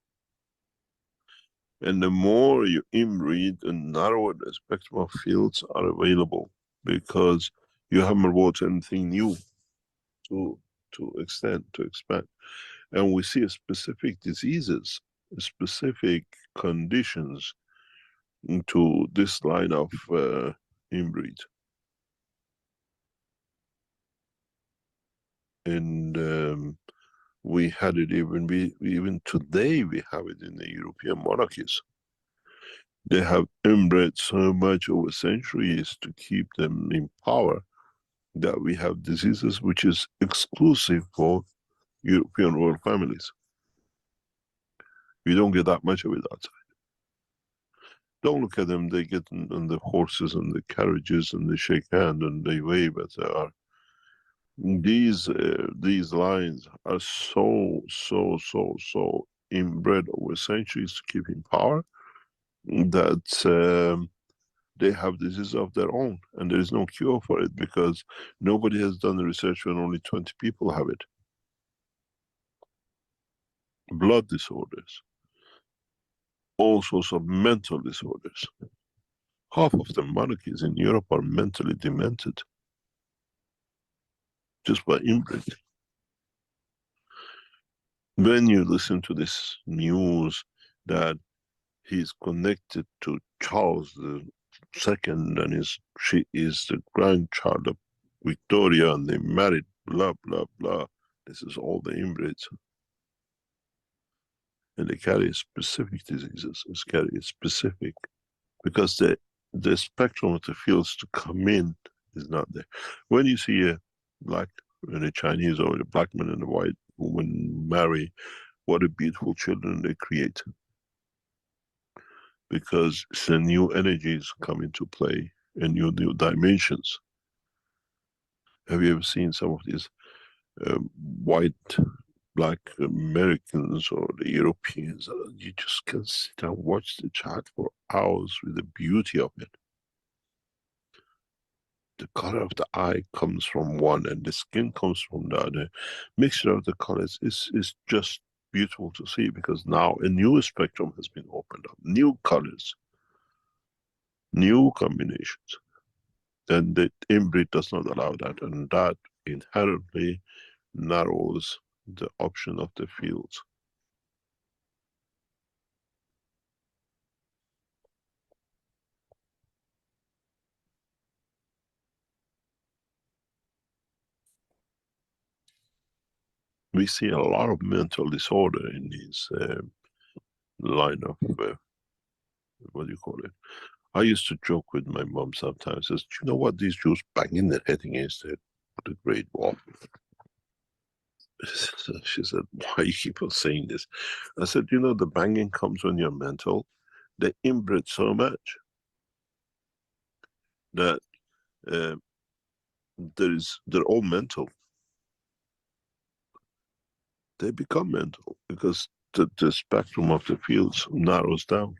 And the more you inbreed, the narrower the spectrum of fields are available, because you haven't brought anything new to expand. And we see specific diseases, specific conditions into this line of inbreed. And we had it even today, we have it in the European monarchies. They have inbred so much over centuries to keep them in power that we have diseases which is exclusive for European royal families. We don't get that much of it outside. Don't look at them, they get on the horses and the carriages and they shake hands and they wave as they are. These lines are so inbred over centuries to keep in power that they have disease of their own, and there is no cure for it because nobody has done the research when only 20 people have it. Blood disorders, all sorts of mental disorders. Half of the monarchies in Europe are mentally demented just by inbreed. When you listen to this news that he's connected to Charles II and she is the grandchild of Victoria and they married, blah, blah, blah. This is all the inbreds. And they carry specific diseases. It's carry specific, because the spectrum of the fields to come in is not there. When you see a black and a Chinese or a black man and a white woman marry, what a beautiful children they create. Because the new energies come into play and new dimensions. Have you ever seen some of these white, black Americans or the Europeans? You just can sit and watch the child for hours with the beauty of it. The color of the eye comes from one and the skin comes from the other. Mixture of the colors is just beautiful to see, because now a new spectrum has been opened up. New colors, new combinations. And the inbreed does not allow that, and that inherently narrows the option of the fields. We see a lot of mental disorder in this line of, what do you call it? I used to joke with my mom sometimes, says, do you know what these Jews banging their head against the Great Wall? She said, why you keep on saying this? I said, you know, the banging comes when you're mental. They inbred so much that they're all mental. They become mental because the spectrum of the fields narrows down.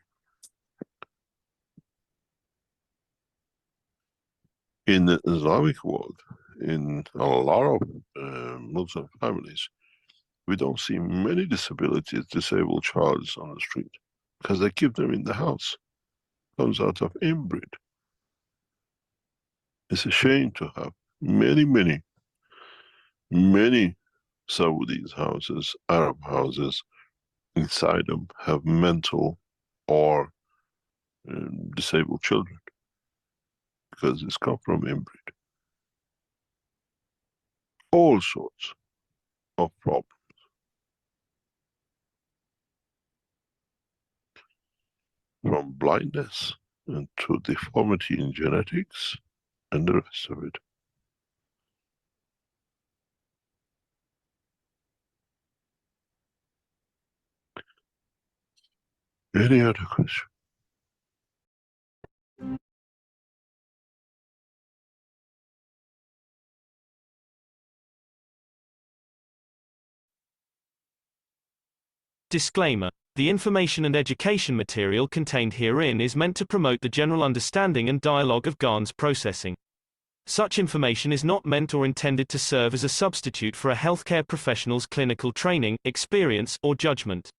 In the Islamic world, in a lot of Muslim families, we don't see many disabled childs on the street because they keep them in the house. Comes out of inbreed. It's a shame to have many Saudis houses, Arab houses, inside them have mental or disabled children, because it's come from inbreed. All sorts of problems. From blindness and to deformity in genetics and the rest of it. Any other question? Disclaimer. The information and education material contained herein is meant to promote the general understanding and dialogue of GAN's processing. Such information is not meant or intended to serve as a substitute for a healthcare professional's clinical training, experience, or judgment.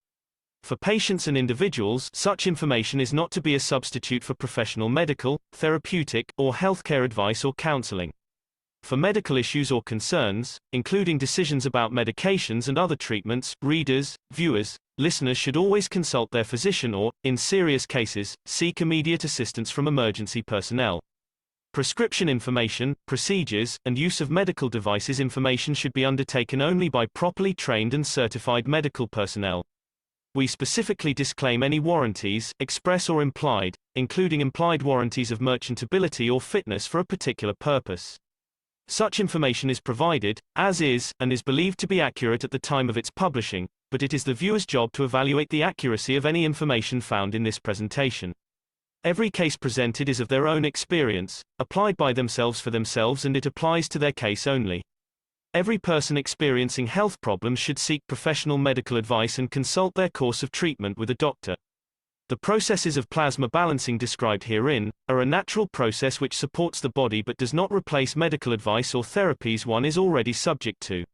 For patients and individuals, such information is not to be a substitute for professional medical, therapeutic, or healthcare advice or counseling. For medical issues or concerns, including decisions about medications and other treatments, readers, viewers, listeners should always consult their physician or, in serious cases, seek immediate assistance from emergency personnel. Prescription information, procedures, and use of medical devices information should be undertaken only by properly trained and certified medical personnel. We specifically disclaim any warranties, express or implied, including implied warranties of merchantability or fitness for a particular purpose. Such information is provided, as is, and is believed to be accurate at the time of its publishing, but it is the viewer's job to evaluate the accuracy of any information found in this presentation. Every case presented is of their own experience, applied by themselves for themselves, and it applies to their case only. Every person experiencing health problems should seek professional medical advice and consult their course of treatment with a doctor. The processes of plasma balancing described herein are a natural process which supports the body but does not replace medical advice or therapies one is already subject to.